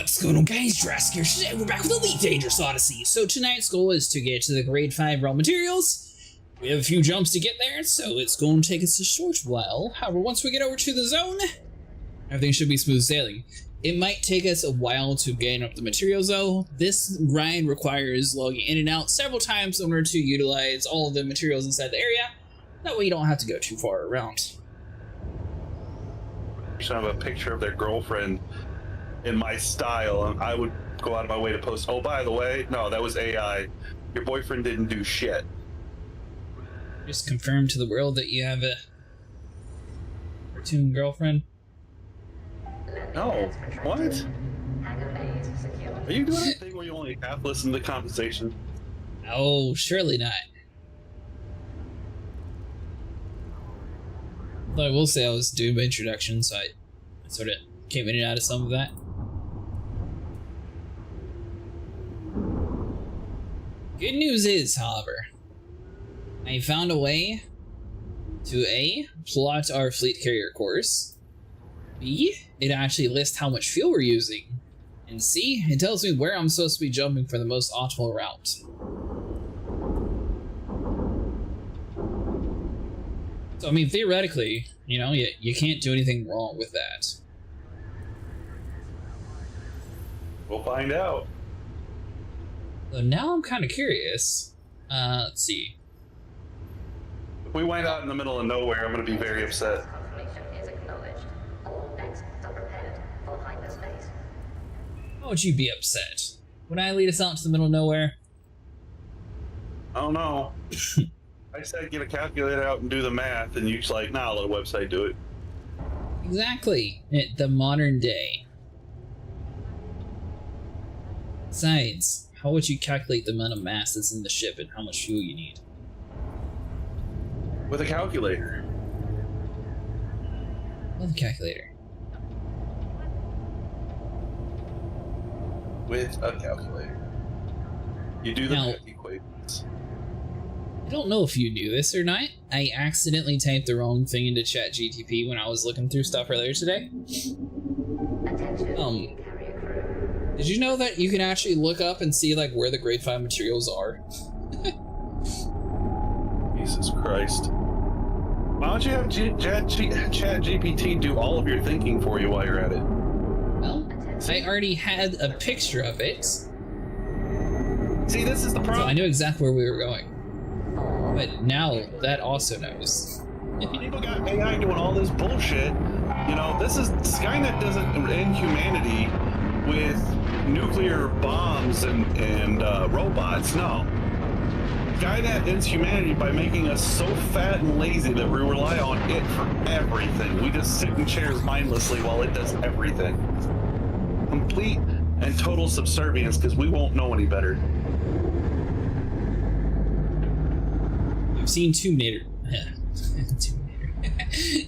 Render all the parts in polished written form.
What's going on, guys? Jurassic here. Today we're back with Elite Dangerous Odyssey. So tonight's goal is to get to the grade 5 raw materials. We have a few jumps to get there, so it's going to take us a short while. However, once we get over to the zone, everything should be smooth sailing. It might take us a while to gain up the materials though. This grind requires logging in and out several times in order to utilize all of the materials inside the area. That way you don't have to go too far around. Have a picture of their girlfriend in my style, and I would go out of my way to post, oh, by the way, no, that was AI. Your boyfriend didn't do shit. Just confirm to the world that you have a cartoon girlfriend. No, what? Are you doing that thing where you only half listen to the conversation? Oh, surely not. Though I will say I was doing my introduction, so I sort of came in and out of some of that. Good news is, however, I found a way to A, plot our fleet carrier course, B, it actually lists how much fuel we're using, and C, it tells me where I'm supposed to be jumping for the most optimal route. So, I mean, theoretically, you know, you can't do anything wrong with that. We'll find out. So now I'm kind of curious. Let's see. If we wind out in the middle of nowhere, I'm going to be very upset. Why would you be upset? Would I lead us out to the middle of nowhere? I don't know. I said get a calculator out and do the math, and you're just like, nah, let a website do it. Exactly. The modern day. Besides, how would you calculate the amount of mass that's in the ship and how much fuel you need? With a calculator. With a calculator. With a calculator. You do the Now, math equations. I don't know if you knew this or not. I accidentally typed the wrong thing into ChatGPT when I was looking through stuff earlier today. Did you know that you can actually look up and see like where the grade 5 materials are? Jesus Christ. Why don't you have ChatGPT do all of your thinking for you while you're at it? Well, I already had a picture of it. See, this is the problem. So I knew exactly where we were going. But now that also knows. People got AI doing all this bullshit. You know, this is Skynet doesn't end humanity with nuclear bombs and robots. No. Skynet ends humanity by making us so fat and lazy that we rely on it for everything. We just sit in chairs mindlessly while it does everything. Complete and total subservience because we won't know any better. You've seen Terminator.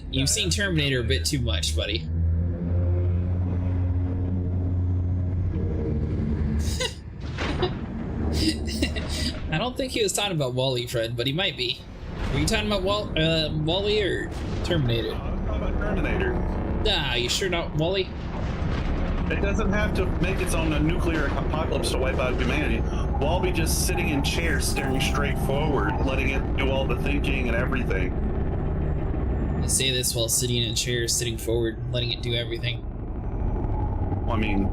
You've seen Terminator a bit too much, buddy. I don't think he was talking about Wall-E, Fred, but he might be. Were you talking about Wall-E or Terminator? I was talking about Terminator. Nah, you sure not Wall-E? It doesn't have to make its own nuclear apocalypse to wipe out humanity. We'll all be just sitting in chairs, staring straight forward, letting it do all the thinking and everything. I say this while sitting in a chair, sitting forward, letting it do everything. Well, I mean,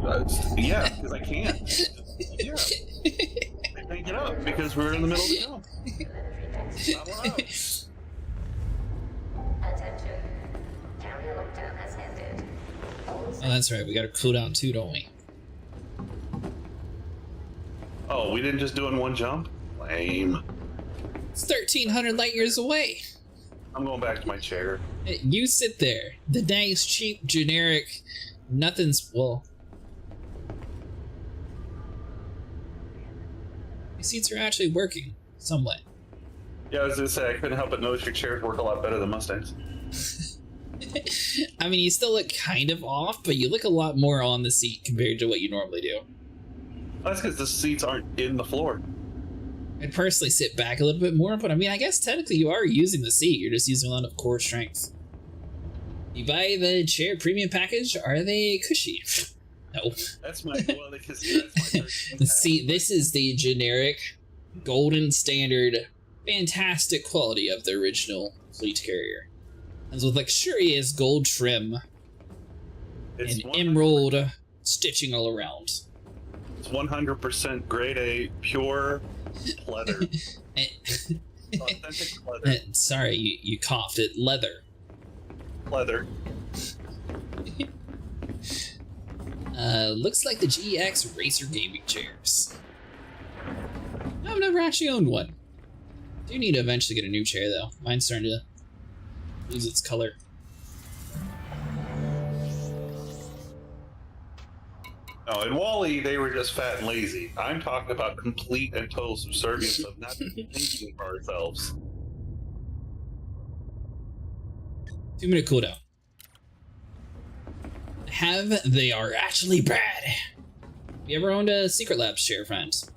yeah, because I can't. Yeah. I can't get up because we're in the middle of the jump. Not allowed. Oh, that's right, we got a cooldown too, don't we? Oh, we didn't just do it in one jump? Lame. It's 1,300 light years away! I'm going back to my chair. You sit there. The nice, cheap, generic, nothing's, well... Your seats are actually working, somewhat. Yeah, I was going to say, I couldn't help but notice your chairs work a lot better than Mustangs. I mean, you still look kind of off, but you look a lot more on the seat compared to what you normally do. That's because the seats aren't in the floor. I'd personally sit back a little bit more, but I mean, I guess technically you are using the seat, you're just using a lot of core strength. You buy the chair premium package, are they cushy? No. That's my that's my 13 See, this is the generic, golden standard, fantastic quality of the original fleet carrier. And with luxurious gold trim It's and 100% emerald stitching all around. It's 100% grade A, pure leather. Authentic leather. Sorry, you coughed it. Leather. Leather. Looks like the GX Racer gaming chairs. I've never actually owned one. Do need to eventually get a new chair though. Mine's starting to lose its color. No, in Wally, they were just fat and lazy. I'm talking about complete and total subservience of not thinking for ourselves. 2-minute cooldown. They are actually bad. You ever owned a Secret Labs chair, friends?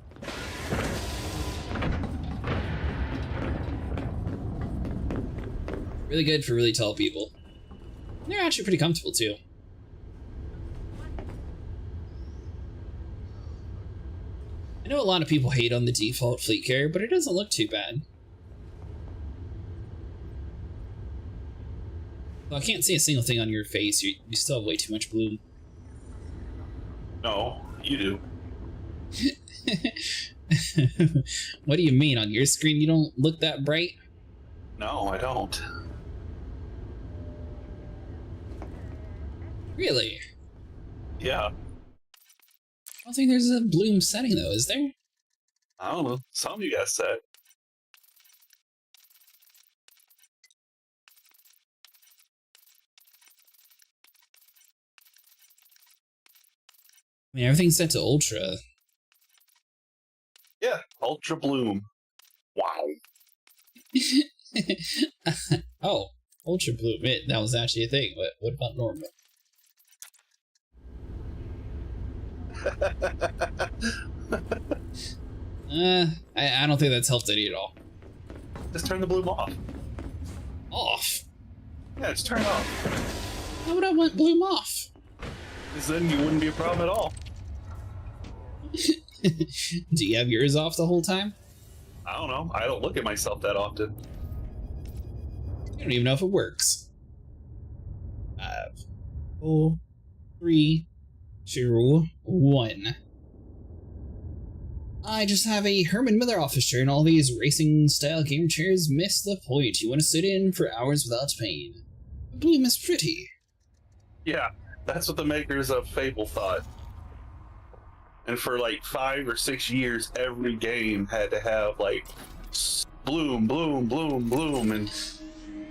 Really good for really tall people. They're actually pretty comfortable too. I know a lot of people hate on the default fleet carrier, but it doesn't look too bad. Well, I can't see a single thing on your face. You still have way too much bloom. No, you do. What do you mean? On your screen you don't look that bright? No, I don't. Really? Yeah. I don't think there's a bloom setting though, is there? I don't know. Some of you guys said. I mean, everything's set to ultra. Yeah, Ultra Bloom. Wow. Oh, ultra bloom. That was actually a thing. What about normal? I don't think that's helped any at all. Just turn the bloom off. Off? Yeah, just turn it off. Why would I want bloom off? Because then you wouldn't be a problem at all. Do you have yours off the whole time? I don't know. I don't look at myself that often. I don't even know if it works. 5, 4, 3, 2, 1. I just have a Herman Miller office chair, and all these racing-style game chairs miss the point. You want to sit in for hours without pain. Bloom is pretty. Yeah, that's what the makers of Fable thought. And for like 5 or 6 years, every game had to have like bloom, bloom, bloom, bloom, and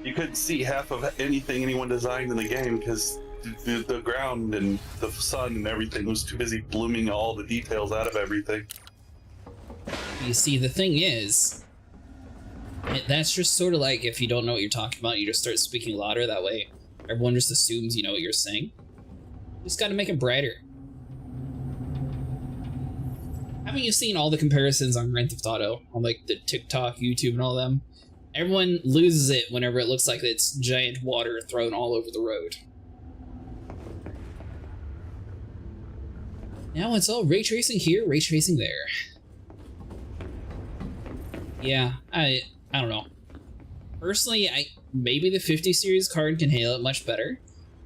you couldn't see half of anything anyone designed in the game because the ground and the sun and everything was too busy blooming all the details out of everything. You see, the thing is, that's just sort of like if you don't know what you're talking about, you just start speaking louder. That way, everyone just assumes you know what you're saying. You just gotta make it brighter. Haven't you seen all the comparisons on Grand Theft Auto? On like the TikTok, YouTube, and all them? Everyone loses it whenever it looks like it's giant water thrown all over the road. Now it's all ray tracing here, ray tracing there. Yeah, I don't know. Personally, maybe the 50 series card can handle it much better,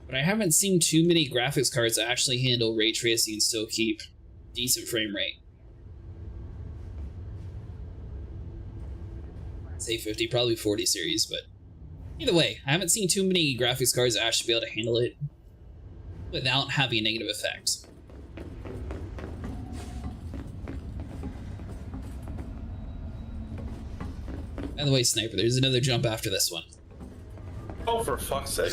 but I haven't seen too many graphics cards that actually handle ray tracing and still keep decent frame rate. Say 50, probably 40 series, but either way, I haven't seen too many graphics cards that actually be able to handle it without having a negative effect. By the way, Sniper, there's another jump after this one. Oh, for fuck's sake.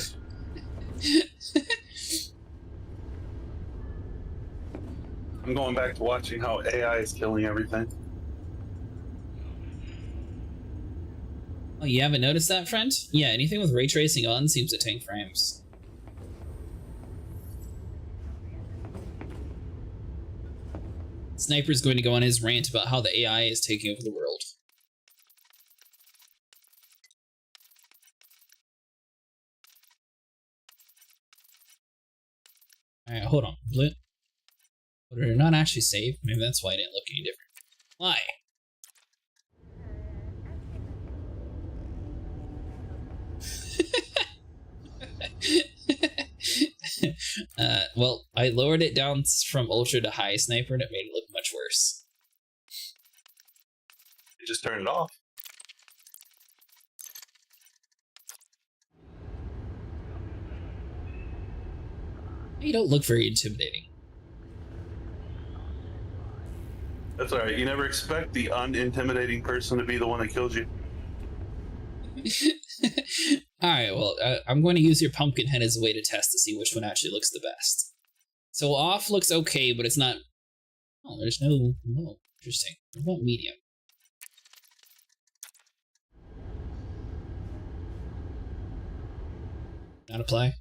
I'm going back to watching how AI is killing everything. Oh, you haven't noticed that, friend? Yeah, anything with ray tracing on seems to tank frames. Sniper's going to go on his rant about how the AI is taking over the world. Alright, hold on. But they're not actually saved. Maybe that's why it didn't look any different. Why? Well, I lowered it down from ultra to high sniper and it made it look much worse. You just turn it off. You don't look very intimidating. That's alright, you never expect the unintimidating person to be the one that kills you. Alright, well, I'm going to use your pumpkin head as a way to test to see which one actually looks the best. So off looks okay, but it's not... Oh, there's no... Interesting. What about medium? Not apply?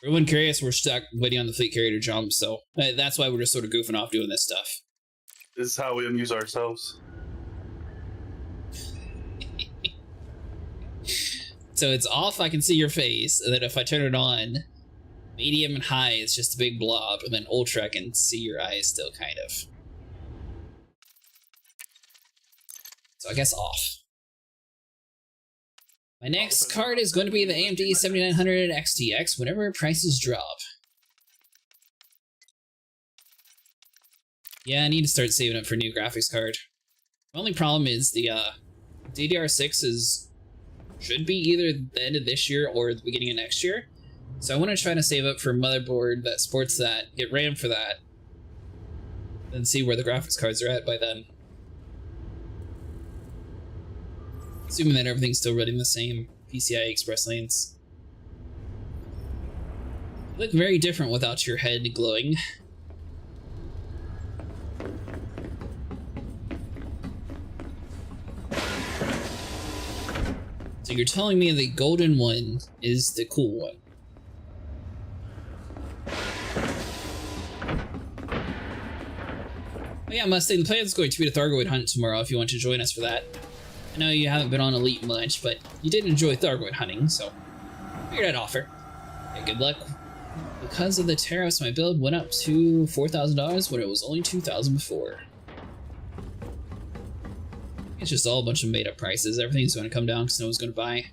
For everyone curious, we're stuck waiting on the fleet carrier to jump, so that's why we're just sort of goofing off doing this stuff. This is how we amuse ourselves. So it's off, I can see your face, and then if I turn it on, medium and high is just a big blob, and then ultra I can see your eyes still, kind of. So I guess off. My next card is going to be the AMD 7900 XTX whenever prices drop. Yeah, I need to start saving up for a new graphics card. My only problem is the DDR6 should be either the end of this year or the beginning of next year. So I want to try to save up for a motherboard that supports that, get RAM for that, and see where the graphics cards are at by then. Assuming that everything's still running the same PCI Express lanes. You look very different without your head glowing. So you're telling me the golden one is the cool one. Oh yeah, Mustang, the plan's going to be the Thargoid hunt tomorrow if you want to join us for that. I know you haven't been on Elite much, but you did enjoy Thargoid hunting, so figured I'd offer. Yeah, good luck. Because of the tariffs, my build went up to $4,000 when it was only $2,000 before. It's just all a bunch of made-up prices. Everything's going to come down because no one's going to buy.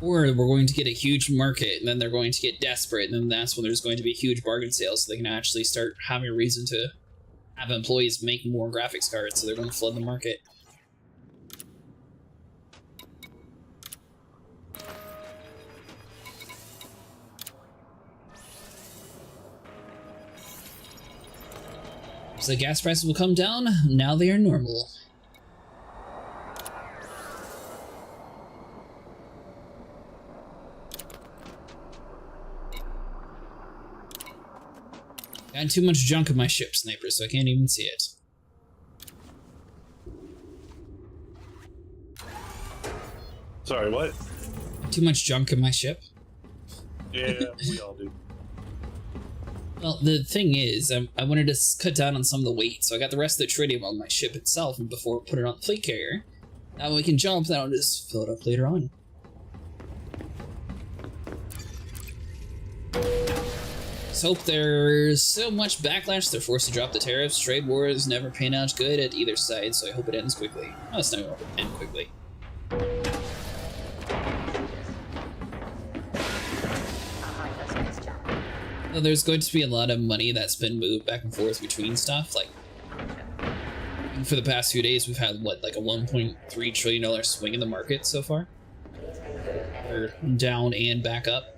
Or we're going to get a huge market, and then they're going to get desperate, and then that's when there's going to be a huge bargain sale, so they can actually start having a reason to have employees make more graphics cards, so they're going to flood the market. So the gas prices will come down, now they are normal. Got too much junk in my ship, Sniper, so I can't even see it. Sorry, what? Too much junk in my ship? Yeah, we all do. Well, the thing is, I wanted to cut down on some of the weight, so I got the rest of the tritium on my ship itself and before I put it on the fleet carrier. Now we can jump, then I'll just fill it up later on. Just hope there's so much backlash they're forced to drop the tariffs. Trade wars never pan out good at either side, so I hope it ends quickly. Oh, it's not going to end quickly. Well, there's going to be a lot of money that's been moved back and forth between stuff. Like, for the past few days, we've had, what, like a $1.3 trillion swing in the market so far? Or down and back up.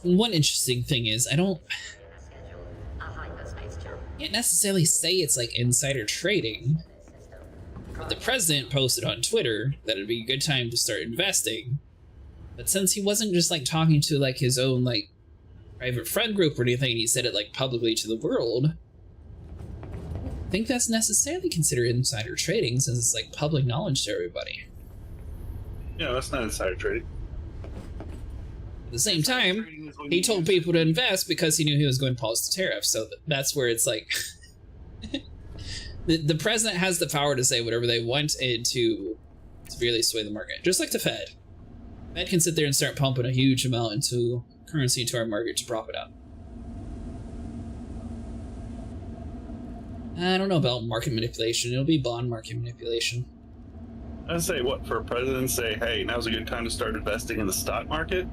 One interesting thing is, I can't necessarily say it's like insider trading, but the president posted on Twitter that it'd be a good time to start investing. But since he wasn't just like talking to like his own like private friend group or anything, and he said it like publicly to the world, I think that's necessarily considered insider trading since it's like public knowledge to everybody. Yeah, that's not insider trading. At the same time, he told people to invest because he knew he was going to pause the tariff, so that's where it's like... The president has the power to say whatever they want and to severely sway the market, just like the Fed. The Fed can sit there and start pumping a huge amount into currency into our market to prop it up. I don't know about market manipulation. It'll be bond market manipulation. I'd say what for a president say, hey, now's a good time to start investing in the stock market.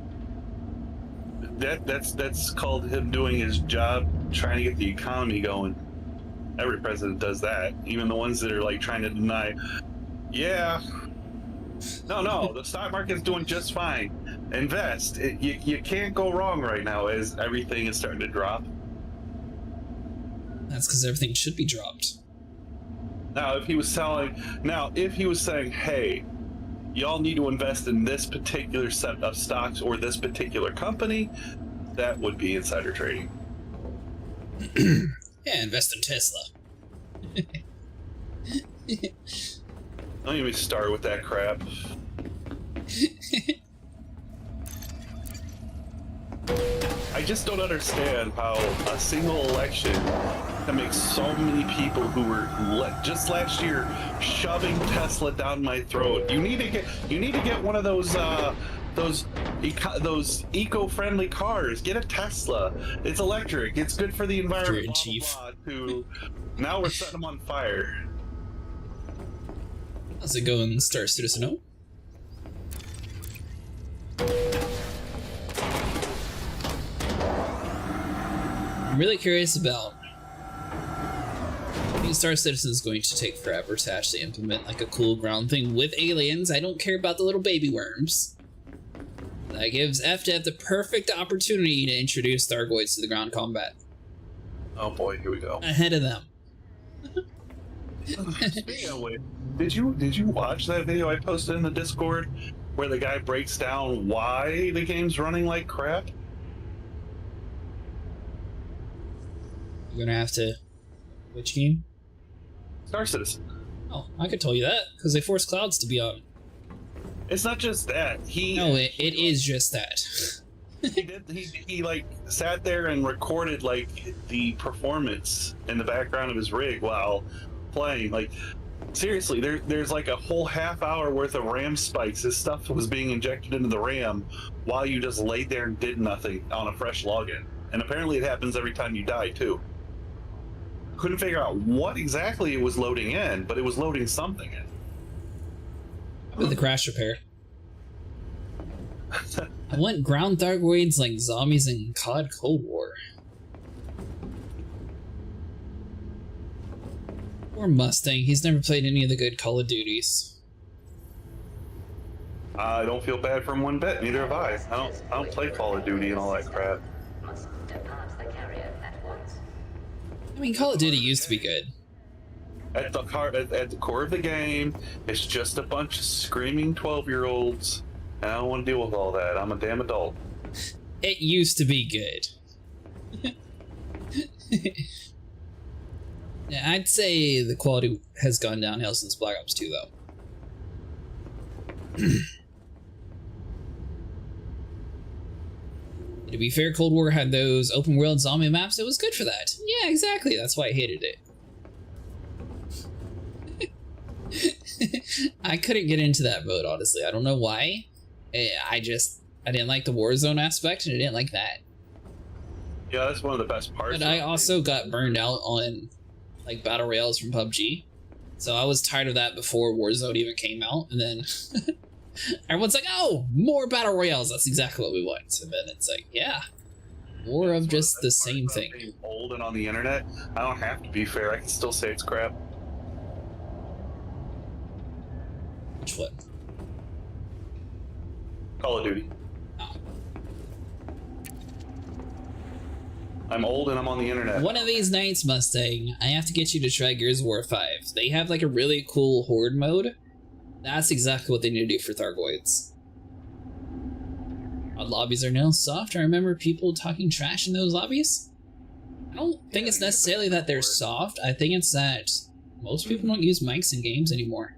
That's called him doing his job, trying to get the economy going. Every president does that, even the ones that are like trying to deny. Yeah, no, the stock market's doing just fine. Invest. You can't go wrong right now as everything is starting to drop. That's because everything should be dropped. Now, if he was saying, hey, y'all need to invest in this particular set of stocks or this particular company, that would be insider trading. Yeah, invest in Tesla. Don't even start with that crap. I just don't understand how a single election can make so many people who were just last year shoving Tesla down my throat. You need to get one of those eco-friendly cars. Get a Tesla. It's electric. It's good for the environment. Blah, blah, blah, now we're setting them on fire. How's it going, Star Citizen O? I'm really curious about. I think Star Citizen is going to take forever to actually implement like a cool ground thing with aliens. I don't care about the little baby worms. That gives FDev the perfect opportunity to introduce Thargoids to the ground combat. Oh boy, here we go. Ahead of them. Speaking of which, did you watch that video I posted in the Discord where the guy breaks down why the game's running like crap? You're gonna have to. Which game? Star Citizen. Oh, I could tell you that because they forced Clouds to be on. It's not just that. No, it is just that. he like sat there and recorded like the performance in the background of his rig while playing. Like seriously, there's like a whole half hour worth of RAM spikes. This stuff was being injected into the RAM while you just laid there and did nothing on a fresh login. And apparently it happens every time you die too. Couldn't figure out what exactly it was loading in, but it was loading something in. With the crash repair. I want ground Thargoids like zombies in COD Cold War. Or Mustang, he's never played any of the good Call of Duties. I don't feel bad for him one bit, neither have I. I don't play Call of Duty and all that crap. I mean, Call of Duty used to be good. At the core of the game, it's just a bunch of screaming 12-year-olds, and I don't want to deal with all that. I'm a damn adult. It used to be good. Yeah, I'd say the quality has gone downhill since Black Ops 2, though. To be fair, Cold War had those open world zombie maps. It was good for that. Yeah, exactly. That's why I hated it. I couldn't get into that mode, honestly. I don't know why. I didn't like the Warzone aspect, and I didn't like that. Yeah, that's one of the best parts. But I also got burned out on like battle royales from PUBG. So I was tired of that before Warzone even came out, and then everyone's like, oh, more battle royales. That's exactly what we want. And then it's like, yeah, more of just the same thing. Being old and on the internet, I don't have to be fair. I can still say it's crap. Which one? Call of Duty. Oh. I'm old and I'm on the internet. One of these nights, Mustang, I have to get you to try Gears of War 5. They have like a really cool horde mode. That's exactly what they need to do for Thargoids. Our lobbies are now soft. I remember people talking trash in those lobbies. I don't think it's necessarily that they're soft. I think it's that most people don't use mics in games anymore.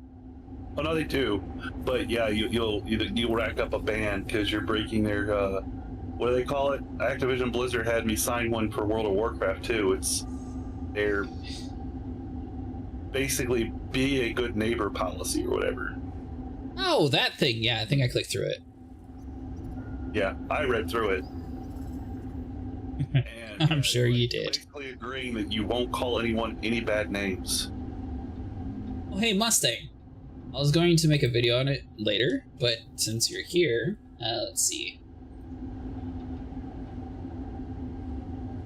Oh no, they do. But yeah, you'll rack up a ban because you're breaking their what do they call it? Activision Blizzard had me sign one for World of Warcraft too. It's their basically be a good neighbor policy or whatever. Oh, that thing. Yeah, I think I clicked through it. Yeah, I read through it. And I'm sure you did. Basically agreeing that you won't call anyone any bad names. Oh, hey, Mustang. I was going to make a video on it later, but since you're here, let's see.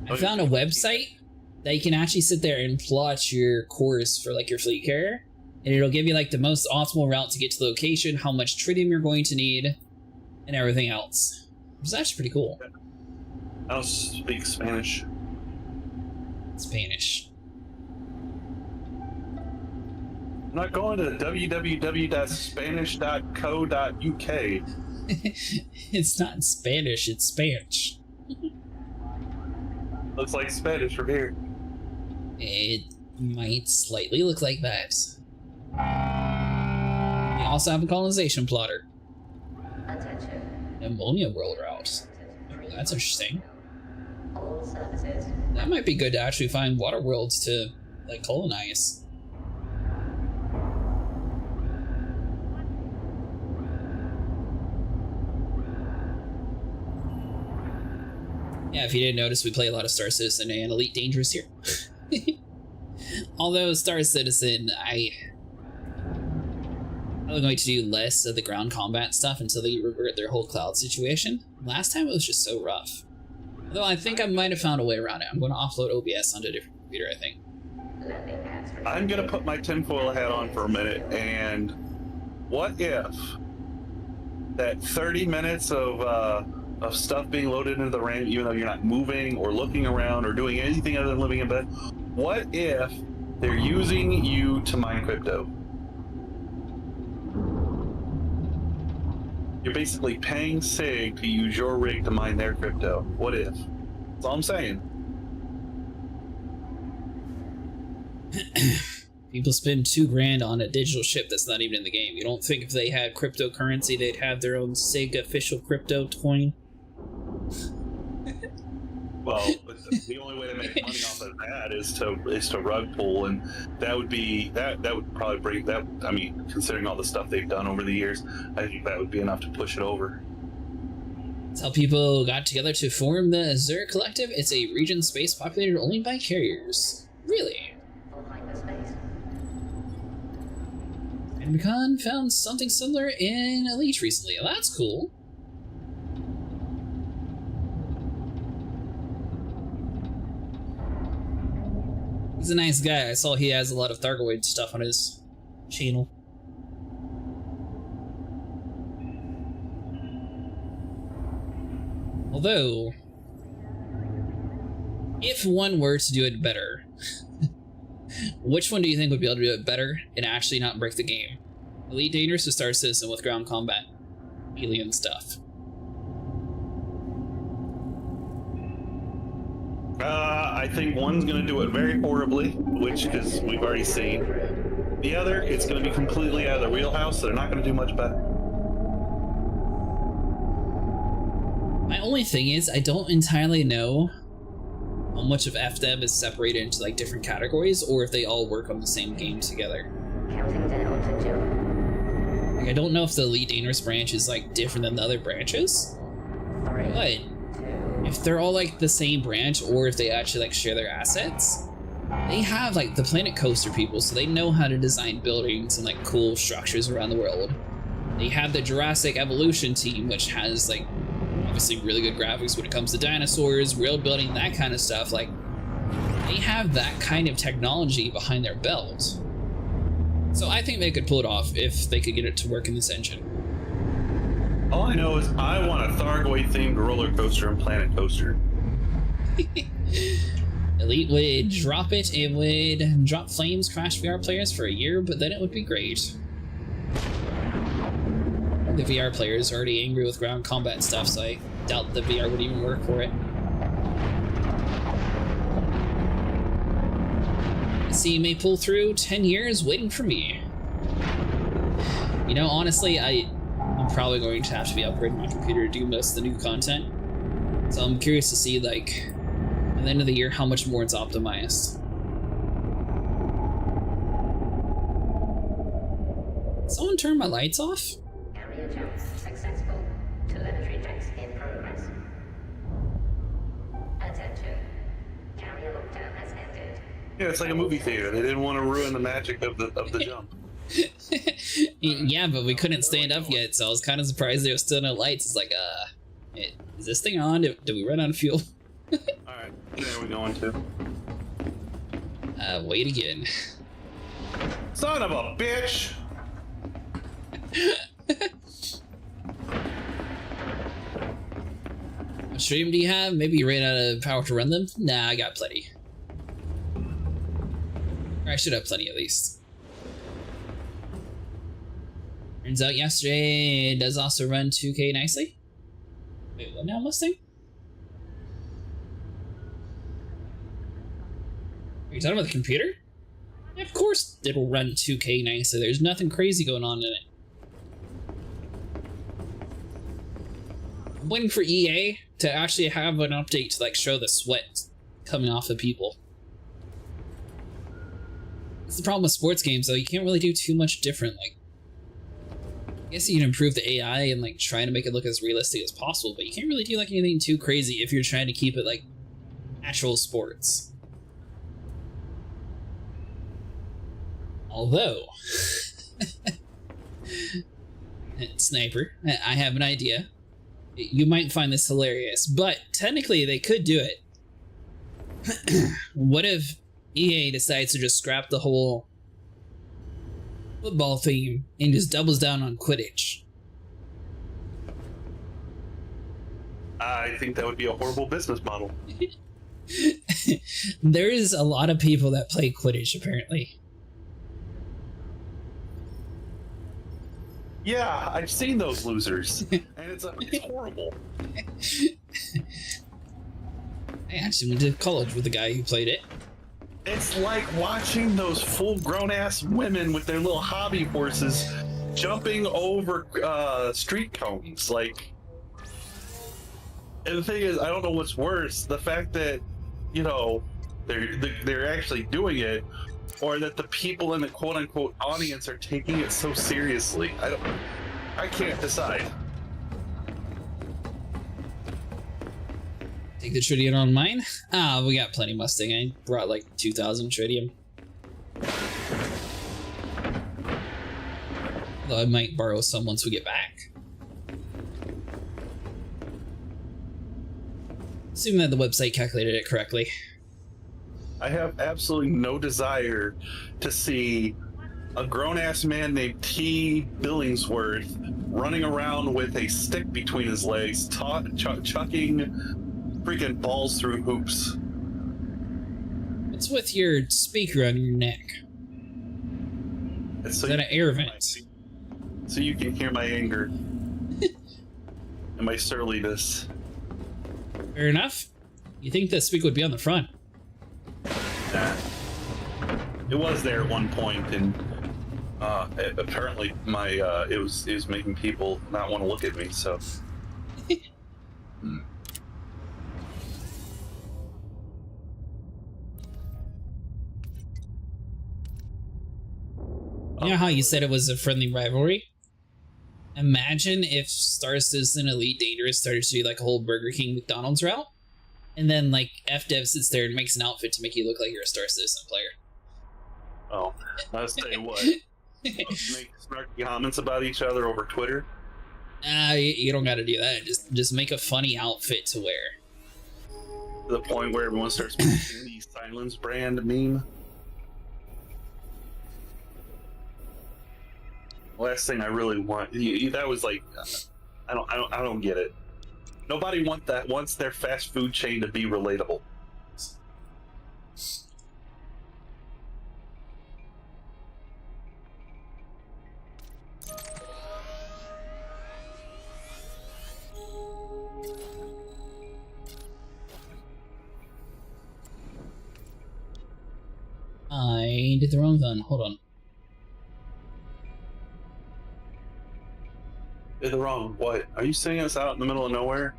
I found a website that you can actually sit there and plot your course for like your fleet carrier, and it'll give you like the most optimal route to get to the location, how much tritium you're going to need, and everything else. It's actually pretty cool. I don't speak Spanish. Spanish. I'm not going to www.spanish.co.uk. It's not Spanish, it's Spanish. Looks like Spanish from here. It might slightly look like that. We also have a colonization plotter. Ammonia world route. That's interesting. That might be good to actually find water worlds to like colonize. Yeah, if you didn't notice, we play a lot of Star Citizen and Elite Dangerous here. Although Star Citizen, I'm going to do less of the ground combat stuff until they revert their whole cloud situation. Last time it was just so rough. Though I think I might have found a way around it. I'm going to offload OBS onto a different computer, I think. I'm going to put my tinfoil hat on for a minute, and what if that 30 minutes of stuff being loaded into the RAM, even though you're not moving or looking around or doing anything other than living in bed, what if they're using you to mine crypto? You're basically paying SIG to use your rig to mine their crypto. What if? That's all I'm saying. People spend $2,000 on a digital ship that's not even in the game. You don't think if they had cryptocurrency, they'd have their own SIG official crypto coin? Well, the only way to make money off of that is to rug pull, and that would probably bring that. I mean, considering all the stuff they've done over the years, I think that would be enough to push it over. That's how people got together to form the Azure Collective. It's a region space populated only by carriers. Really? And Recon found something similar in Elite recently. Well, that's cool. He's a nice guy. I saw he has a lot of Thargoid stuff on his channel. Although, if one were to do it better, which one do you think would be able to do it better and actually not break the game? Elite Dangerous or Star Citizen with ground combat? Alien stuff. I think one's going to do it very horribly, which, because we've already seen. The other, it's going to be completely out of their wheelhouse, so they're not going to do much better. My only thing is, I don't entirely know how much of FDev is separated into like different categories, or if they all work on the same game together. Like, I don't know if the Elite Dangerous branch is like different than the other branches, but if they're all like the same branch, or if they actually like share their assets, they have like the Planet Coaster people, so they know how to design buildings and like cool structures around the world. They have the Jurassic Evolution team, which has like obviously really good graphics when it comes to dinosaurs, world building, that kind of stuff. Like, they have that kind of technology behind their belt. So I think they could pull it off if they could get it to work in this engine. All I know is I want a Thargoid themed roller coaster and Planet Coaster. Elite would drop it would drop Flames Crash VR players for a year, but then it would be great. The VR players are already angry with ground combat stuff, so I doubt the VR would even work for it. See, may pull through 10 years waiting for me. You know, honestly, I'm probably going to have to be upgrading my computer to do most of the new content. So I'm curious to see, like, at the end of the year, how much more it's optimized. turn my lights off? Carrier jump successful. Telemetry checks in progress. Attention. Carrier lockdown has ended. Yeah, it's like a movie theater. They didn't want to ruin the magic of the jump. Yeah, but we couldn't stand up yet, so I was kind of surprised there was still no lights. It's like, is this thing on? Did we run out of fuel? Alright, there we going to. Wait again. Son of a bitch! What stream do you have? Maybe you ran out of power to run them? Nah, I got plenty. Or I should have plenty at least. Turns out yesterday it does also run 2K nicely. Wait, what now, Mustang? Are you talking about the computer? Yeah, of course it'll run 2K nicely. There's nothing crazy going on in it. I'm waiting for EA to actually have an update to like show the sweat coming off of people. That's the problem with sports games though, you can't really do too much different. Like, I guess you can improve the AI and like try to make it look as realistic as possible, but you can't really do like anything too crazy if you're trying to keep it like actual sports. Although, Sniper, I have an idea. You might find this hilarious, but technically they could do it. What if EA decides to just scrap the whole football theme and just doubles down on Quidditch? I think that would be a horrible business model. There is a lot of people that play Quidditch, apparently. Yeah, I've seen those losers, and it's horrible. I actually went to college with the guy who played it. It's like watching those full-grown ass women with their little hobby horses jumping over street cones. Like, and the thing is, I don't know what's worse: the fact that, you know, they're actually doing it, or that the people in the quote-unquote audience are taking it so seriously. I can't decide. Take the tritium on mine? Ah, we got plenty Mustang. I brought like 2,000 tritium. Although I might borrow some once we get back. Assuming that the website calculated it correctly. I have absolutely no desire to see a grown-ass man named T. Billingsworth running around with a stick between his legs, chucking freaking balls through hoops. What's with your speaker on your neck? Is that an air vent? So you can hear my anger and my surliness. Fair enough. You think that speaker would be on the front? Nah. It was there at one point, and apparently my it was making people not want to look at me. So. You know how you said it was a friendly rivalry? Imagine if Star Citizen Elite Dangerous started to do like a whole Burger King McDonald's route, and then like FDev sits there and makes an outfit to make you look like you're a Star Citizen player. Oh, I'll tell you what. Make snarky comments about each other over Twitter. You don't gotta do that. Just make a funny outfit to wear. To the point where everyone starts making the Silence brand meme. Last thing I really want, that was like, I don't get it. Nobody wants their fast food chain to be relatable. I did the wrong one. Hold on. Did the wrong what? Are you sending us out in the middle of nowhere?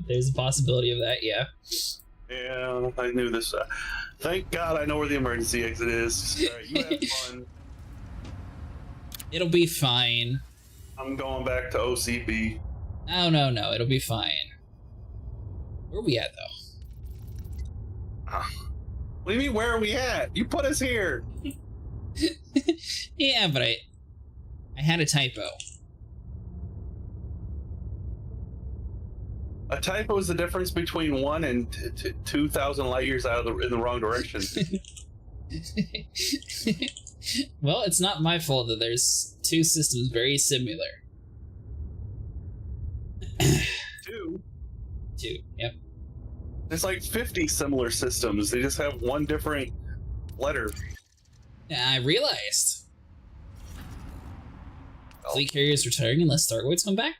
There's a possibility of that, yeah. Yeah, I knew this. Thank God I know where the emergency exit is. All right, you have fun. It'll be fine. I'm going back to OCB. Oh, no, it'll be fine. Where are we at, though? What do you mean, where are we at? You put us here. Yeah, but I had a typo. A typo is the difference between 1 and 2,000 light years out of in the wrong direction. Well, it's not my fault that there's two systems very similar. Two? Yep. There's like 50 similar systems. They just have one different letter. Yeah, I realized. Fleet carriers retiring unless Stargoids come back?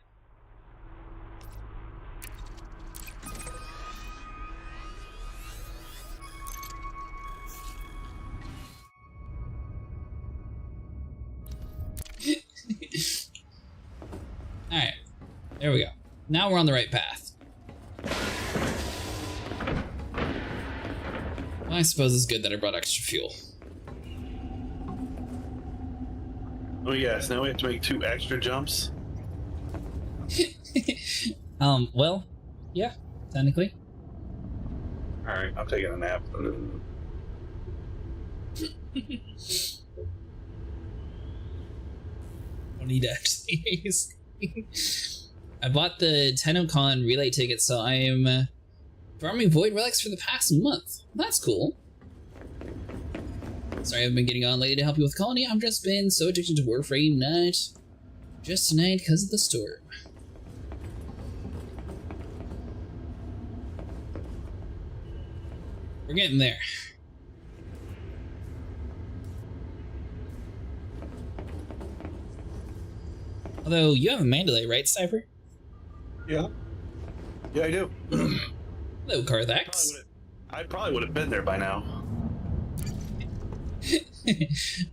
Alright, there we go. Now we're on the right path. Well, I suppose it's good that I brought extra fuel. Oh yes, now we have to make 2 extra jumps. Well, yeah, technically. Alright, I'm taking a nap. Don't need to actually use. I bought the TennoCon relay ticket, so I'm farming void relics for the past month. That's cool. Sorry, I've been getting on lately to help you with colony. I've just been so addicted to Warframe, not just tonight because of the storm. We're getting there. Although, you have a Mandalay, right, Cypher? Yeah. Yeah, I do. Hello, Carthax. I probably would have been there by now.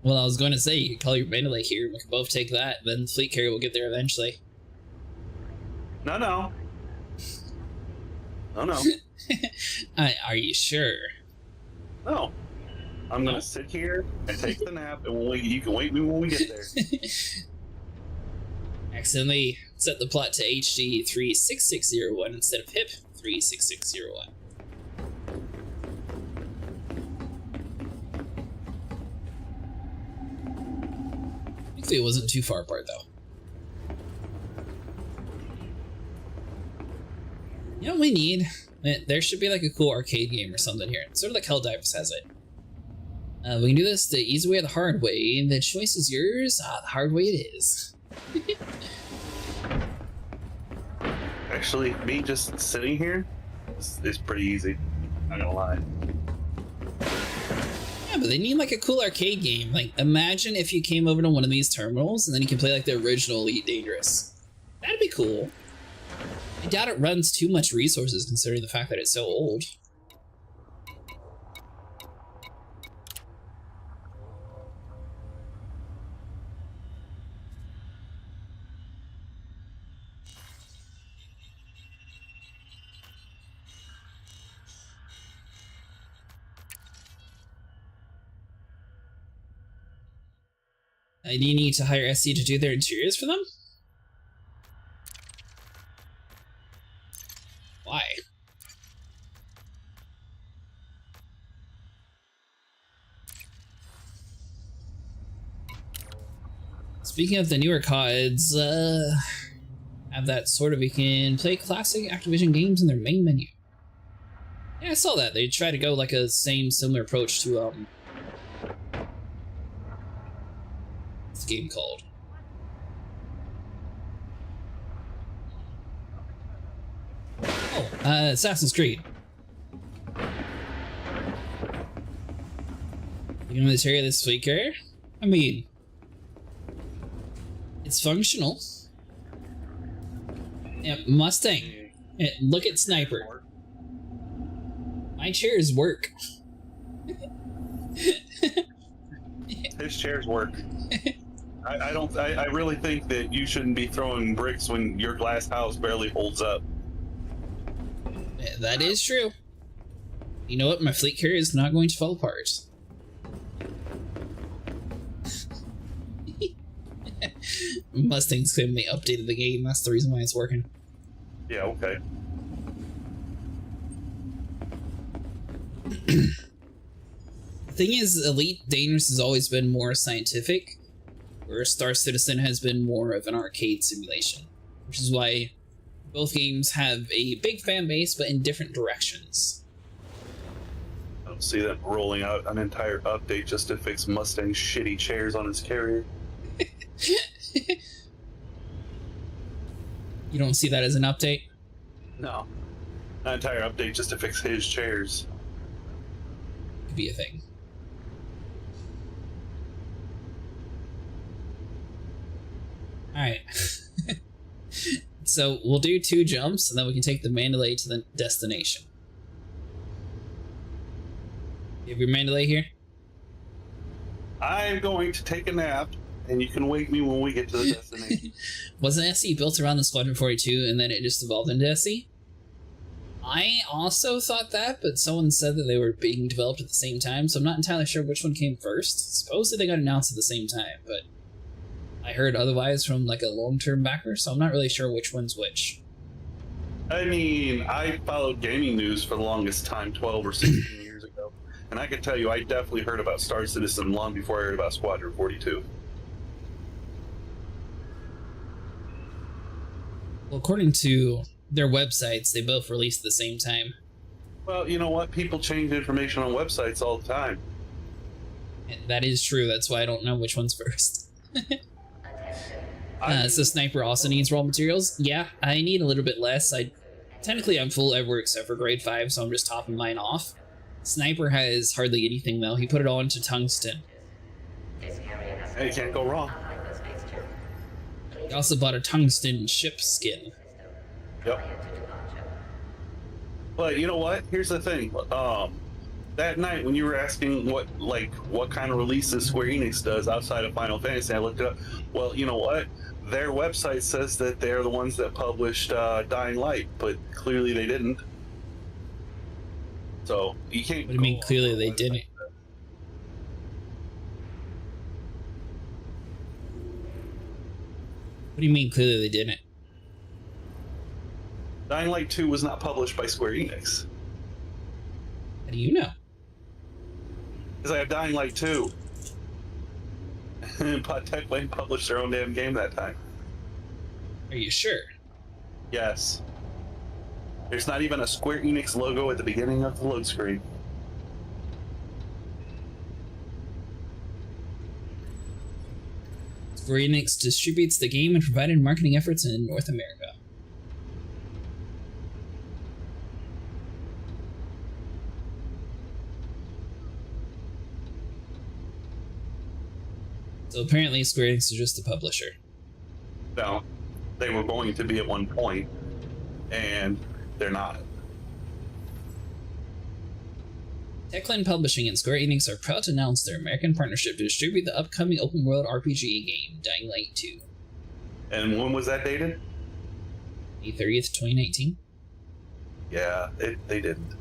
Well, I was going to say, you could call your Mandalay here, we can both take that, then the fleet carrier will get there eventually. No. Are you sure? No. I'm gonna sit here and take the nap, and you can wait me when we get there. Accidentally set the plot to HD 36601 instead of HIP 36601. Thankfully, it wasn't too far apart, though. You know what we need? There should be like a cool arcade game or something here. Sort of like Helldivers has it. We can do this the easy way or the hard way. The choice is yours. The hard way it is. Actually, me just sitting here is pretty easy. Not gonna lie. Yeah, but they need like a cool arcade game. Like, imagine if you came over to one of these terminals and then you can play like the original Elite Dangerous. That'd be cool. I doubt it runs too much resources considering the fact that it's so old. Do you need to hire SC to do their interiors for them? Why? Speaking of the newer CODs, have that sort of, you can play classic Activision games in their main menu. Yeah, I saw that. They try to go like a similar approach to, what's the game called? Oh, Assassin's Creed. You know this area, this fleet carrier? I mean, it's functional. Yeah, Mustang. Yeah, look at Sniper. My chairs work. His chairs work. I really think that you shouldn't be throwing bricks when your glass house barely holds up. Yeah, that is true. You know what? My fleet carrier is not going to fall apart. Mustang's claim they updated the game. That's the reason why it's working. Yeah, okay. The thing is, Elite Dangerous has always been more scientific, where Star Citizen has been more of an arcade simulation, which is why both games have a big fan base, but in different directions. I don't see them rolling out an entire update just to fix Mustang's shitty chairs on his carrier. You don't see that as an update? No. An entire update just to fix his chairs. Could be a thing. Alright. So we'll do 2 jumps, and then we can take the Mandalay to the destination. You have your Mandalay here? I'm going to take a nap, and you can wake me when we get to the destination. Wasn't SE built around the Squadron 42, and then it just evolved into SE? I also thought that, but someone said that they were being developed at the same time, so I'm not entirely sure which one came first. Supposedly they got announced at the same time, but I heard otherwise from like a long-term backer, so I'm not really sure which one's which. I mean, I followed gaming news for the longest time, 12 or 16 years ago, and I can tell you I definitely heard about Star Citizen long before I heard about Squadron 42. Well, according to their websites, they both released at the same time. Well, you know what? People change information on websites all the time. And that is true, that's why I don't know which one's first. So Sniper also needs raw materials. Yeah, I need a little bit less. Technically I'm full everywhere except for grade 5, so I'm just topping mine off. Sniper has hardly anything though. He put it all into tungsten. Hey, can't go wrong. He also bought a tungsten ship skin. Yep. But you know what? Here's the thing. That night when you were asking what kind of releases Square Enix does outside of Final Fantasy, I looked it up. Well, you know what? Their website says that they're the ones that published Dying Light, but clearly they didn't. So you can't. What do you mean clearly they didn't? What do you mean clearly they didn't? Dying Light 2 was not published by Square Enix. How do you know? Because I have Dying Light 2. And Techland published their own damn game that time. Are you sure? Yes. There's not even a Square Enix logo at the beginning of the load screen. Square Enix distributes the game and provided marketing efforts in North America. So apparently Square Enix is just the publisher. No, they were going to be at one point, and they're not. Techland Publishing and Square Enix are proud to announce their American partnership to distribute the upcoming open-world RPG game, Dying Light 2. And when was that dated? May 30th, 2019. Yeah, they didn't.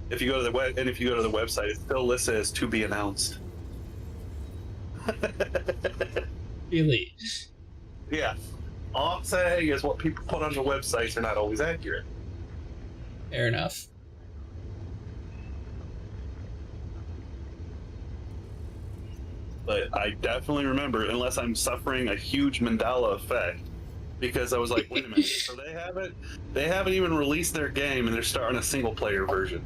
If you go to the website, it's still listed as to be announced. Really? Yeah. All I'm saying is what people put on the websites are not always accurate. Fair enough. But I definitely remember, unless I'm suffering a huge Mandela effect, because I was like, wait a minute, so they haven't even released their game and they're starting a single player version.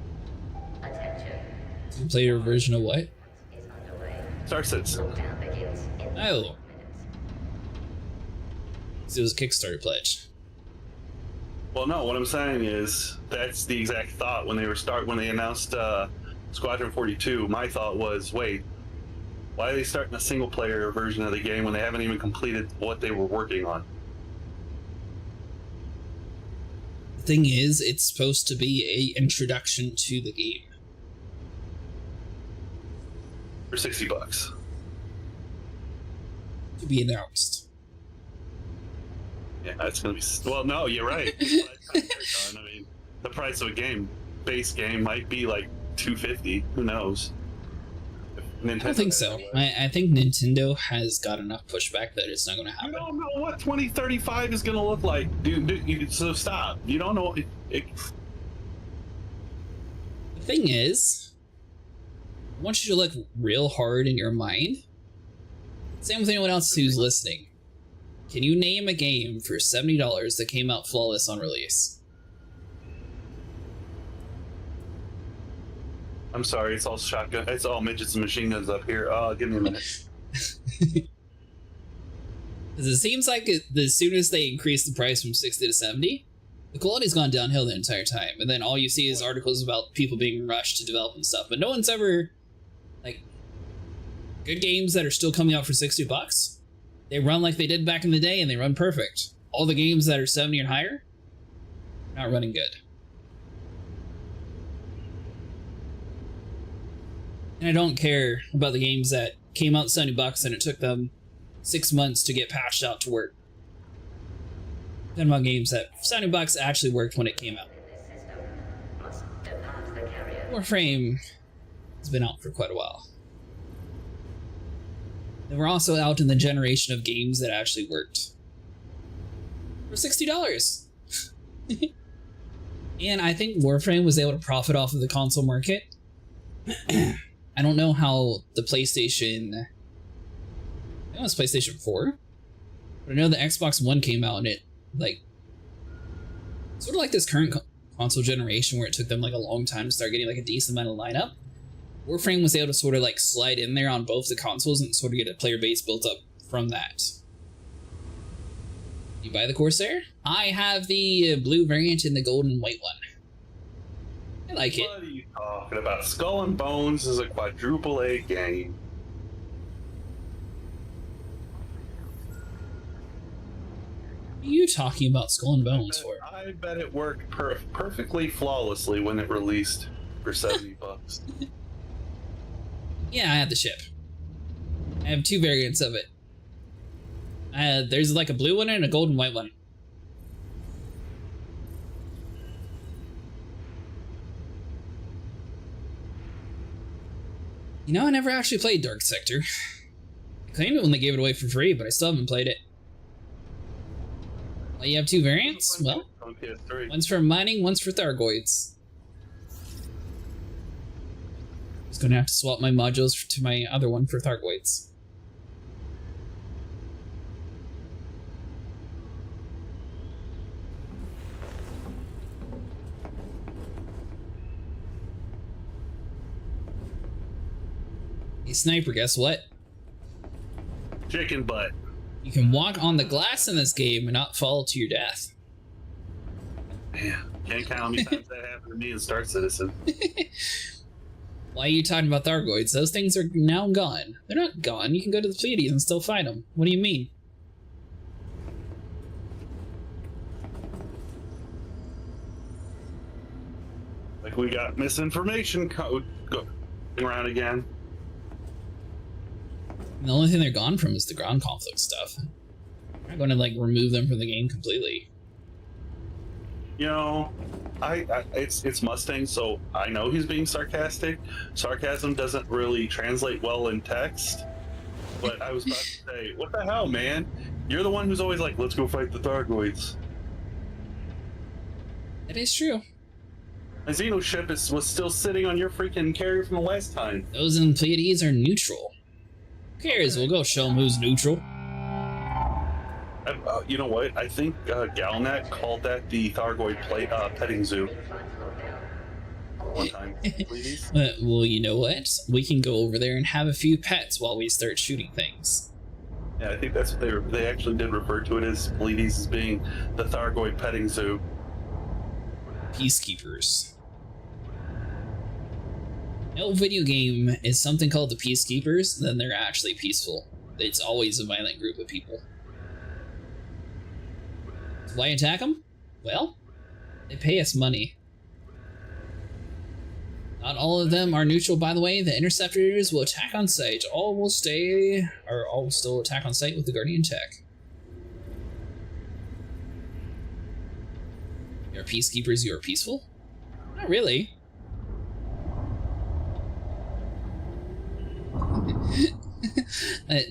Player version of what? Star Citizen. Oh. So it was a Kickstarter pledge. Well, no, what I'm saying is that's the exact thought when they announced Squadron 42. My thought was, wait, why are they starting a single player version of the game when they haven't even completed what they were working on? The thing is, it's supposed to be a introduction to the game. For $60. To be announced. Yeah, it's gonna be. Well, no, you're right. I mean, the price of a base game, might be like $250. Who knows? Nintendo I don't think has so. that way. I think Nintendo has got enough pushback that it's not going to You happen. don't know what 2035 is going to look like, dude. So stop. You don't know. The thing is, I want you to look real hard in your mind. Same with anyone else who's listening. Can you name a game for $70 that came out flawless on release? I'm sorry, it's all shotgun. It's all midgets and machine guns up here. Give me a minute. Because it seems like as soon as they increase the price from 60 to 70, the quality's gone downhill the entire time. And then all you see is articles about people being rushed to develop and stuff. But no one's ever, like, good games that are still coming out for $60. They run like they did back in the day, and they run perfect. All the games that are 70 and higher, not running good. And I don't care about the games that came out $70 and it took them 6 months to get patched out to work. I'm talking about games that $70 actually worked when it came out. Warframe has been out for quite a while. They were also out in the generation of games that actually worked. For $60. And I think Warframe was able to profit off of the console market. I don't know how the PlayStation... I think it was PlayStation 4. But I know the Xbox One came out and it, like... sort of like this current console generation where it took them like a long time to start getting like a decent amount of lineup. Warframe was able to sort of like slide in there on both the consoles and sort of get a player base built up from that. You buy the Corsair? I have the blue variant and the gold and white one. I like it. What are you talking about? Skull and Bones is a quadruple A game. What are you talking about Skull and Bones for? I bet it worked perfectly flawlessly when it released for $70. Yeah, I have the ship. I have two variants of it. There's like a blue one and a gold and white one. You know, I never actually played Dark Sector. I claimed it when they gave it away for free, but I still haven't played it. Well, you have two variants? Well, On PS3. one's for mining, one's for Thargoids. Just gonna have to swap my modules to my other one for Thargoids. Hey Sniper, guess what? Chicken butt. You can walk on the glass in this game and not fall to your death. Man, can't count how many times that happened to me in Star Citizen. Why are you talking about Thargoids? Those things are now gone. They're not gone. You can go to the Pleiades and still find them. What do you mean? Like we got misinformation code going around again. And the only thing they're gone from is the ground conflict stuff. I'm not going to like remove them from the game completely. You know, it's Mustang, so I know he's being sarcastic. Sarcasm doesn't really translate well in text. But I was about to say, what the hell, man? You're the one who's always like, let's go fight the Thargoids. That is true. My Xeno ship was still sitting on your freaking carrier from the last time. Those in Pleiades are neutral. Who cares? We'll go show them who's neutral. You know what? I think Galnet called that the Thargoid petting zoo. One time. Please? Well, you know what? We can go over there and have a few pets while we start shooting things. Yeah, I think that's what they actually did refer to it as. Pleiades as being the Thargoid petting zoo. Peacekeepers. No video game is something called the Peacekeepers, then they're actually peaceful. It's always a violent group of people. Why attack them? Well, they pay us money. Not all of them are neutral, by the way. The interceptors will attack on sight. All will still attack on sight with the Guardian tech. You're peacekeepers, you are peaceful? Not really.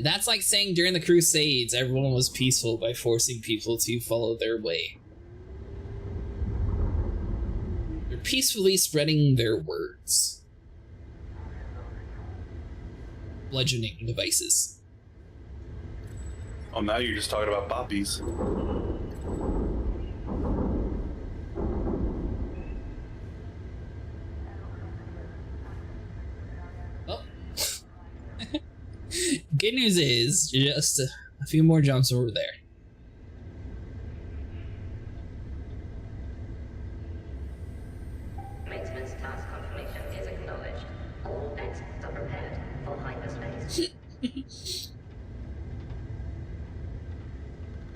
That's like saying during the Crusades, everyone was peaceful by forcing people to follow their way. They're peacefully spreading their words. Bludgeoning devices. Oh, now you're just talking about poppies. Oh. Good news is, just a few more jumps over there. Maintenance task confirmation is acknowledged. All vents are prepared for hyperspace.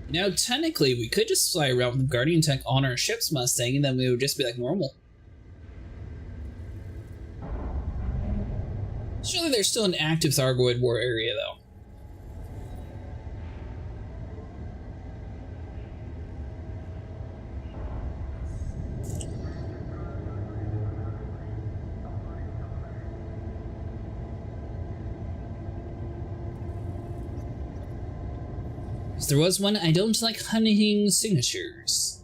Now, technically, we could just fly around with Guardian Tech on our ship's Mustang, and then we would just be like normal. Surely there's still an active Thargoid war area, though. If there was one, I don't like hunting signatures.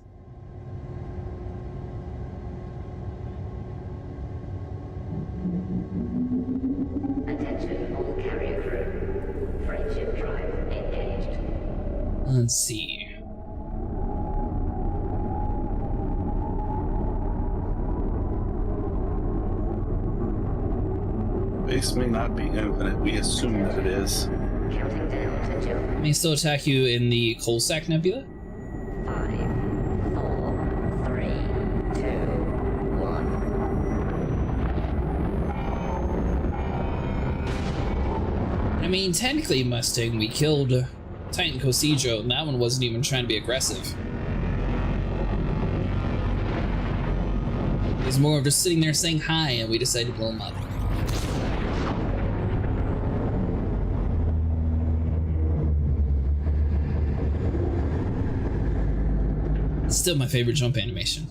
Attention all carrier crew. Friendship drive engaged. Let's see. Base may not be infinite. We assume that it is. Counting down to jump. May still attack you in the Coal Sack Nebula. 5, 4, 3, 2, 1. I mean, technically, Mustang, we killed Titan Kosijo, and that one wasn't even trying to be aggressive. It was more of just sitting there saying hi, and we decided to blow him up. It's still my favorite jump animation.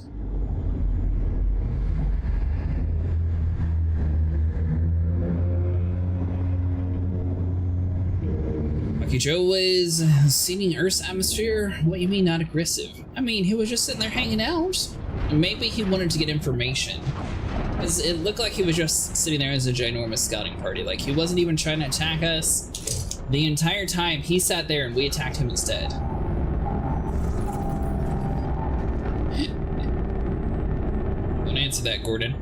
Rocky Joe was seeing Earth's atmosphere. What do you mean not aggressive? I mean, he was just sitting there hanging out. Maybe he wanted to get information. Because it looked like he was just sitting there as a ginormous scouting party. Like, he wasn't even trying to attack us. The entire time, he sat there and we attacked him instead. Don't answer that, Gordon.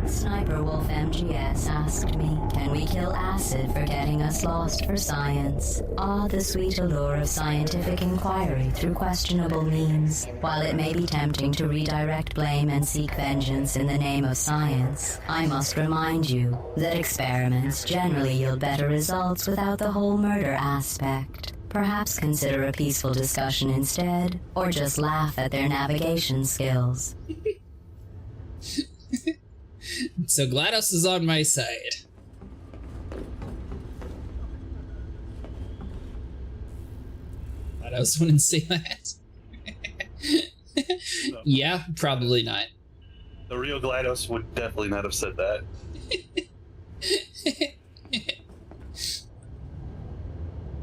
Sniper Wolf MGS asked me, can we kill acid for getting us lost for science? Ah, the sweet allure of scientific inquiry through questionable means. While it may be tempting to redirect blame and seek vengeance in the name of science, I must remind you that experiments generally yield better results without the whole murder aspect. Perhaps consider a peaceful discussion instead, or just laugh at their navigation skills. So GLaDOS is on my side. GLaDOS wouldn't say that. No. Yeah, probably not. The real GLaDOS would definitely not have said that.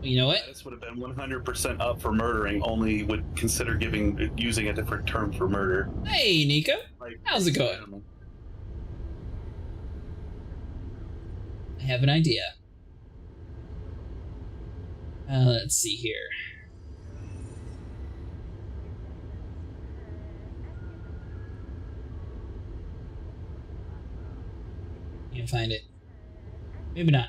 You know what? This would have been 100% up for murdering, only would consider using a different term for murder. Hey, Nico. Like, How's it going? I have an idea. Let's see here. Can't find it. Maybe not.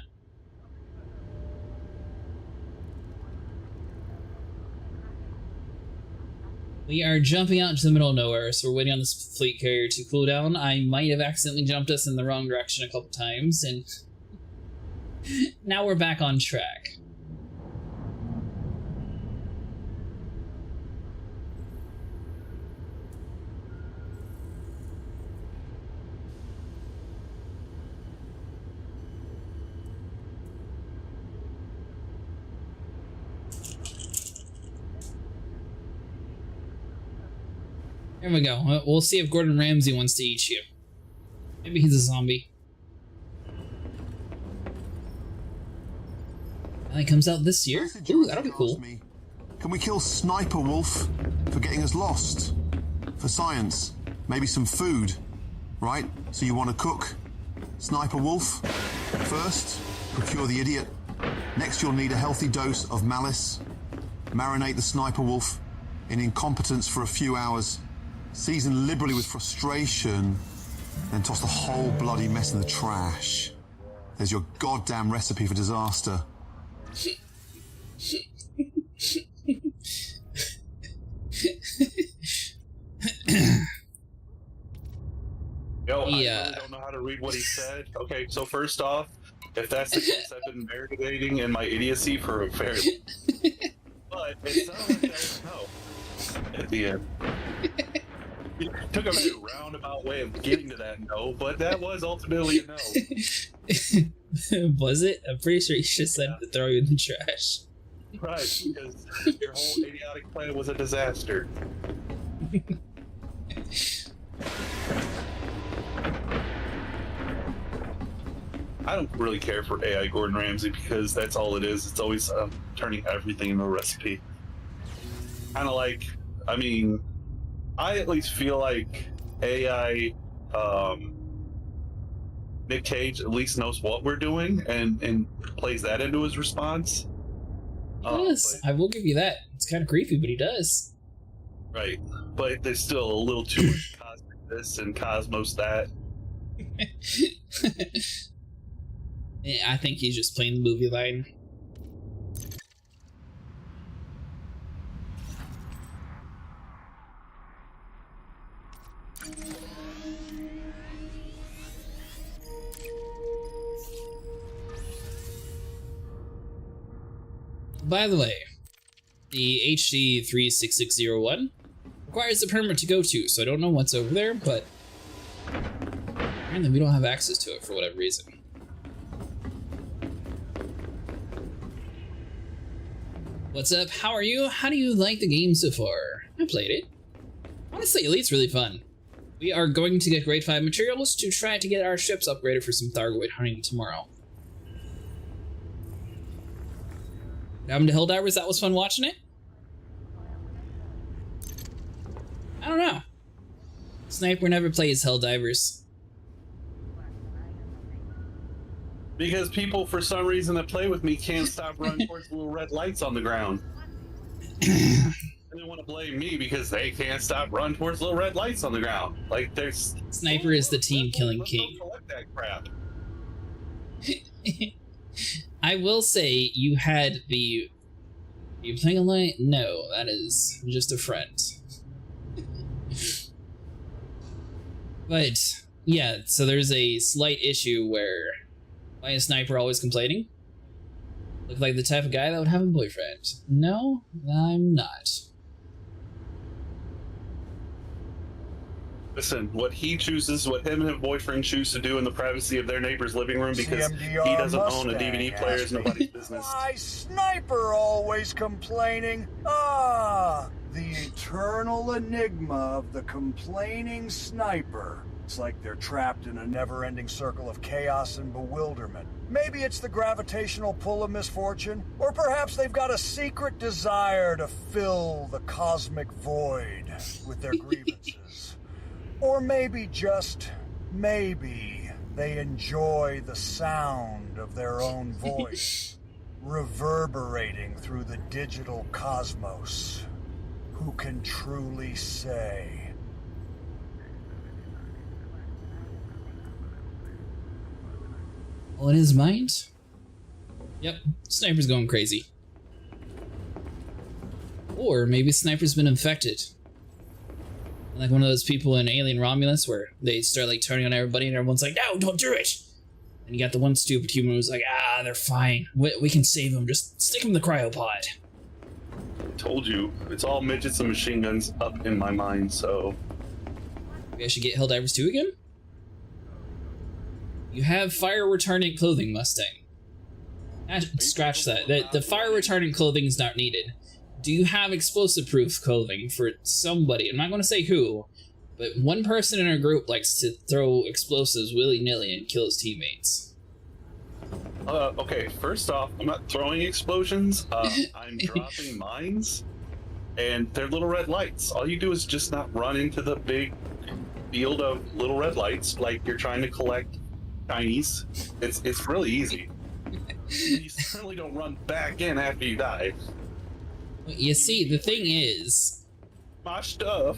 We are jumping out into the middle of nowhere, so we're waiting on this fleet carrier to cool down. I might have accidentally jumped us in the wrong direction a couple times, and now we're back on track. Here we go. We'll see if Gordon Ramsay wants to eat you. Maybe he's a zombie. It comes out this year. Message Ooh, that'll be asked cool. me, can we kill Sniper Wolf for getting us lost? For science, maybe some food, right? So you want to cook Sniper Wolf? First, procure the idiot. Next, you'll need a healthy dose of malice. Marinate the Sniper Wolf in incompetence for a few hours. Season liberally with frustration. Then toss the whole bloody mess in the trash. There's your goddamn recipe for disaster. Yo, I Yeah. really don't know how to read what he said. Okay, so first off, if that's the case, I've been marinating in my idiocy for a very long time. But it sounded like that was no at the end. It took a very roundabout way of getting to that no, but that was ultimately a no. Was it? I'm pretty sure you just said to throw you in the trash. Right, because your whole idiotic plan was a disaster. I don't really care for AI Gordon Ramsay because that's all it is. It's always turning everything into a recipe. Kind of like, I mean, I at least feel like AI Nick Cage at least knows what we're doing and plays that into his response. Yes, I will give you that. It's kind of creepy, but he does. Right, but there's still a little too much cosmic this and cosmos that. Yeah, I think he's just playing the movie line. By the way, the HD 36601 requires a permit to go to, so I don't know what's over there, but apparently we don't have access to it for whatever reason. What's up? How are you? How do you like the game so far? I played it. Honestly, Elite's really fun. We are going to get grade 5 materials to try to get our ships upgraded for some Thargoid hunting tomorrow. Welcome to Helldivers, that was fun watching it? I don't know. Sniper never plays Helldivers. Because people, for some reason, that play with me can't stop running towards little red lights on the ground. And they want to blame me because they can't stop running towards little red lights on the ground. Like, there's... Sniper is the team killing king. Let's go collect that crap. I will say you had the... You playing a light? No, that is just a friend. But, yeah, so there's a slight issue where... Why is Sniper always complaining? Look like the type of guy that would have a boyfriend. No, I'm not. Listen, what he chooses, what him and his boyfriend choose to do in the privacy of their neighbor's living room because CMDR he doesn't own a Mustang DVD player is asked me, nobody's business. Why Sniper always complaining? Ah, the eternal enigma of the complaining Sniper. It's like they're trapped in a never-ending circle of chaos and bewilderment. Maybe it's the gravitational pull of misfortune, or perhaps they've got a secret desire to fill the cosmic void with their grievances. Or maybe, just maybe, they enjoy the sound of their own voice, reverberating through the digital cosmos. Who can truly say? All in his mind? Yep, Sniper's going crazy. Or maybe Sniper's been infected. Like one of those people in Alien Romulus where they start like turning on everybody and everyone's like, no, don't do it! And you got the one stupid human who's like, ah, they're fine. We can save them, just stick them in the cryopod. I told you, it's all midgets and machine guns up in my mind, so... Maybe I should get Helldivers 2 again? You have fire retardant clothing, Mustang. Scratch that. The fire retardant clothing is not needed. Do you have explosive proof clothing for somebody? I'm not going to say who, but one person in our group likes to throw explosives willy-nilly and kill his teammates. Okay, first off, I'm not throwing explosions. I'm dropping mines, and they're little red lights. All you do is just not run into the big field of little red lights like you're trying to collect shinies. It's really easy. You certainly don't run back in after you die. You see, the thing is, My stuff.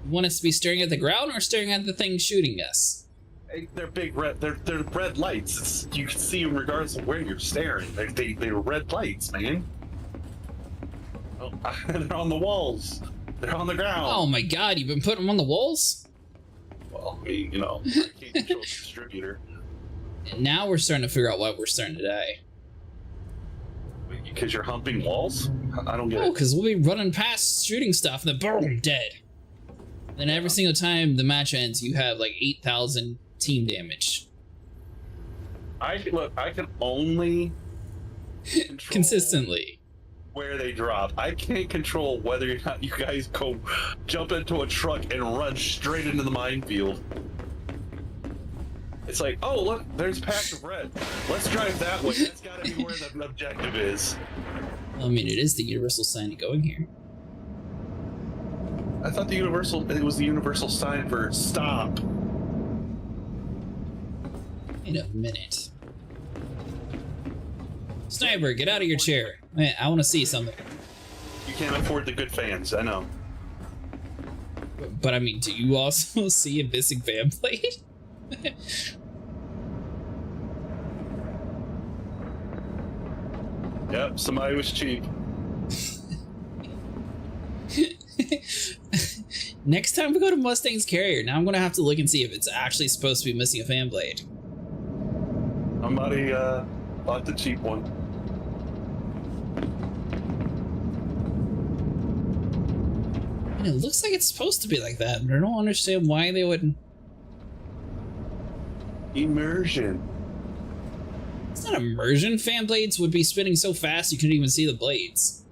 you want us to be staring at the ground or staring at the thing shooting us? They're big red. They're red lights. You can see them regardless of where you're staring. They're red lights, man. Oh, they're on the walls. They're on the ground. Oh my god, you've been putting them on the walls? Well, I mean, I can't control the distributor. And now we're starting to figure out why we're starting to die. Because you're humping walls? I don't get Oh, it. because we'll be running past shooting stuff and then boom, dead. Then every single time the match ends, you have like 8,000 team damage. I can only control Consistently. where they drop. I can't control whether or not you guys go jump into a truck and run straight into the minefield. It's like, oh look, there's a patch of red. Let's drive that way. That's gotta be where the objective is. I mean, it is the universal sign to go in here. I thought it was the universal sign for stop. In a minute. Sniper, get out of your chair. Man, I want to see something. You can't afford the good fans, I know. But I mean, do you also see a missing fan blade? Yep, somebody was cheap. Next time we go to Mustang's carrier, now I'm gonna have to look and see if it's actually supposed to be missing a fan blade. Somebody bought the cheap one. And it looks like it's supposed to be like that, but I don't understand why they wouldn't. Immersion. It's not immersion. Fan blades would be spinning so fast you couldn't even see the blades.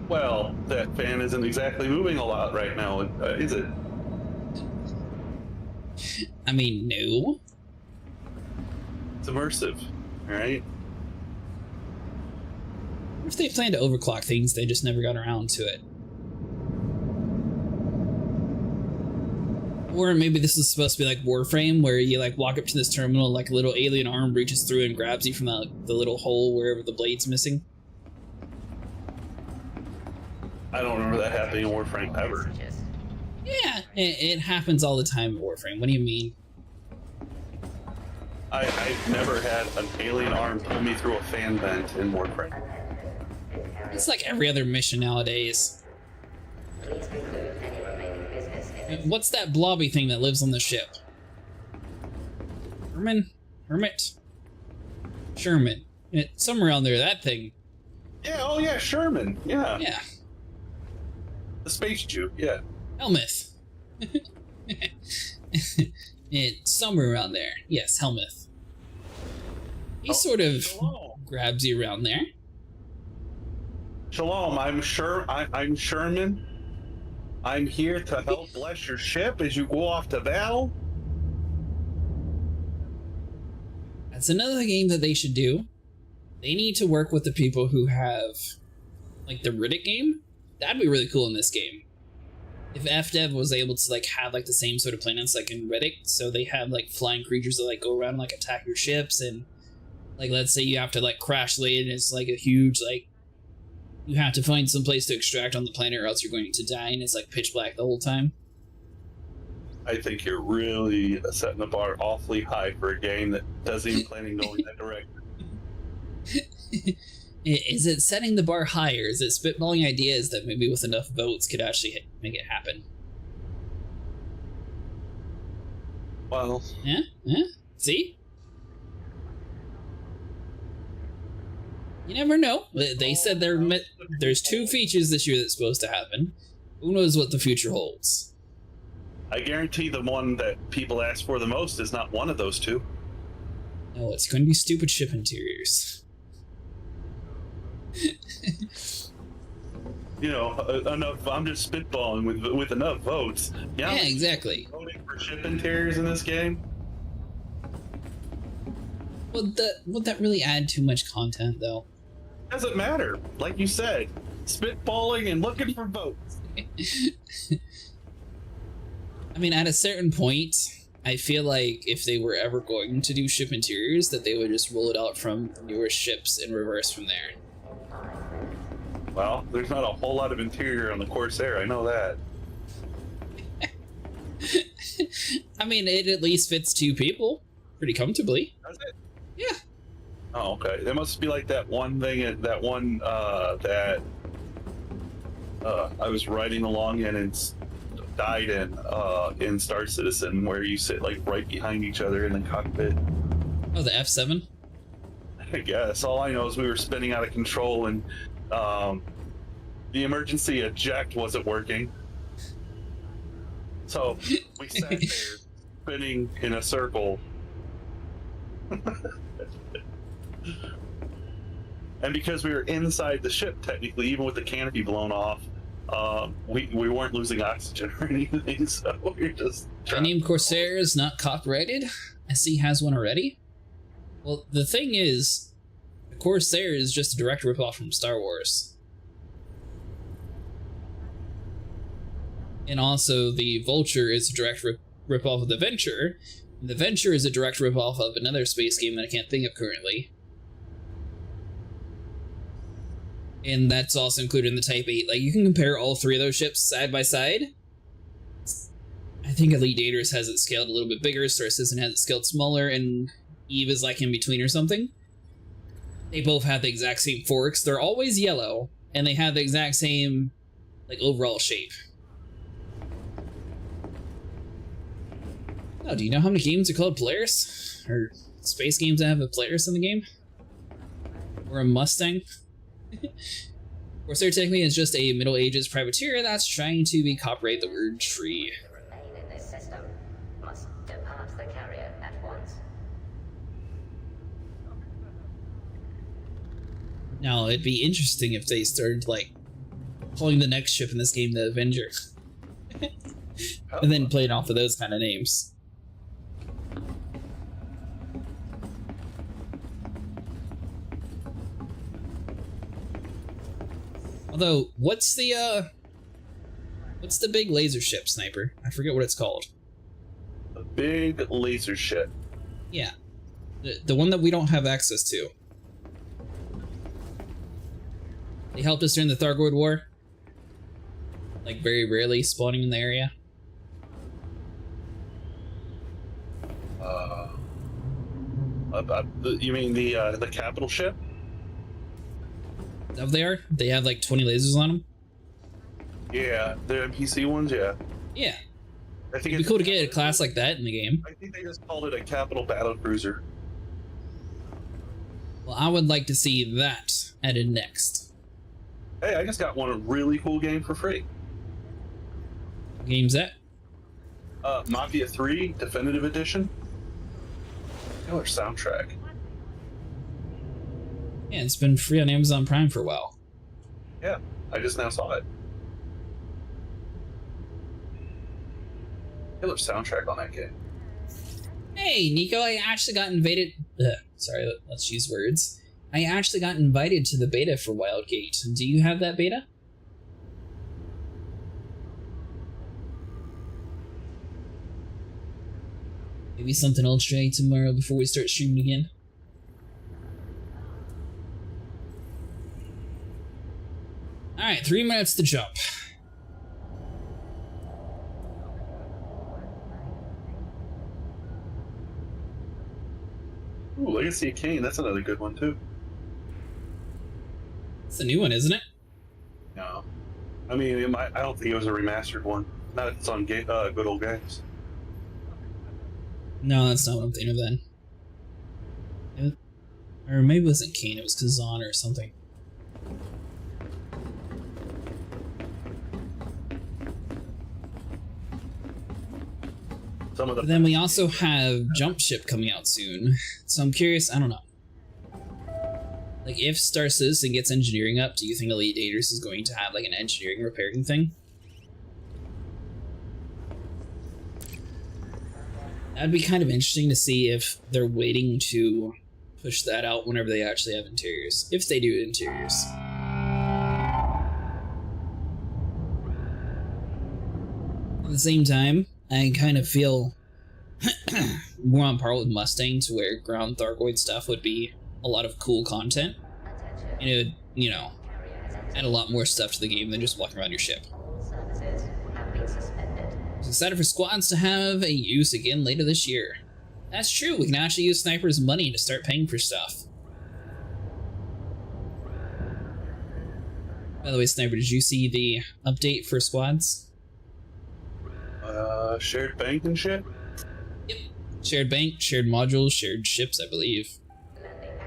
Well, that fan isn't exactly moving a lot right now, is it? I mean, no. It's immersive, alright? If they planned to overclock things, they just never got around to it. Or maybe this is supposed to be like Warframe, where you like walk up to this terminal, like a little alien arm reaches through and grabs you from the little hole wherever the blade's missing. I don't remember that happening in Warframe ever. Yeah, it happens all the time in Warframe. What do you mean? I've never had an alien arm pull me through a fan vent in Warframe. It's like every other mission nowadays. Please conclude any remaining business in What's that blobby thing that lives on the ship? Hermit? Sherman. Somewhere around there, that thing. Yeah, oh yeah, Sherman. Yeah. Yeah. The space Jew, yeah. Helmuth. It's somewhere around there. Yes, Helmuth. He sort of Shalom. grabs you around there. Shalom, I'm Sherman. I'm here to help bless your ship as you go off to battle. That's another game that they should do. They need to work with the people who have, like, the Riddick game. That'd be really cool in this game. If FDev was able to, like, have, like, the same sort of planets, like, in Riddick, so they have, like, flying creatures that, like, go around and, like, attack your ships, and, like, let's say you have to, like, crash land, and it's, like, a huge, like, you have to find some place to extract on the planet or else you're going to die, and it's, like, pitch black the whole time. I think you're really setting the bar awfully high for a game that doesn't even plan on going that direction. Is it setting the bar higher? Is it spitballing ideas that maybe with enough votes could actually make it happen? Well, Yeah? Yeah? See? You never know. They said there's 2 features this year that's supposed to happen. Who knows what the future holds? I guarantee the one that people ask for the most is not one of those 2. No, it's going to be stupid ship interiors. You know, enough. I'm just spitballing with enough votes. Yeah, exactly. Voting for ship interiors in this game. Would that really add too much content, though? Doesn't matter. Like you said, spitballing and looking for votes. I mean, at a certain point, I feel like if they were ever going to do ship interiors, that they would just roll it out from newer ships in reverse from there. Well, there's not a whole lot of interior on the Corsair, I know that. I mean, it at least fits 2 people pretty comfortably. Does it? Yeah. Oh, okay. There must be like that one thing, that one, that I was riding along in and died in Star Citizen, where you sit like right behind each other in the cockpit. Oh, the F7? I guess. All I know is we were spinning out of control and the emergency eject wasn't working. So we sat there spinning in a circle. And because we were inside the ship, technically, even with the canopy blown off, we weren't losing oxygen or anything, so we were just... My name Corsair is not copyrighted. SC has one already. Well, the thing is, the Corsair is just a direct ripoff from Star Wars. And also, the Vulture is a direct ripoff of the Venture. And the Venture is a direct ripoff of another space game that I can't think of currently. And that's also included in the Type 8. Like, you can compare all 3 of those ships side by side. I think Elite Dangerous has it scaled a little bit bigger, Star Citizen has it scaled smaller, and Eve is like in between or something. They both have the exact same forks. They're always yellow, and they have the exact same, like, overall shape. Oh, do you know how many games are called Polaris? Or space games that have a Polaris in the game? Or a Mustang? Corsair technically is just a Middle Ages privateer that's trying to copyright the word tree. To remain in this system must depart the carrier at once. Now, it'd be interesting if they started, like, calling the next ship in this game the Avenger. And then played off of those kind of names. Although, what's the big laser ship, Sniper? I forget what it's called. A big laser ship. Yeah. The one that we don't have access to. They helped us during the Thargoid War. Like, very rarely spawning in the area. You mean the capital ship? Up there, they have like 20 lasers on them. Yeah, the NPC ones, yeah. Yeah. I think It'd be cool to get a class like that in the game. I think they just called it a capital battle cruiser. Well, I would like to see that added next. Hey, I just got one really cool game for free. What game's that? Mafia 3 Definitive Edition. Killer soundtrack. Yeah, it's been free on Amazon Prime for a while. Yeah, I just now saw it. Killer soundtrack on that game. Hey, Nico, I actually got invited... sorry, let's use words. I actually got invited to the beta for Wildgate. Do you have that beta? Maybe something I'll try tomorrow before we start streaming again. Alright, 3 minutes to jump. Ooh, Legacy of Kain, that's another good one too. It's a new one, isn't it? No. I mean, I don't think it was a remastered one. Not if it's on good old games. No, that's not what I'm thinking of then. Or maybe it wasn't Kane, it was Kazan or something. Some of the But then we also have Jump Ship coming out soon. So I'm curious, I don't know. Like, if Star Citizen gets engineering up, do you think Elite Dangerous is going to have, like, an engineering repairing thing? That'd be kind of interesting to see if they're waiting to push that out whenever they actually have interiors, if they do interiors. At the same time, I kind of feel more on par with Mustang, to where ground Thargoid stuff would be a lot of cool content. And it would, you know, add a lot more stuff to the game than just walking around your ship. All services have been suspended. It's excited for squads to have a use again later this year. That's true, we can actually use snipers' money to start paying for stuff. By the way, Sniper, did you see the update for squads? Shared bank and shit? Yep. Shared bank, shared modules, shared ships, I believe.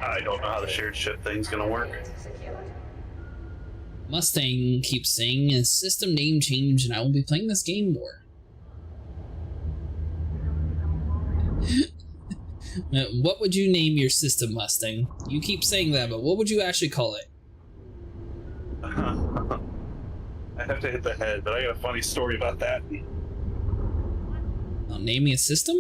I don't know how the shared ship thing's gonna work. Secured. Mustang keeps saying a system name change and I will be playing this game more. What would you name your system, Mustang? You keep saying that, but what would you actually call it? I have to hit the head, but I got a funny story about that. Naming a system?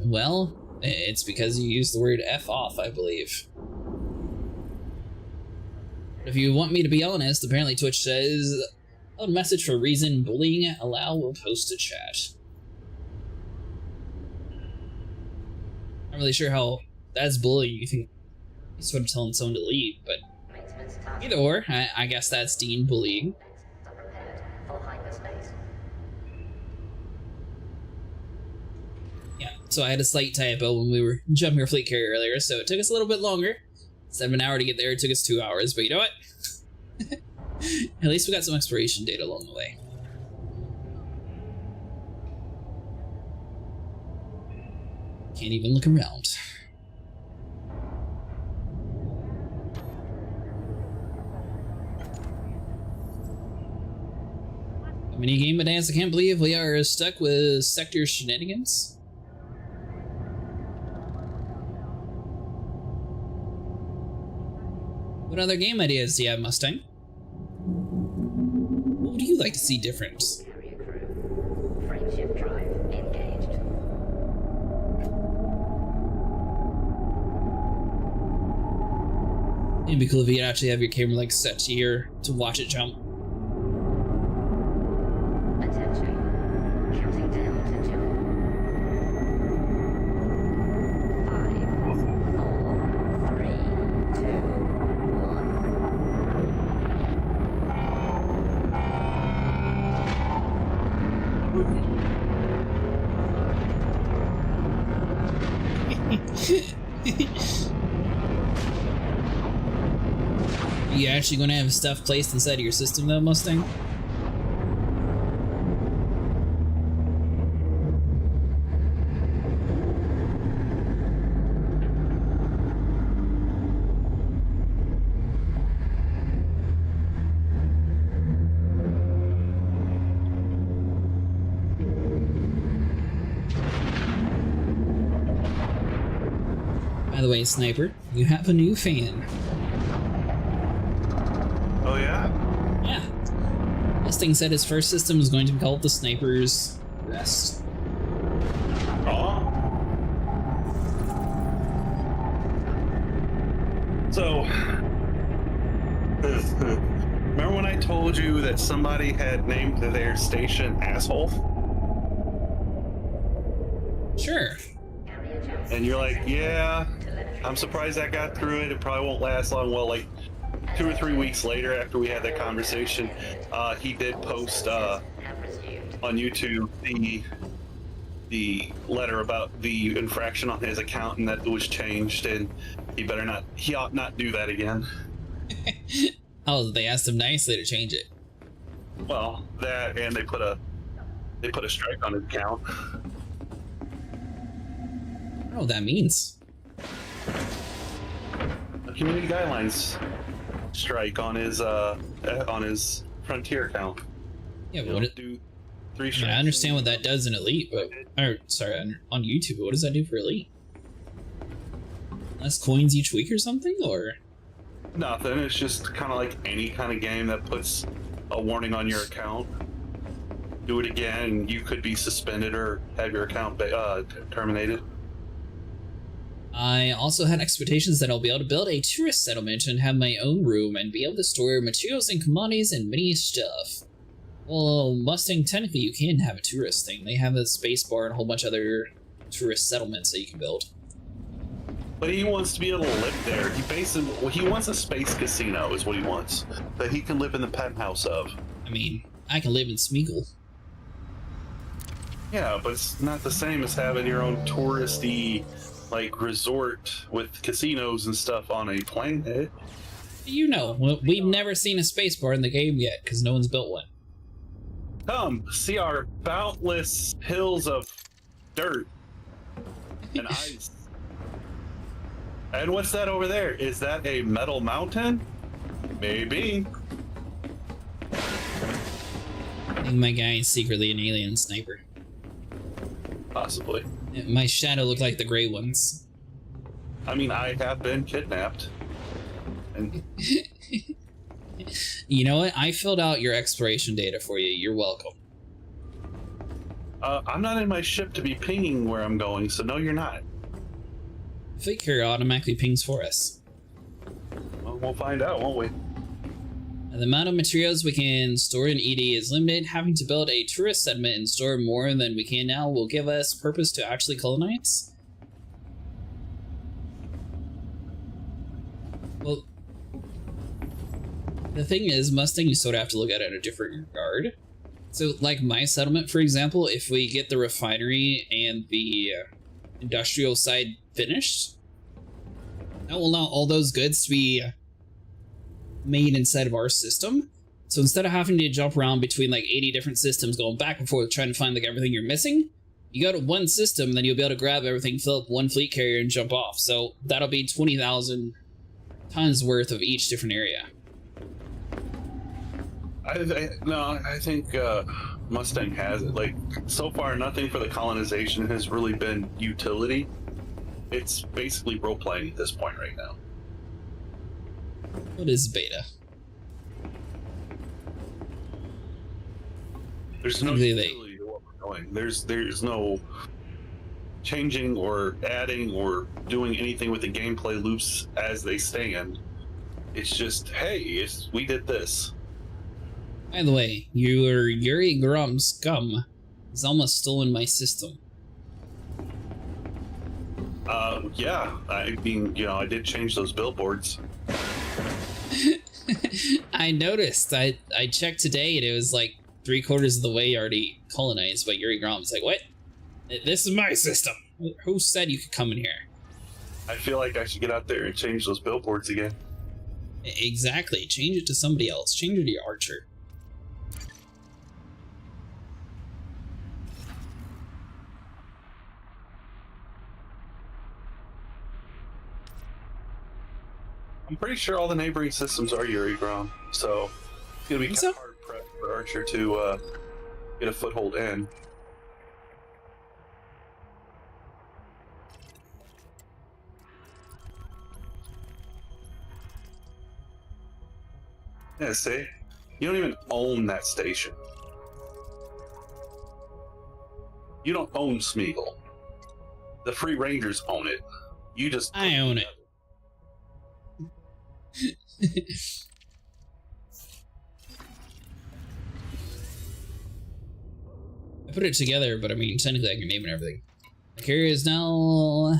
Well, it's because you used the word F off, I believe. If you want me to be honest, apparently Twitch says, a message for reason, bullying, allow, will post to chat. Not really sure how that's bullying. You think he's sort of telling someone to leave, but Maintenance task. either or, I guess that's deemed bullying. Are prepared for hyperspace. Yeah, so I had a slight typo when we were jumping our fleet carrier earlier, so it took us a little bit longer. Instead of an hour to get there, it took us 2 hours, but you know what? At least we got some exploration data along the way. Can't even look around. Minigame advance, I can't believe we are stuck with sector shenanigans. What other game ideas do you have, Mustang? What would you like to see different? Carrier crew. Frameshift drive engaged. It'd be cool if you could actually have your camera like set to here to watch it jump. Attention. Counting down to jump. 5, 4, 3, 2, 1. You actually gonna have stuff placed inside of your system though, Mustang? By the way, Sniper, you have a new fan. Oh yeah? Yeah. Mustang said his first system is going to be called the Sniper's Rest. Oh. So, remember when I told you that somebody had named their station Asshole? Sure. carrier jump. And you're like, yeah, I'm surprised I got through it. It probably won't last long. Well, like 2 or 3 weeks later after we had that conversation, he did post Have resumed. on YouTube the letter about the infraction on his account and that it was changed, and he ought not do that again. Oh, they asked him nicely to change it. Well, that, and they put a strike on his account. I don't know what that means. The community guidelines strike on his Frontier account. Yeah, but It'll what it, do 3 I strikes. mean, I understand what that does in Elite, but on YouTube, but what does that do for Elite? Less coins each week or something, or Nothing. It's just kind of like any kind of game that puts a warning on your account. Do it again, and you could be suspended or have your account terminated. I also had expectations that I'll be able to build a tourist settlement and have my own room and be able to store materials and commodities and many stuff. Well, Mustang, technically you can have a tourist thing. They have a space bar and a whole bunch of other tourist settlements that you can build. But he wants to be able to live there. He wants a space casino is what he wants. That he can live in the penthouse of. I mean, I can live in Smeagol. Yeah, but it's not the same as having your own touristy, like, resort with casinos and stuff on a planet. You know, we've never seen a space bar in the game yet, because no one's built one. Come, see our boundless hills of dirt and ice. And what's that over there? Is that a metal mountain? Maybe. I think my guy is secretly an alien sniper. Possibly. My shadow looked like the gray ones. I mean, I have been kidnapped. And You know what? I filled out your exploration data for you. You're welcome. I'm not in my ship to be pinging where I'm going, so no, you're not. Fleet carrier automatically pings for us. Well, we'll find out, won't we? And the amount of materials we can store in ED is limited. Having to build a tourist settlement and store more than we can now will give us purpose to actually colonize. Well, the thing is, Mustang, you sort of have to look at it in a different regard. So, like my settlement, for example, if we get the refinery and the industrial side finished, that will allow all those goods to be made inside of our system. So instead of having to jump around between like 80 different systems going back and forth trying to find like everything you're missing, you go to one system, then you'll be able to grab everything, fill up one fleet carrier, and jump off. So that'll be 20,000 tons worth of each different area. I think Mustang has it. Like, so far, nothing for the colonization has really been utility. It's basically role-playing at this point right now. What is beta? There's no utility to what we're doing. There's no changing or adding or doing anything with the gameplay loops as they stand. It's just, hey, we did this. By the way, your Yuri Grum scum has almost stolen my system. Yeah, I mean, you know, I did change those billboards. I noticed. I checked today and it was like 3/4 of the way already colonized, but Yuri Grom's like, what? This is my system. Who said you could come in here? I feel like I should get out there and change those billboards again. Exactly. Change it to somebody else. Change it to your Archer. I'm pretty sure all the neighboring systems are Yuri Grom, so it's gonna be kind of hard prep for Archer to get a foothold in. Yeah, see? You don't even own that station. You don't own Smeagol. The Free Rangers own it. You just... I own it. I put it together, but I mean, technically I can name it everything. My carrier is now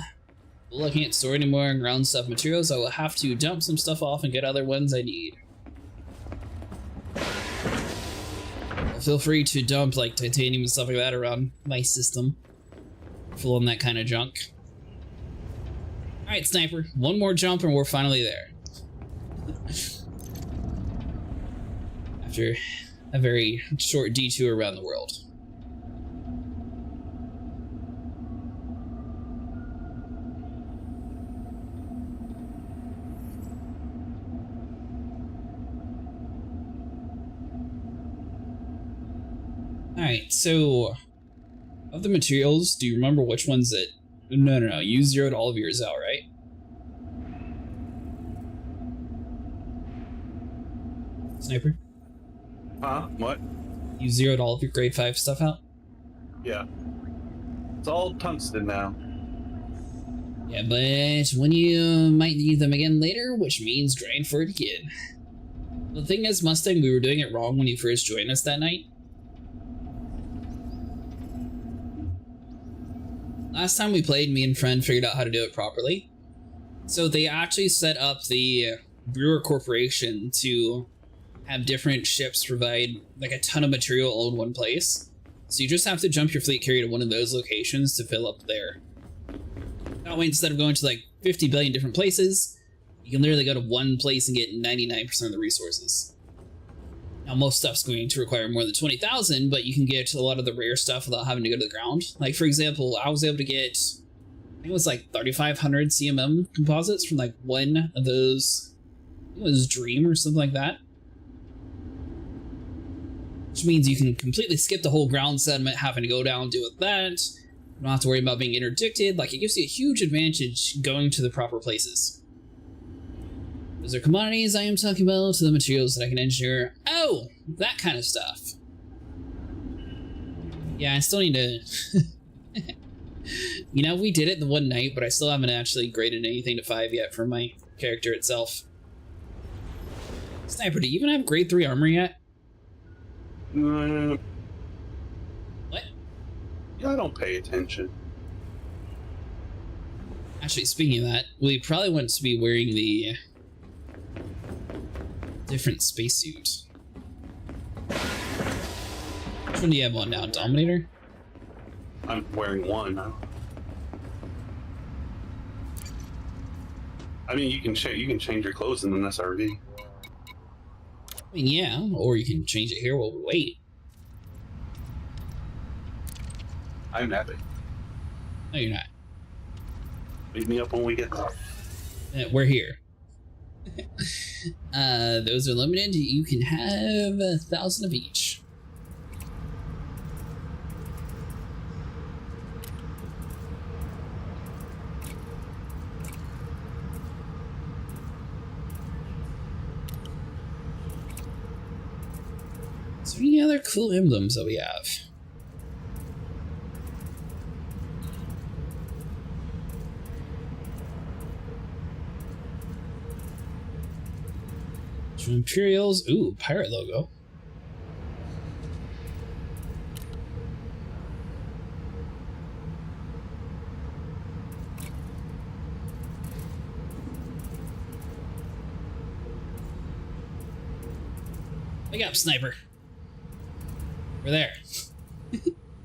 I can't store any more ground stuff materials. I will have to dump some stuff off and get other ones I need. Feel free to dump like titanium and stuff like that around my system. Full on that kind of junk. Alright, Sniper, one more jump and we're finally there. After a very short detour around the world. Alright, so of the materials, do you remember which ones that... No, you zeroed all of yours out, right? Sniper? Huh? What? You zeroed all of your grade 5 stuff out? Yeah. It's all tungsten now. Yeah, but when you might need them again later, which means grind for it again. The thing is, Mustang, we were doing it wrong when you first joined us that night. Last time we played, me and friend figured out how to do it properly. So they actually set up the Brewer Corporation to have different ships provide like a ton of material all in one place. So you just have to jump your fleet carrier to one of those locations to fill up there. That way, instead of going to like 50 billion different places, you can literally go to one place and get 99% of the resources. Now, most stuff's going to require more than 20,000, but you can get a lot of the rare stuff without having to go to the ground. Like, for example, I was able to get, I think it was like 3,500 CMM composites from like one of those, I think it was Dream or something like that. Which means you can completely skip the whole ground sediment, having to go down and deal with that. You don't have to worry about being interdicted. Like, it gives you a huge advantage going to the proper places. Those are commodities I am talking about, to the materials that I can engineer. Oh, that kind of stuff. Yeah, I still need to... You know, we did it the one night, but I still haven't actually graded anything to 5 yet for my character itself. Sniper, do you even have grade 3 armor yet? What? Yeah, I don't pay attention. Actually, speaking of that, we probably want to be wearing the different spacesuit. Which one do you have on now? Dominator? I'm wearing one now. I mean, you can change your clothes in an SRV. I mean, yeah, or you can change it here while we wait. I'm happy. No, you're not. Meet me up when we get there. We're here. Those are limited. You can have 1,000 of each. Is there any other cool emblems that we have? Some Imperials. Ooh, pirate logo. Wake up, sniper. We're there.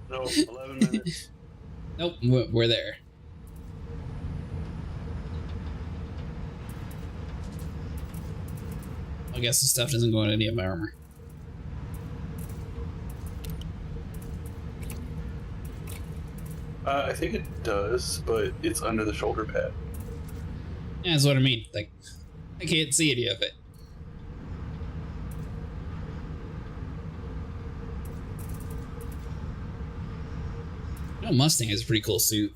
No, 11 minutes. Nope, we're there. I guess the stuff doesn't go into any of my armor. I think it does, but it's under the shoulder pad. Yeah, that's what I mean. Like, I can't see any of it. You know, Mustang has a pretty cool suit.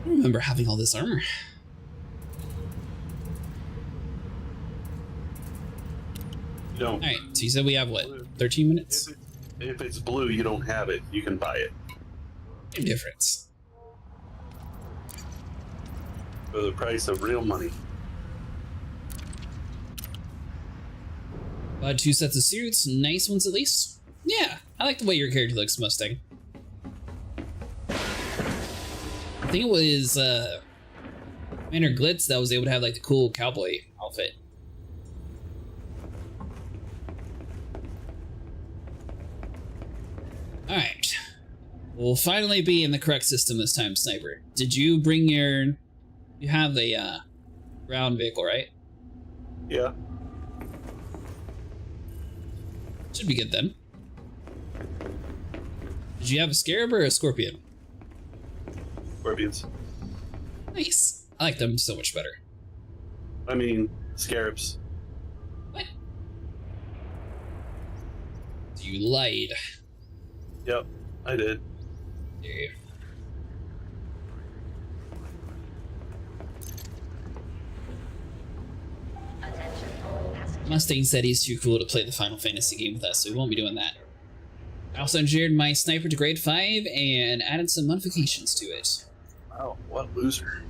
I remember having all this armor. You don't. Alright, so you said we have what? 13 minutes? If it's blue, you don't have it. You can buy it Same difference. for the price of real money. Bought 2 sets of suits, nice ones at least. Yeah, I like the way your character looks, Mustang. I think it was Commander Glitz that was able to have like the cool cowboy outfit. Alright. We'll finally be in the correct system this time, Sniper. Did you bring your... You have the ground vehicle, right? Yeah. Should be good then. Did you have a scarab or a scorpion? Scorpions. Nice. I like them so much better. I mean, scarabs. What? You lied. Yep. I did. There you Attention all passengers. Mustang said he's too cool to play the Final Fantasy game with us, so we won't be doing that. I also engineered my sniper to grade 5 and added some modifications to it. Wow, what a loser.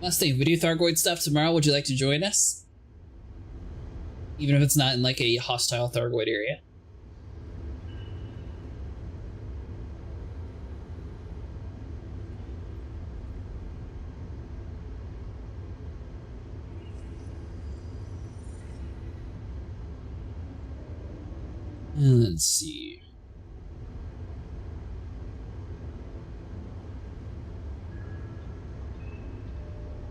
Mustang, if we do Thargoid stuff tomorrow, would you like to join us? Even if it's not in like a hostile Thargoid area. Let's see.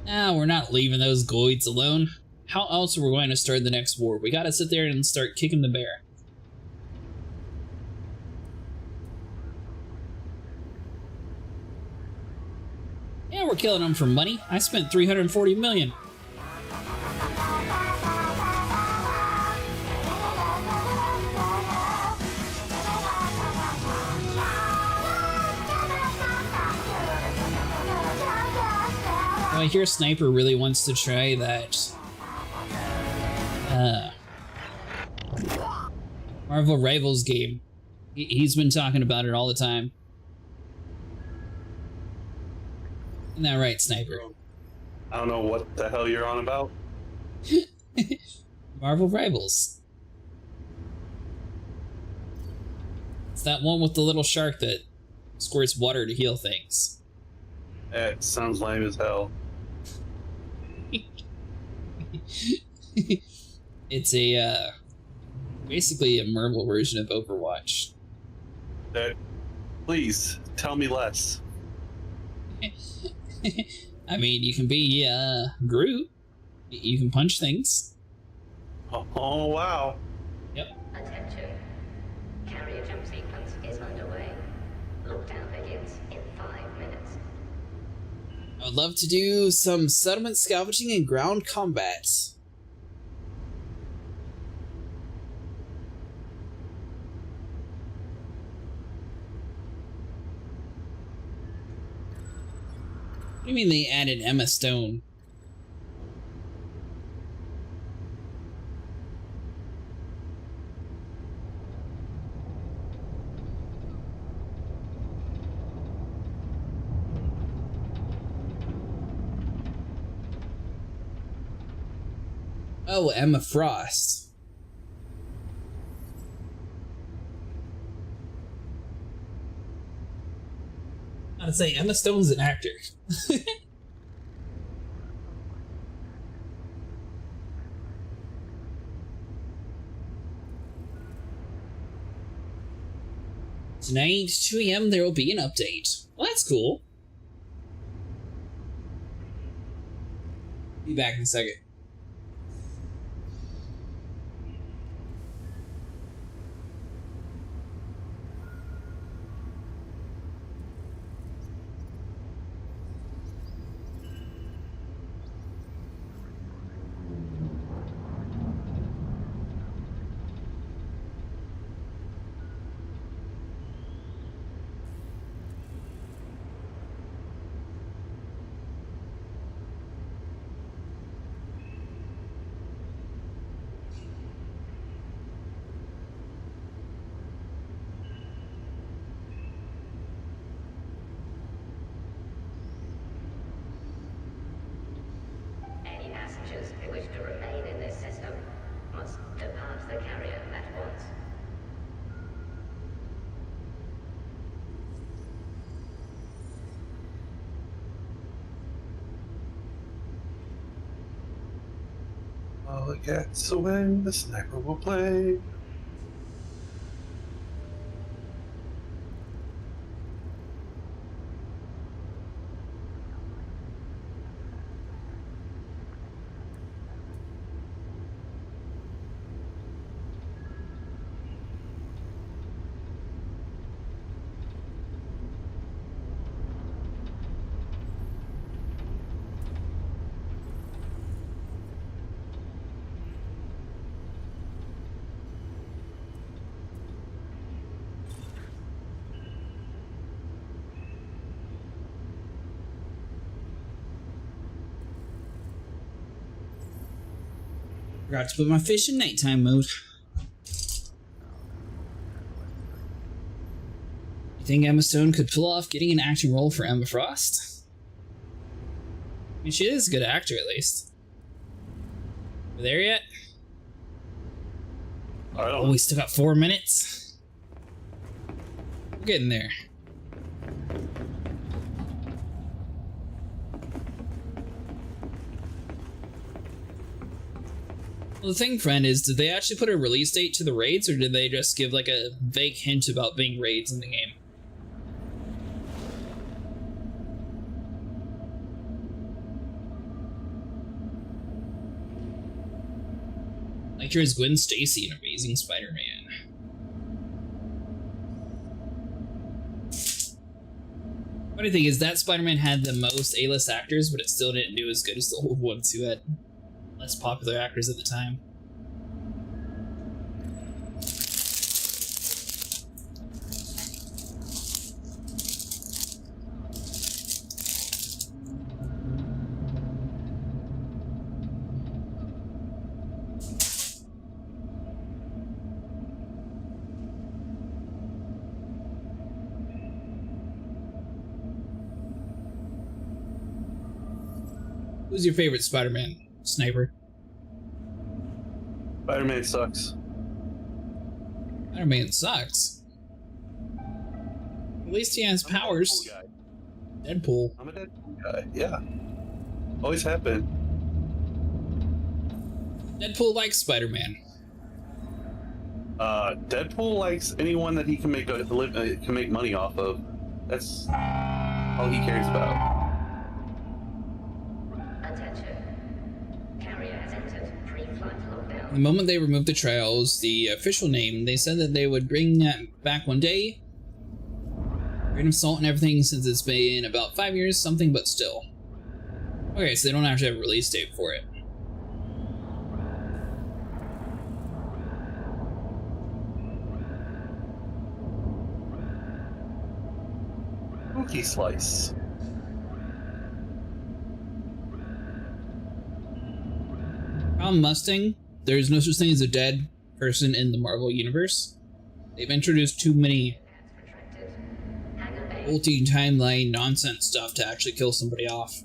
We're not leaving those goids alone. How else are we going to start the next war? We gotta sit there and start kicking the bear. Yeah, we're killing them for money. I spent 340 million. I hear Sniper really wants to try that Marvel Rivals game. He's been talking about it all the time. Isn't that right, Sniper? I don't know what the hell you're on about. Marvel Rivals. It's that one with the little shark that squirts water to heal things. It sounds lame as hell. It's a basically a Marvel version of Overwatch. Please tell me less. I mean, you can be Groot. You can punch things. Oh wow. Yep. Attention. Carrier jump sequence is underway. Lockdown begins in 5 minutes. I would love to do some settlement scavenging and ground combat. What do you mean they added Emma Stone? Oh, Emma Frost. I'd say Emma Stone's an actor. Tonight, 2 a.m., there will be an update. Well, that's cool. Be back in a second. Any passengers who wish to remain in this system must depart the carrier at once. While it gets away, the sniper will play. Forgot to put my fish in nighttime mode. You think Emma Stone could pull off getting an acting role for Emma Frost? I mean, she is a good actor, at least. We're there yet? I don't Oh, we still got 4 minutes. We're getting there. Well, the thing, friend, is did they actually put a release date to the raids, or did they just give like a vague hint about being raids in the game? Like here's Gwen Stacy in Amazing Spider-Man. Funny thing is that Spider-Man had the most A-list actors, but it still didn't do as good as the old ones who had less popular actors at the time. Who's your favorite Spider-Man sniper? Spider-Man sucks. Spider-Man sucks. At least he has powers. Deadpool. I'm a Deadpool guy. Yeah. Always have been. Deadpool likes Spider-Man. Deadpool likes anyone that he can make can make money off of. That's all he cares about. The moment they removed the trials, the official name, they said that they would bring that back one day. Grain of salt and everything, since it's been about 5 years, something, but still. Okay, so they don't actually have a release date for it. Cookie slice. Problem Mustang, there's no such thing as a dead person in the Marvel Universe. They've introduced too many multi-timeline nonsense stuff to actually kill somebody off.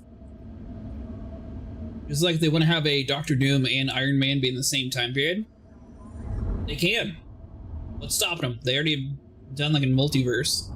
It's like they want to have a Doctor Doom and Iron Man be in the same time period. They can. What's stopping them? They already done like a multiverse.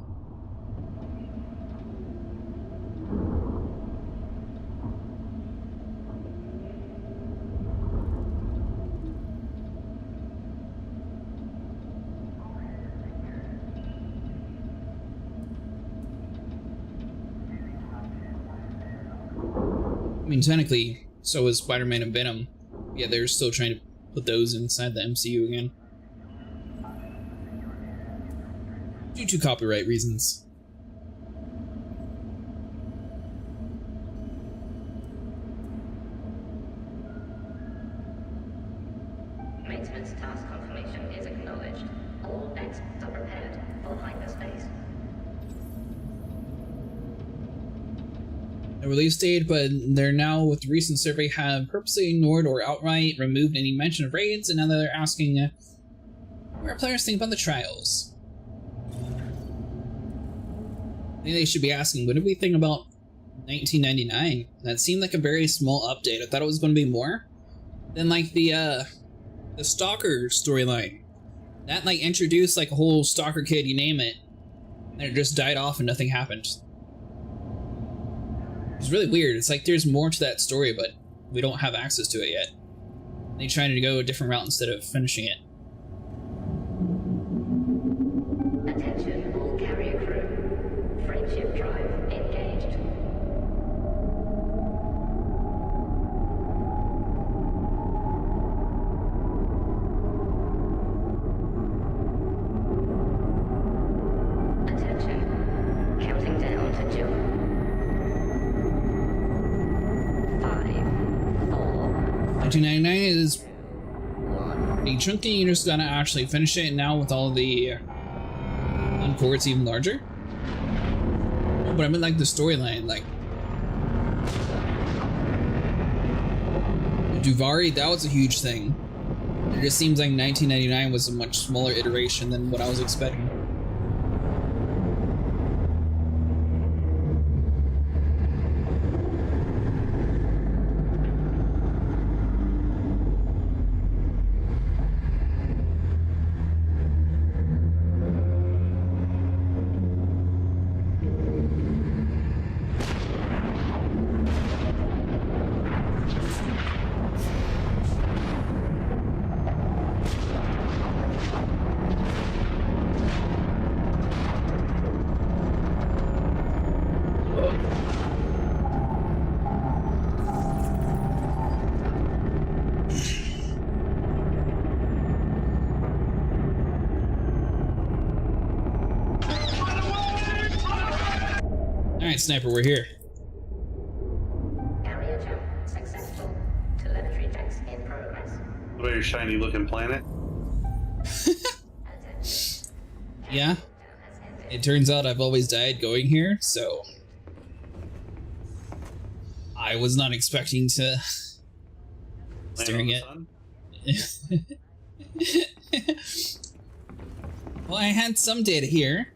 I mean, technically, so is Spider-Man and Venom. Yeah, they're still trying to put those inside the MCU again. Due to copyright reasons. Maintenance task confirmation is acknowledged. All exits are prepared for hyperspace. A release date, but they're now, with the recent survey, have purposely ignored or outright removed any mention of raids, and now they're asking what our players think about the trials. I think they should be asking, what did we think about 1999? That seemed like a very small update. I thought it was going to be more than like the Stalker storyline. That like introduced like a whole Stalker kid, you name it, and it just died off and nothing happened. It's really weird. It's like there's more to that story, but we don't have access to it yet. They trying to go a different route instead of finishing it. Attention all carrier crew. Frameship drive engaged. Attention. Counting down to jump. 1999 is pretty chunky. You're just gonna actually finish it now with all the encore. It's even larger. Oh, but I meant like the storyline, like Duvari. That was a huge thing. just seems like 1999 was a much smaller iteration than what I was expecting. Alright, Sniper, we're here. Carrier jump successful. Telemetry checks in progress. Very shiny looking planet. Yeah. It turns out I've always died going here, so I was not expecting to staring at. Well, I had some data here,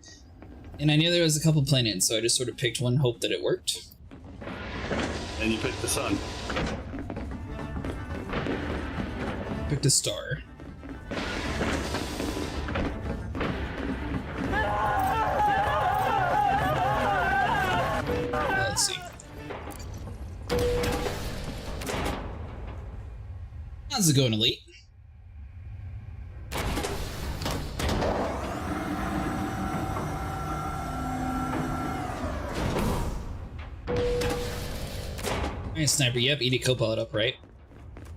and I knew there was a couple planets, so I just sort of picked one, hoped that it worked. And you picked the sun. Picked a star. Let's see. How's it going, Elite? Alright, Sniper, yep, ED Copilot up, right?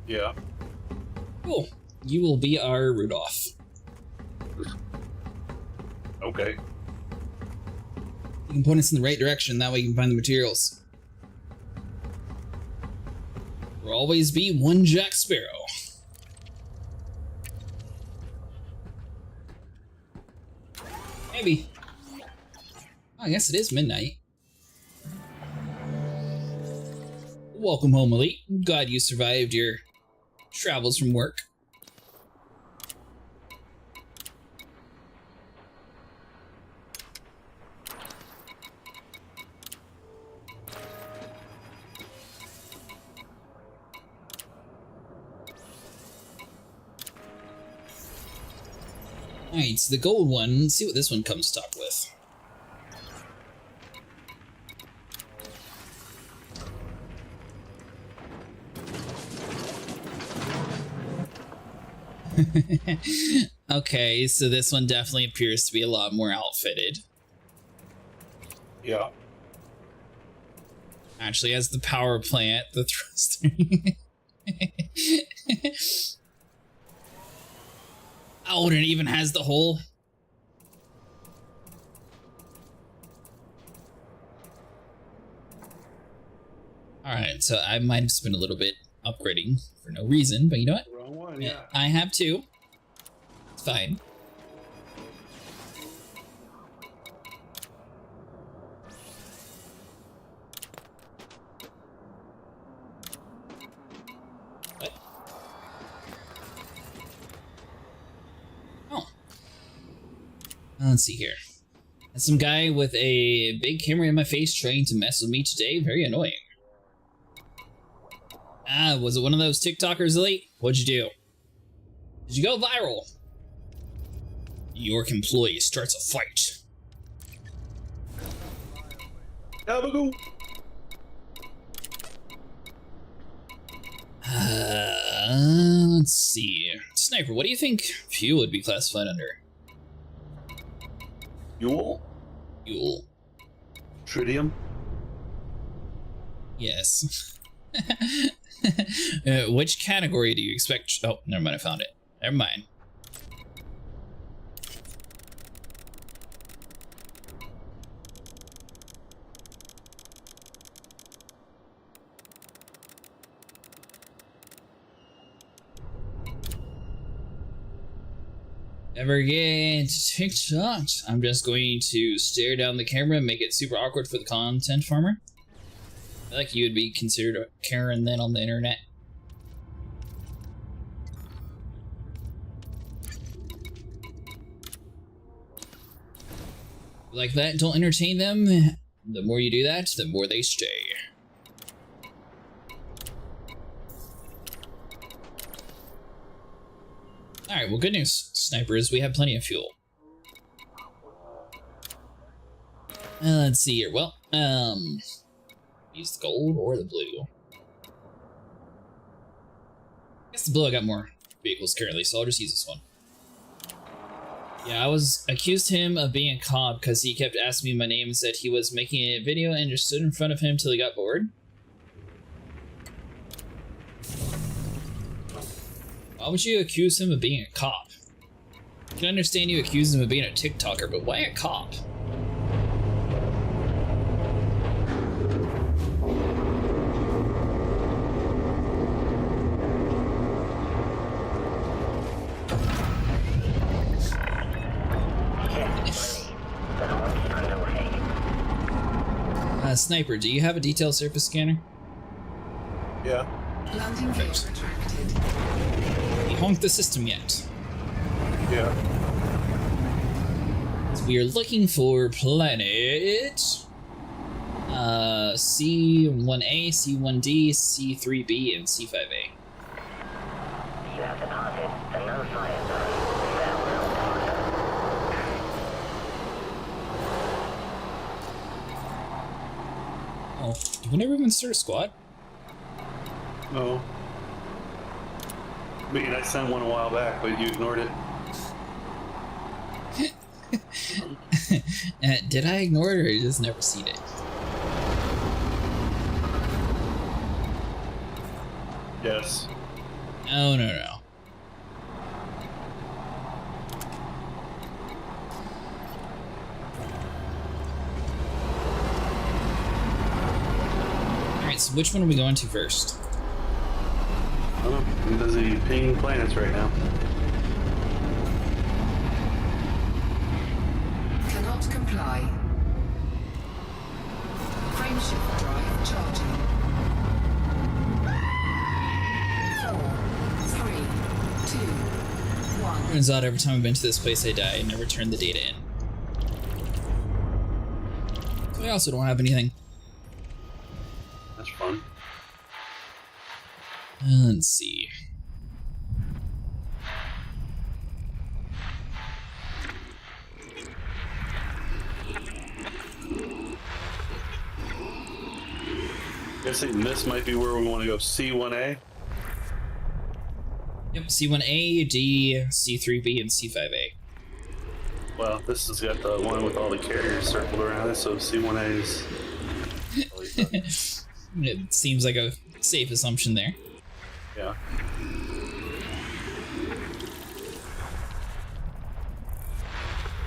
Yeah. Cool. You will be our Rudolph. Okay. You can point us in the right direction, that way you can find the materials. Will always be one Jack Sparrow. Maybe. Oh, I guess it is midnight. Welcome home, Elite. Glad you survived your travels from work. Alright, so the gold one, let's see what this one comes stock with. Okay, so this one definitely appears to be a lot more outfitted. Yeah. Actually has the power plant, the thruster. Oh, and it even has the hole. Alright, so I might have spent a little bit upgrading for no reason, but you know what? Wrong one, yeah. I have too. It's fine. What? Oh. Let's see here. There's some guy with a big camera in my face trying to mess with me today. Very annoying. Ah, was it one of those TikTokers, Elite? What'd you do? Did you go viral? York employee starts a fight. Gabagoo. Let's see. Sniper, what do you think fuel would be classified under? Fuel? Fuel. Tritium? Yes. Which category do you expect? Oh, never mind, I found it. Never mind. Never get TikTok. I'm just going to stare down the camera and make it super awkward for the content farmer. I feel like you would be considered a Karen then on the internet. Like that, don't entertain them. The more you do that, the more they stay. Alright, well, good news, snipers. We have plenty of fuel. Let's see here. Well, use the gold or the blue. I guess the blue, I got more vehicles currently, so I'll just use this one. Yeah, I accused him of being a cop because he kept asking me my name and said he was making a video and just stood in front of him till he got bored. Why would you accuse him of being a cop? I can understand you accuse him of being a TikToker, but why a cop? Sniper, do you have a detailed surface scanner? Yeah. Landing gear retracted. You honked the system yet? Yeah. So we are looking for planet C1A, C1D, C3B, and C5A. You have departed the no-fire zone. Oh, do we never even start a squad? No. I mean, I sent one a while back, but you ignored it. Did I ignore it or you just never seen it? Yes. Oh, no. Alright, so which one are we going to first? Oh, I'm busy pinging planets right now. Cannot comply. Frameshift drive charging. 4, 3, 2, 1. Turns out every time I've been to this place I die and never turn the data in. So I also don't have anything. That's fun. Let's see. Guessing this might be where we want to go. C1A. Yep, C1A, D, C3B, and C5A. Well, this has got the one with all the carriers circled around it, so C1A is. It seems like a safe assumption there. Yeah.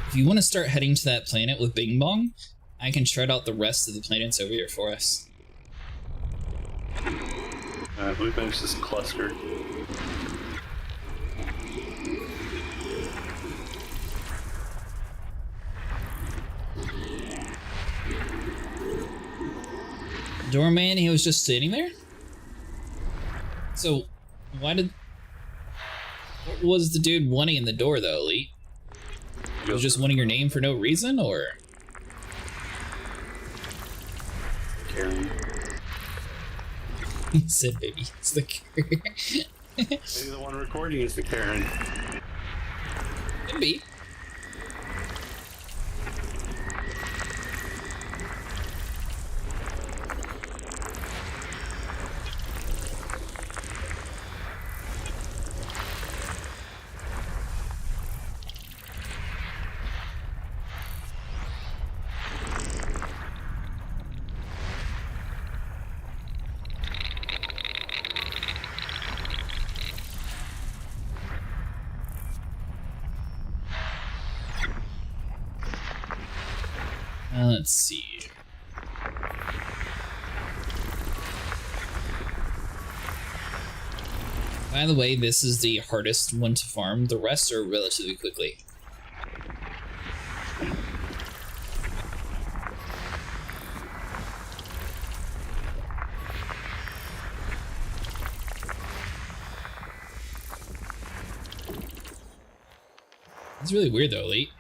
If you want to start heading to that planet with Bing Bong, I can shred out the rest of the planets over here for us. We finished this cluster. Doorman, he was just standing there? So, what was the dude wanting in the door, though, Elite? He was just wanting your name for no reason, or? Karen. He said, baby, it's the Karen. Maybe the one recording is the Karen. Could be. Let's see. By the way, this is the hardest one to farm. The rest are relatively quickly. It's really weird though, Elite.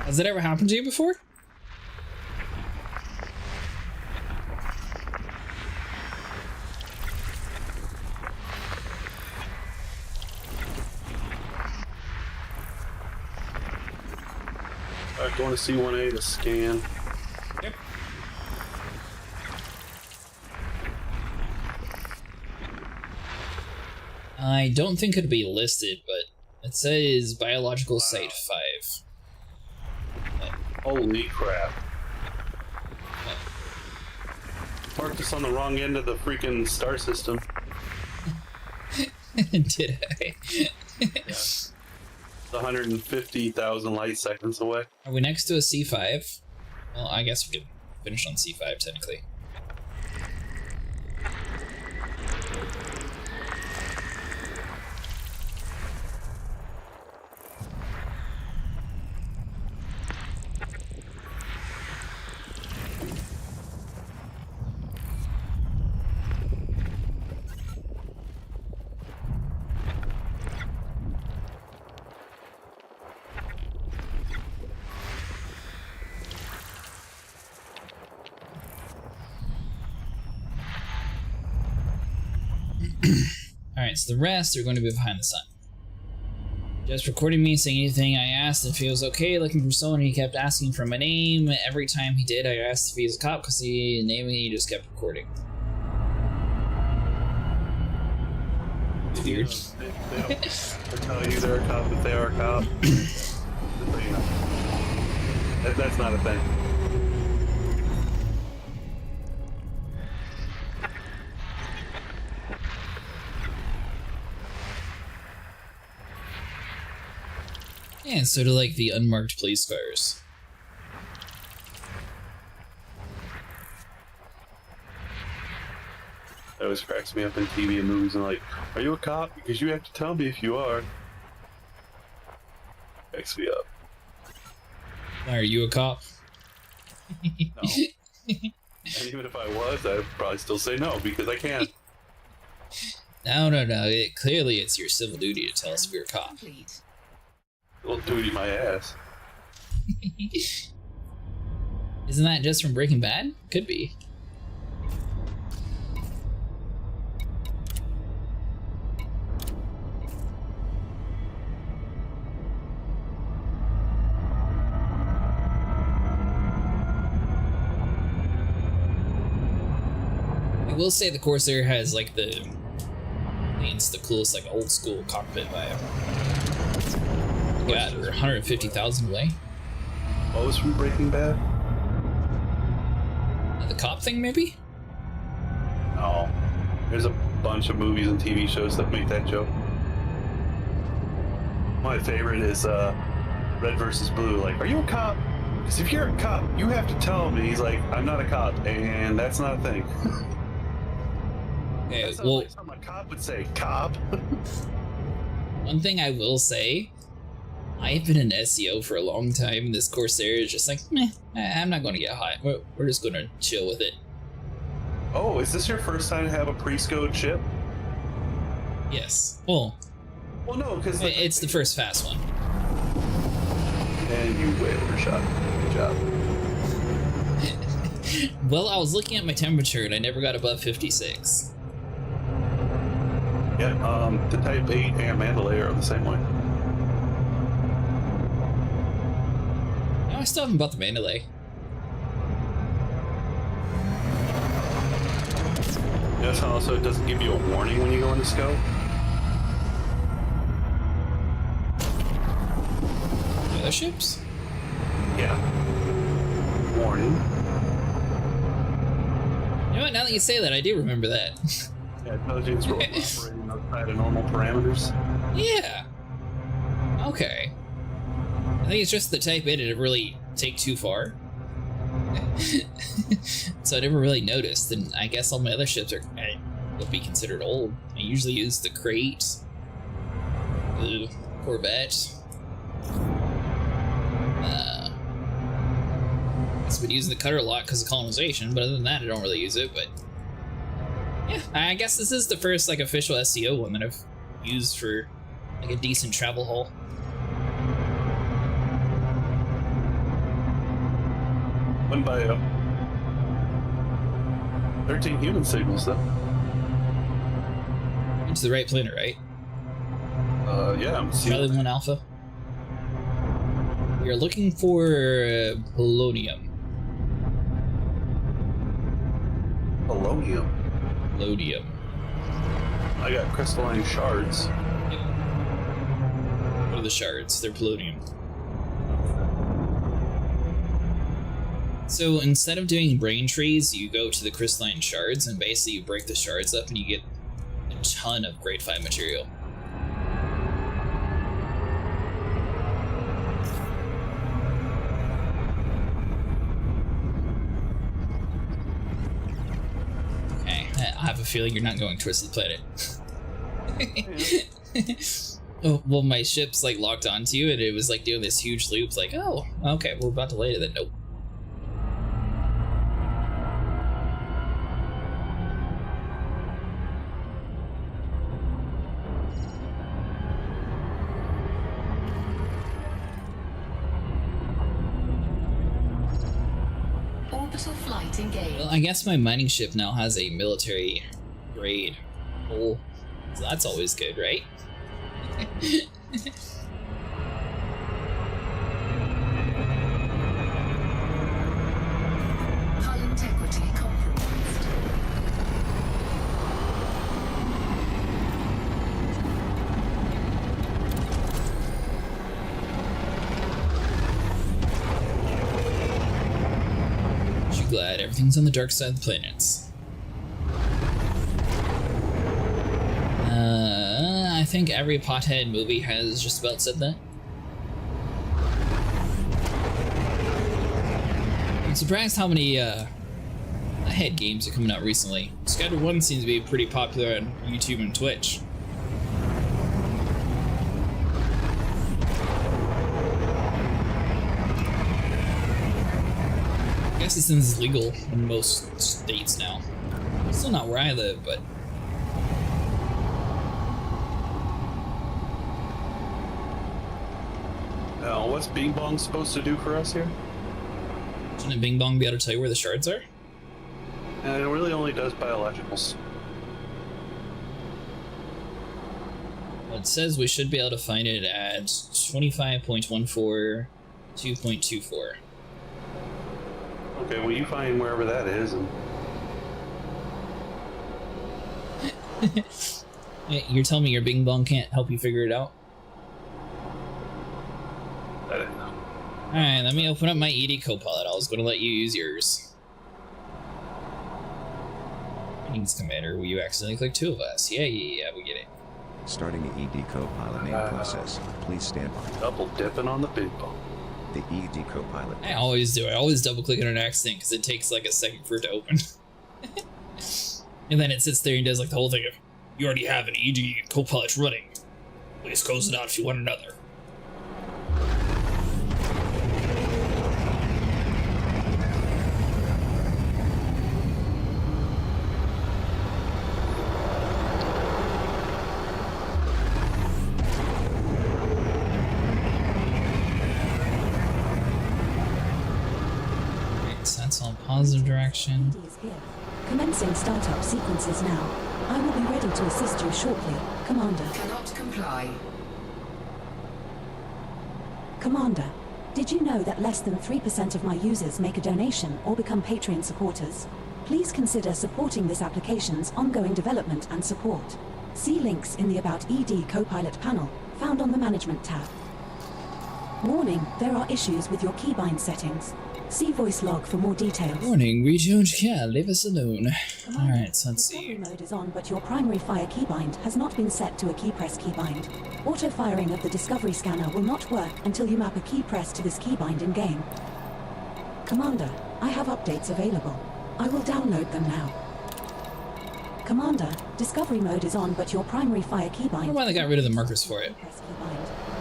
Has that ever happened to you before? Alright, going to C1A to scan. Yep. I don't think it'd be listed, but it says biological site 5. Holy crap. Marked us on the wrong end of the freaking star system. Did I? It's 150,000 light seconds away. Are we next to a C5? Well, I guess we could finish on C5 technically. Alright, so the rest are going to be behind the sun. Just recording me saying anything I asked if he was okay looking for someone. He kept asking for my name. Every time he did, I asked if he was a cop because he named me, he just kept recording. It's weird. They don't tell you they're a cop if they are a cop. Just so you know. That's not a thing. Yeah, so do like the unmarked police cars. It always cracks me up in TV and movies and like, are you a cop? Because you have to tell me if you are. Cracks me up. Are you a cop? No. And even if I was, I'd probably still say no because I can't. No. Clearly it's your civil duty to tell us if you're a cop. Complete. Little duty my ass. Isn't that just from Breaking Bad? Could be. I will say the Corsair has like it's the coolest like old school cockpit vibe. God, we're 150,000 away. What was from Breaking Bad? The cop thing, maybe? No. There's a bunch of movies and TV shows that make that joke. My favorite is Red versus Blue. Like, are you a cop? Because if you're a cop, you have to tell me. He's like, I'm not a cop, and that's not a thing. Okay, That's well, like something a cop would say, cop. one thing I will say, I've been an SEO for a long time. This Corsair is just like, meh, I'm not going to get hot. We're just going to chill with it. Oh, is this your first time to have a pre-scode ship? Yes. Well, no, because it's the first fast one. And you way overshot. Good job. Well, I was looking at my temperature and I never got above 56. Yeah, the Type 8 and Mandalay are the same way. No, I still haven't bought the Mandalay. Yes, also it doesn't give you a warning when you go into scope. The other ships? Yeah. Warning. You know what, now that you say that, I do remember that. Yeah, it tells you it's operating outside of normal parameters. Yeah. Okay. I think it's just the Type 8 didn't really take too far. So I never really noticed, and I guess all my other ships would be considered old. I usually use the Crate, the Corvette. I've been using the Cutter a lot because of colonization, but other than that, I don't really use it. But yeah, I guess this is the first like official SEO one that I've used for like a decent travel haul. One bio. 13 human signals, though. It's the right planet, right? Yeah, I'm seeing. Charlie 1 Alpha. We are looking for polonium. Polonium. Polonium. I got crystalline shards. What are the shards? They're polonium. So instead of doing brain trees, you go to the crystalline shards, and basically you break the shards up and you get a ton of grade 5 material. Okay, I have a feeling you're not going towards the planet. Oh, well, my ship's like locked onto you, and it was like doing this huge loop. Like, oh, okay, we're about to land it. Then nope. Orbital flight engaged. Well, I guess my mining ship now has a military grade hull, so that's always good, right? Hull integrity compromised. Aren't you glad everything's on the dark side of the planets? I think every pothead movie has just about said that. I'm surprised how many pothead games are coming out recently. Scattered 1 seems to be pretty popular on YouTube and Twitch. I guess it seems legal in most states now. Still not where I live, but What's Bing Bong supposed to do for us here? shouldn't Bing Bong be able to tell you where the shards are? And it really only does biologicals. Well, it says we should be able to find it at 25.14, 2.24. Okay, well, you find wherever that is, and You're telling me your Bing Bong can't help you figure it out? I don't know. Alright, let me open up my ED Copilot. I was going to let you use yours. Thanks, Commander. You accidentally clicked 2 of us. Yeah, we get it. Starting the ED Copilot name process. Please stand by. Double dipping on the Bing Bong. The ED Copilot. I always do. I always double click on an accident because it takes like a second for it to open. And then it sits there and does like the whole thing of, you already have an ED Copilot running. Please close it out if you want another. That's all positive direction. Is here. Commencing startup sequences now. I will be ready to assist you shortly, Commander. Cannot comply. Commander, did you know that less than 3% of my users make a donation or become Patreon supporters? Please consider supporting this application's ongoing development and support. See links in the About ED Copilot panel, found on the Management tab. Warning, there are issues with your keybind settings. See voice log for more details. Warning, we don't care, leave us alone. Alright, so let's see. Discovery mode is on, but your primary fire keybind has not been set to a key press keybind. Auto firing of the Discovery scanner will not work until you map a key press to this keybind in game. Commander, I have updates available. I will download them now. Commander, Discovery mode is on, but your primary fire keybind. I wonder why they got rid of the markers for it.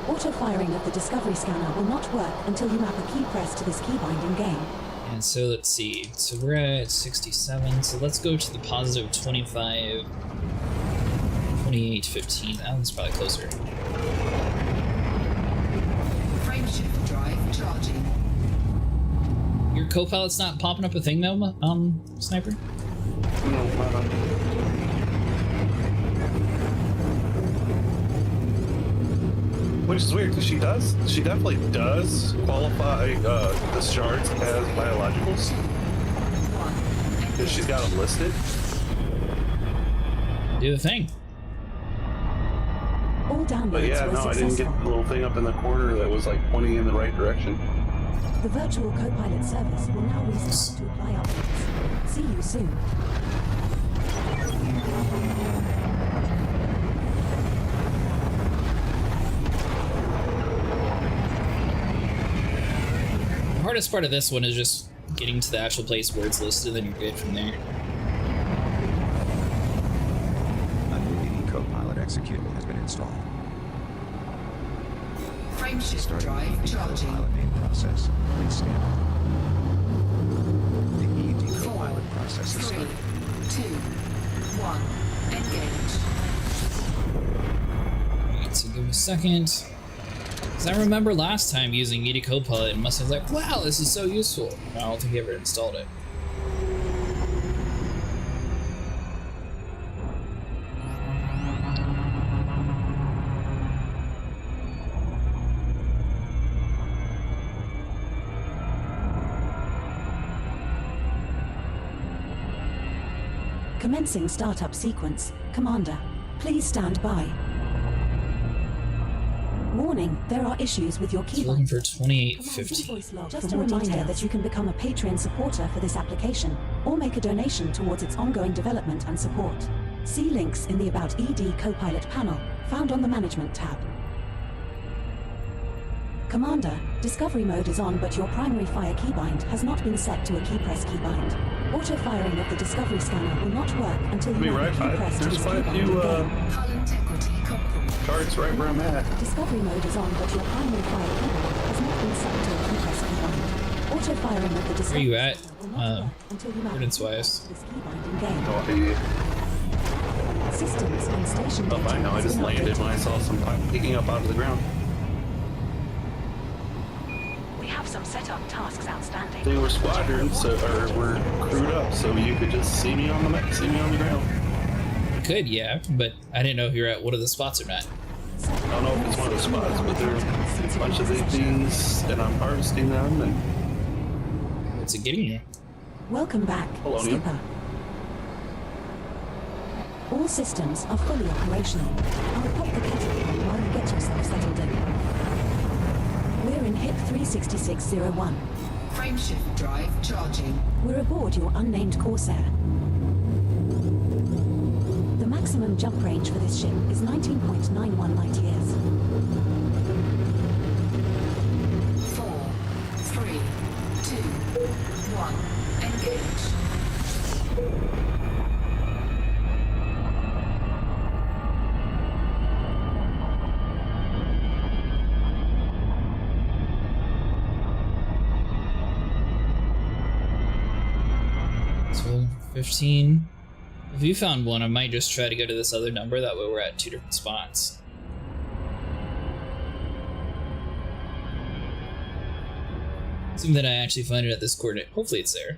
Auto firing of the Discovery scanner will not work until you map a key press to this keybind in game. And so let's see. So we're at 67. So let's go to the positive 25, 28, 15. That one's probably closer. Frameshift drive charging. Your co-pilot's not popping up a thing though, Sniper? No, not. Which is weird because she definitely does qualify the shards as biologicals. Because she's got them listed. Do the thing. All downloads But yeah, were no, I didn't successful. get the little thing up in the corner that was like pointing in the right direction. The virtual co-pilot service will now restart to apply updates. See you soon. The hardest part of this one is just getting to the actual place where it's listed, and then you're good from there. A new ED Copilot executable has been installed. Frameshift Starting drive the ED charging. Copilot main process. Please stand by. The ED 4, Copilot process is 3, 2, started. 1. Engage. Alright, so give me a second. Because I remember last time using ED Copilot and must have like, wow, this is so useful. I don't think I ever installed it. Commencing startup sequence. Commander, please stand by. Warning, there are issues with your It's looking keybind. for 2850. Just a reminder that you can become a Patreon supporter for this application, or make a donation towards its ongoing development and support. See links in the About ED Copilot panel, found on the Management tab. Commander, Discovery mode is on, but your primary fire keybind has not been set to a key press keybind. Auto-firing of the Discovery scanner will not work until you Be have right a key back. press to There's this quite a keybind few again. Hull integrity compromised. cards right where I'm at. Discovery mode is on, but your primary fire keybind has not been set to a key press keybind. Auto-firing of the Discovery you at, scanner will not work until you have coordinates-wise? this keybind engaged. No idea. Systems and station Oh, I know. I just landed when I saw some pipe picking up out of the ground. We have some setup tasks outstanding. They were squadrons, so or were crewed up, so you could just see me on the ground. Could, yeah, but I didn't know if you're at one of the spots or not. I don't know if it's one of the spots, but there's a bunch of big things, and I'm harvesting them, and What's it getting you? Welcome back, Polonium. Skipper. All systems are fully operational. I'll pop the kettle on while you get yourself settled in. We're in HIP 36601. Frameshift drive charging. We're aboard your unnamed Corsair. The maximum jump range for this ship is 19.91 light years. 4, 3, 2, 1. Engage. So 15. If you found one, I might just try to go to this other number. That way we're at two different spots. Assume that I actually find it at this coordinate. Hopefully it's there.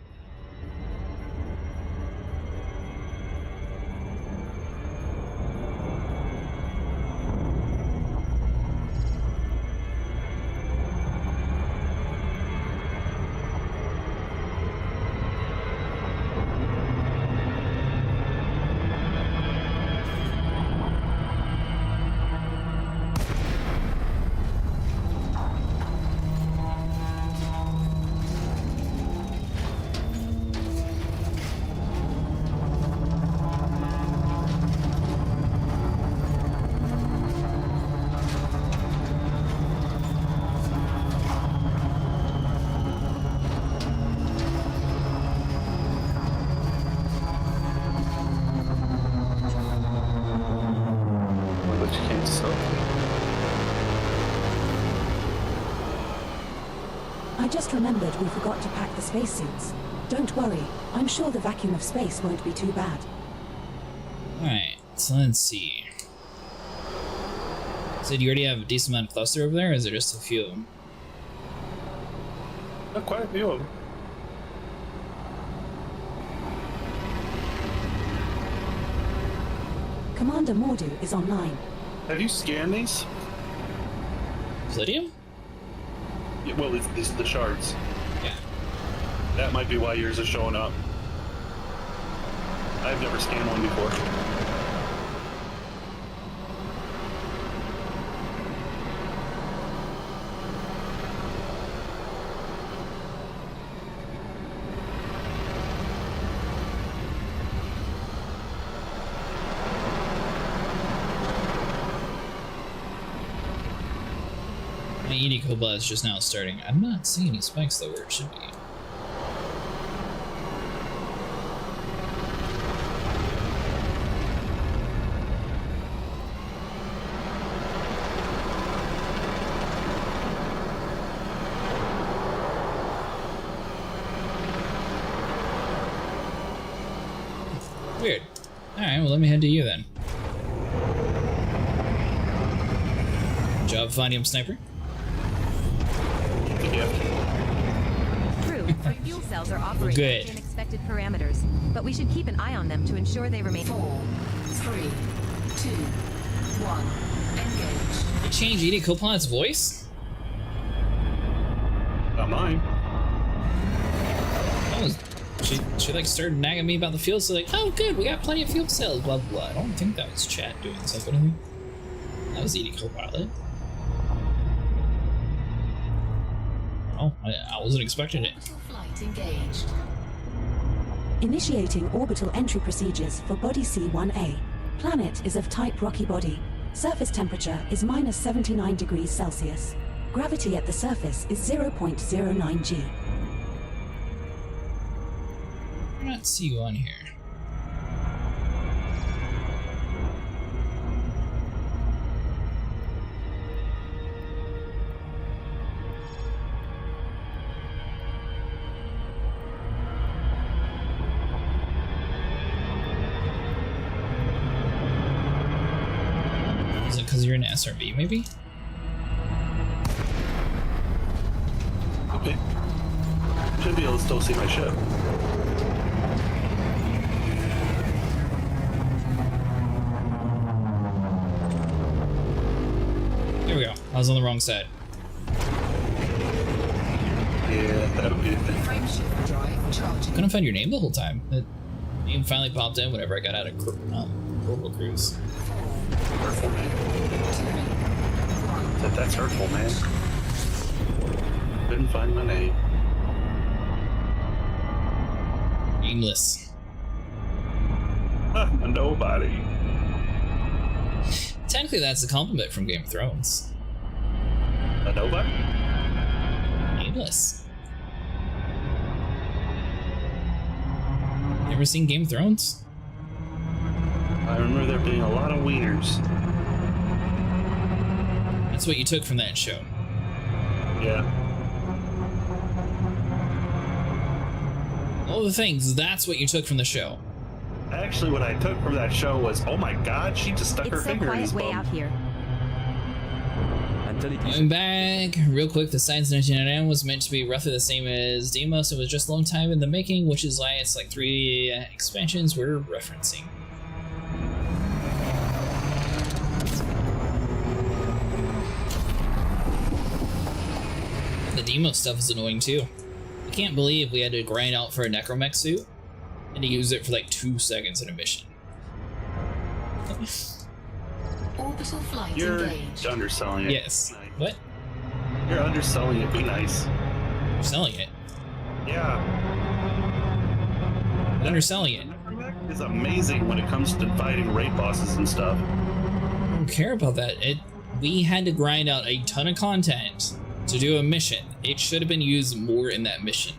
but you can't sell. I just remembered we forgot to pack the spacesuits. Don't worry, I'm sure the vacuum of space won't be too bad. Alright, so let's see. So do you already have a decent amount of cluster over there, or is there just a few of them? Quite a few of them. Commander Mordu is online. Have you scanned these? Palladium? Yeah, well, it's the shards. Yeah. That might be why yours is showing up. I've never scanned one before. My ED Cobalt is just now starting. I'm not seeing any spikes though where it should be. Weird. Alright, well let me head to you then. Good job finding him, Sniper. True, our fuel cells are operating Good. within expected parameters, but we should keep an eye on them to ensure they remain. 4, 3, 2, 1. Engage. They changed ED Copilot's voice? Not mine. That was, she like started nagging me about the fuel cell, like, oh good, we got plenty of fuel cells, blah blah blah. I don't think that was chat doing something. That was ED Copilot. Oh, I wasn't expecting it. Orbital flight engaged. Initiating orbital entry procedures for Body C-1A. Planet is of type rocky body. Surface temperature is minus 79 degrees Celsius. Gravity at the surface is 0.09 G. I do not see you on here. Is it because you're in SRB, maybe? Okay. Should be able to still see my ship. Here we go. I was on the wrong side. Yeah, that'll be it. Frameshift drive charging. Couldn't find your name the whole time. The name finally popped in whenever I got out of Orbital Cruise. Hurtful, man. That's hurtful, man. Couldn't find my name. Nameless. Nobody. Technically, that's a compliment from Game of Thrones. A nobody? Nameless. Never seen Game of Thrones? I remember there being a lot of wieners. That's what you took from that show. Yeah. All the things, that's what you took from the show. Actually, what I took from that show was, oh my god, she just stuck her It's so finger in his quiet way bum. out here. Going back real quick, the Science 1999 was meant to be roughly the same as Deimos. It was just a long time in the making, which is why it's like 3 expansions we're referencing. The Deimos stuff is annoying too. I can't believe we had to grind out for a necromech suit and to use it for like 2 seconds in a mission. Orbital flight You're engaged. underselling it. Yes. What? You're underselling it. Be nice. You're selling it. Yeah. Underselling it. Necromech is amazing when it comes to fighting raid bosses and stuff. I don't care about that. We had to grind out a ton of content to do a mission. It should have been used more in that mission.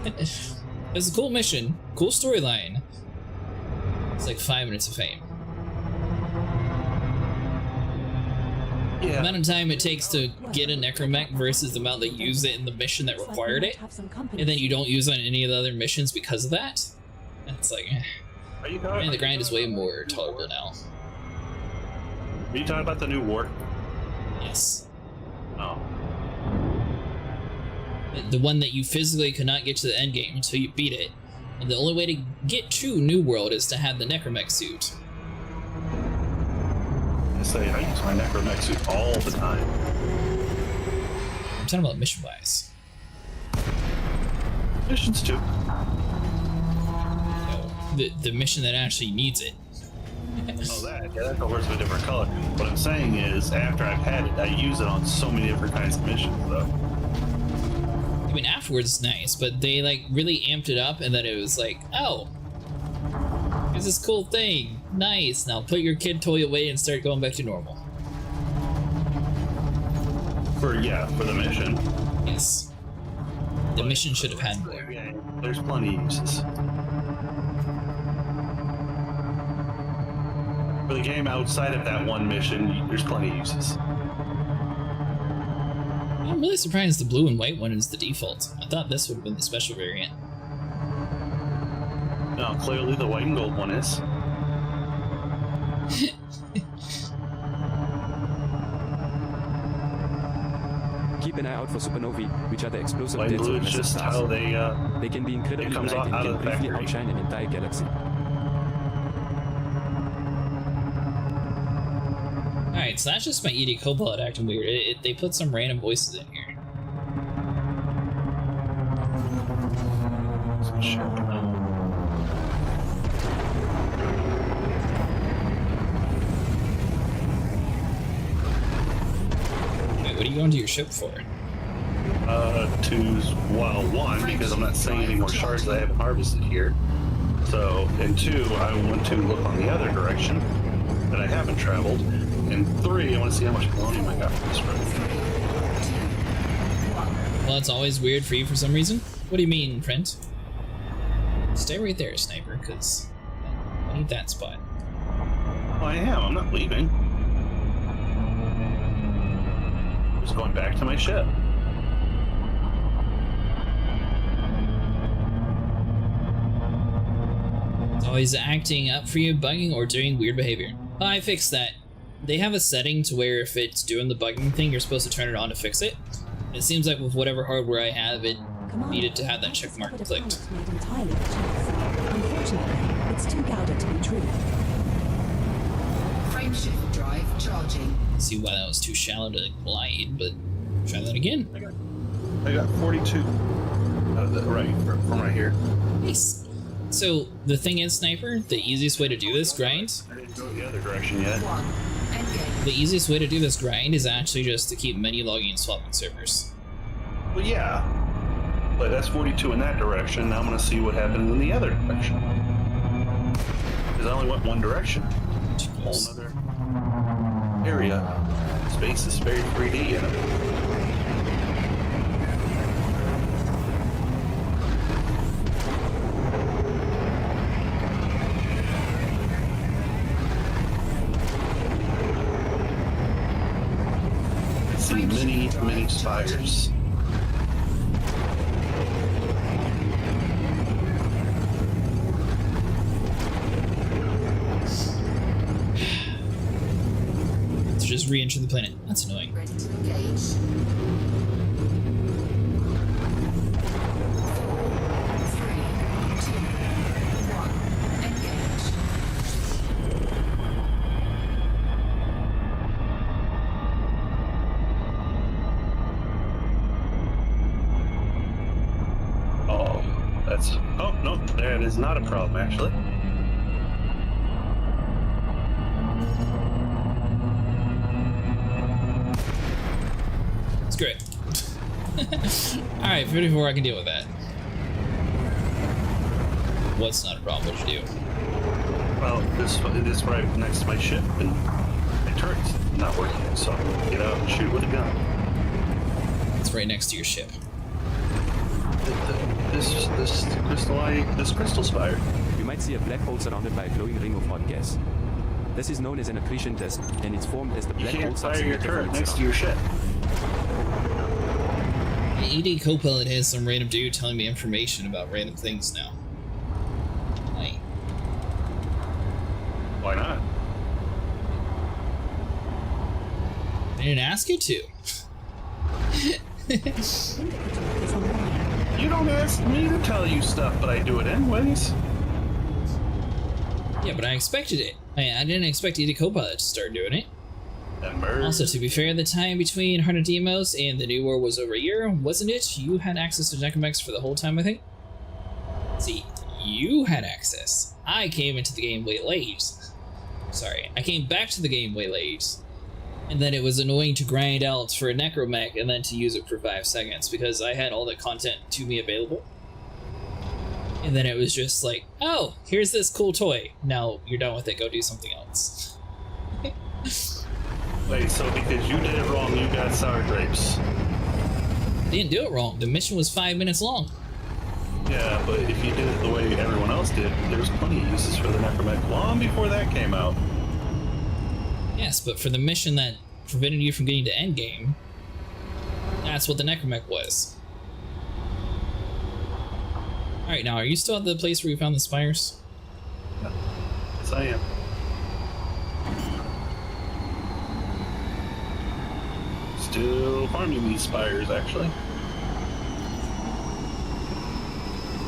It's a cool mission, cool storyline. It's like 5 minutes of fame. The Yeah. amount of time it takes to get a necromech versus the amount that use it in the mission that required it, and then you don't use it on any of the other missions because of that. It's like, Are you talking? man, the grind is way more tolerable now. Are you talking about the new war? Yes. Oh. The one that you physically could not get to the end game until you beat it. And the only way to get to New World is to have the necromech suit. I say I use my necromech suit all the time. I'm talking about mission-wise. Missions too. No, the mission that actually needs it. Oh, that? Yeah, that color's a different color. What I'm saying is, after I've had it, I use it on so many different kinds of missions, though. I mean, afterwards it's nice, but they like really amped it up, and then it was like, oh, here's this cool thing. Nice. Now put your kid toy away and start going back to normal. For the mission. Yes. The mission should have had more. Yeah, there's plenty of uses. For the game outside of that one mission, there's plenty of uses. I'm really surprised the blue and white one is the default. I thought this would have been the special variant. No, clearly the white and gold one is. Keep an eye out for supernovae, which are the explosive White and deaths blue of is massive just stars. how they They can be incredibly it comes bright and out can of the briefly factory. outshine an entire galaxy. Alright, so that's just my ED Copilot acting weird. They put some random voices in here. Wait, what are you going to your ship for? One, because I'm not seeing any more shards that I haven't harvested here. So, and two, I want to look on the other direction that I haven't traveled. And three, I want to see how much polonium I got from this road. Well, it's always weird for you for some reason. What do you mean, friend? Stay right there, sniper, because I need that spot. Well, I am. I'm not leaving. I'm just going back to my ship. It's always acting up for you, bugging, or doing weird behavior. Oh, I fixed that. They have a setting to where if it's doing the bugging thing, you're supposed to turn it on to fix it. It seems like with whatever hardware I have, it needed to have that check mark clicked. Made entirely of chance. Unfortunately, it's too gaudy to be true. Frameshift drive charging. See why that was too shallow to glide, but try that again. I got 42 right from right here. Nice. So the thing is, sniper, the easiest way to do this grind. I didn't go the other direction yet. The easiest way to do this grind is actually just to keep menu logging and swapping servers. Well, yeah, but that's 42 in that direction. Now I'm going to see what happens in the other direction. Because I only went one direction. A whole other area. Space is very 3D in it. See many spires. To just re-enter the planet. That's annoying. Ready to engage. 4, 3, 2, 1. Engage. Oh, that's... Oh, no, that is not a problem, actually. It's great. Alright, 54, I can deal with that. What's not a problem? What'd you do? Well, this right next to my ship, and my turret's not working, so I'm gonna get out and shoot with a gun. It's right next to your ship. This crystal spire. You might see a black hole surrounded by a glowing ring of hot gas. This is known as an accretion test, and it's formed as the You black hole can't starts fire your emitting turret from next itself. to your ship. The ED Copilot has some random dude telling me information about random things now. Why? Why not? They didn't ask you to. You don't ask me to tell you stuff, but I do it anyways. Yeah, but I expected it. I didn't expect ED Copilot to start doing it. Ember. Also, to be fair, the time between 100 demos and the new war was over a year, wasn't it? You had access to necromex for the whole time, I think? See, you had access. I came into the game way late. Sorry, I came back to the game way late. And then it was annoying to grind out for a necromech and then to use it for 5 seconds because I had all the content to me available. And then it was just like, oh, here's this cool toy. Now you're done with it, go do something else. Wait, so because you did it wrong, you got sour grapes? I didn't do it wrong. The mission was 5 minutes long. Yeah, but if you did it the way everyone else did, there was plenty of uses for the necromech long before that came out. Yes, but for the mission that prevented you from getting to endgame, that's what the necromech was. Alright, now, are you still at the place where you found the spires? Yes, I am. Still farming these spires, actually.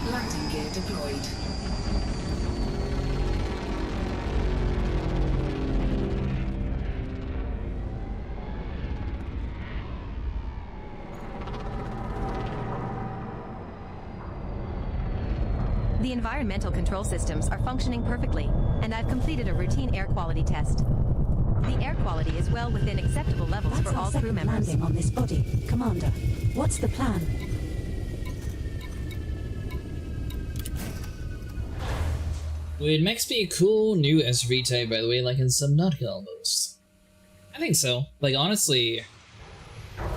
Landing gear deployed. The environmental control systems are functioning perfectly, and I've completed a routine air quality test. The air quality is well within acceptable levels That's for our all crew second members. landing on this body. Commander, what's the plan? Would mechs be a cool new SUV type, by the way, like in Subnautica almost? I think so. Like, honestly,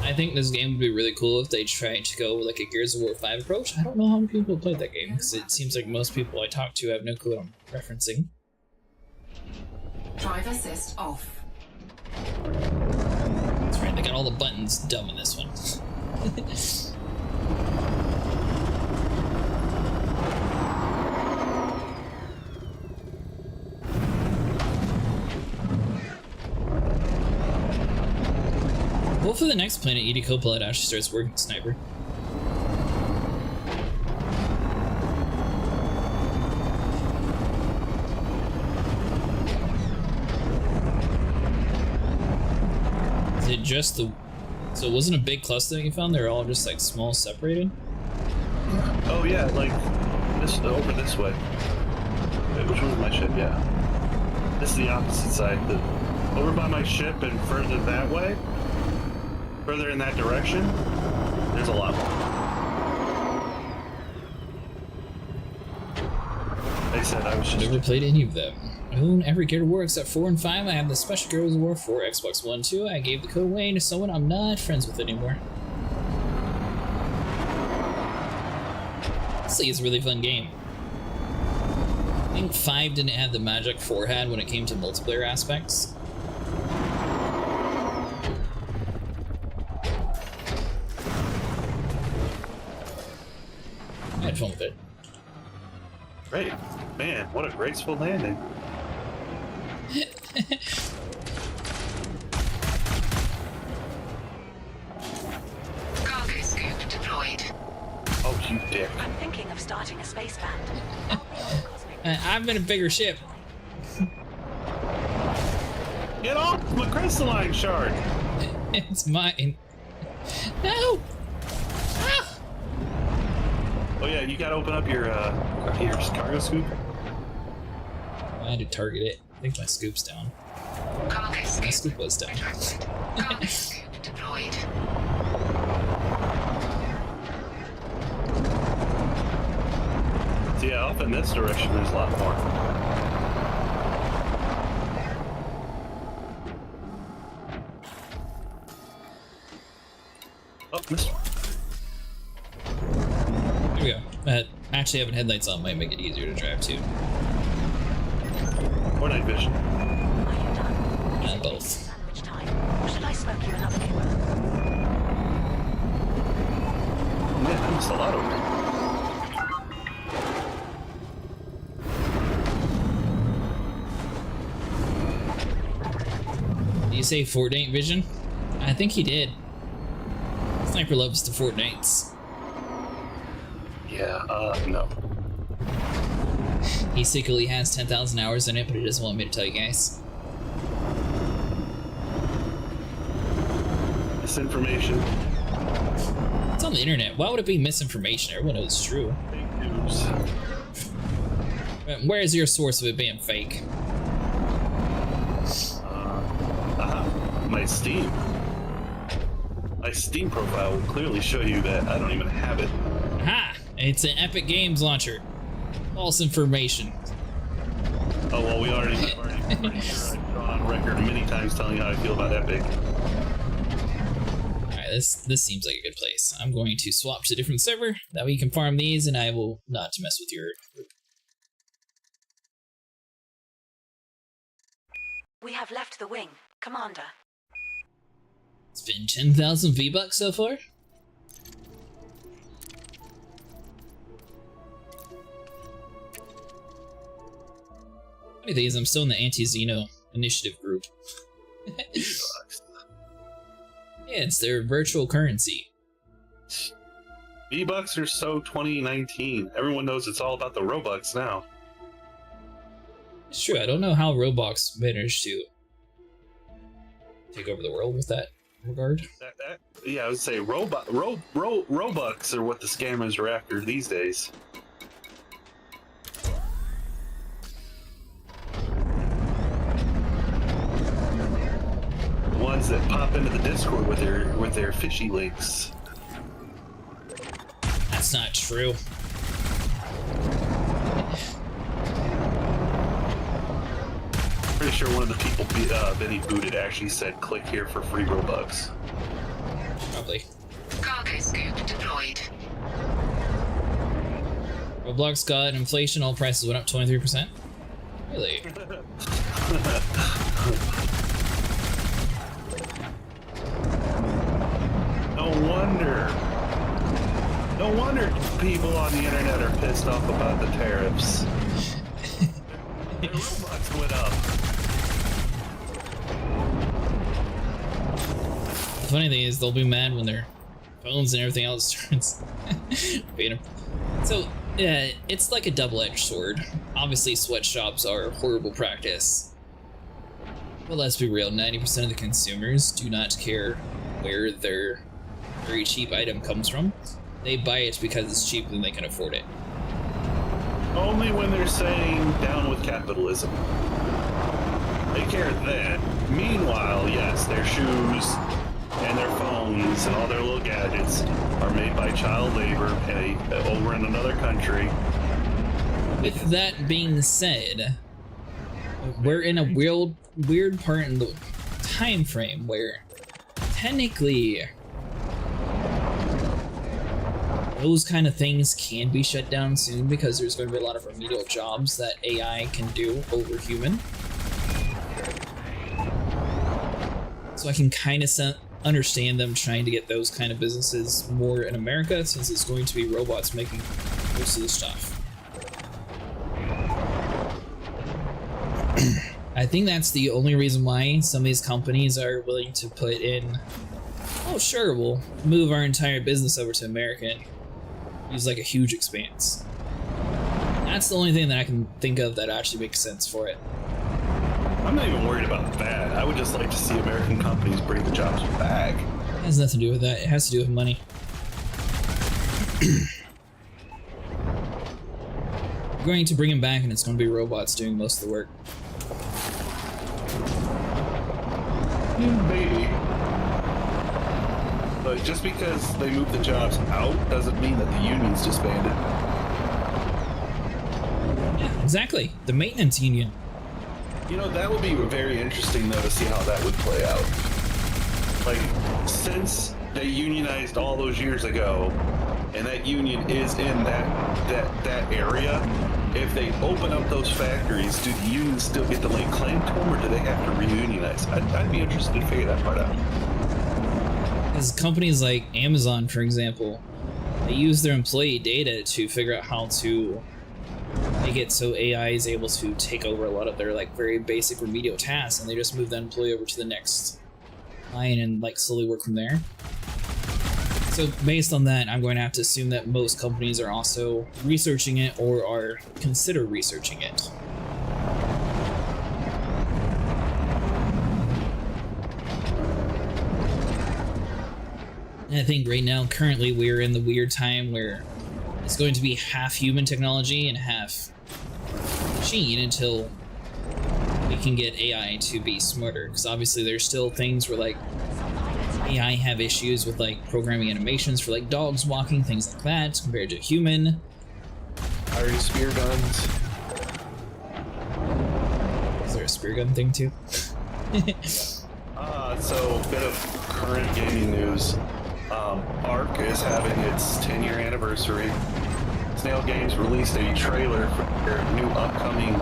I think this game would be really cool if they tried to go like a Gears of War 5 approach. I don't know how many people played that game, because it seems like most people I talk to have no clue what I'm referencing. Drive assist off. That's right, they got all the buttons dumb in this one. Hopefully the next planet ED Copilot actually starts working with Sniper. Is it just the... So it wasn't a big cluster that you found? They were all just like small separated? Oh yeah, like this over this way. Wait, which one's my ship? Yeah. This is the opposite side. Over by my ship and further that way. Further in that direction, there's a lot more. Like I said, I was just... Never played any of them. I own every Gears of War except 4 and 5. I have the special Gears of War for Xbox One 2. I gave the code away to someone I'm not friends with anymore. Honestly, it's a really fun game. I think 5 didn't have the magic 4 had when it came to multiplayer aspects. I had fun with it. Great. Man, what a graceful landing. Cargo scoop deployed. Oh, you dick. I'm thinking of starting a space band. I've been a bigger ship. Get off my crystalline shard! It's mine. No! Ah! Oh yeah, you gotta open up your cargo scoop. I had to target it. I think my scoop's down. Cargo My scoop. scoop was down. Cargo scoop deployed. So yeah, off in this direction there's a lot more. Oh, missed one. There we go. Actually having headlights on might make it easier to drive too. Or night vision. Both. Sandwich time. Or should I smoke you another cable? Oh man, I missed a lot over here. Did you say Fortnite vision? I think he did. Sniper loves the Fortnites. Yeah, no. He secretly has 10,000 hours in it, but he doesn't want me to tell you guys. Misinformation. It's on the internet. Why would it be misinformation? Everyone knows it's true. Fake news. Where is your source of it being fake? My Steam. My Steam profile will clearly show you that I don't even have it. Aha! It's an Epic Games launcher. False information. Oh well, I've already pretty sure I've gone on record many times telling you how I feel about Epic. Alright, this seems like a good place. I'm going to swap to a different server. That way you can farm these, and I will not mess with your group. We have left the wing, Commander. It's been 10,000 V-Bucks so far. Funny thing is, I'm still in the anti-Xeno initiative group. Yeah, it's their virtual currency. V-Bucks are so 2019. Everyone knows it's all about the Robux now. It's true, I don't know how Roblox managed to take over the world with that regard. Yeah, I would say Robux are what the scammers are after these days. The ones that pop into the Discord with their fishy links. That's not true. Pretty sure one of the people Benny booted actually said, "Click here for free Robux." Probably. Cargo scoop deployed. Roblox got inflation, all prices went up 23%. Really? No wonder people on the internet are pissed off about the tariffs. Their Robux went up. The funny thing is, they'll be mad when their phones and everything else starts being So, yeah, it's like a double-edged sword. Obviously, sweatshops are a horrible practice. But let's be real, 90% of the consumers do not care where their very cheap item comes from. They buy it because it's cheap and they can afford it. Only when they're saying down with capitalism. They care then. Meanwhile, yes, their shoes and their phones and all their little gadgets are made by child labor over in another country. With that being said, we're in a weird part in the time frame where technically those kind of things can be shut down soon because there's going to be a lot of remedial jobs that AI can do over human. So I can kind of understand them trying to get those kind of businesses more in America, since it's going to be robots making most of the stuff. I think that's the only reason why some of these companies are willing to put in, oh sure, we'll move our entire business over to America and use like a huge expanse. That's the only thing that I can think of that actually makes sense for it. I'm not even worried about that. I would just like to see American companies bring the jobs back. It has nothing to do with that. It has to do with money. We're going to bring them back, and it's going to be robots doing most of the work. Maybe. But just because they move the jobs out doesn't mean that the union's disbanded. Yeah, exactly. The maintenance union. You know, that would be very interesting, though, to see how that would play out. Like, since they unionized all those years ago, and that union is in that area, if they open up those factories, do the unions still get to lay claim to them, or do they have to reunionize? I'd be interested to figure that part out. Because companies like Amazon, for example, they use their employee data to figure out how to make it so AI is able to take over a lot of their like very basic remedial tasks, and they just move that employee over to the next line and like slowly work from there. So based on that, I'm going to have to assume that most companies are also researching it or are consider researching it. And I think right now, currently, we're in the weird time where it's going to be half human technology and half machine until we can get AI to be smarter. Because obviously there's still things where like AI have issues with like programming animations for like dogs walking, things like that, compared to human. Already spear guns. Is there a spear gun thing too? So a bit of current gaming news. Ark is having its 10-year anniversary. Snail Games released a trailer for their new upcoming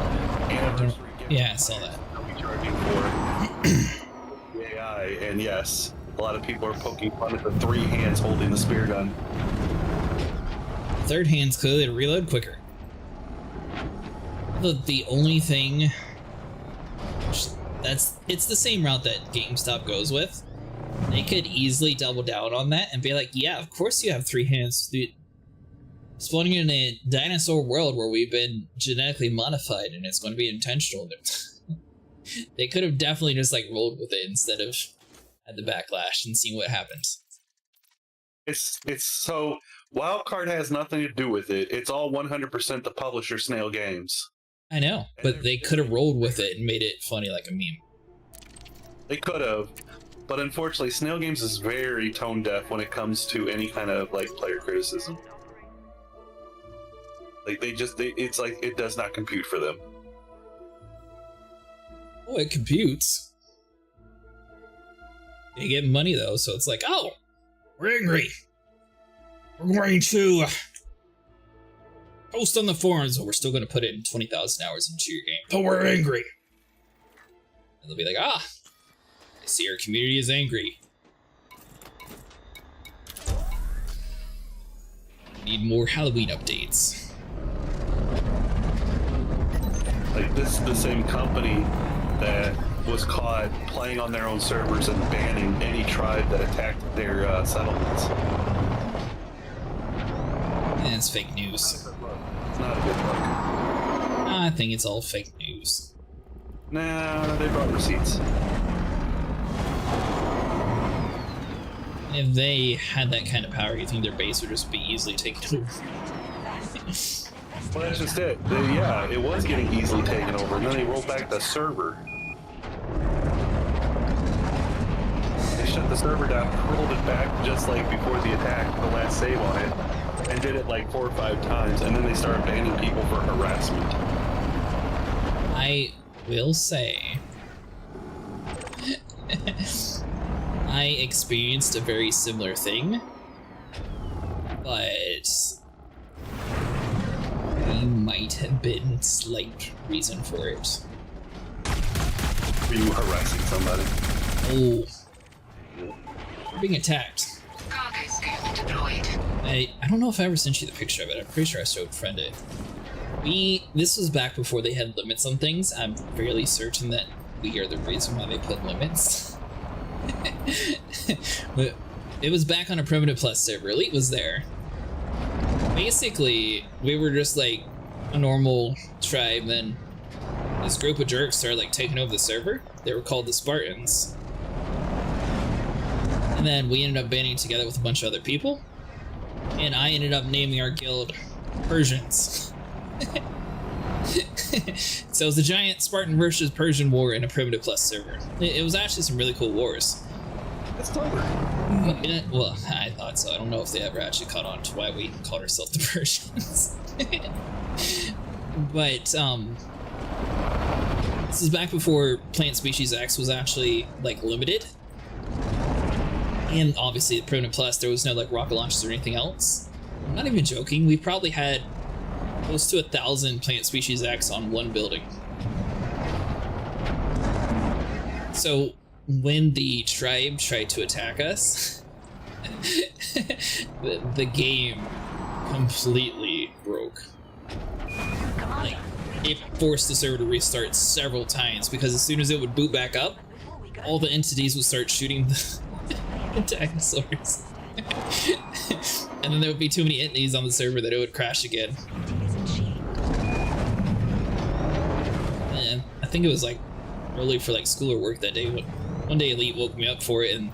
anniversary game. Yeah, I saw that. They'll be charging for the AI, and yes, a lot of people are poking fun at the 3 hands holding the spear gun. Third hand's clearly to reload quicker. The only thing it's the same route that GameStop goes with. They could easily double down on that and be like, yeah, of course you have 3 hands. Dude, spawning in a dinosaur world where we've been genetically modified and it's going to be intentional. They could have definitely just like rolled with it instead of had the backlash and seen what happens. It's so Wildcard has nothing to do with it. It's all 100% the publisher Snail Games. I know, but they could have rolled with it and made it funny like a meme. They could have, but unfortunately, Snail Games is very tone deaf when it comes to any kind of like player criticism. Like it's like it does not compute for them. Oh, it computes. They get money though, so it's like, oh, we're angry. We're going to post on the forums, but we're still going to put in 20,000 hours into your game. But we're angry. And they'll be like, ah, I see your community is angry. We need more Halloween updates. Like this is the same company that was caught playing on their own servers and banning any tribe that attacked their settlements. And it's fake news. It's not a good look. I think it's all fake news. Nah, they brought receipts. If they had that kind of power, you think their base would just be easily taken over? Well, that's just it. Yeah, it was getting easily taken over, and then they rolled back the server. They shut the server down, rolled it back just like before the attack, the last save on it, and did it like 4 or 5 times, and then they started banning people for harassment. I will say, I experienced a very similar thing, but we might have been slight reason for it. Were you harassing somebody? Oh, we're being attacked. Cargo scoop deployed. I don't know if I ever sent you the picture of it. I'm pretty sure I showed friend it. This was back before they had limits on things. I'm fairly certain that we are the reason why they put limits. But it was back on a Primitive Plus server. Elite was there. Basically, we were just like a normal tribe, then this group of jerks started like taking over the server. They were called the Spartans. And then we ended up banding together with a bunch of other people. And I ended up naming our guild Persians. So it was a giant Spartan versus Persian war in a Primitive Plus server. It was actually some really cool wars. That's clever. Well, I thought so. I don't know if they ever actually caught on to why we called ourselves the Persians. But, this is back before Plant Species X was actually, like, limited. And obviously at Primitive Plus, there was no, like, rocket launchers or anything else. I'm not even joking. We probably had close to 1,000 Plant Species X on one building. So when the tribe tried to attack us, the game completely broke. Like, it forced the server to restart several times because as soon as it would boot back up, all the entities would start shooting the dinosaurs. And then there would be too many entities on the server that it would crash again. And I think it was like early for like school or work that day. One day Elite woke me up for it, and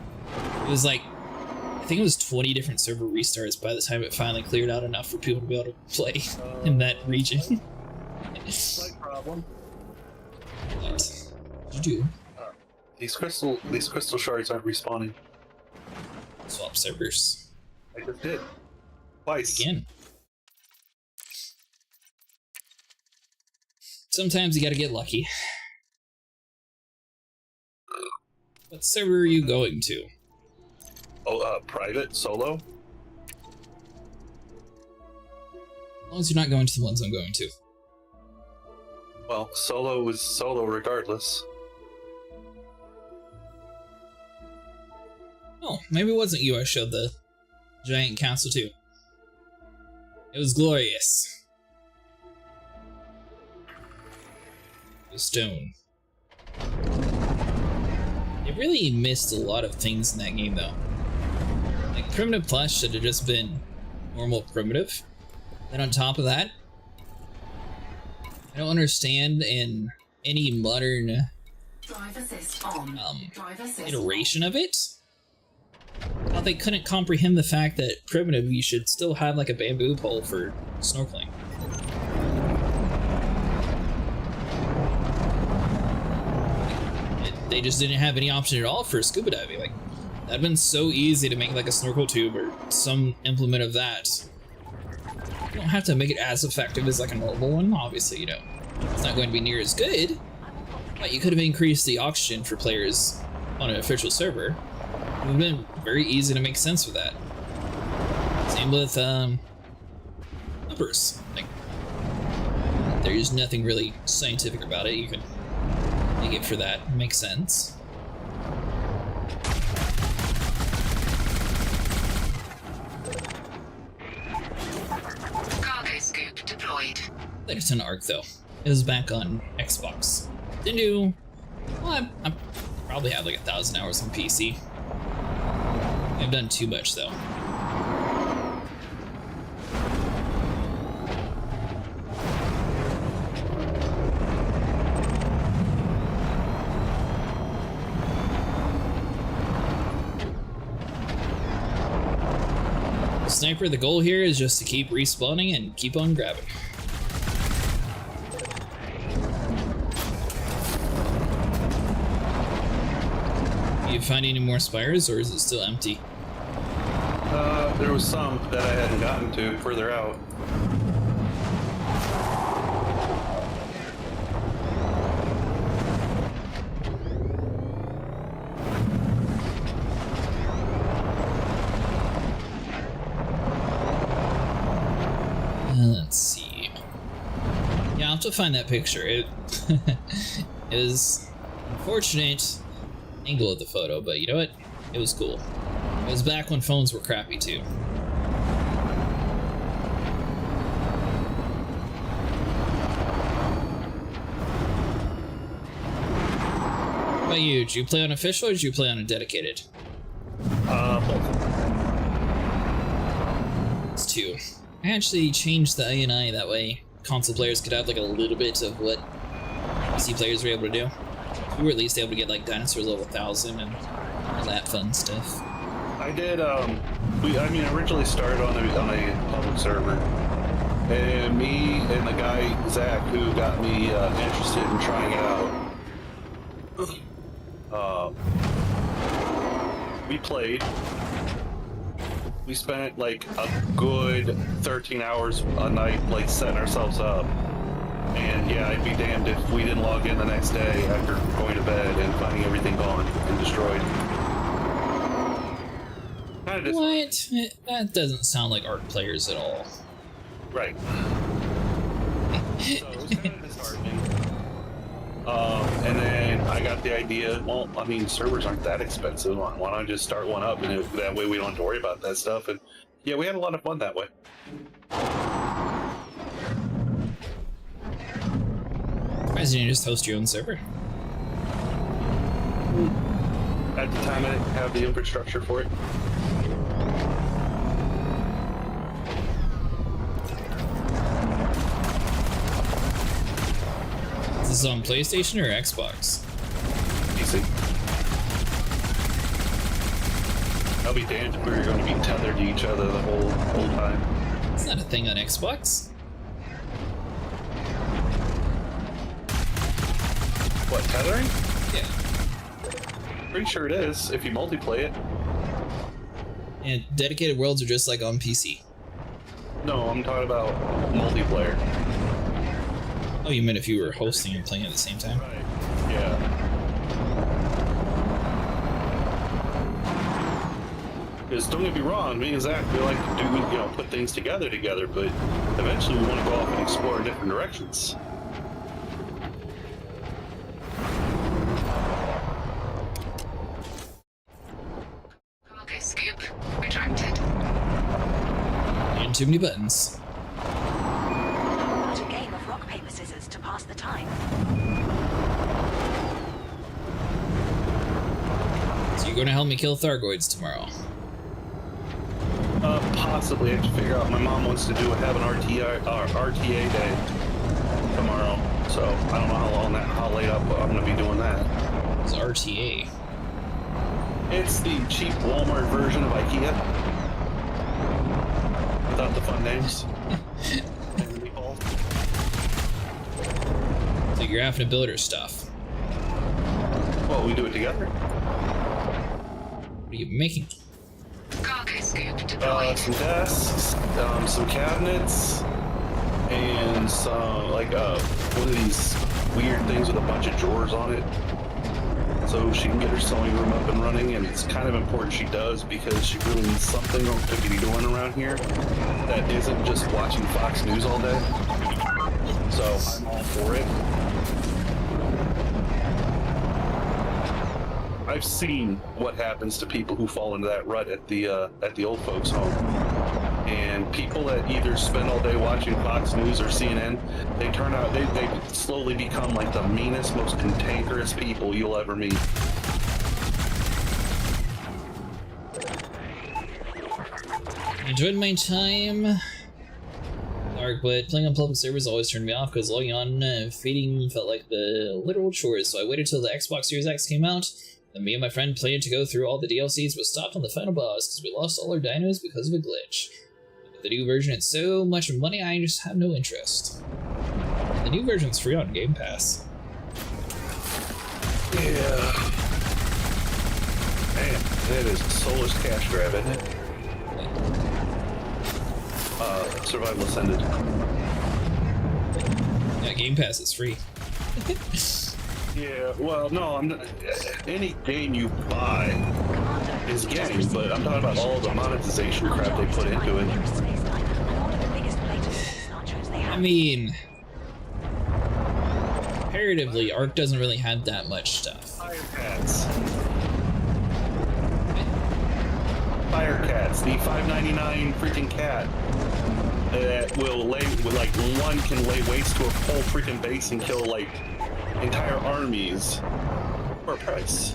it was like, I think it was 20 different server restarts by the time it finally cleared out enough for people to be able to play in that region. Slight problem. What did you do? These crystal shards aren't respawning. Swap servers. I just did. Twice. Again. Sometimes you gotta get lucky. What server are you going to? Oh, private? Solo? As long as you're not going to the ones I'm going to. Well, solo is solo regardless. Oh, maybe it wasn't you I showed the giant castle to. It was glorious. The stone. It really missed a lot of things in that game, though. Like, Primitive Plus should have just been normal primitive. Then on top of that, I don't understand in any modern iteration of it how they couldn't comprehend the fact that primitive you should still have like a bamboo pole for snorkeling. They just didn't have any option at all for scuba diving. Like, that'd been so easy to make like a snorkel tube or some implement of that. You don't have to make it as effective as like a normal one, obviously, you know. It's not going to be near as good, but you could have increased the oxygen for players on an official server. It would have been very easy to make sense with that. Same with flippers. Like, there's nothing really scientific about it. You can make it for that. It makes sense. Cargo scoop deployed. Legaton Arc, though. It was back on Xbox. Didn't do... Well, I probably have like 1,000 hours on PC. I've done too much, though. Sniper, the goal here is just to keep respawning and keep on grabbing. You find any more spires, or is it still empty? There was some that I hadn't gotten to further out. Let's see. Yeah, I'll have to find that picture. It is unfortunate angle of the photo, but you know what? It was cool. It was back when phones were crappy too. What about you? Did you play on official or did you play on a dedicated? Both. It's two. I actually changed the INI that way console players could have like a little bit of what PC players were able to do. We were at least able to get like dinosaurs level 1000 and all that fun stuff. I did, I originally started on a public server. And me and the guy, Zach, who got me interested in trying it out, we played. We spent like a good 13 hours a night, like setting ourselves up. And yeah, I'd be damned if we didn't log in the next day after going to bed and finding everything gone and destroyed. What? That doesn't sound like ARC players at all. Right. So it was kind of disheartening. And then I got the idea, well, I mean, servers aren't that expensive. Why don't I just start one up, and that way we don't have to worry about that stuff. And yeah, we had a lot of fun that way. Surprised you didn't just host your own server. At the time, I didn't have the infrastructure for it. Is this on PlayStation or Xbox? PC. I'll be damned if we were going to be tethered to each other the whole time. It's not a thing on Xbox. What, tethering? Yeah. Pretty sure it is, if you multiplay it. And dedicated worlds are just like on PC. No, I'm talking about multiplayer. Oh, you meant if you were hosting and playing at the same time? Right. Yeah. Because don't get me wrong, me and Zach, we like to do, you know, put things together, but eventually we want to go off and explore in different directions. Okay, scoop. Retracted. And too many buttons. What a game of rock, paper, scissors to pass the time. So you're gonna help me kill Thargoids tomorrow? Possibly. I have to figure out. My mom wants to have an RTA day tomorrow, so I don't know how late up I'm going to be doing that. It's RTA. It's the cheap Walmart version of IKEA. Without the fun names. So you're having to build her stuff. Well, we do it together. What are you making? Cargo scoop deployed. Some desks, some cabinets, and some, like, one of these weird things with a bunch of drawers on it. So she can get her sewing room up and running, and it's kind of important she does because she really needs something to be doing around here that isn't just watching Fox News all day. So I'm all for it. I've seen what happens to people who fall into that rut at the old folks' home. And people that either spend all day watching Fox News or CNN, they turn out, they slowly become like the meanest, most cantankerous people you'll ever meet. Enjoyed my time. Dark, but playing on public servers always turned me off because logging on feeding felt like the literal chores, so I waited till the Xbox Series X came out. Then me and my friend planned to go through all the DLCs, but stopped on the final boss because we lost all our dinos because of a glitch. With the new version, it's so much money, I just have no interest. The new version's free on Game Pass. Yeah. Man, that is a soulless cash grab, isn't it? Survival Ascended. Yeah, Game Pass is free. Yeah, well, no, I'm not. Any game you buy is game, but I'm talking about all the monetization crap they put into it. I mean, comparatively, Ark doesn't really have that much stuff. Firecats. Firecats, the $5.99 freaking cat that will one can lay waste to a whole freaking base and kill like entire armies for a price.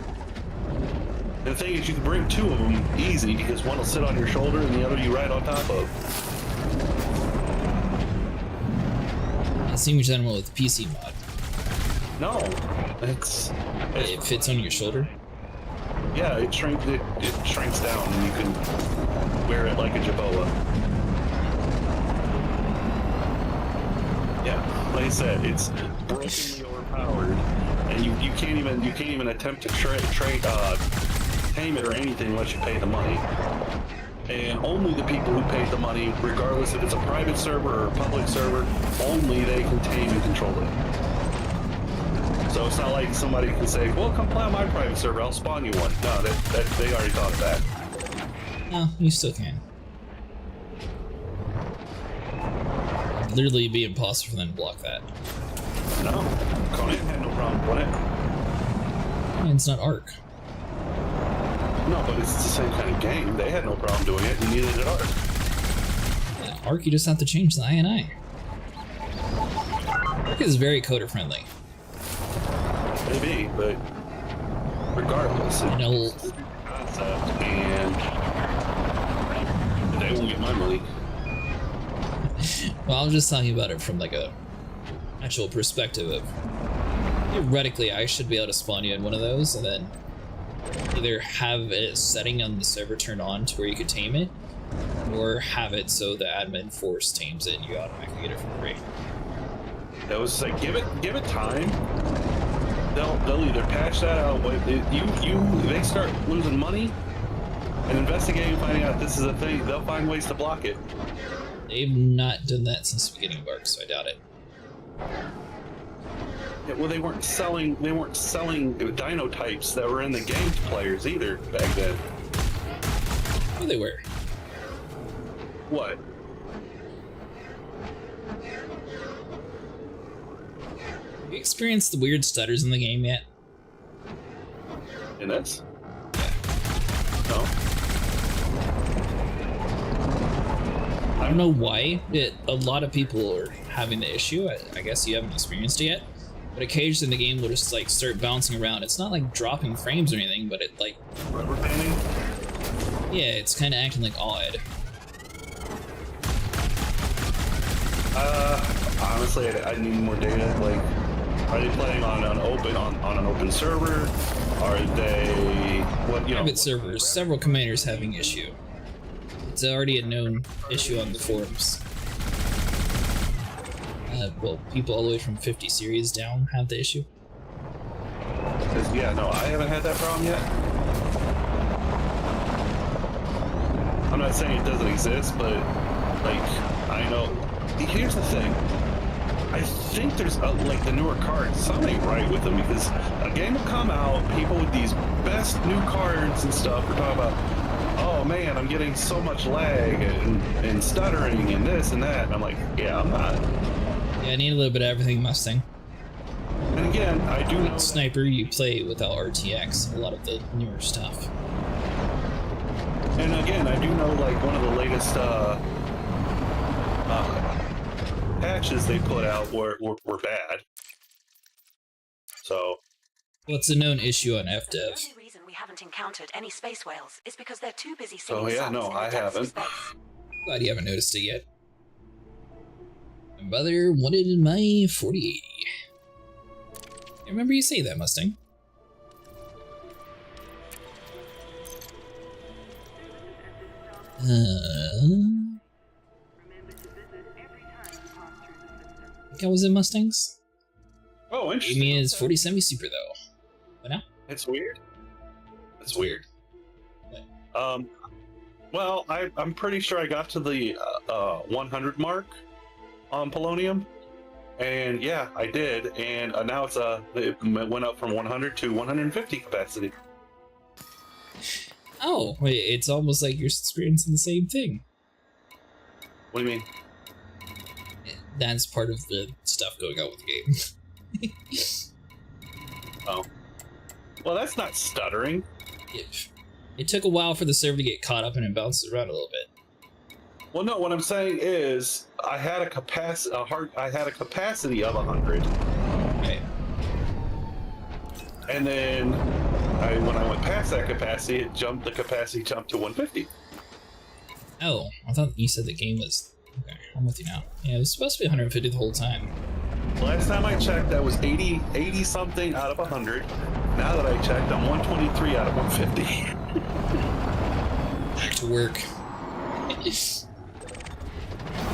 And the thing is, you can bring two of them easy because one will sit on your shoulder and the other you ride on top of. It seems animal with PC mod. No, it fits on your shoulder. Yeah, it shrinks down and you can wear it like a Jaboa. Yeah, like I said, it's brokenly overpowered, and you can't even attempt to tame it or anything unless you pay the money. And only the people who paid the money, regardless if it's a private server or a public server, only they can tame and control it. So it's not like somebody can say, well, come play on my private server, I'll spawn you one. No, they already thought of that. No, you still can. It'd literally be impossible for them to block that. No, Conan had no problem with it. I mean, it's not Ark. No, but it's the same kind of game. They had no problem doing it, and neither did Ark. Yeah, Ark, you just have to change the INI. Ark is very coder friendly. Maybe, but regardless, it's a concept, and they won't get my money. Well, I'm just talking about it from like a actual perspective of theoretically I should be able to spawn you in one of those, and then either have a setting on the server turned on to where you could tame it, or have it so the admin force tames it and you automatically get it for free. That was like, give it time. They'll either patch that out. They start losing money and investigating, finding out this is a thing. They'll find ways to block it. They've not done that since the beginning of Ark, so I doubt it. Yeah, well, they weren't selling dino types that were in the game to players either back then. Oh, they were. What? Have you experienced the weird stutters in the game yet? In this? No. I don't know why. A lot of people are having the issue. I guess you haven't experienced it yet. But occasionally the game will just like start bouncing around. It's not like dropping frames or anything, but it like... Rubber banding? Yeah, it's kind of acting like odd. Honestly, I need more data. Like, are they playing on an open server? Are they Private servers? Several commanders having issue. It's already a known issue on the forums. Well, people all the way from 50 series down have the issue. Yeah, no, I haven't had that problem yet. I'm not saying it doesn't exist, but like, I know. Here's the thing. I think there's like the newer cards, something right with them, because a game will come out, people with these best new cards and stuff are talking about, oh man, I'm getting so much lag and stuttering and this and that. And I'm like, yeah, I'm not. Yeah, I need a little bit of everything Mustang. And again, I do know Sniper, you play without RTX, a lot of the newer stuff. And again, I do know like one of the latest patches they put out were bad. So, what's a known issue on FDev? The only reason we haven't encountered any space whales is because they're too busy singing oh yeah, songs no, in the I depths of haven't. space. Glad you haven't noticed it yet. My brother wanted in my 4080. I remember you say that, Mustang. I think I was in Mustangs. Oh, interesting. Gave me his 4070 Super though. What now? It's weird. It's weird. What? Well, I'm pretty sure I got to the 100 mark on Polonium, and yeah, I did, and now it went up from 100 to 150 capacity. Oh, wait, it's almost like you're experiencing the same thing. What do you mean? That's part of the stuff going on with the game. Oh. Well, that's not stuttering. It took a while for the server to get caught up and it bounced around a little bit. Well, no, what I'm saying is I had a capacity of 100. Right. And then when I went past that capacity, the capacity jumped to 150. Oh, I thought you said the game was... Okay, I'm with you now. Yeah, it was supposed to be 150 the whole time. Last time I checked, that was 80 something out of 100. Now that I checked, I'm 123 out of 150. Back to work.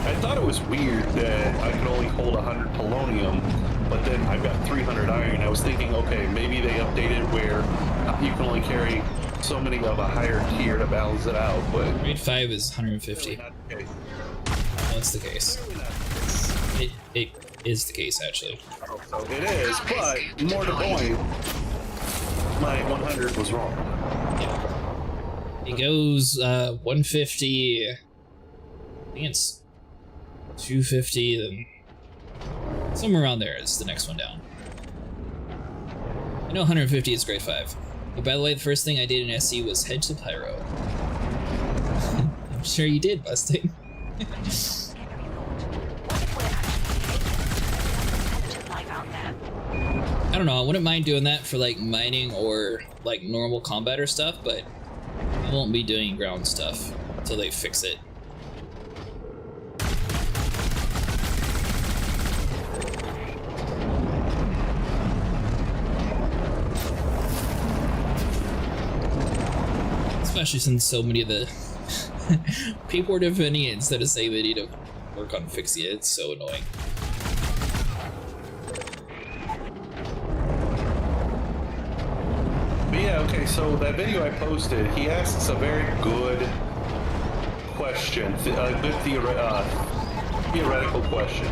I thought it was weird that I could only hold 100 polonium, but then I've got 300 iron. I was thinking, okay, maybe they updated where you can only carry so many of a higher tier to balance it out, but... Grade 5 is 150. Not the case. That's the case. It is the case, actually. So it is, but more to the point, my 100 was wrong. Yeah. It goes 150, I think it's 250, then somewhere around there is the next one down. I know 150 is grade 5. But by the way, the first thing I did in SC was hedge to pyro. I'm sure you did, Mustang. I don't know, I wouldn't mind doing that for like mining or like normal combat or stuff, but I won't be doing ground stuff until they fix it. Especially since so many of the people are defending it instead of saying they need to work on fixing it. It's so annoying. But yeah, okay, so that video I posted, he asks a very good question, a good theoretical question.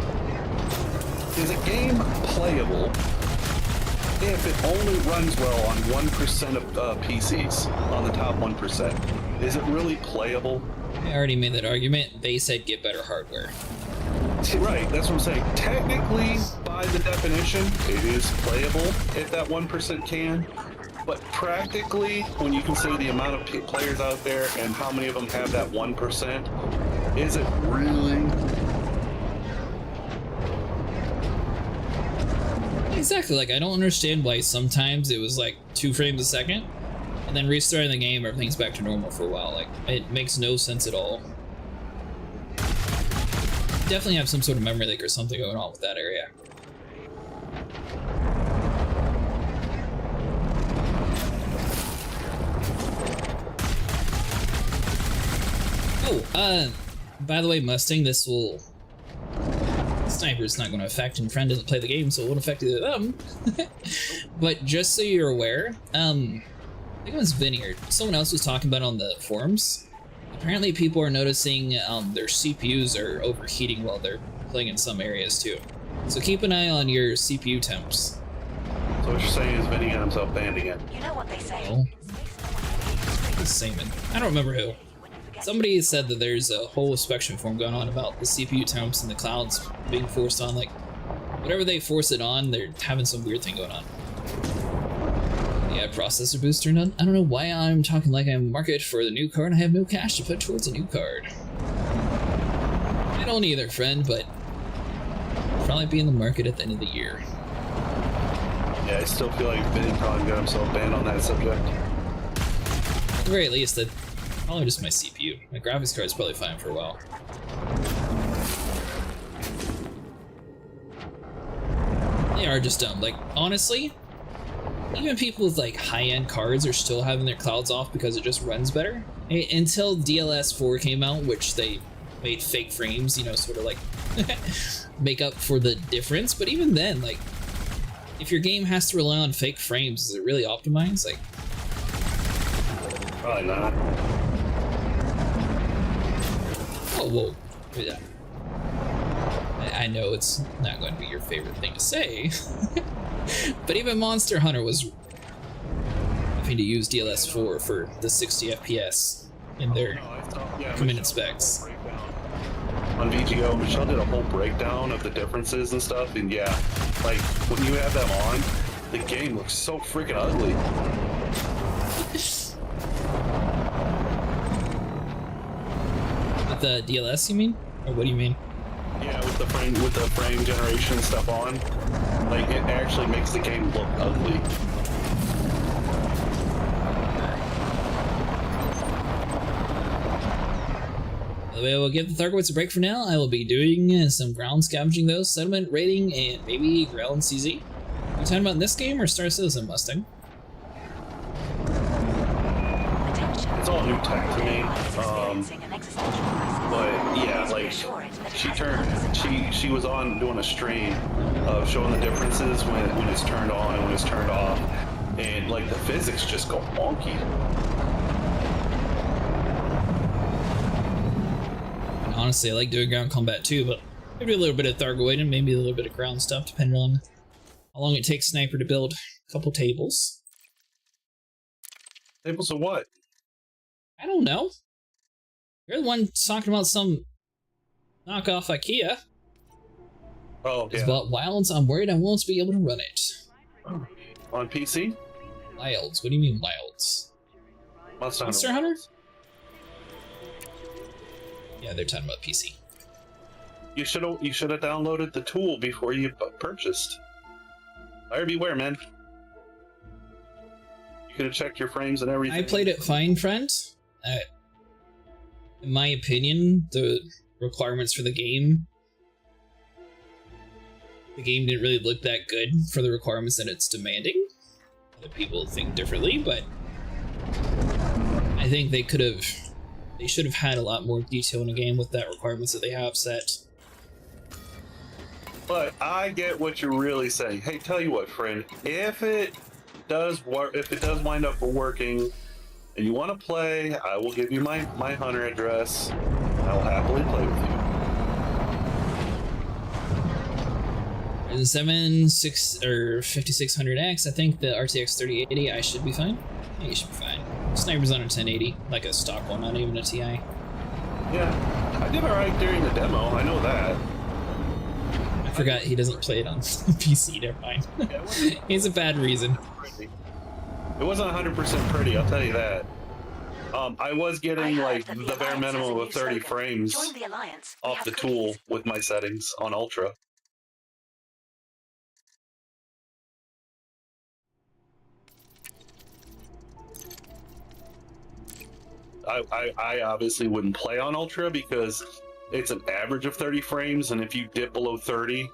Is a game playable if it only runs well on 1% of PCs, on the top 1%? Is it really playable? I already made that argument. They said get better hardware. Right, that's what I'm saying. Technically, by the definition, it is playable if that 1% can. But practically, when you consider the amount of players out there and how many of them have that 1%, is it really? Exactly, like, I don't understand why sometimes it was like 2 frames a second, and then restarting the game, everything's back to normal for a while. Like, it makes no sense at all. Definitely have some sort of memory leak or something going on with that area. Oh, by the way, Mustang, this will... Sniper's not going to affect, and Friend doesn't play the game, so it won't affect either of them. But just so you're aware, I think it was Vinny or someone else was talking about on the forums. Apparently people are noticing their CPUs are overheating while they're playing in some areas too. So keep an eye on your CPU temps. So what you're saying is Vinny got himself banned again. You know what they say. Oh. Seaman. I don't remember who. Somebody said that there's a whole spectrum forum going on about the CPU temps and the clouds being forced on. Like, whatever they force it on, they're having some weird thing going on. Yeah, processor boost turned on. I don't know why I'm talking like I'm market for the new card. I have no cash to put towards a new card. I don't either, friend, but I'll probably be in the market at the end of the year. Yeah, I still feel like Vinny probably got himself banned on that subject. At the very least, that probably just my CPU. My graphics card's probably fine for a while. They are just dumb. Like, honestly, even people with like high-end cards are still having their clouds off because it just runs better. Until DLS 4 came out, which they made fake frames, you know, sort of like make up for the difference. But even then, like, if your game has to rely on fake frames, is it really optimized? Like, probably not. Oh, whoa. Yeah. I know it's not going to be your favorite thing to say, but even Monster Hunter was having to use DLS4 for the 60 FPS in their committed specs. On VGO, Michelle did a whole breakdown of the differences and stuff, and yeah, like, when you have them on, the game looks so freaking ugly. With the DLS, you mean? Or what do you mean? Yeah, with the frame generation stuff on, like, it actually makes the game look ugly. By the way, we'll give the Thargoids a break for now. I will be doing some ground scavenging though, settlement raiding, and maybe ground CZ. Are you talking about in this game or Star Citizen Mustang? It's all new tech to me. But yeah, like, she was on doing a stream of showing the differences when it's turned on and when it's turned off, and like the physics just go wonky. And honestly, I like doing ground combat too, but maybe a little bit of Thargoid and maybe a little bit of ground stuff, depending on how long it takes Sniper to build a couple tables. Tables of what? I don't know. You're the one talking about some knockoff IKEA. Oh, yeah. But Wilds, I'm worried I won't be able to run it. On PC? Wilds? What do you mean Wilds? Monster Hunter? Yeah, they're talking about PC. You should have downloaded the tool before you purchased. Buyer beware, man. You could have checked your frames and everything. I played it fine, friend. In my opinion, the requirements for the game didn't really look that good for the requirements that it's demanding. Other people think differently, but I think they should have had a lot more detail in the game with that requirements that they have set. But I get what you're really saying. Hey, tell you what, friend, if it does work, if it does wind up working, and you want to play, I will give you my hunter address. I will happily play with you. The 5600X, I think the RTX 3080, I should be fine. Yeah, you should be fine. Sniper's on a 1080, like a stock one, not even a TI. Yeah, I did alright during the demo, I know that. I forgot he doesn't play it on PC, never mind. He has a bad reason. It wasn't 100% pretty, I'll tell you that. I was getting like the bare minimum of 30 frames off the tool with my settings on Ultra. I obviously wouldn't play on Ultra because it's an average of 30 frames, and if you dip below 30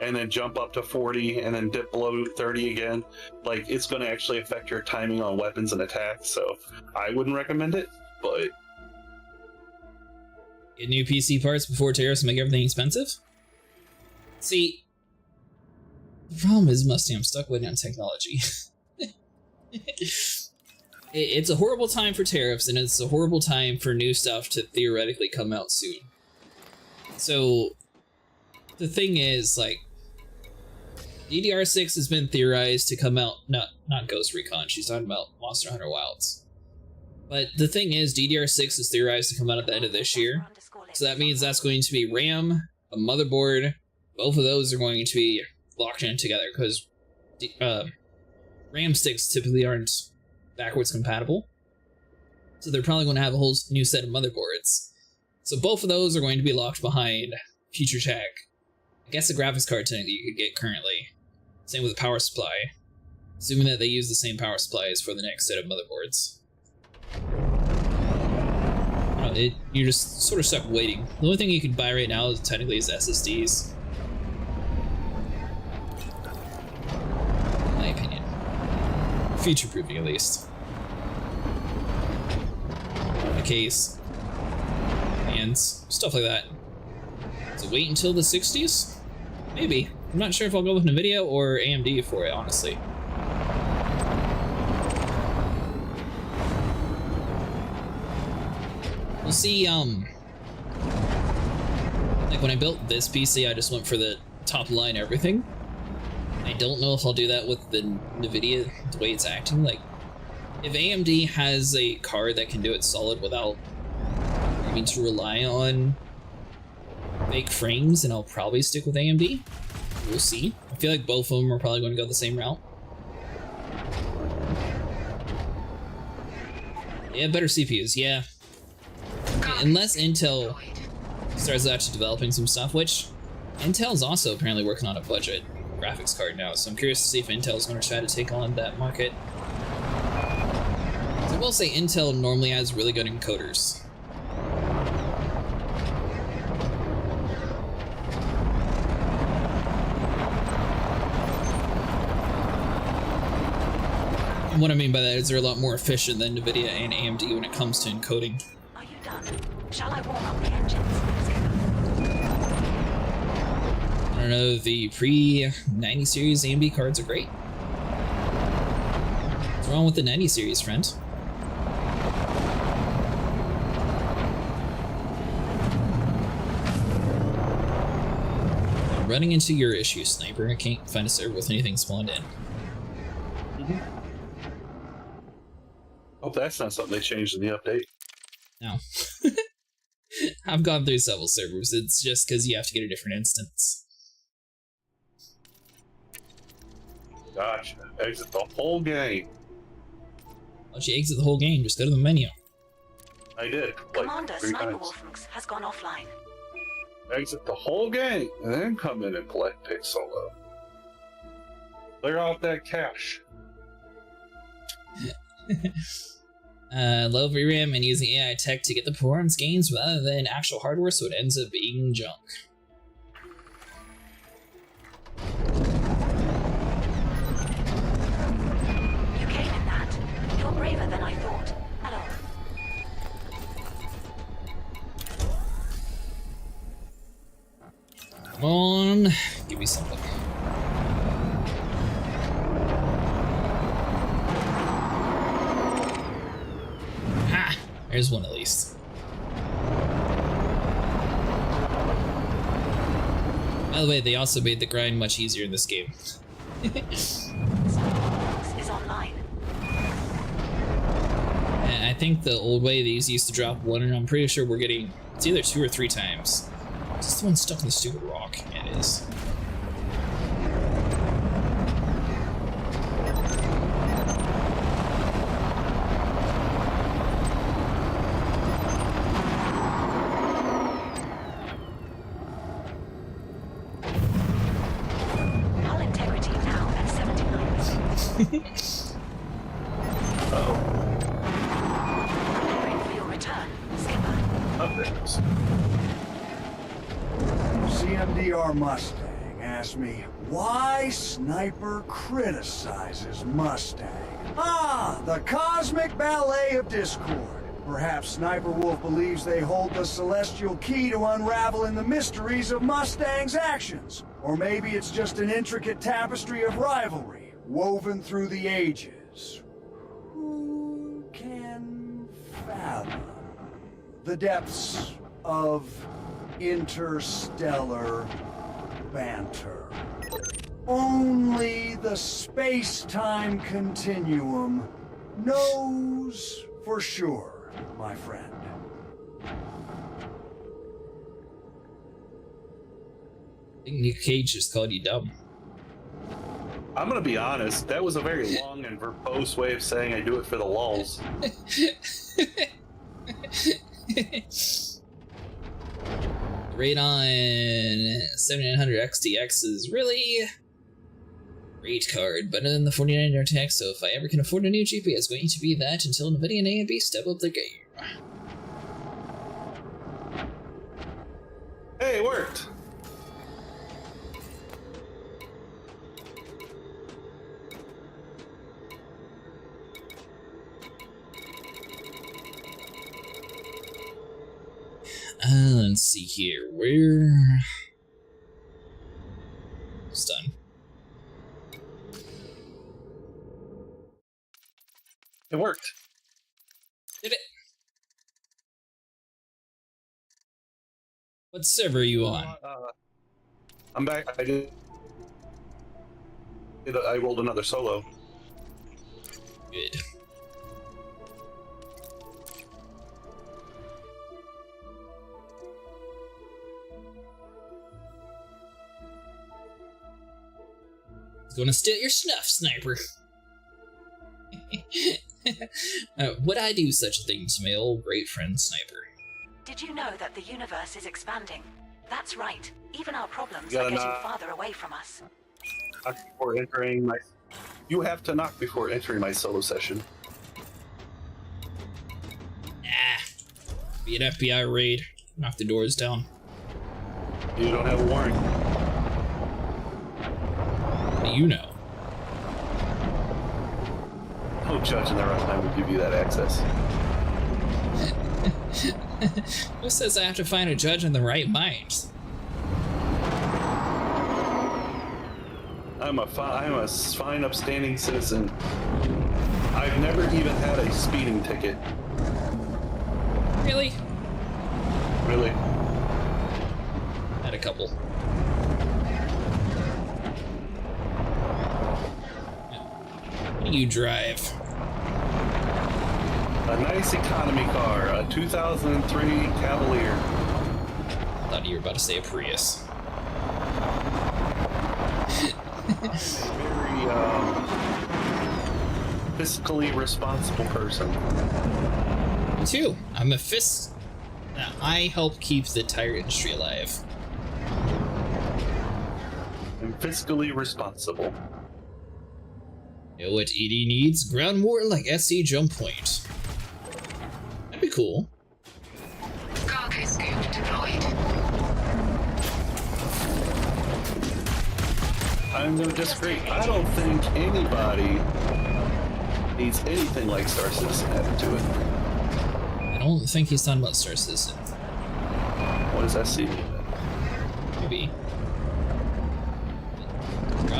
and then jump up to 40 and then dip below 30 again, like, it's going to actually affect your timing on weapons and attacks, so I wouldn't recommend it, but... Get new PC parts before tariffs make everything expensive? See, the problem is, Musty, I'm stuck waiting on technology. It's a horrible time for tariffs, and it's a horrible time for new stuff to theoretically come out soon. So, the thing is, like, DDR6 has been theorized to come out, not Ghost Recon, she's talking about Monster Hunter Wilds. But the thing is, DDR6 is theorized to come out at the end of this year. So that means that's going to be RAM, a motherboard, both of those are going to be locked in together, because RAM sticks typically aren't backwards compatible. So they're probably going to have a whole new set of motherboards. So both of those are going to be locked behind future tech. I guess the graphics card tech that you could get currently. Same with the power supply. Assuming that they use the same power supplies for the next set of motherboards. You're just sort of stuck waiting. The only thing you can buy right now is technically is SSDs. In my opinion. Future-proofing, at least. The case. And stuff like that. So wait until the 60s? Maybe. I'm not sure if I'll go with NVIDIA or AMD for it, honestly. We'll see, like when I built this PC, I just went for the top line everything. I don't know if I'll do that with the NVIDIA, the way it's acting. Like, if AMD has a card that can do it solid without having to rely on fake frames, then I'll probably stick with AMD. We'll see. I feel like both of them are probably going to go the same route. Yeah, better CPUs, yeah. Unless Intel starts actually developing some stuff, which Intel's also apparently working on a budget graphics card now, so I'm curious to see if Intel's going to try to take on that market. So I will say Intel normally has really good encoders. And what I mean by that is they're a lot more efficient than NVIDIA and AMD when it comes to encoding. Are you done? Shall I warm up the engines? I don't know, the pre-90 series AMD cards are great. What's wrong with the 90 series, friend? I'm running into your issue, Sniper. I can't find a server with anything spawned in. Hope that's not something they changed in the update. No. I've gone through several servers. It's just because you have to get a different instance. Gotcha. Exit the whole game. Why don't you exit the whole game? Just go to the menu. I did. Like Commander, 3 Sniper times. Wolfenks has gone offline. Exit the whole game, and then come in and play Pick Solo. Clear out that cache. Low VRAM and using AI tech to get the performance gains rather than actual hardware, so it ends up being junk. You came in that. You're braver than I thought. Hello. down. Give me something. Ha! There's one at least. By the way, they also made the grind much easier in this game. Is online. And I think the old way these used to drop one, and I'm pretty sure we're getting it's either 2 or 3 times. Is this the one stuck in the stupid rock? Yeah, it is. Hull integrity now at 79%. Oh, Preparing for your return, Skipper. up there it is. CMDR Mustang asked me why Sniper criticizes Mustang. Ah, the cosmic ballet of discord. Perhaps Sniper Wolf believes they hold the celestial key to unraveling the mysteries of Mustang's actions. Or maybe it's just an intricate tapestry of rivalry, woven through the ages. Who can fathom the depths of interstellar banter? Only the space-time continuum knows for sure, my friend. I think Nick Cage just called you dumb. I'm gonna be honest, that was a very long and verbose way of saying I do it for the lulz. Radon 7900 XTX is really great card, better than the 49 tech, so if I ever can afford a new GPU, it's going to be that until NVIDIA and AMD step up their game. Hey, it worked! Let's see here, where... It's done. It worked. Did it? What server are you on? I'm back. I rolled another solo. Good. Gonna steal your snuff, Sniper. Would I do such a thing to my old great friend Sniper? Did you know that the universe is expanding? That's right. Even our problems You are gotta getting knock. farther away from us. Knock before entering my. You have to knock before entering my solo session. Be an FBI raid. Knock the doors down. You don't have a warrant. You know. No judge in their right mind would give you that access. Who says I have to find a judge in the right mind? I'm a fine, upstanding citizen. I've never even had a speeding ticket. Really? Really? Had a couple. What do you drive? A nice economy car, a 2003 Cavalier. I thought you were about to say a Prius. I'm a very fiscally responsible person. Me too. I'm a I help keep the tire industry alive. I'm fiscally responsible. You know what ED needs? Ground war like SC jump point. That'd be cool. Cargo scoop deployed. I'm gonna disagree. I don't think anybody needs anything like Star Citizen added to it. I don't think he's talking about Star Citizen. What does SC mean? Maybe.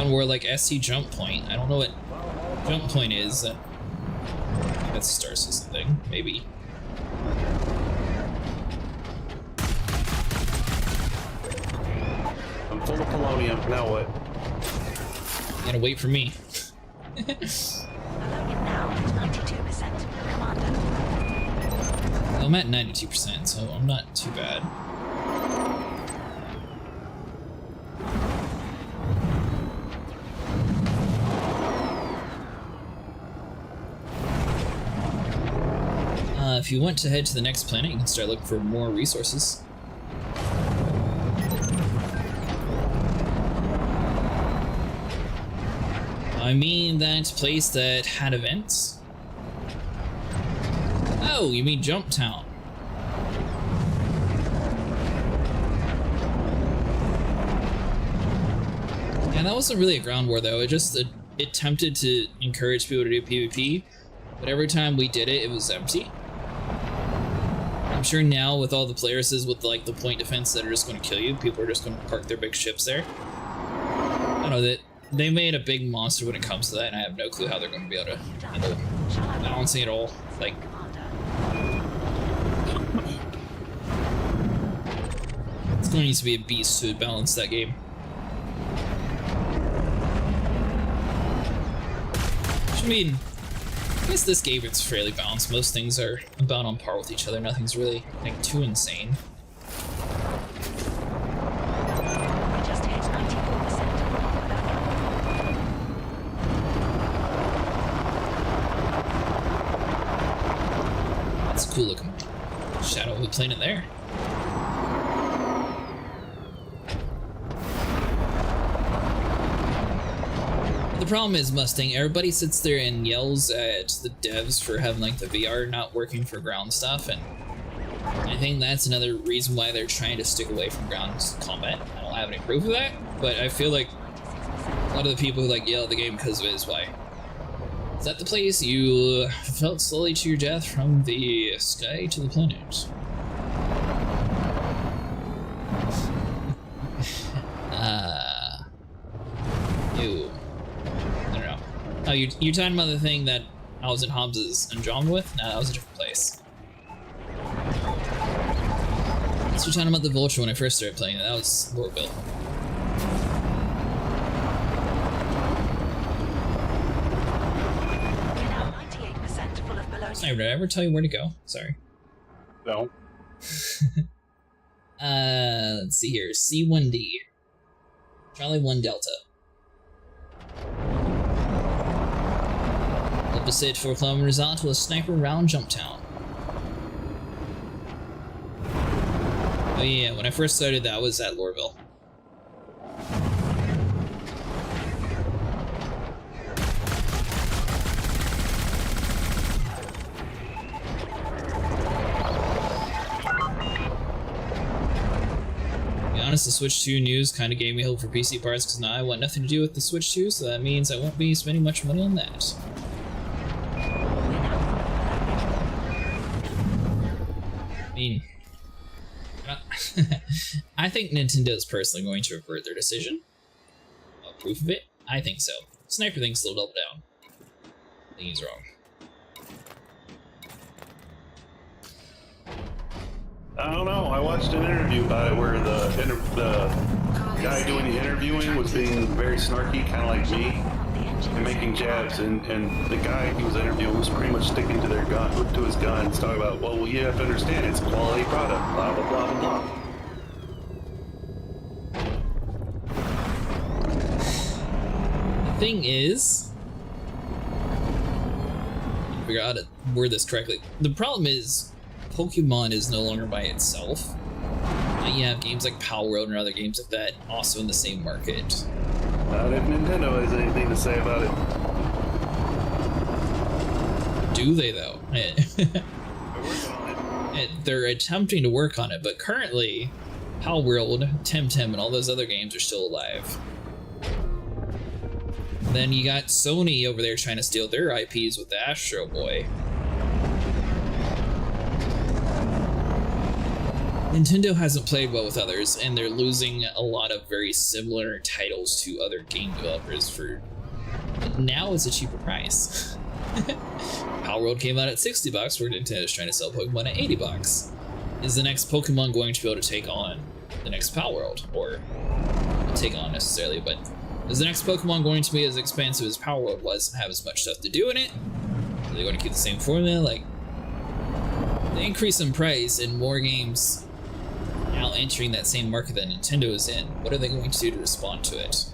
ground war like SC jump point. I don't know what jump point is. That's a star system thing, maybe. I'm full of polonium. Now what? You gotta wait for me. I'm at 92%, so I'm not too bad. If you want to head to the next planet, you can start looking for more resources. I mean that place that had events? Oh, you mean Jump Town. Yeah, that wasn't really a ground war though. It just it attempted to encourage people to do PvP, but every time we did it, it was empty. I'm sure now with all the players with like the point defense that are just going to kill you, people are just going to park their big ships there. I don't know that they made a big monster when it comes to that, and I have no clue how they're going to be able to handle balancing it all. Like, it's going to need to be a beast to balance that game. I mean, I guess this game is fairly balanced. Most things are about on par with each other. Nothing's really like too insane. That's a cool looking shadow of a planet there. The problem is, Mustang, everybody sits there and yells at the devs for having like the VR not working for ground stuff, and I think that's another reason why they're trying to stick away from ground combat. I don't have any proof of that, but I feel like a lot of the people who like yell at the game because of it is why. Is that the place you felt slowly to your death from the sky to the planet? Ew. Oh, you're talking about the thing that I was in Hobbs's Andromeda with? No, that was a different place. So you're talking about the Vulture when I first started playing it. That was Lorville. Sorry, did I ever tell you where to go? Sorry. No. Let's see here. C1D. Charlie 1 Delta. Opposite 4 kilometers out to a sniper round Jump Town. Oh yeah, when I first started that was at Lorville. To be honest, the Switch 2 news kind of gave me hope for PC parts because now I want nothing to do with the Switch 2, so that means I won't be spending much money on that. I mean, I think Nintendo's personally going to revert their decision. Proof of it? I think so. Sniper thinks they'll double down. I think he's wrong. I don't know. I watched an interview about it where the guy doing the interviewing was being very snarky, kind of like me, and making jabs. And the guy he was interviewing was pretty much sticking to their gun, to his guns, talking about, well, you have to understand, it's a quality product, blah blah blah blah blah. The thing is, I figure out how to word this correctly. The problem is, Pokemon is no longer by itself. You have games like Power World and other games like that also in the same market. Not if Nintendo has anything to say about it. Do they though? They're attempting to work on it, but currently, Power World, Temtem, and all those other games are still alive. Then you got Sony over there trying to steal their IPs with the Astro Boy. Nintendo hasn't played well with others, and they're losing a lot of very similar titles to other game developers for now it's a cheaper price. Power World came out at $60, where Nintendo's trying to sell Pokemon at $80. Is the next Pokemon going to be able to take on the next Power World? Or not take on necessarily, but is the next Pokemon going to be as expansive as Power World was and have as much stuff to do in it? Are they going to keep the same formula? Like, the increase in price and more games now entering that same market that Nintendo is in, what are they going to do to respond to it?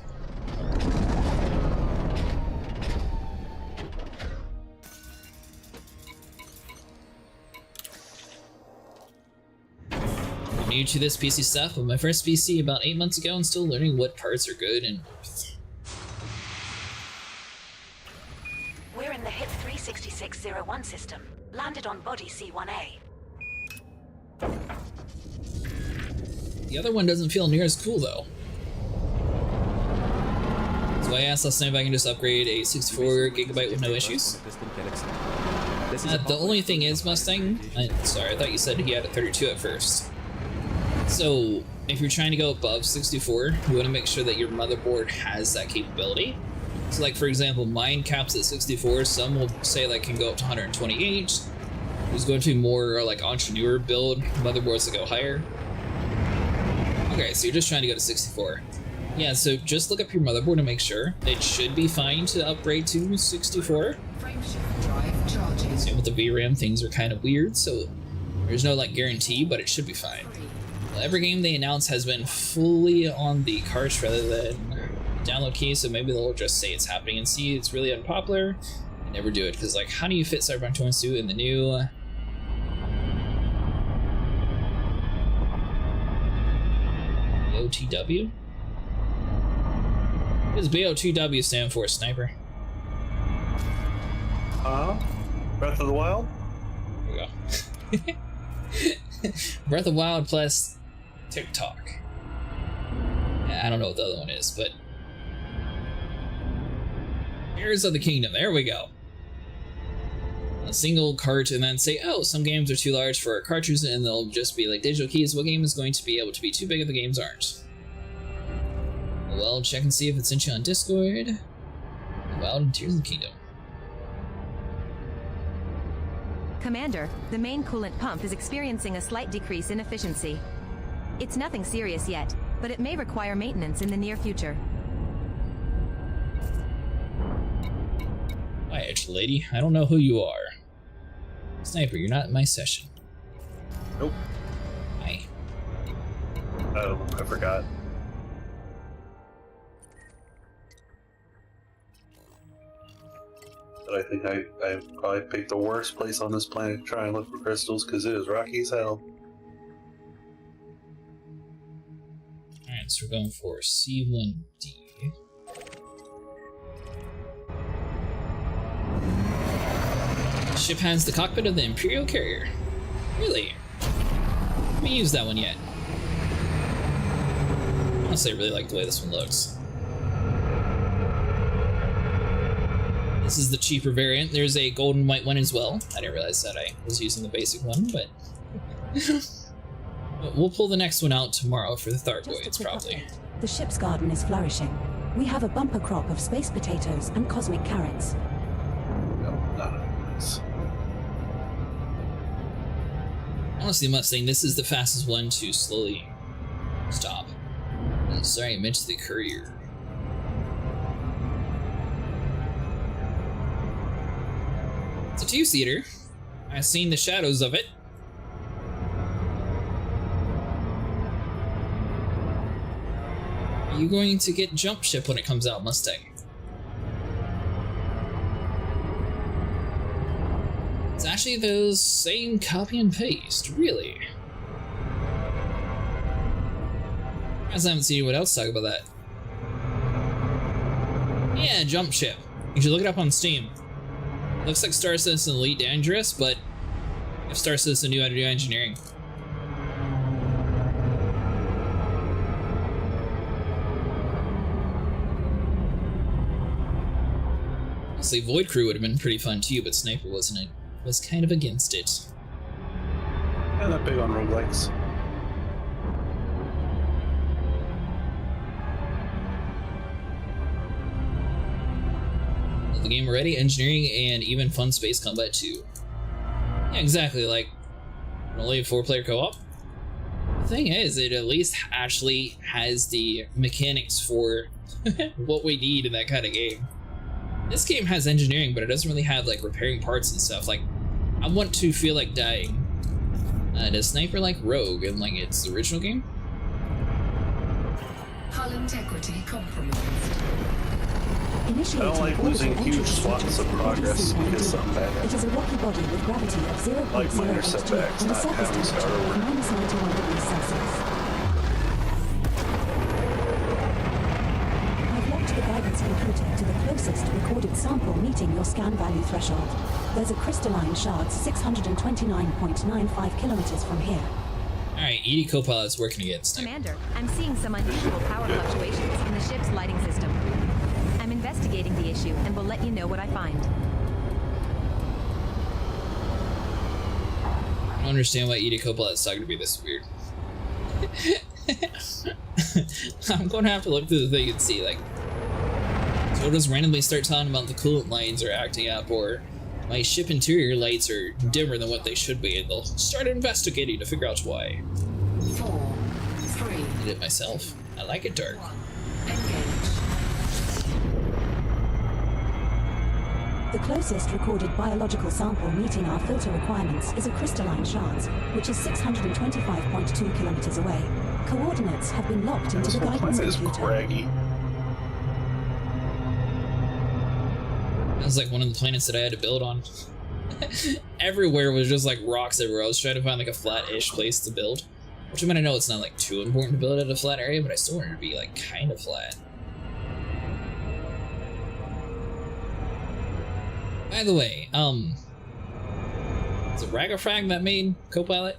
I'm new to this PC stuff, but my first PC about 8 months ago and still learning what parts are good and worth. We're in the HIP 36601 system. Landed on body C1A. The other one doesn't feel near as cool though. So I asked last night if I can just upgrade a 64GB with no issues. The only thing is, Mustang, sorry, I thought you said he had a 32 at first. So if you're trying to go above 64, you want to make sure that your motherboard has that capability. So like, for example, mine caps at 64, some will say that can go up to 128. There's going to be more like entrepreneur build motherboards that go higher. Okay, so you're just trying to go to 64. Yeah, so just look up your motherboard to make sure. It should be fine to upgrade to 64. Same with the VRAM, things are kind of weird, so there's no like guarantee, but it should be fine. Well, every game they announce has been fully on the carts rather than download key, so maybe they'll just say it's happening and see it's really unpopular and never do it, because like, how do you fit Cyberpunk 22 in the new BOTW? What does BOTW stand for, Sniper? Breath of the Wild? There we go. Breath of the Wild plus TikTok. Yeah, I don't know what the other one is, but Heirs of the Kingdom, there we go. A single cart, and then say, oh, some games are too large for our cartridges, and they'll just be like digital keys. What game is going to be able to be too big if the games aren't? Well, check and see if it's sent you on Discord. Wild and Tears of the Kingdom. Commander, the main coolant pump is experiencing a slight decrease in efficiency. It's nothing serious yet, but it may require maintenance in the near future. Quiet, lady. I don't know who you are. Sniper, you're not in my session. Nope. Hi. Oh, I forgot. But I think I probably picked the worst place on this planet to try and look for crystals, because it is rocky as hell. Alright, so we're going for C1D. Ship has the cockpit of the Imperial carrier. Really? I haven't used that one yet. Honestly, I really like the way this one looks. This is the cheaper variant. There's a gold and white one as well. I didn't realize that I was using the basic one, but we'll pull the next one out tomorrow for the Thargoids, probably. The ship's garden is flourishing. We have a bumper crop of space potatoes and cosmic carrots. No, none of this. Honestly, Mustang, this is the fastest one to slowly stop. Sorry, I meant the courier. It's a two-seater. I've seen the shadows of it. Are you going to get Jump Ship when it comes out, Mustang? It's actually the same copy and paste, really. I haven't seen anyone else talk about that. Yeah, Jump Ship. You should look it up on Steam. Looks like Star Citizen Elite Dangerous, but if Star Citizen knew how to do engineering. Honestly, Void Crew would have been pretty fun too, but Sniper wasn't it. Was kind of against it. Yeah, not big on roguelikes. the game already, engineering, and even fun space combat too. Yeah, exactly, like, only 4-player co-op. The thing is, it at least actually has the mechanics for what we need in that kind of game. This game has engineering, but it doesn't really have, like, repairing parts and stuff. Like, I want to feel like dying. Does Sniper like Rogue in, like, its original game? Hull integrity compromised. I don't like losing huge swaths of progress because something bad It is a rocky body with gravity of 0.0 like minor setbacks, and a not surface having to start temperature of over. -91 degrees Celsius. I've locked the guidance computer to the closest recorded sample meeting your scan value threshold. There's a crystalline shard 629.95 kilometers from here. Alright, ED Copilot's working again. Commander, I'm seeing some unusual power fluctuations in the ship's lighting system. I'm investigating the issue and will let you know what I find. I don't understand why ED Copilot's talking to be this weird. I'm going to have to look through the thing and see, like, so it'll just randomly start talking about the coolant lines are acting up, or my ship interior lights are dimmer than what they should be, and they'll start investigating to figure out why. 4, 3, I did it myself. I like it dark. engage. The closest recorded biological sample meeting our filter requirements is a crystalline shards, which is 625.2 kilometers away. Coordinates have been locked into This the whole guidance planet is computer. craggy. That was like one of the planets that I had to build on. Everywhere was just like rocks everywhere. I was trying to find like a flat-ish place to build. Which I mean, I know it's not like too important to build at a flat area, but I still wanted it to be like kind of flat. By the way, is it Ragafrag that made Copilot?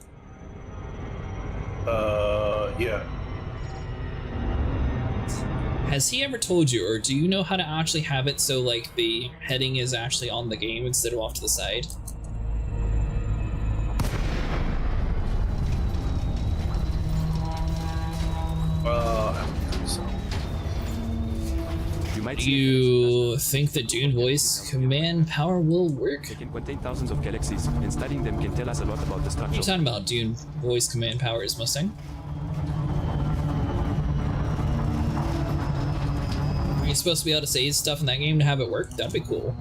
Yeah. Has he ever told you, or do you know how to actually have it so like the heading is actually on the game instead of off to the side? I don't think so. Do you think the Dune voice command power will work? They can contain thousands of galaxies, and studying them can tell us a lot about the What are structure. you talking about, Dune voice command power is Mustang? Are you supposed to be able to say stuff in that game to have it work? That'd be cool.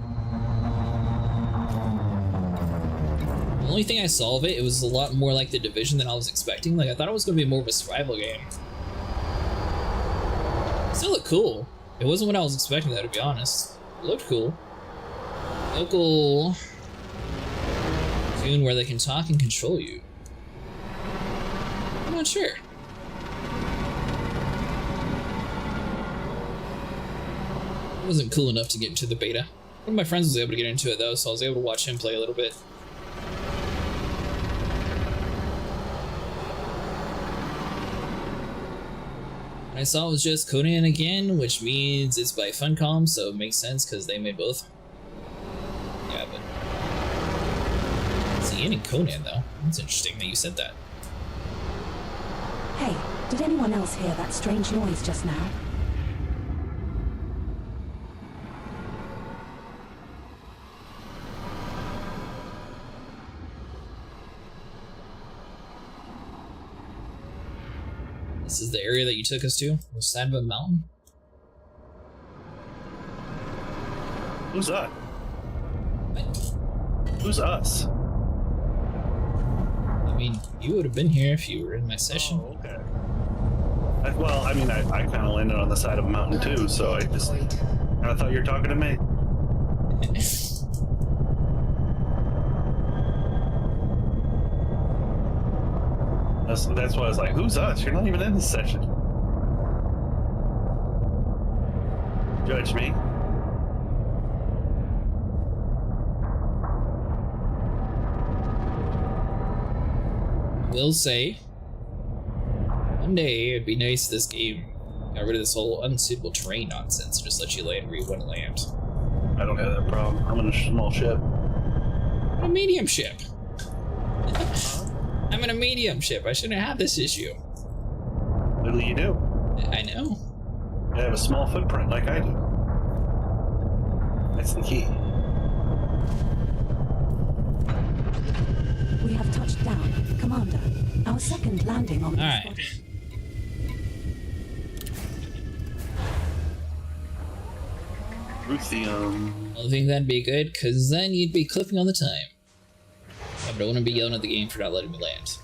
The only thing I saw of it, it was a lot more like The Division than I was expecting. Like, I thought it was going to be more of a survival game. It still looked cool. It wasn't what I was expecting, though, to be honest. It looked cool. Local tune where they can talk and control you. I'm not sure. It wasn't cool enough to get into the beta. One of my friends was able to get into it, though, so I was able to watch him play a little bit. I saw it was just Conan again, which means it's by Funcom, so it makes sense because they made both. Yeah, but it's Ian and Conan though. It's interesting that you said that. Hey, did anyone else hear that strange noise just now? This is the area that you took us to? The side of a mountain? Who's that? Who's us? I mean, you would have been here if you were in my session. Oh, okay. Well, I mean, I kind of landed on the side of a mountain too, so I just kind of thought you were talking to me. That's why I was like, who's us? You're not even in this session. Judge me. Will say, one day it'd be nice if this game got rid of this whole unsuitable terrain nonsense and just let you land where you want to land. I don't have that problem. I'm in a small ship. A medium ship. I'm in a medium ship. I shouldn't have this issue. Little you do. I know. You have a small footprint like I do. That's the key. We have touched down, Commander. Our second landing on this Alright. body. Ruthium. I think that'd be good, because then you'd be clipping all the time. I don't want to be yelling at the game for not letting me land.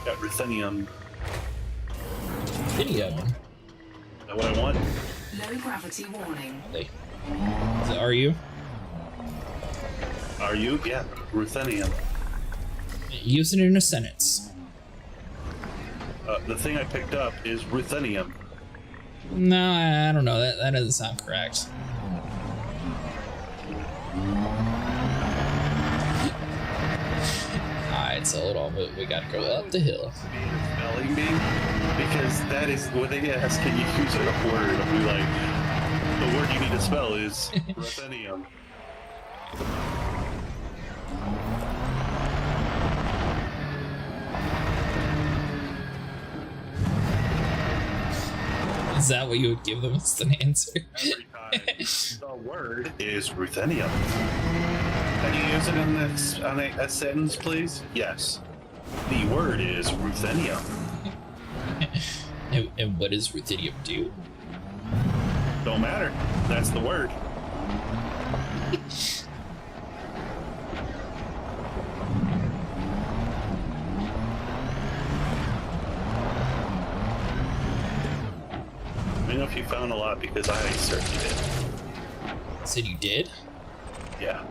Got ruthenium. Video. Is that what I want? Low gravity warning. Is it, are you? Are you? Yeah, ruthenium. Use it in a sentence. The thing I picked up is ruthenium. No, I don't know. That doesn't sound correct. Alright, so hold on. We gotta go up the hill. Spelling bee? Because that is when they ask, can you use a word? I'll be like, the word you need to spell is ruthenium. Is that what you would give them as an answer? Every time. The word is ruthenium. Can you use it on a sentence, please? Yes. The word is ruthenium. And what does ruthenium do? Don't matter. That's the word. I don't know if you found a lot because I certainly did. Said you did? Yeah.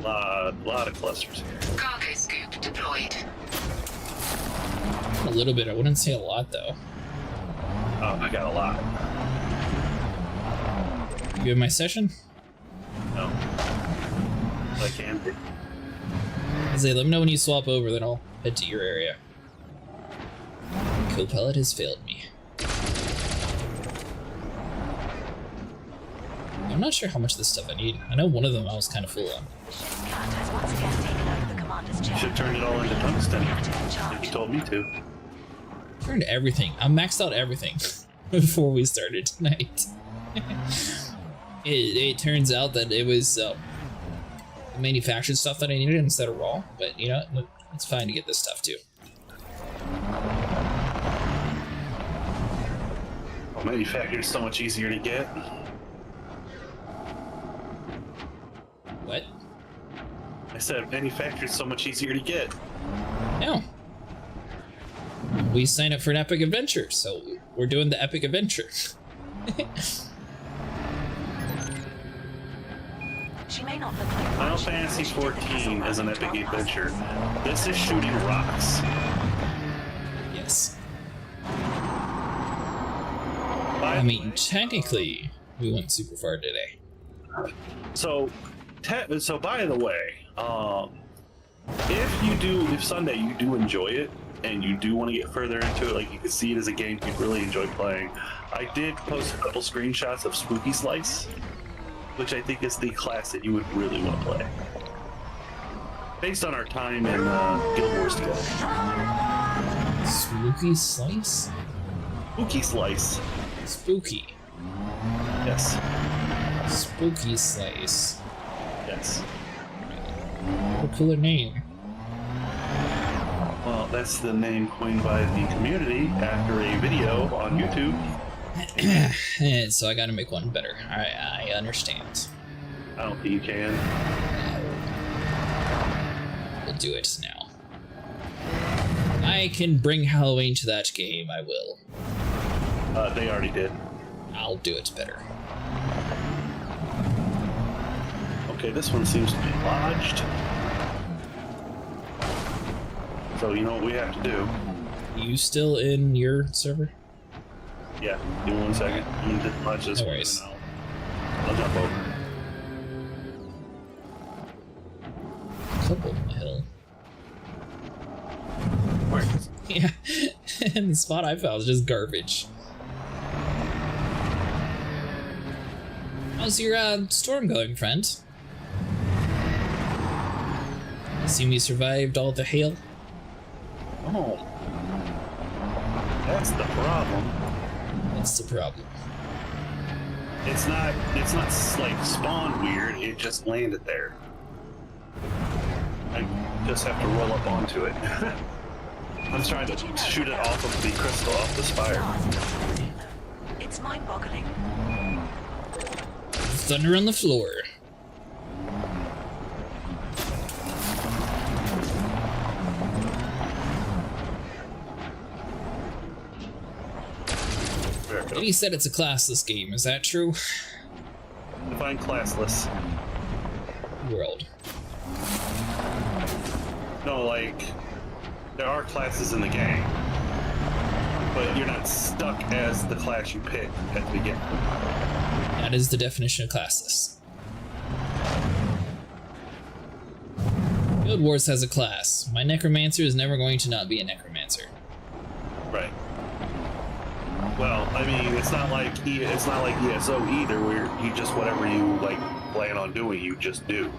Lot of clusters here. Cargo scoop deployed. A little bit. I wouldn't say a lot, though. Oh, I got a lot. You have my session? No. I can be. Say, let me know when you swap over, then I'll head to your area. Co-pilot has failed me. I'm not sure how much of this stuff I need. I know one of them I was kind of full on. You should turn it all into tungsten. Like you told me to. Turned everything. I maxed out everything before we started tonight. It turns out that it was manufactured stuff that I needed instead of raw, but you know, it's fine to get this stuff too. Well, manufactured is so much easier to get. What? I said manufactured is so much easier to get. No. We signed up for an epic adventure, so we're doing the epic adventure. She may not look like Final Fantasy 14 is an epic adventure. This is shooting rocks. Yes. I mean, technically, we went super far today. So by the way, if Sunday you do enjoy it and you do want to get further into it, like you can see it as a game you'd really enjoy playing, I did post a couple screenshots of Spooky Slice, which I think is the class that you would really want to play, based on our time in Guild Wars together. Spooky Slice? Spooky Slice. Spooky. Yes. Spooky Slice. Yes. What a cooler name. Well, that's the name coined by the community after a video on YouTube. So I gotta make one better. I understand. I don't think you can. We'll do it now. I can bring Halloween to that game, I will. They already did. I'll do it better. Okay, this one seems to be lodged. So you know what we have to do? You still in your server? Yeah, give me 1 second. I'm gonna lodge this No one worries. and I'll jump over. Couple on the hill. Where? Yeah, and the spot I found was just garbage. How's your storm going, friend? Assume you survived all the hail? Oh. That's the problem. What's the problem? It's not like spawned weird, it just landed there. I just have to roll up onto it. I'm trying to shoot it off of the crystal, off the spire. It's mind-boggling. Thunder on the floor. He said it's a classless game, is that true? Define classless. World. No, like, there are classes in the game, but you're not stuck as the class you pick at the beginning. That is the definition of classless. Guild Wars has a class. My necromancer is never going to not be a necromancer. Right. Well, I mean, it's not like ESO either, where you just whatever you like plan on doing, you just do.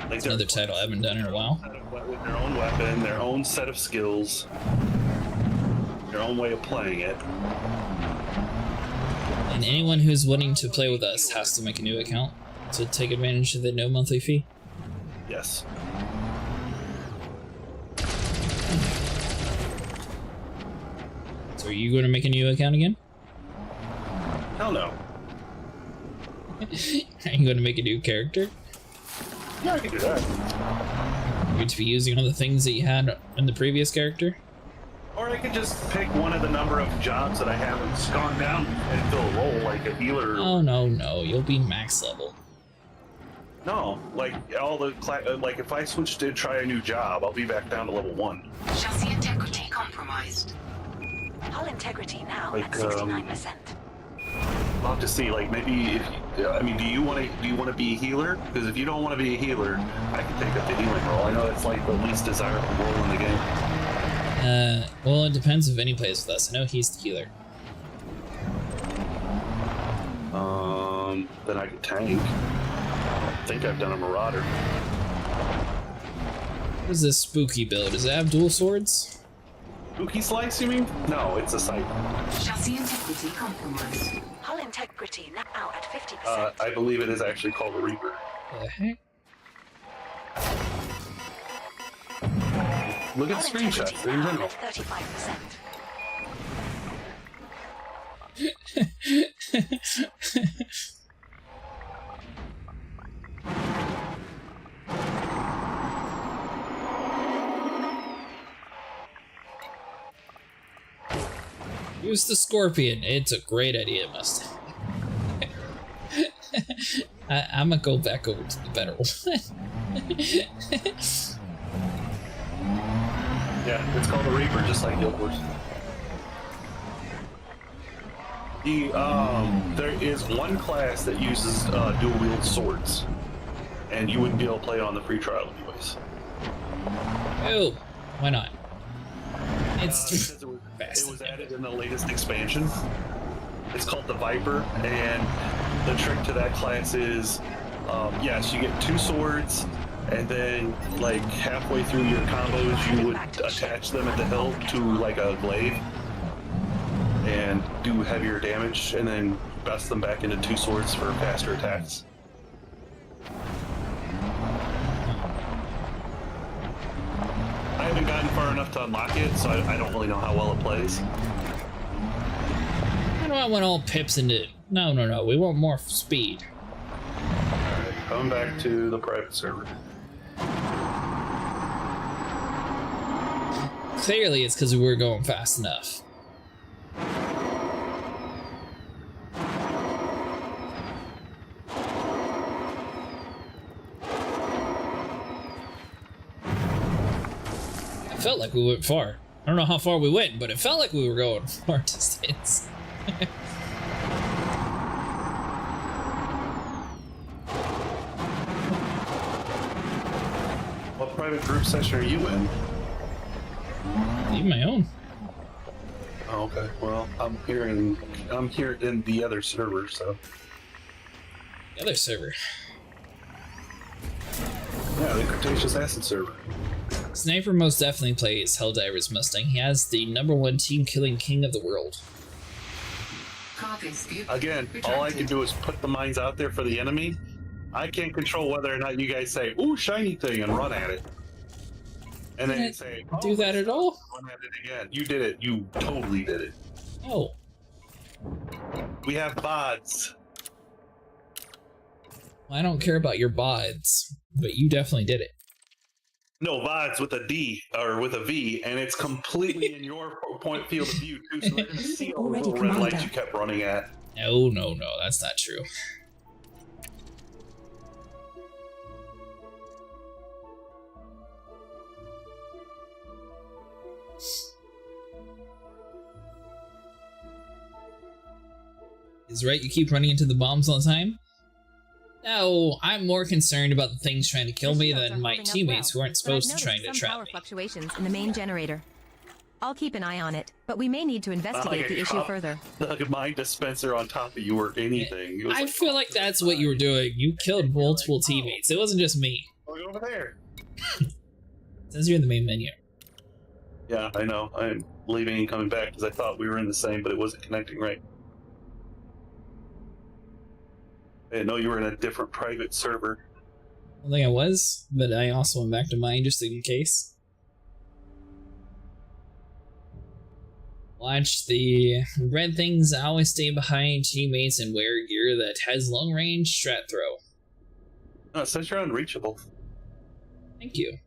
Like another title I haven't done in a while. With their own weapon, their own set of skills, their own way of playing it. And anyone who's wanting to play with us has to make a new account to take advantage of the no monthly fee. Yes. So are you going to make a new account again? Hell no. Are you going to make a new character? Yeah, I can do that. You're going to be using all the things that you had in the previous character? Or I could just pick one of the number of jobs that I have and gone down and fill a role like a healer. Oh no, you'll be max level. No, like all the like if I switch to try a new job, I'll be back down to level 1. Chassis integrity compromised. Hull integrity now like, at 69%. I'll have to see. Like maybe if I mean, do you want to be a healer? Because if you don't want to be a healer, I can take up the healing role. I know it's like the least desirable role in the game. Well, it depends if any plays with us. I know he's the healer. Then I could tank. I think I've done a marauder. What is this spooky build? Does it have dual swords? Spooky slice, you mean? No, it's a sight. Chassis integrity compromised. Hull integrity now at 50%. I believe it is actually called a Reaper. The heck? Look at the screenshots. They're in general. 35%. Use the scorpion. It's a great idea, Mustang. I'm gonna go back over to the better one. Yeah, it's called a Reaper, just like Guild Wars. There is one class that uses dual wield swords, and you wouldn't be able to play it on the free trial anyways. Oh, why not? It's it was added in the latest expansion. It's called the Viper, and the trick to that class is, yes, you get 2 swords, and then like halfway through your combos, you would attach them at the hilt to like a glaive and do heavier damage, and then bust them back into 2 swords for faster attacks. I haven't gotten far enough to unlock it, so I don't really know how well it plays. I don't want all pips into... No. We want more speed. Alright, coming back to the private server. Clearly it's because we were going fast enough. It felt like we went far. I don't know how far we went, but it felt like we were going far distance. What private group session are you in? Leave my own. Oh, okay. Well, I'm here in the other server, so. The other server. Yeah, the Cretaceous Acid server. Sniper most definitely plays Helldiver's Mustang. He has the #1 team killing king of the world. Again, all I can do is put the mines out there for the enemy. I can't control whether or not you guys say, "Ooh, shiny thing," and run at it. And then say, "Oh, do that at all?" Run at it again. You did it. You totally did it. Oh. We have bods. Well, I don't care about your bods, but you definitely did it. No, VODs with a D or with a V, and it's completely in your point field of view too. So they're gonna see all the little red lights you kept running at. No, that's not true. Is right, you keep running into the bombs all the time? No, I'm more concerned about the things trying to kill me than my teammates who aren't supposed to trying to trap power me. Fluctuations in the main generator. I'll keep an eye on it, but we may need to investigate the issue further. The mine dispenser on top of you or anything. I feel like that's what you were doing. You killed multiple teammates. It wasn't just me. Look over there. It says you're in the main menu. Yeah, I know. I'm leaving and coming back because I thought we were in the same, but it wasn't connecting right. I didn't know you were in a different private server. I don't think I was, but I also went back to mine just in case. Watch the red things always stay behind teammates and wear gear that has long range strat throw. No, it says you're unreachable. Thank you.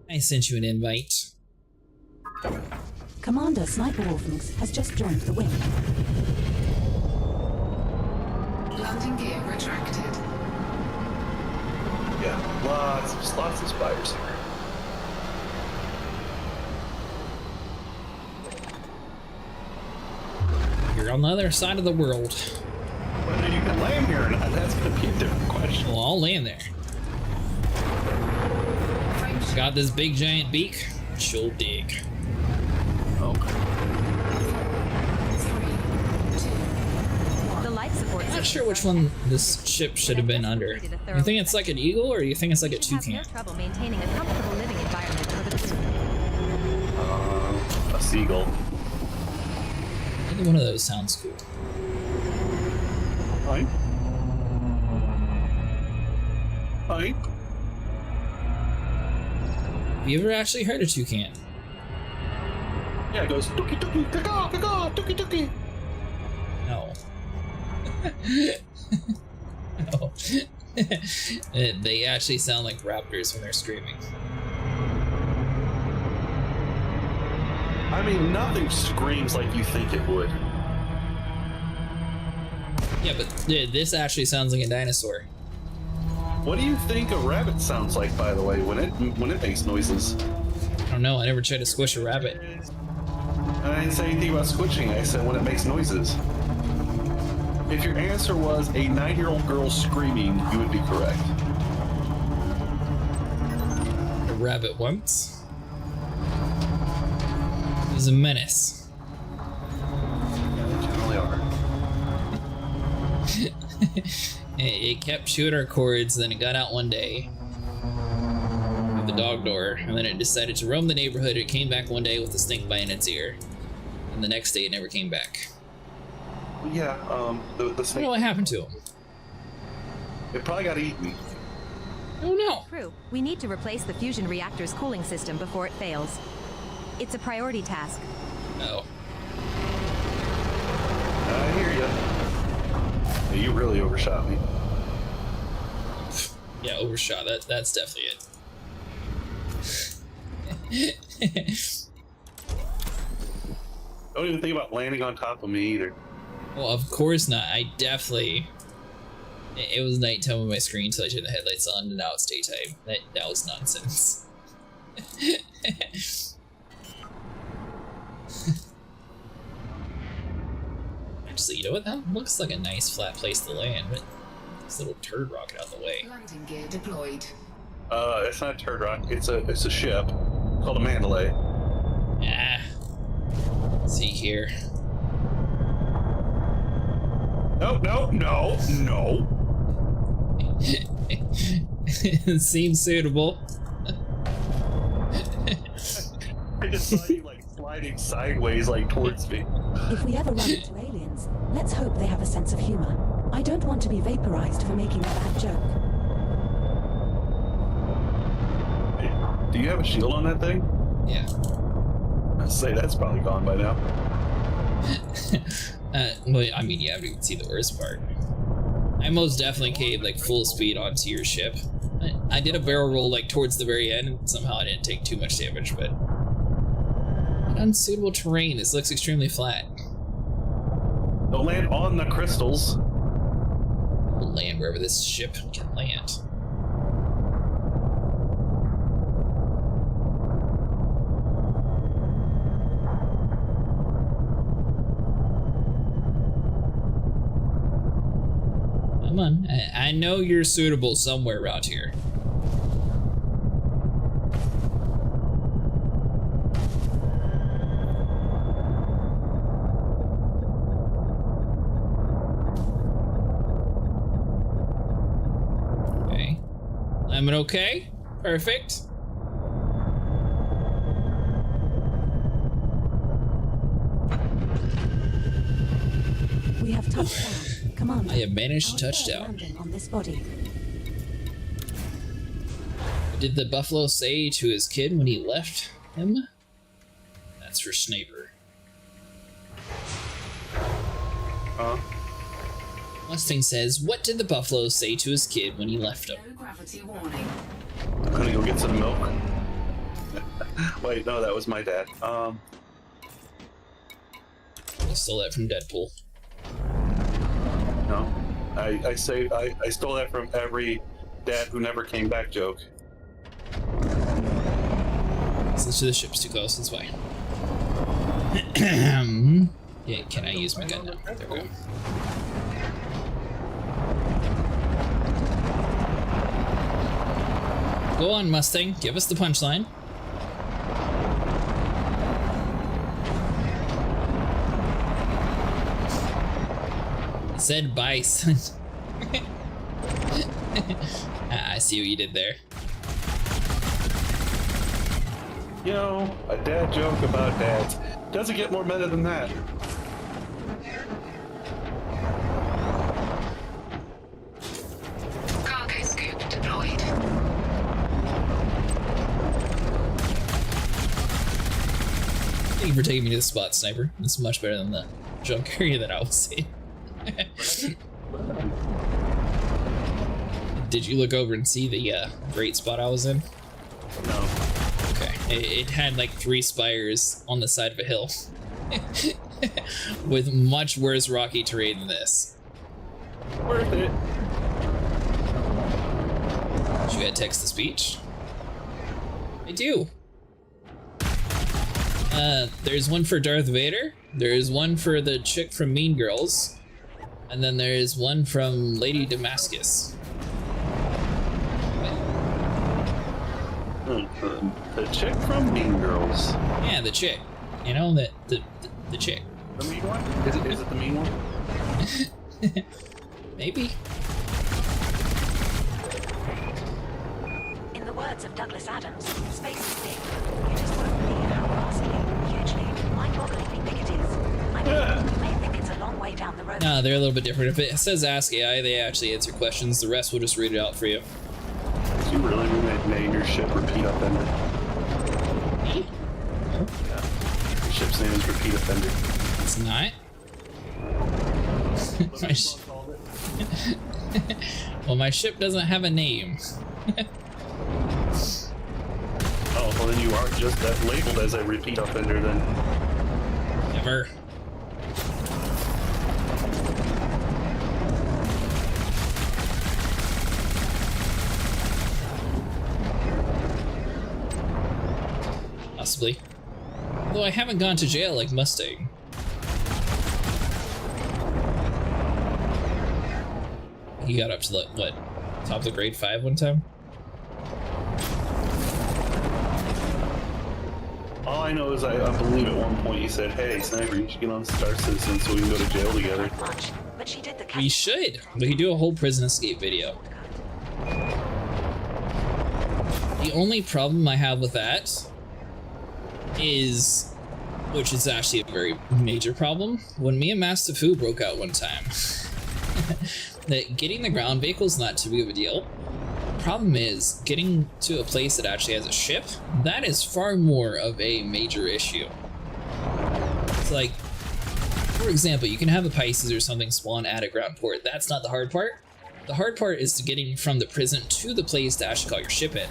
I sent you an invite. Commander Sniper Wolfings has just joined the wing. Landing gear retracted. Yeah, lots of spiders here. You're on the other side of the world. Whether you can land here or not, that's gonna be a different question. Well, I'll land there. Got this big giant beak. She'll dig. The life support. I'm not sure which one this ship should have been under. You think it's like an eagle, or you think it's like a toucan? Trouble maintaining a comfortable living environment for the crew. A seagull. Either one of those sounds cool. Fine. Fine. Have you ever actually heard a toucan? Yeah, it goes tuki tuki kaka kaka tuki tuki. No. No. They actually sound like raptors when they're screaming. I mean, nothing screams like you think it would. Yeah, but this actually sounds like a dinosaur. What do you think a rabbit sounds like, by the way, when it makes noises? I don't know. I never tried to squish a rabbit. I didn't say anything about squishing. I said when it makes noises. If your answer was a 9-year-old girl screaming, you would be correct. A rabbit once. It was a menace. Yeah, they generally are. It kept chewing our cords, then it got out one day with the dog door, and then it decided to roam the neighborhood. It came back one day with a snake bite in its ear, and the next day it never came back. Yeah, the snake. What happened to him? It probably got eaten. Oh no! Crew, we need to replace the fusion reactor's cooling system before it fails. It's a priority task. Oh. I hear you. You really overshot me. Yeah, overshot. That's definitely it. Don't even think about landing on top of me either. Well, of course not. I definitely... It was nighttime on my screen until I turned the headlights on, and now it's daytime. That was nonsense. Actually, you know what? That looks like a nice flat place to land, but this little turd rocket out the way. Landing gear deployed. It's not a turd rock. It's a ship called a Mandalay. Ah. Let's see here. No. Seems suitable. I just saw you like sliding sideways, like towards me. If we ever run into aliens, let's hope they have a sense of humor. I don't want to be vaporized for making a bad joke. Do you have a shield on that thing? Yeah. I'd say that's probably gone by now. Well, I mean, you haven't even seen the worst part. I most definitely came like full speed onto your ship. I did a barrel roll like towards the very end, and somehow I didn't take too much damage, but unsuitable terrain. This looks extremely flat. Don't land on the crystals. We'll land wherever this ship can land. Come on, I know you're suitable somewhere around here. Okay. I'm okay? Perfect. We have touched down. Commander, I have managed to our touch third down. landing on this body. What did the buffalo say to his kid when he left him? That's for Sniper. Mustang says, what did the buffalo say to his kid when he left him? No gravity warning. I'm gonna go get some milk. Wait, no, that was my dad. I stole that from Deadpool. No, I stole that from every dad who never came back joke. Since the ship's too close, that's why. Yeah, can I use my gun now? There we go. Go on, Mustang. Give us the punchline. Said bison. I see what you did there. You know, a dad joke about dads. Doesn't get more meta than that. Cargo scoop deployed. Thank you for taking me to the spot, Sniper. It's much better than the junk area that I was in. Did you look over and see the great spot I was in? No. Okay. It had like 3 spires on the side of a hill. With much worse rocky terrain than this. Worth it. You got text-to-speech? I do. There's one for Darth Vader. There's one for the chick from Mean Girls. And then there's one from Lady Damascus. The chick from Mean Girls. Yeah, the chick. You know, the chick. The mean one? Is it the mean one? Maybe. In the words of Douglas Adams, space is big. You just won't believe how vastly, hugely, mind-bogglingly big it is. I mean, you may think it's a long way down the road. No, they're a little bit different. If it says Ask AI, they actually answer questions. The rest will just read it out for you. You really name your ship Repeat Offender? Me? No. Yeah. Your ship's name is Repeat Offender. It's not. Well, my ship doesn't have a name. Oh, well then you are just that labeled as a Repeat Offender then. Never. Possibly. Though I haven't gone to jail like Mustang. He got up to the, what, top of the grade 5 one time? All I know is I believe at one point you said, hey, Sniper, you should get on Star Citizen so we can go to jail together. We should. We could do a whole prison escape video. The only problem I have with that is, which is actually a very major problem, when me and Master Fu broke out one time, that getting the ground vehicle is not too big of a deal. The problem is getting to a place that actually has a ship. That is far more of a major issue. It's like, for example, you can have a Pisces or something spawn at a ground port. That's not the hard part. The hard part is getting from the prison to the place to actually call your ship in.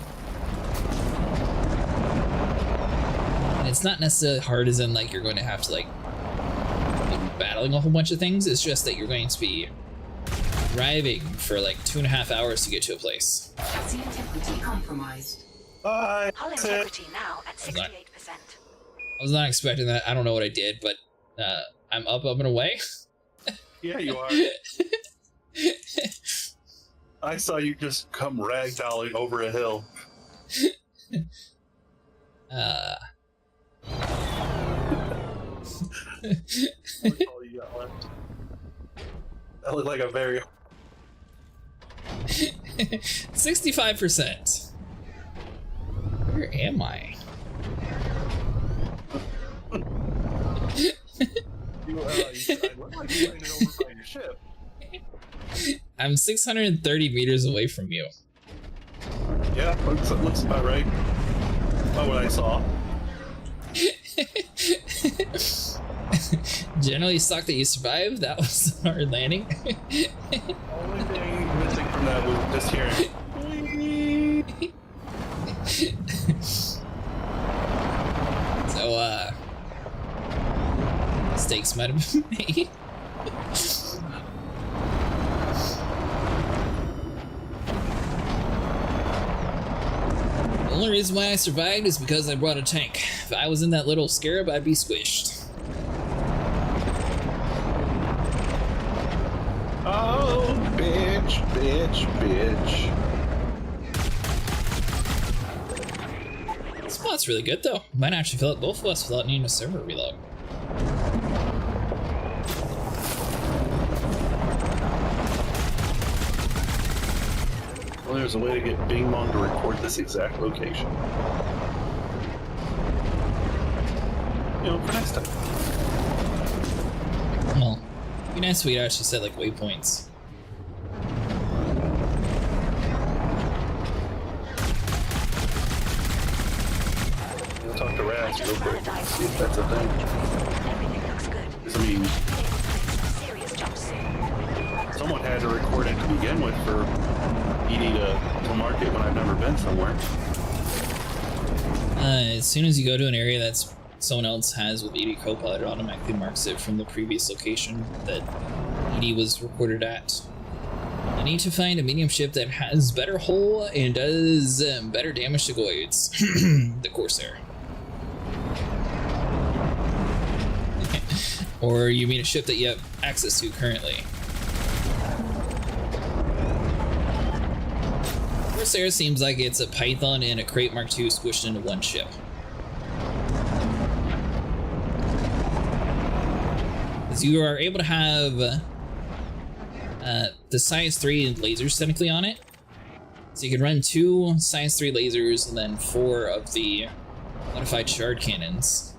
And it's not necessarily hard as in like you're going to have to like be battling a whole bunch of things. It's just that you're going to be driving for like 2.5 hours to get to a place. Chassis integrity compromised. Bye. Hull integrity now at 68%. I was not expecting that. I don't know what I did, but I'm up and away. Yeah, you are. I saw you just come ragdolling over a hill. That's all you got left. That looked like a very 65%. Where am I? you look like you landed over by your ship. I'm 630 meters away from you. Yeah, looks about right. About what I saw. Generally sucked that you survived. That was a hard landing. Only thing missing from that was just hearing. So, mistakes might have been made. The only reason why I survived is because I brought a tank. If I was in that little scarab, I'd be squished. Oh, bitch, bitch, bitch. This spot's really good though. Might actually fill up both of us without needing a server reload. Well, there's a way to get Bing Bong to record this exact location. You know, for next time. Well, it'd be nice if we actually set like waypoints. We'll talk to Raz real quick, see if that's a thing. Everything looks good. 'Cause, I mean, Serious jumps. someone had to record it to begin with for Edie to market when I've never been somewhere. As soon as you go to an area that's someone else has with ED Copilot, it automatically marks it from the previous location that ED was recorded at. I need to find a medium ship that has better hull and does better damage to Goyds. The Corsair. Or you mean a ship that you have access to currently. Corsair seems like it's a Python and a Crate Mark II squished into one ship. Because you are able to have the Science 3 lasers technically on it. So you can run 2 Science 3 lasers and then 4 of the modified shard cannons.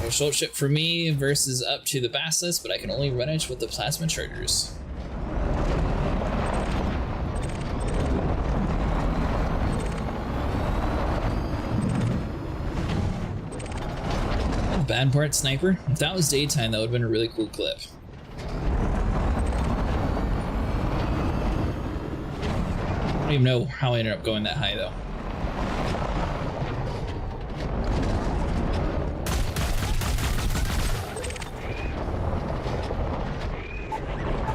A short ship for me versus up to the Basilisk, but I can only run it with the plasma chargers. The bad part, sniper. If that was daytime, that would have been a really cool clip. I don't even know how I ended up going that high though.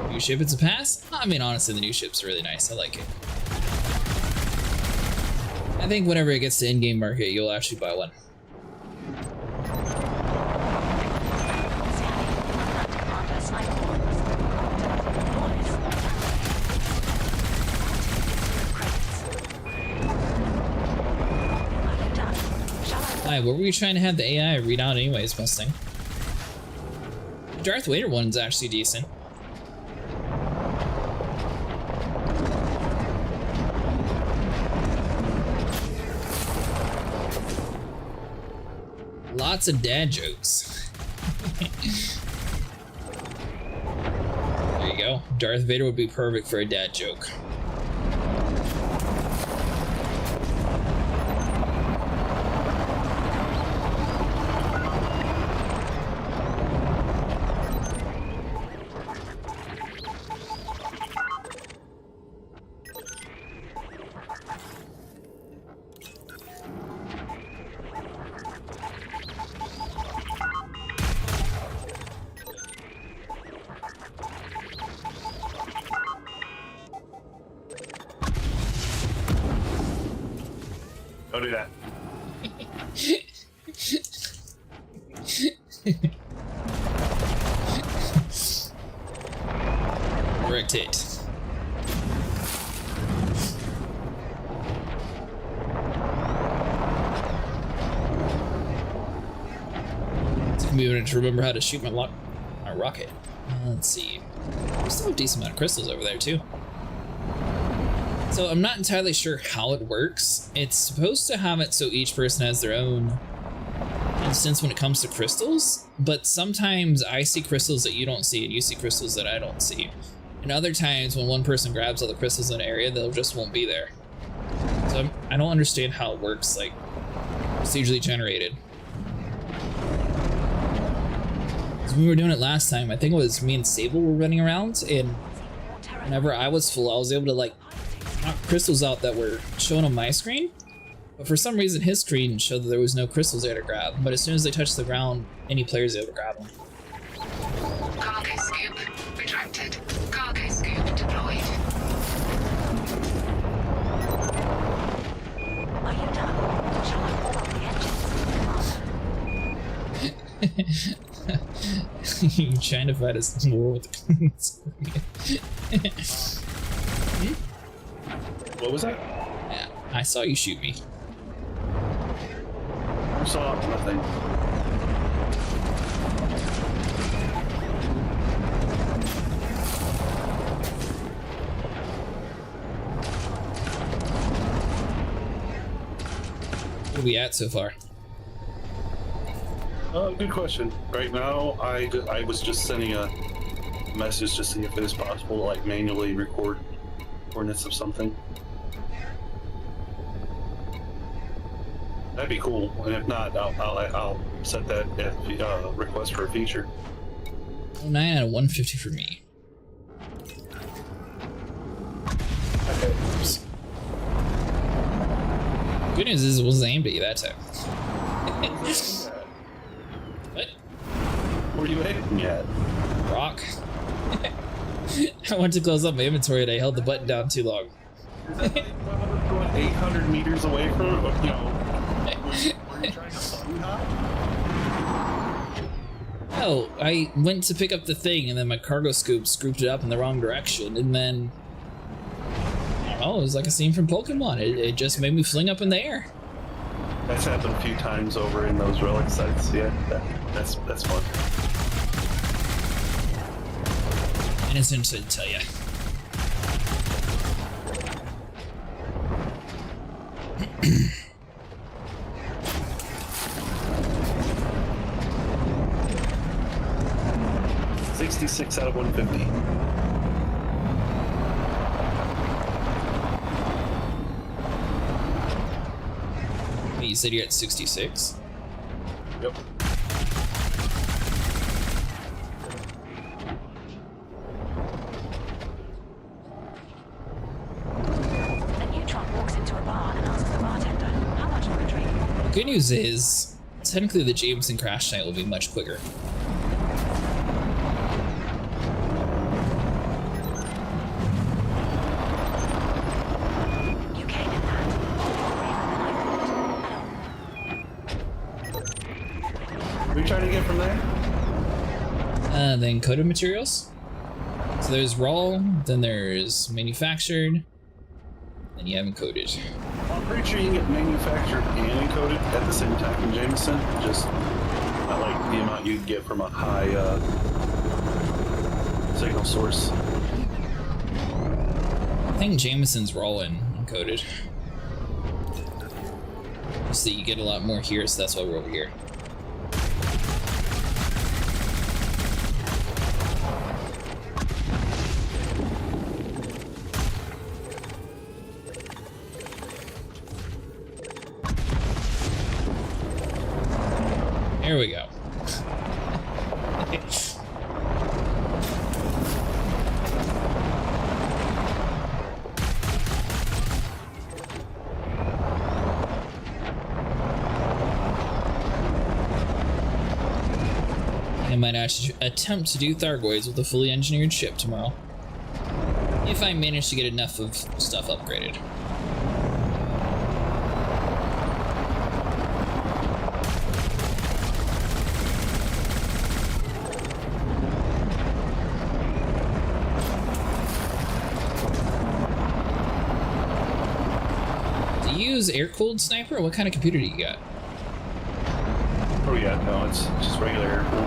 New ship, it's a pass? I mean, honestly, the new ship's really nice. I like it. I think whenever it gets to in-game market, you'll actually buy one. Hi, what were you trying to have the AI read out anyways, Mustang? The Darth Vader one's actually decent. Lots of dad jokes. There you go. Darth Vader would be perfect for a dad joke. Don't do that. Correct hit. It's gonna be able to remember how to shoot my rocket. Let's see. There's still a decent amount of crystals over there too. So I'm not entirely sure how it works. It's supposed to have it so each person has their own instance when it comes to crystals, but sometimes I see crystals that you don't see and you see crystals that I don't see. And other times when one person grabs all the crystals in an area, they just won't be there. So I don't understand how it works, like procedurally generated. When we were doing it last time, I think it was me and Sable were running around, and whenever I was full, I was able to like knock crystals out that were shown on my screen, but for some reason his screen showed that there was no crystals there to grab, but as soon as they touched the ground, any player's able to grab them. Cargo scoop retracted. Cargo scoop deployed. Are you done? Shall I warm up the engines? You trying to fight us more with the What was that? Yeah, I saw you shoot me. I saw nothing. What are we at so far? Good question. Right now, I was just sending a message to see if it is possible to like manually record coordinates of something. That'd be cool. And if not, I'll set that request for a feature. 9 out of 150 for me. Okay. Good news is it wasn't aimed at you that time. What? Where are you aiming at? Rock. I went to close up my inventory and I held the button down too long. Is that like going 800 meters away from it? You know, were you trying to button hop? No, I went to pick up the thing and then my cargo scoop scooped it up in the wrong direction, and then I don't know, it was like a scene from Pokemon. It just made me fling up in the air. That's happened a few times over in those relic sites. Yeah, that's fun. Innocent to tell ya. $66 out of 150. You said you're at 66? Yep. A neutron walks into a bar and asks the bartender, how much for a drink? The good news is, technically the Jameson crash night will be much quicker. You came in that. What are you trying to get from there? The encoded materials. So there's raw, then there's manufactured, then you have encoded. I'm pretty sure you can get manufactured and encoded at the same time in Jameson. Just not like the amount you'd get from a high signal source. I think Jameson's raw and encoded. So you get a lot more here, so that's why we're over here. There we go. I might actually attempt to do Thargoids with a fully engineered ship tomorrow, if I manage to get enough of stuff upgraded. Do you use air-cooled sniper, or what kind of computer do you got? Oh yeah, no, it's just regular air cool.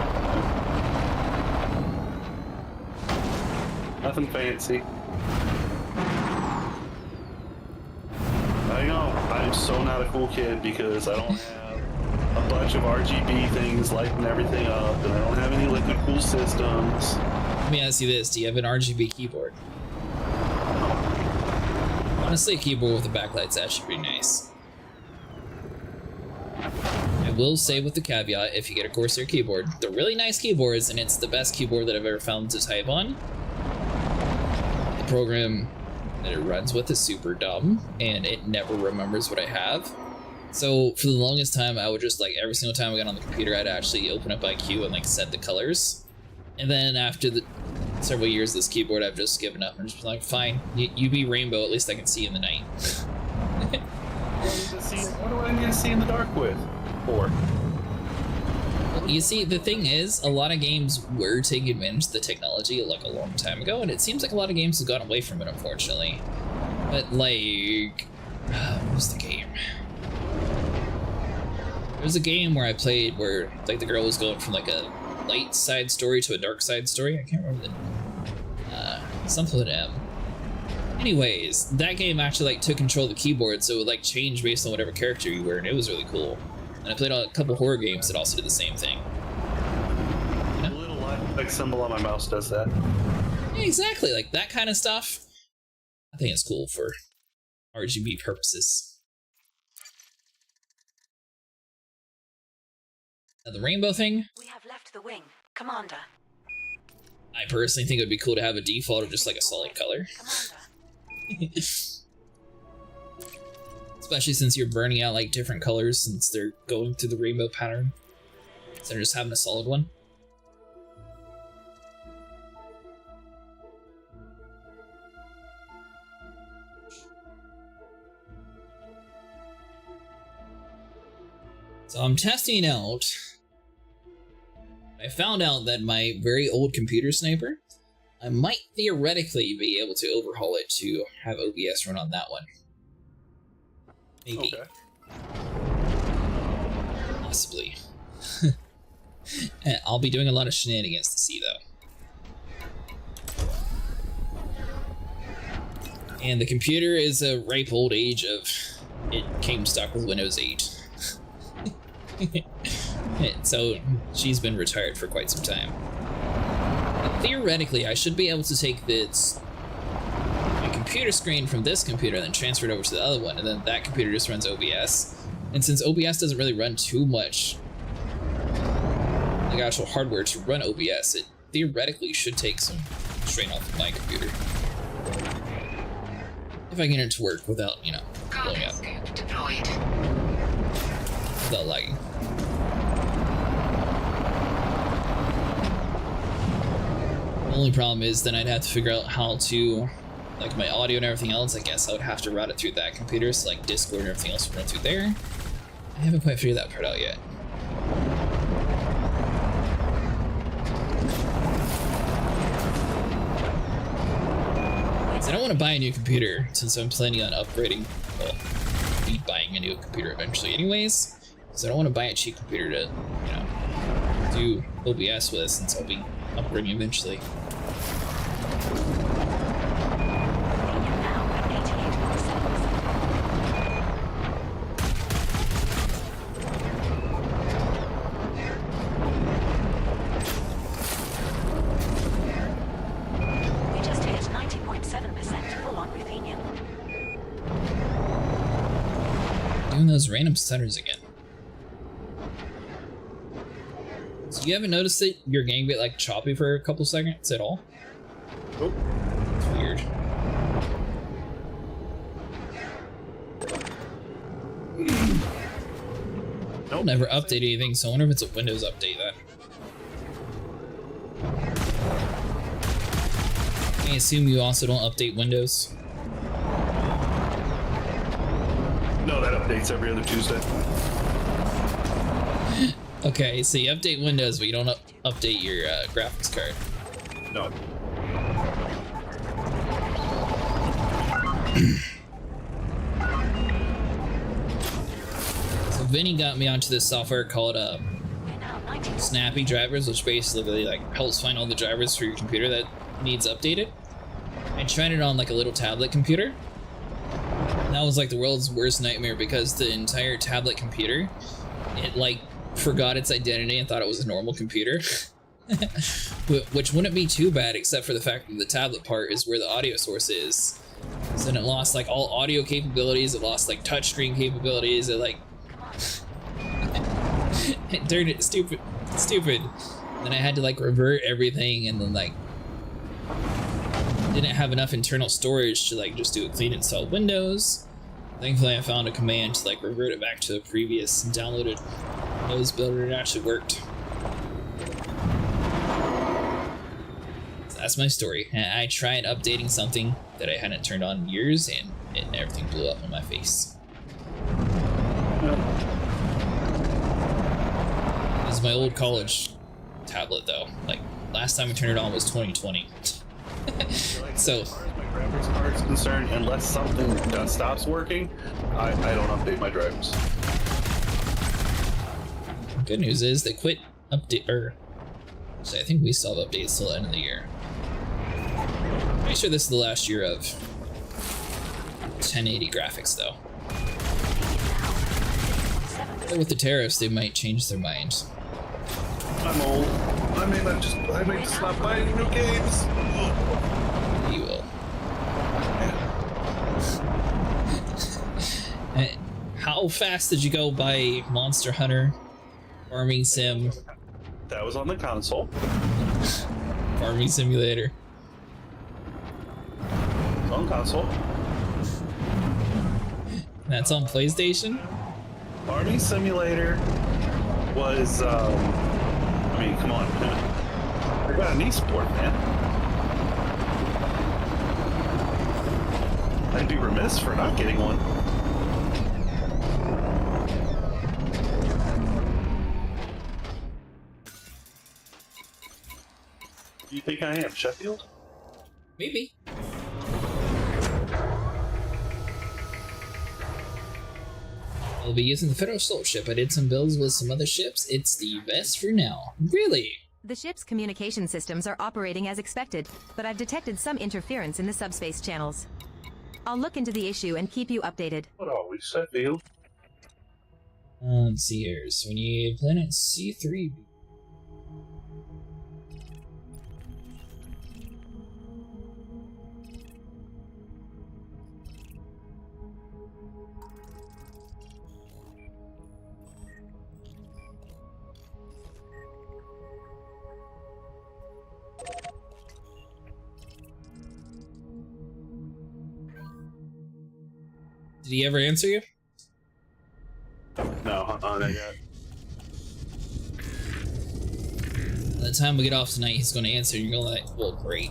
Nothing fancy. I know, I'm so not a cool kid because I don't have a bunch of RGB things lighting everything up, and I don't have any liquid cool systems. Let me ask you this, do you have an RGB keyboard? Honestly, a keyboard with a backlight's actually pretty nice. I will say with the caveat, if you get a Corsair keyboard, they're really nice keyboards, and it's the best keyboard that I've ever found to type on. The program that it runs with is super dumb, and it never remembers what I have. So for the longest time, I would just, like, every single time I got on the computer, I'd actually open up IQ and, like, set the colors. And then after the several years of this keyboard, I've just given up and just been like, fine, you be rainbow, at least I can see in the night. What do I need to see in the dark with? Or you see, the thing is, a lot of games were taking advantage of the technology like a long time ago, and it seems like a lot of games have gotten away from it, unfortunately. But like, what was the game? There was a game where I played where like the girl was going from like a light side story to a dark side story. I can't remember the something with M. Anyways, that game actually like took control of the keyboard, so it would like change based on whatever character you were, and it was really cool. And I played a couple horror games that also did the same thing. You know? The little like symbol on my mouse does that. Yeah, exactly, like that kind of stuff. I think it's cool for RGB purposes. Now the rainbow thing. We have left the wing, Commander. I personally think it would be cool to have a default of just like a solid color. Especially since you're burning out like different colors since they're going through the rainbow pattern. Instead of just having a solid one. So I'm testing out. I found out that my very old computer sniper, I might theoretically be able to overhaul it to have OBS run on that one. Maybe. Okay. Possibly. I'll be doing a lot of shenanigans to see, though. And the computer is a ripe old age of... It came stock with Windows 8. So she's been retired for quite some time. But theoretically, I should be able to take my computer screen from this computer and then transfer it over to the other one, and then that computer just runs OBS. And since OBS doesn't really run too much like actual hardware to run OBS, it theoretically should take some strain off of my computer. If I can get it to work without, you know, blowing up. Without lagging. The only problem is then I'd have to figure out how to, like my audio and everything else, I guess I would have to route it through that computer, so like Discord and everything else would run through there. I haven't quite figured that part out yet. I don't want to buy a new computer since I'm planning on upgrading. Well, be buying a new computer eventually anyways. So I don't want to buy a cheap computer to, you know, do OBS with since I'll be upgrading eventually. We just hit 90.7% full on ruthenium. Doing those random stutters again. So you haven't noticed that your game get like choppy for a couple seconds at all? Nope. It's weird. I'll never update anything, so I wonder if it's a Windows update then. I assume you also don't update Windows. No, that updates every other Tuesday. Okay, so you update Windows, but you don't update your graphics card. No. So Vinny got me onto this software called Snappy Drivers, which basically like helps find all the drivers for your computer that needs updated. I tried it on like a little tablet computer. That was like the world's worst nightmare because the entire tablet computer, it like forgot its identity and thought it was a normal computer. Which wouldn't be too bad except for the fact that the tablet part is where the audio source is. So then it lost like all audio capabilities, it lost like touchscreen capabilities, it like it turned it stupid. Then I had to like revert everything and then like didn't have enough internal storage to like just do a clean install of Windows. Thankfully I found a command to like revert it back to the previous downloaded Windows builder and it actually worked. So that's my story. I tried updating something that I hadn't turned on in years and everything blew up in my face. This is my old college tablet though. Like last time I turned it on was 2020. So as far as my graphics card is concerned, unless something stops working, I don't update my drivers. Good news is they quit update, so I think we still have updates till the end of the year. Pretty sure this is the last year of 1080 graphics though. But with the tariffs, they might change their mind. I'm old. I may just stop buying new games. You will. How fast did you go by Monster Hunter, Farming Sim? That was on the console. Farming Simulator. It's on console. That's on PlayStation? Farming Simulator was, I mean, come on. I got an esport, man. I'd be remiss for not getting one. Do you think I am, Sheffield? Maybe. I'll be using the Federal Assault ship. I did some builds with some other ships. It's the best for now. Really? The ship's communication systems are operating as expected, but I've detected some interference in the subspace channels. I'll look into the issue and keep you updated. What are we, Sheffield? Let's see here. So we need planet C3. Did he ever answer you? No, not yet. By the time we get off tonight, he's going to answer. You're going to like, well, great.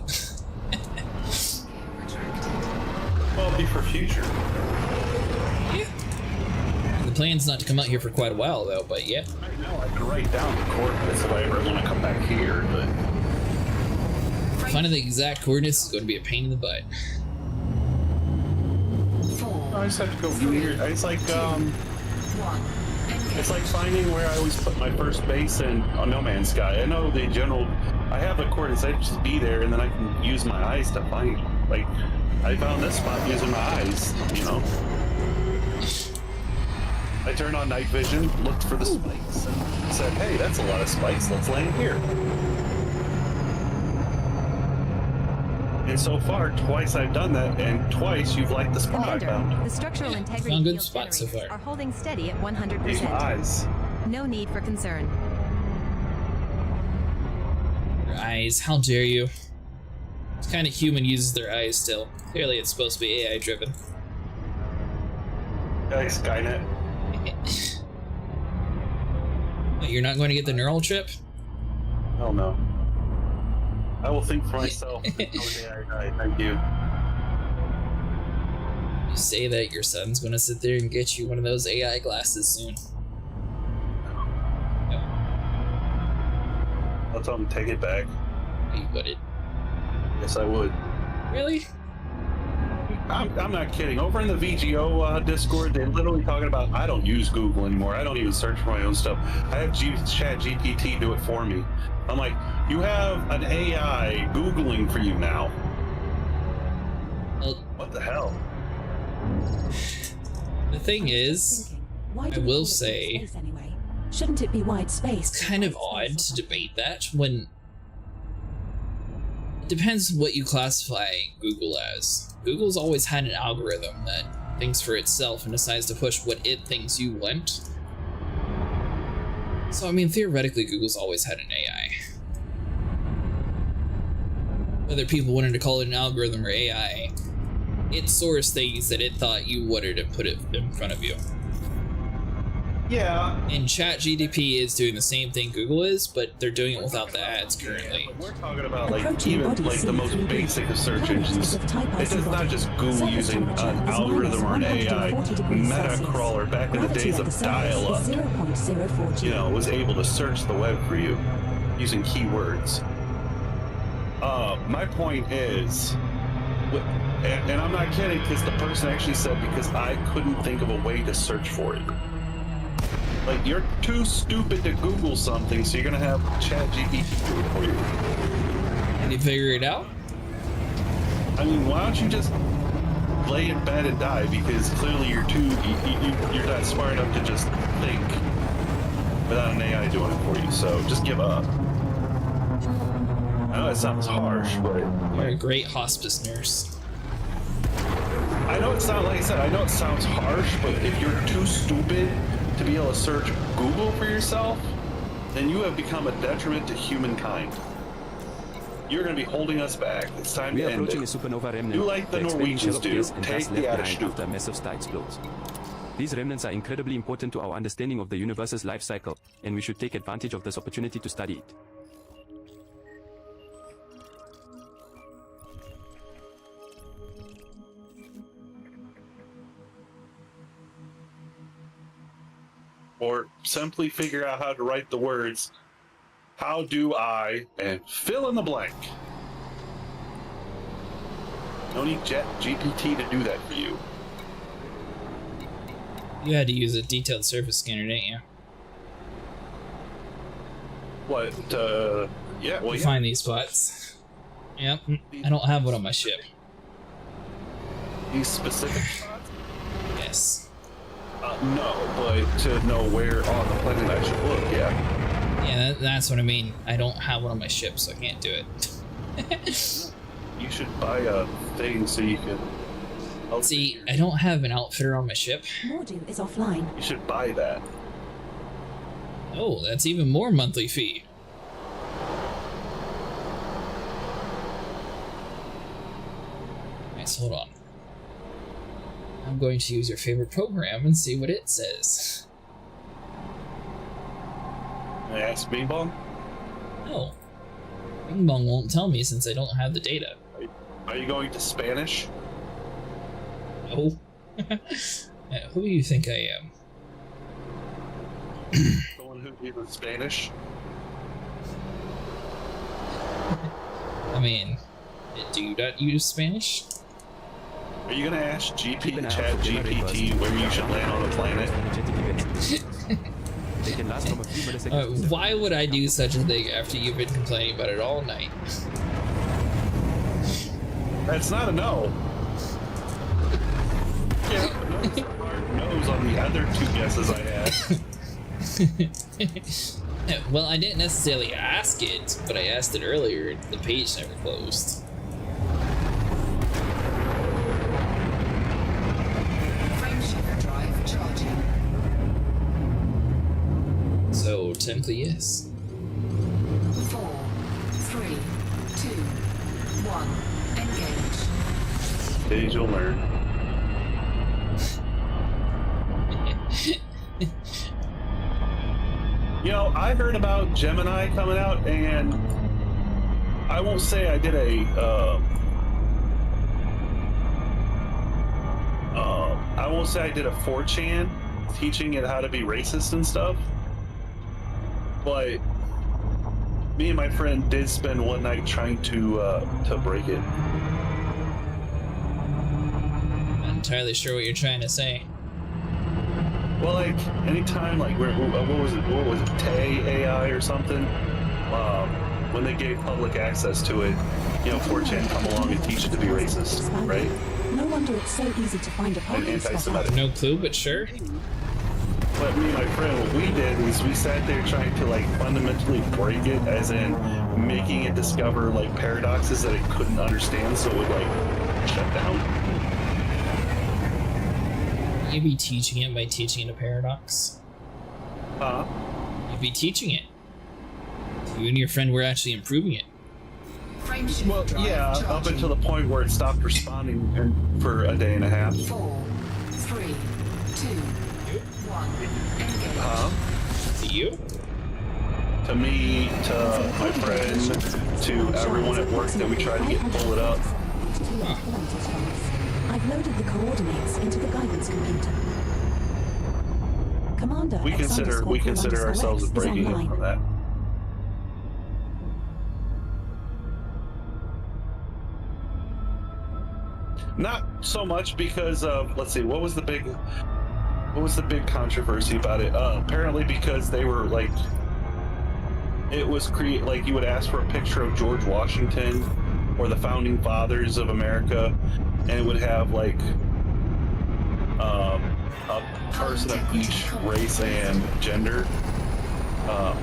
Well, it'll be for future. Yeah. The plan's not to come out here for quite a while, though, but yeah. I know, I can write down the coordinates if I ever want to come back here, but... Finding the exact coordinates is going to be a pain in the butt. I just have to go weird. It's like finding where I always put my first base in on No Man's Sky. I know the general. I have the coordinates. I just be there, and then I can use my eyes to find. Like, I found this spot using my eyes. You know. I turned on night vision, looked for the spikes, and said, "Hey, that's a lot of spikes. Let's land here." And so far, twice I've done that, and twice you've liked the spot I found. The structural integrity Found good field spots so generators far. are holding steady at Use my 100%. eyes. No need for concern. eyes. How dare you? What kind of human uses their eyes still? Clearly it's supposed to be AI driven. Like Skynet. What, you're not going to get the neural chip? Oh no. I will think for myself. Thank you. You say that your son's going to sit there and get you one of those AI glasses soon. No. I'll tell him to take it back. You wouldn't. Yes, I would. Really? I'm not kidding. Over in the VGO Discord, they're literally talking about, I don't use Google anymore. I don't even search for my own stuff. I have Chat GPT do it for me. I'm like, you have an AI Googling for you now. Well, what the hell? The thing is, I will say, shouldn't it be wide space? It's kind of odd to debate that when it depends what you classify Google as. Google's always had an algorithm that thinks for itself and decides to push what it thinks you want. So I mean, theoretically, Google's always had an AI. Whether people wanted to call it an algorithm or AI, it sourced things that it thought you wanted and put it in front of you. Yeah. And ChatGPT is doing the same thing Google is, but they're doing it without the ads currently. We're talking about like even like the most basic of search engines. It's not just Google using an algorithm or an AI. Metacrawler back in the days of dial-up, you know, was able to search the web for you using keywords. My point is, and I'm not kidding, because the person actually said, because I couldn't think of a way to search for it. Like, you're too stupid to Google something, so you're gonna have ChatGPT do it for you. Did you figure it out? I mean, why don't you just lay in bed and die? Because clearly you're you're not smart enough to just think without an AI doing it for you. So just give up. I know it sounds harsh, but you're a great hospice nurse. I know it sounds, like I said, I know it sounds harsh, but if you're too stupid to be able to search Google for yourself, then you have become a detriment to humankind. You're going to be holding us back. It's time to end it. Do like the Norwegians do. Take the attitude. After a massive star explodes. These remnants are incredibly important to our understanding of the universe's life cycle, and we should take advantage of this opportunity to study it. Or simply figure out how to write the words, how do I, and fill in the blank. No need GPT to do that for you. You had to use a detailed surface scanner, didn't you? What, yeah, well, to find these spots. Yep, I don't have one on my ship. These specific spots? Yes. No, but to know where on the planet I should look, yeah. Yeah, that's what I mean. I don't have one on my ship, so I can't do it. You should buy a thing so you can... See, I don't have an outfitter on my ship. Mordu is offline. You should buy that. Oh, that's even more monthly fee. Alright, so hold on. I'm going to use your favorite program and see what it says. May I ask Bing Bong? No. Bing Bong won't tell me since I don't have the data. Are you going to Spanish? No. Who do you think I am? Someone who uses Spanish? I mean, do you not use Spanish? Are you gonna ask ChatGPT where you should land on a planet? Why would I do such a thing after you've been complaining about it all night? That's not a no. Yeah, no's on the other two guesses I had. Well, I didn't necessarily ask it, but I asked it earlier and the page never closed. So, technically, yes. 4, 3, You'll learn. You know, I heard about Gemini coming out, and I won't say I did I won't say I did a 4chan teaching it how to be racist and stuff, but me and my friend did spend one night trying to break it. Not entirely sure what you're trying to say. Well, like anytime, like what was it, Tay AI or something? When they gave public access to it, you know, 4chan come along and teach it to be racist, right? No wonder it's so easy to find a And parking spot. anti-Semitic. No clue, but sure. But me and my friend, what we did is we sat there trying to like fundamentally break it, as in making it discover like paradoxes that it couldn't understand, so it would like shut down. You'd be teaching it by teaching it a paradox. You'd be teaching it. You and your friend were actually improving it. Well, yeah, up until the point where it stopped responding for a day and a half. 4, 3, 2, 1. To you? To me, to my friend, to everyone at work that we tried to pull it up. I've loaded the coordinates into the guidance computer. Commander, We consider ourselves as breaking it from that. Not so much because of, let's see, what was the big controversy about it? Apparently because they were like, it was like you would ask for a picture of George Washington or the founding fathers of America, and it would have like a person of each race and gender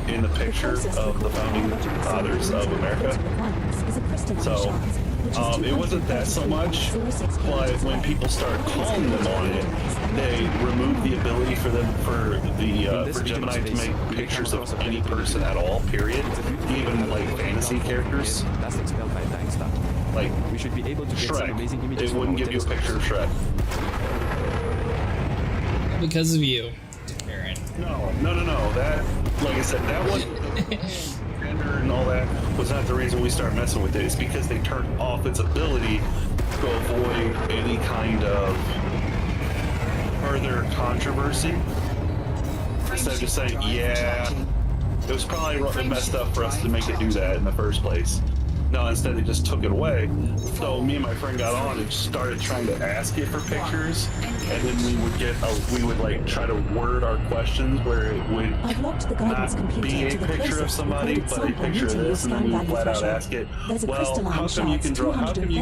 in the picture of the founding fathers of America. So it wasn't that so much, but when people started calling them on it, they removed the ability for Gemini to make pictures of any person at all, period, even like fantasy characters. Like we should be able to get some Shrek, amazing images. it wouldn't give you a picture of Shrek. Because of you, Aaron. No. That, like I said, that wasn't gender and all that was not the reason we started messing with it. It's because they turned off its ability to avoid any kind of further controversy. Instead of just saying, yeah, it was probably messed up for us to make it do that in the first place. No, instead they just took it away. So me and my friend got on and started trying to ask it for pictures, and then we would like try to word our questions where it would not be a picture of somebody, but a picture of this, and then we would flat out ask it, well, how come you can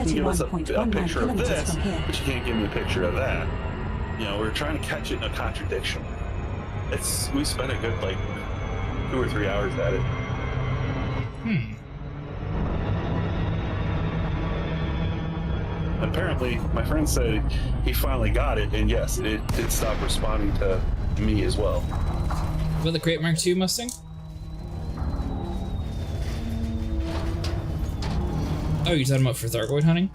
give us a picture of this, but you can't give me a picture of that? You know, we're trying to catch it in a contradiction. We spent a good like 2 or 3 hours at it. Apparently, my friend said he finally got it, and yes, it did stop responding to me as well. What about the Great Mark II Mustang? Oh, you're talking about for Thargoid hunting?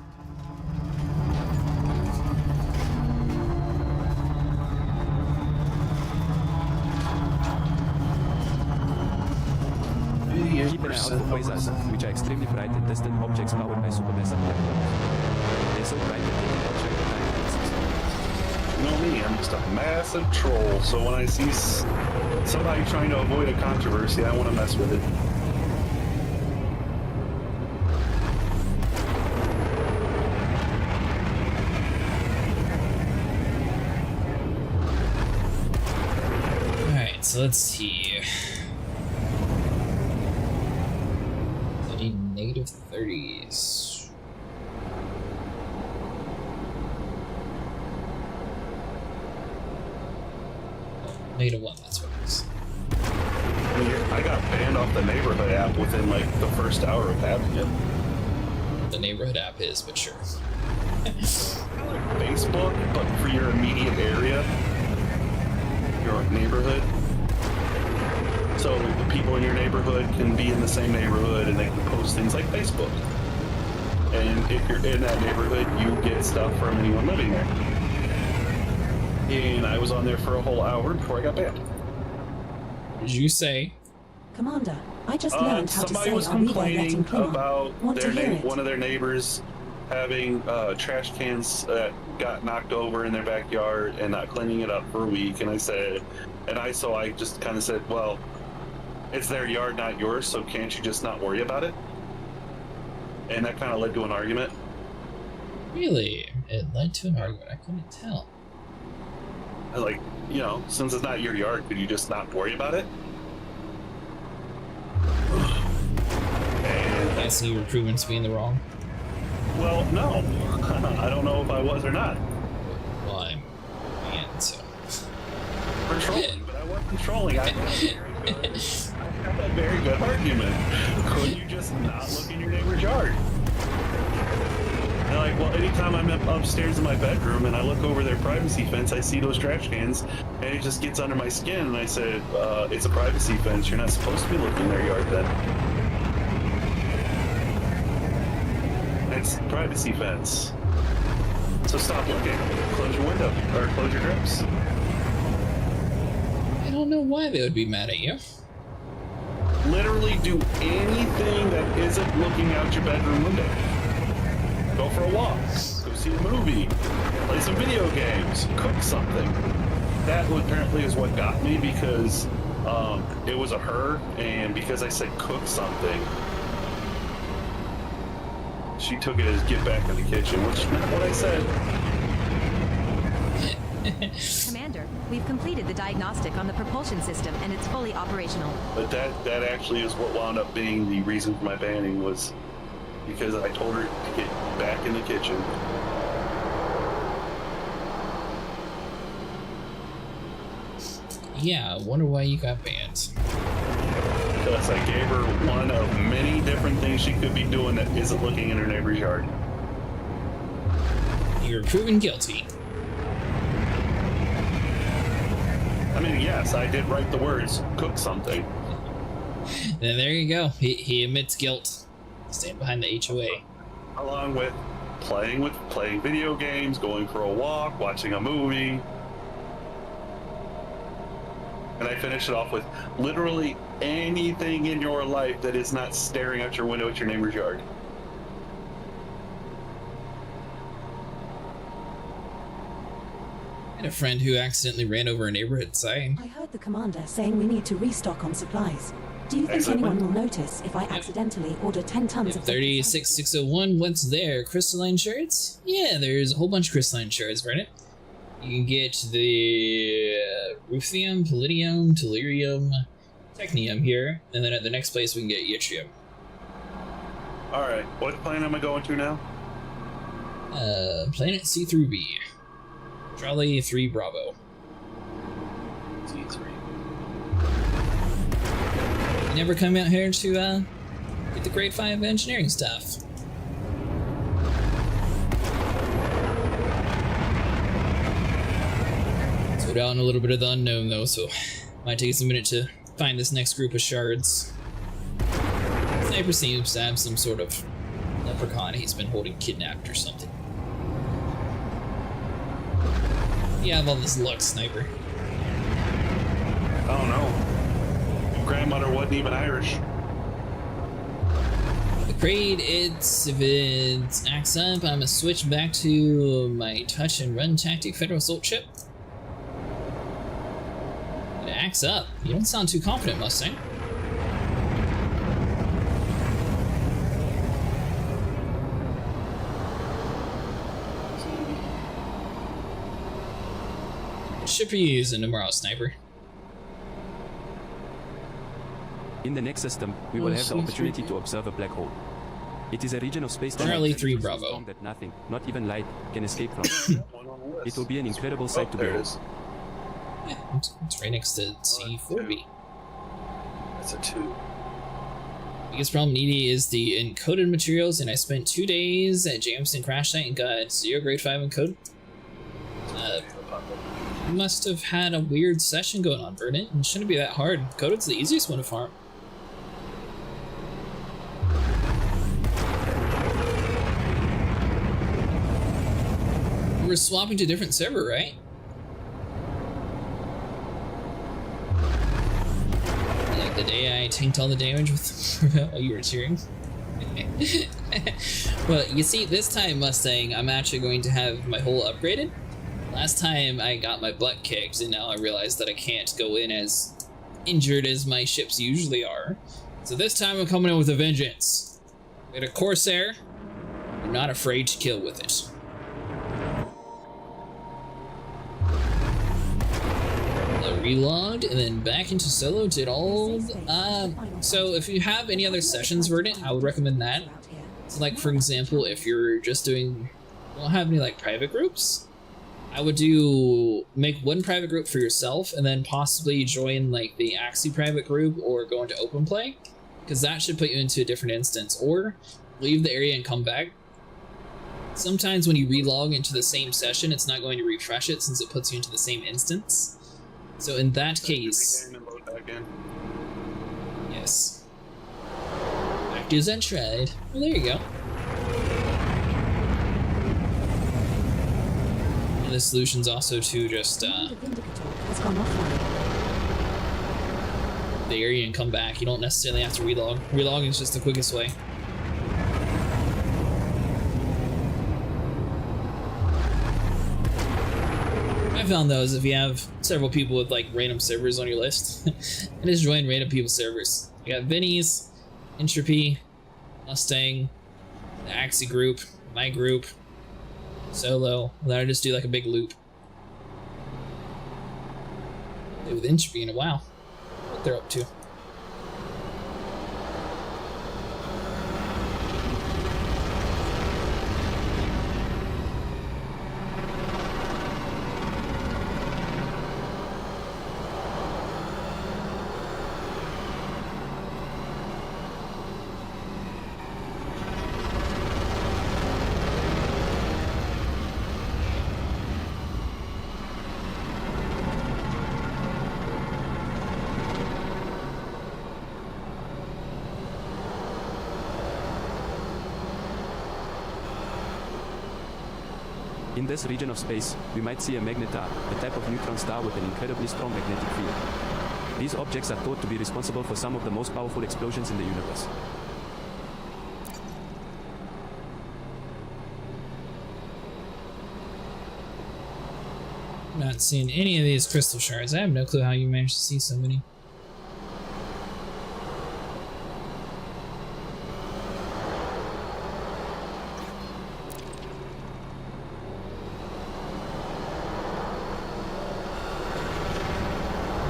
Keep an eye out for quasars, which are extremely bright and distant objects powered by supermassive black holes. They're so bright that they can attract the You know me, I'm just a massive troll, so when I see somebody trying to avoid a controversy, I want to mess with it. Alright, so let's see. Negative 30s. -1, that's what it is. I got banned off the neighborhood app within like the first hour of having it. The neighborhood app is, but sure. Facebook, but for your immediate area, your neighborhood. So the people in your neighborhood can be in the same neighborhood and they can post things like Facebook. And if you're in that neighborhood, you get stuff from anyone living there. And I was on there for a whole hour before I got banned. Did you say? Commander, I just learned how to somebody say was are we there complaining letting Klingon? about Want to hear it? one of their neighbors having trash cans that got knocked over in their backyard and not cleaning it up for a week. And I just kind of said, well, it's their yard, not yours, so can't you just not worry about it? And that kind of led to an argument. Really? It led to an argument. I couldn't tell. Like, you know, since it's not your yard, could you just not worry about it? And I see your recruitment's being the wrong. Well, no. I don't know if I was or not. Well, I'm man, so. Controlling, but I wasn't trolling. I have a very good argument. Could you just not look in your neighbor's yard? And like, well, anytime I'm upstairs in my bedroom and I look over their privacy fence, I see those trash cans, and it just gets under my skin. And I said, it's a privacy fence. You're not supposed to be looking in their yard then. It's privacy fence. So stop looking. Close your window, or close your drips. I don't know why they would be mad at you. Literally do anything that isn't looking out your bedroom window. Go for a walk, go see a movie, play some video games, cook something. That apparently is what got me, because it was a her, and because I said cook something, she took it as get back in the kitchen, which is not what I said. Commander, we've completed the diagnostic on the propulsion system and it's fully operational. But that actually is what wound up being the reason for my banning, was because I told her to get back in the kitchen. Yeah, I wonder why you got banned. Because I gave her one of many different things she could be doing that isn't looking in her neighbor's yard. You're proven guilty. I mean, yes, I did write the words, cook something. Then there you go. He admits guilt. Stand behind the HOA. Along with playing video games, going for a walk, watching a movie. And I finish it off with literally anything in your life that is not staring out your window at your neighbor's yard. I had a friend who accidentally ran over a neighborhood sign. I heard the commander saying we need to restock on supplies. Do you think anyone will notice if I accidentally order 10 tons of 36601, what's there? Crystalline shards? Yeah, there's a whole bunch of crystalline shards, Bernard. You can get the ruthenium, palladium, tellurium, technium here, and then at the next place we can get yttrium. Alright, what planet am I going to now? Planet C through B. Charlie 3 Bravo. C3. You never come out here to get the grade 5 engineering stuff. Let's go down a little bit of the unknown though, so might take us a minute to find this next group of shards. Sniper seems to have some sort of leprechaun he's been holding kidnapped or something. You have all this luck, Sniper. Oh no. Your grandmother wasn't even Irish. The crate, if it acts up, I'm gonna switch back to my touch and run tactic Federal Assault ship. It acts up. You don't sound too confident, Mustang. What ship are you using tomorrow, Sniper? In the next system, we will have the opportunity to observe a black hole. It is a region of space-time Charlie 3 Bravo. strong that nothing, not even light, can escape from. It will be an incredible sight to behold. Yeah, it's right next to C4B. That's a 2. Biggest problem, Needy, is the encoded materials, and I spent 2 days at Jameson Crash Site and got 0 grade 5 encoded. Must have had a weird session going on, Vernon. It shouldn't be that hard. Coded's the easiest one to farm. We're swapping to a different server, right? Like the day I tanked all the damage with while you were cheering. Well, you see, this time, Mustang, I'm actually going to have my hull upgraded. Last time I got my butt kicked, and now I realize that I can't go in as injured as my ships usually are. So this time I'm coming in with a vengeance. We had a Corsair. I'm not afraid to kill with it. Relogged and then back into solo. Did all so if you have any other sessions Verdant, I would recommend that. So like for example, if you're just doing, don't have any like private groups, I would make one private group for yourself and then possibly join like the Axie private group or go into open play, because that should put you into a different instance, or leave the area and come back. Sometimes when you relog into the same session, it's not going to refresh it since it puts you into the same instance. So in that case, yes. Actors untried. Well, there you go. And the solution's also to just the area and come back. You don't necessarily have to relog. Relogging is just the quickest way. I found those if you have several people with like random servers on your list, and just join random people's servers. You got Vinny's, Entropy, Mustang, the Axie group, my group, solo. Then I just do like a big loop. With Entropy in a while. What they're up to. In this region of space, we might see a magnetar, a type of neutron star with an incredibly strong magnetic field. These objects are thought to be responsible for some of the most powerful explosions in the universe. Not seeing any of these crystal shards. I have no clue how you managed to see so many.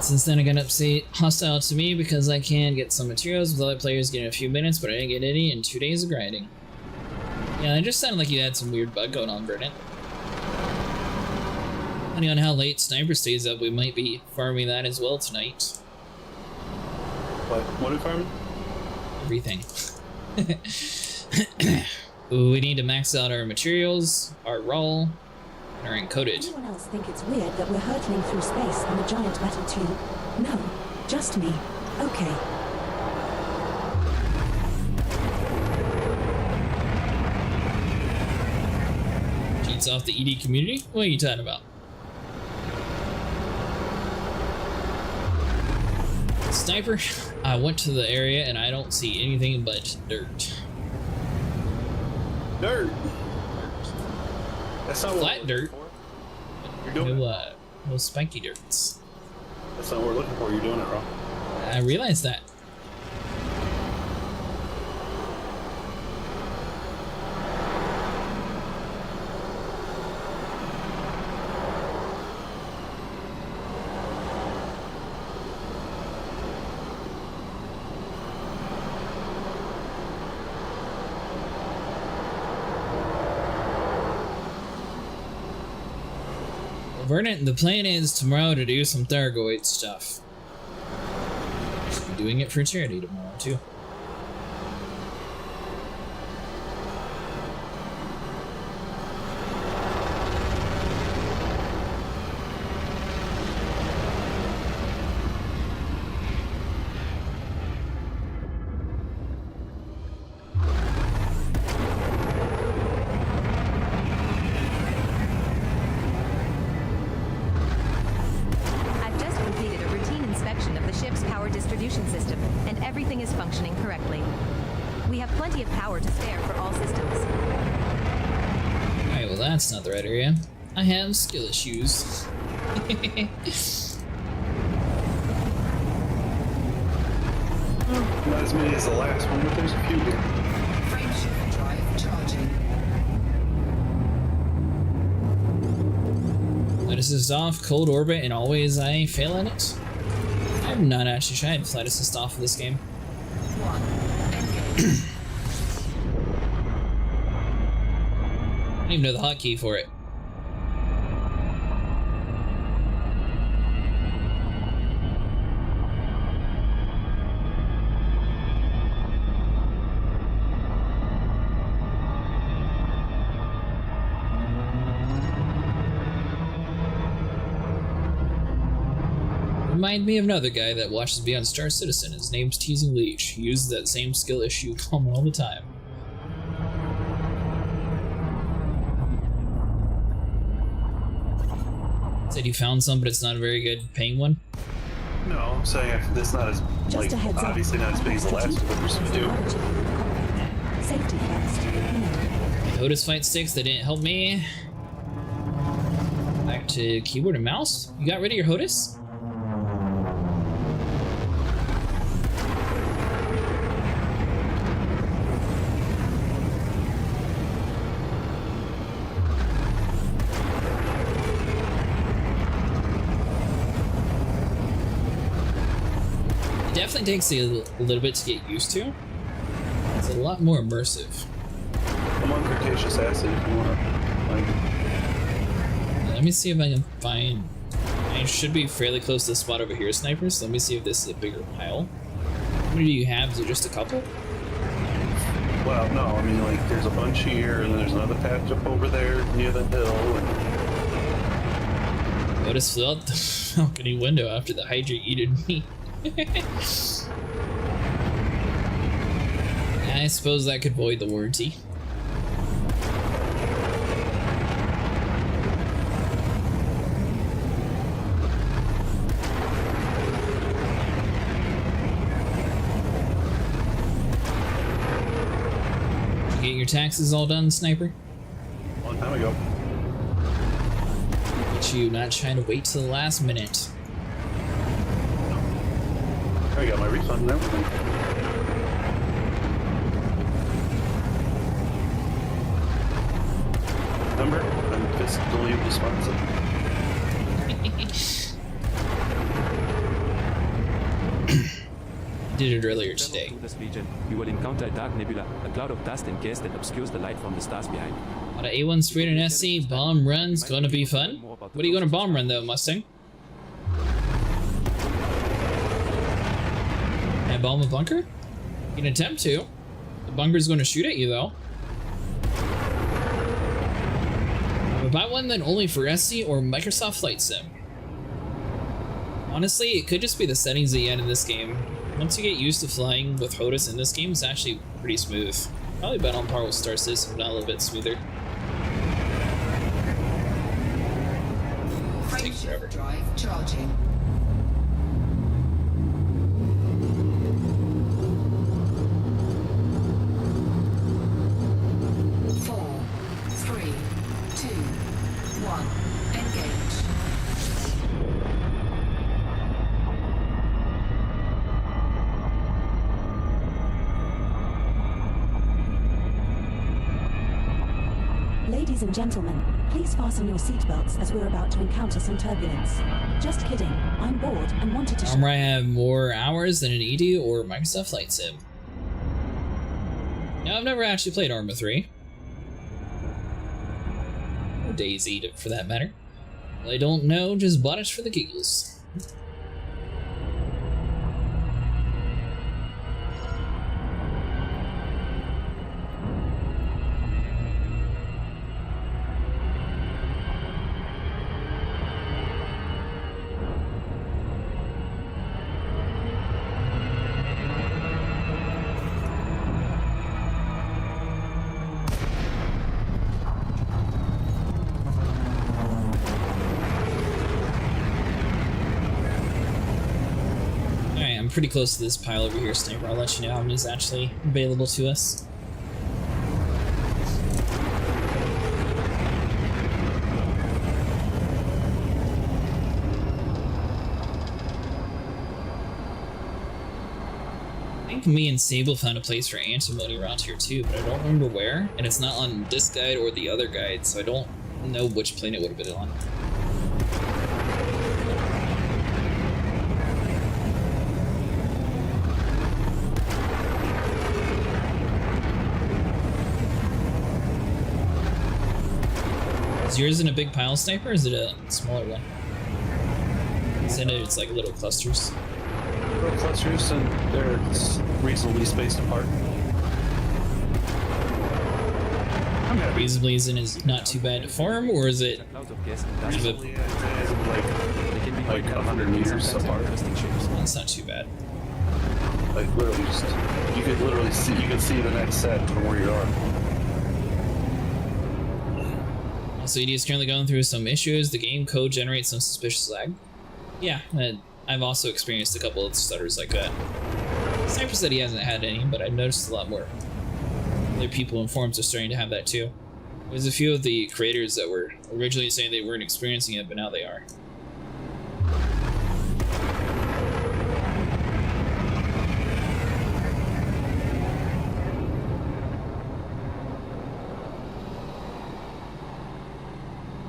Since then I got upset hostile to me because I can get some materials with other players getting a few minutes, but I didn't get any in 2 days of grinding. Yeah, it just sounded like you had some weird bug going on, Verdant. Depending on how late Sniper stays up, we might be farming that as well tonight. What are we farming? Everything. Ooh, we need to max out our materials, our raw, and our encoded. Does anyone else think it's weird that we're hurtling through space in a giant metal tube? No, just me. Okay. Cheats off the ED community? What are you talking about? Sniper, I went to the area and I don't see anything but dirt. Dirt? That's not flat dirt. You're doing no spiky dirts. That's not what we're looking for. You're doing it wrong. I realized that. Verdant, the plan is tomorrow to do some Thargoid stuff. Should be doing it for charity tomorrow, too. plenty of power to spare for all systems. Alright, well that's not the right area. I have skill issues. Not as many as the last one, but there's a few here. Frameshift drive charging. Flight assist off, cold orbit, and always I fail at it. I've not actually tried flight assist off of this game. 1. Engage. I don't even know the hotkey for it. Remind me of another guy that watches Beyond Star Citizen. His name's Teasing Leech. He uses that same skill issue comment all the time. Said you found some, but it's not a very good paying one. No, I'm saying it's not as, Just like, a heads up. obviously not as big as the last two, but there's some do. Safety first. Otis fight sticks, that didn't help me. Back to keyboard and mouse. You got rid of your HOTUS? It definitely takes a little bit to get used to. It's a lot more immersive. I'm on Cretaceous acid if you want to. Let me see if I can find... I should be fairly close to the spot over here, snipers. Let me see if this is a bigger pile. How many do you have? Is it just a couple? Well, no, I mean, like, there's a bunch here, and then there's another patch up over there near the hill. And... Otis flew out the balcony window after the Hydra yeeted me. I suppose that could void the warranty. Did you get your taxes all done, Sniper? A long time ago. But you not trying to wait till the last minute. I got my refund and everything. Remember? I'm fiscally responsible. Did it earlier today. To this region, you will encounter a dark nebula, a cloud of dust and gas that obscures the light from the stars behind. A lot of A1 Spirit and SC bomb runs gonna be fun. What are you gonna bomb run though, Mustang? And bomb a bunker? You can attempt to. The bunker's gonna shoot at you though. But buy one then only for SC or Microsoft Flight Sim. Honestly, it could just be the settings at the end of this game. Once you get used to flying with HOTUS in this game, it's actually pretty smooth. Probably about on par with Star Citizen, if not a little bit smoother. Take forever. Drive charging. Four, three, two, one. Engage. Ladies and gentlemen, please fasten your seatbelts as we're about to encounter some turbulence. Just kidding, I'm bored and wanted to Armor I have more hours than an ED or Microsoft Flight Sim. Now, I've never actually played Arma 3. Or DayZ, for that matter. I don't know, just bought it for the giggles. Pretty close to this pile over here, Sniper. I'll let you know how many is actually available to us. think me and Sable found a place for antimony around here too, but I don't remember where, and it's not on this guide or the other guide, so I don't know which plane it would have been on. Is yours in a big pile sniper, or is it a smaller one? It's like little clusters. Little clusters, and they're reasonably spaced apart. Reasonably is not too bad to farm, or is it Reasonably, like 100 meters apart. That's not too bad. Like literally, you could literally see. You can see the next set from where you are. So ED is currently going through some issues. The game code generates some suspicious lag. Yeah, and I've also experienced a couple of stutters like that. Sniper said he hasn't had any, but I've noticed a lot more. Other people in forums are starting to have that too. There's a few of the creators that were originally saying they weren't experiencing it, but now they are.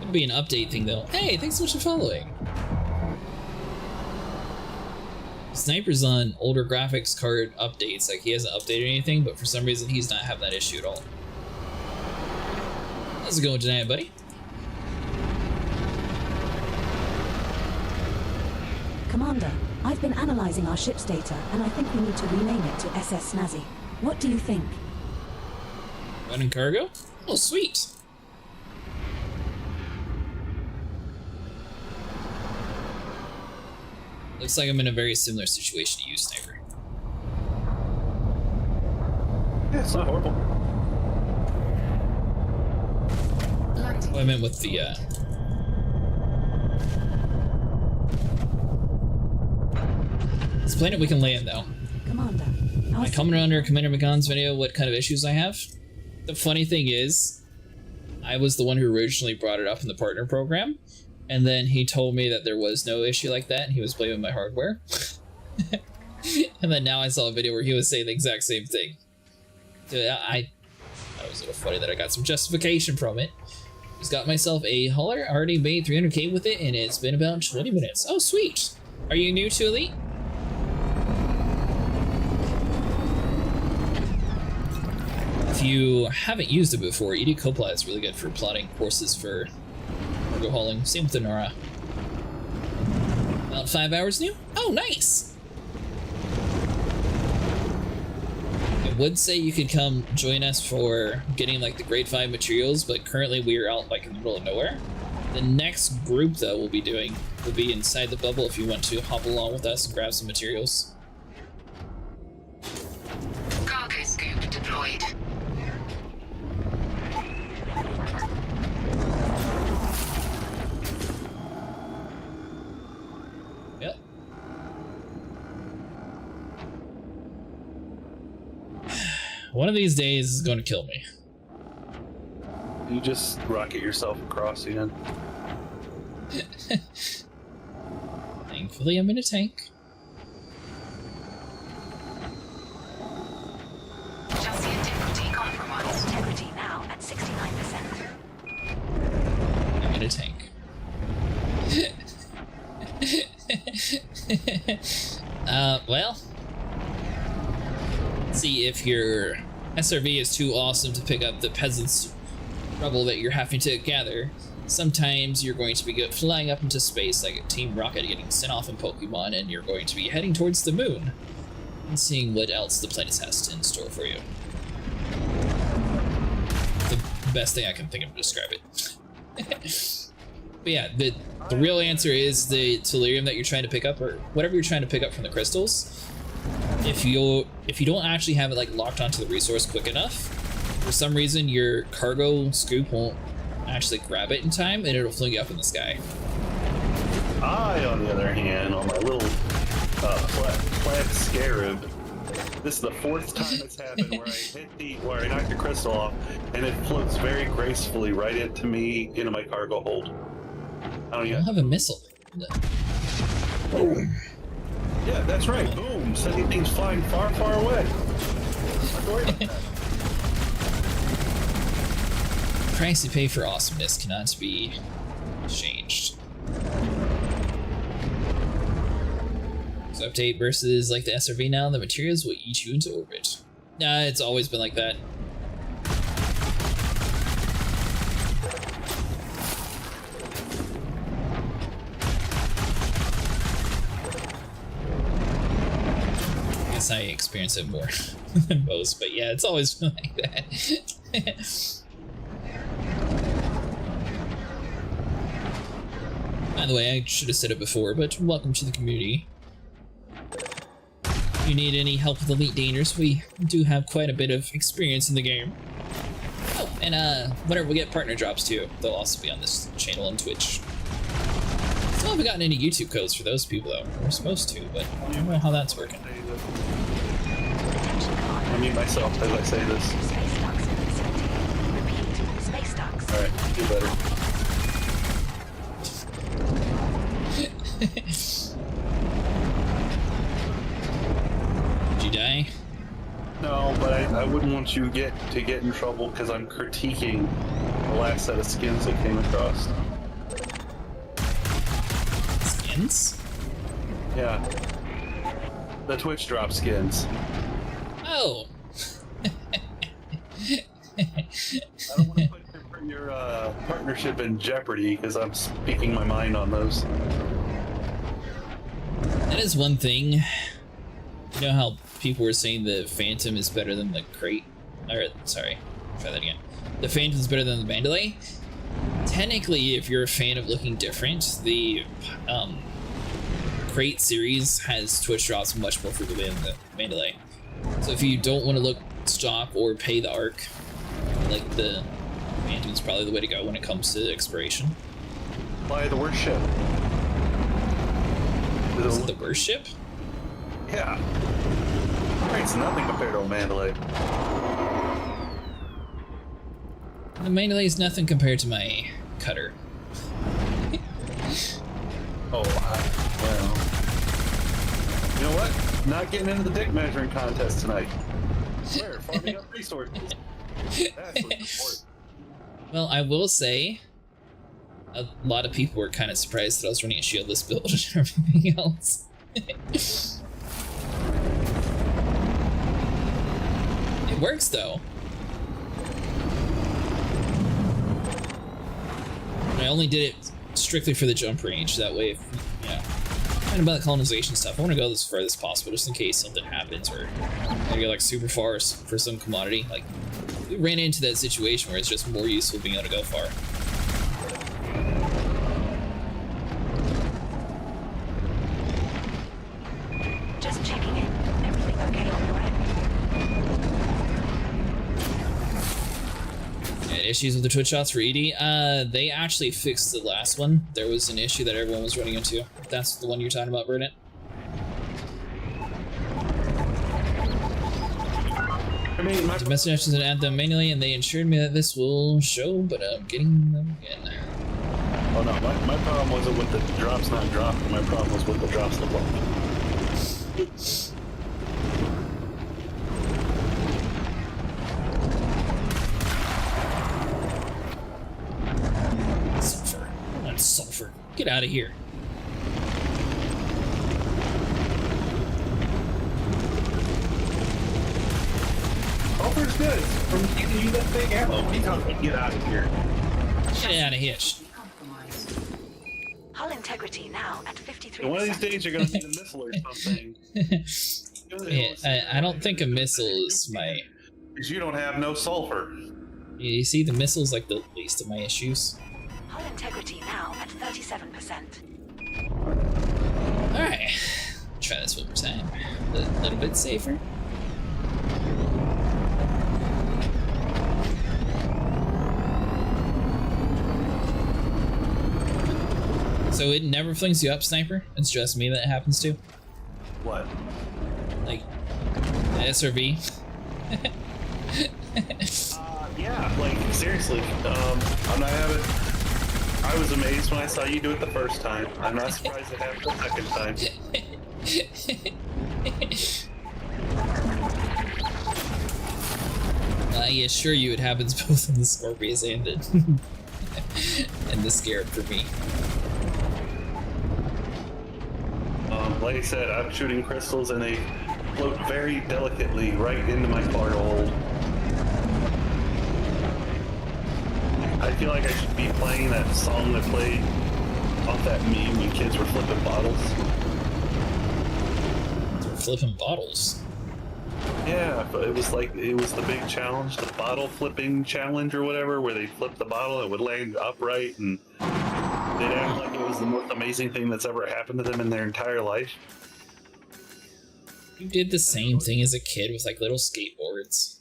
It'd be an update thing though. Hey, thanks so much for following. Sniper's on older graphics card updates, like he hasn't updated anything, but for some reason he's not having that issue at all. How's it going tonight, buddy? Commander, I've been analyzing our ship's data, and I think we need to rename it to SS Snazzy. What do you think? Running cargo? Oh, sweet. Looks like I'm in a very similar situation to you, Sniper. Yeah, it's not horrible. Well, I meant with the, This planet we can land, though. Commander, Am I coming under Commander McGon's video what kind of issues I have? The funny thing is, I was the one who originally brought it up in the partner program, and then he told me that there was no issue like that, and he was blaming my hardware. And then now I saw a video where he was saying the exact same thing. So that was a little funny that I got some justification from it. Just got myself a hauler, already made 300k with it, and it's been about 20 minutes. Oh, sweet! Are you new to Elite? If you haven't used it before, ED Copilot is really good for plotting courses for cargo hauling. Same with the Nora. About 5 hours new? Oh, nice! I would say you could come join us for getting like the grade 5 materials, but currently we are out like in the middle of nowhere. The next group that we'll be doing will be inside the bubble if you want to hop along with us and grab some materials. Cargo scoop deployed. Yep. One of these days is going to kill me. You just rocket yourself across again. Thankfully, I'm in a tank. Chassis integrity compromised. Integrity now at 69%. I'm in a tank. Well. See, if your SRV is too awesome to pick up the peasants' rubble that you're having to gather, sometimes you're going to be flying up into space like a Team Rocket getting sent off in Pokemon, and you're going to be heading towards the moon and seeing what else the planet has in store for you. The best thing I can think of to describe it. But yeah, the real answer is the Tellurium that you're trying to pick up, or whatever you're trying to pick up from the crystals. If you don't actually have it like locked onto the resource quick enough, for some reason your cargo scoop won't actually grab it in time, and it'll fling you up in the sky. I, on the other hand, on my little flak scarab, this is the 4th time it's happened where I knocked the crystal off, and it floats very gracefully right into my cargo hold. I don't have a missile. Yeah, that's right. Boom. Sending things flying far, far away. Don't worry about that. The price you pay for awesomeness cannot be changed. So update versus like the SRV now, the materials will eat you into orbit. Nah, it's always been like that. I guess I experience it more than most, but yeah, it's always been like that. By the way, I should have said it before, but welcome to the community. If you need any help with Elite Dangerous, we do have quite a bit of experience in the game. Oh, and whenever we get partner drops too, they'll also be on this channel on Twitch. Still haven't gotten any YouTube codes for those people though. We're supposed to, but I don't know how that's working. I mean myself as I say this. Space ducks in vicinity. Repeat, space ducks. Alright, do better. Did you die? No, but I wouldn't want you to get in trouble because I'm critiquing the last set of skins that came across. Skins? Yeah. The Twitch drop skins. Oh. I don't want to put your partnership in jeopardy because I'm speaking my mind on those. That is one thing. You know how people were saying the Phantom is better than the Crate? Or, sorry, try that again. The Phantom is better than the Mandalay? Technically, if you're a fan of looking different, the Crate series has Twitch drops much more frequently than the Mandalay. So if you don't want to look stock or pay the arc, like the Phantom is probably the way to go when it comes to expiration. Buy the worst ship. Is it the worst ship? Yeah. It's nothing compared to a Mandalay. The Mandalay is nothing compared to my cutter. Oh, well. You know what? Not getting into the dick measuring contest tonight. Where? Farming up resources. That's what's important. Well, I will say, a lot of people were kind of surprised that I was running a shieldless build and everything else. It works though. And I only did it strictly for the jump range. That way, if, yeah, kind of about the colonization stuff, I want to go as far as possible just in case something happens or I go like super far for some commodity. Like we ran into that situation where it's just more useful being able to go far. Just checking in. Everything okay on your end? Issues with the Twitch shots for ED? They actually fixed the last one. There was an issue that everyone was running into. That's the one you're talking about, Burnett. I mean, my Domestic actions and add them manually, and they assured me that this will show, but I'm getting them again. Oh no, my problem wasn't with the drops not dropping. My problem was with the drops look like. Sulfur. Not sulfur. Get out of here. Sulfur's good. From giving you that big ammo. Get out of here. Get out of here. Hull integrity now at 53%. And one of these days you're gonna need a missile or something. Yeah, I don't think a missile is my... Because you don't have no sulfur. You see, the missile's like the least of my issues. Hull integrity now at 37%. Alright. Try this one more time. A little bit safer. So it never flings you up, Sniper? It's just me that it happens to? What? Like, the SRV? Yeah, like, seriously. I'm not having... I was amazed when I saw you do it the first time. I'm not surprised it happened the second time. I assure you it happens both in the Scorpius and the, and the Scarab for me. Like I said, I'm shooting crystals and they float very delicately right into my fart hole. I feel like I should be playing that song that played off that meme when kids were flipping bottles. Flipping bottles? Yeah, but it was the big challenge, the bottle flipping challenge or whatever, where they flipped the bottle and it would land upright and they'd act like it was the most amazing thing that's ever happened to them in their entire life. You did the same thing as a kid with like little skateboards.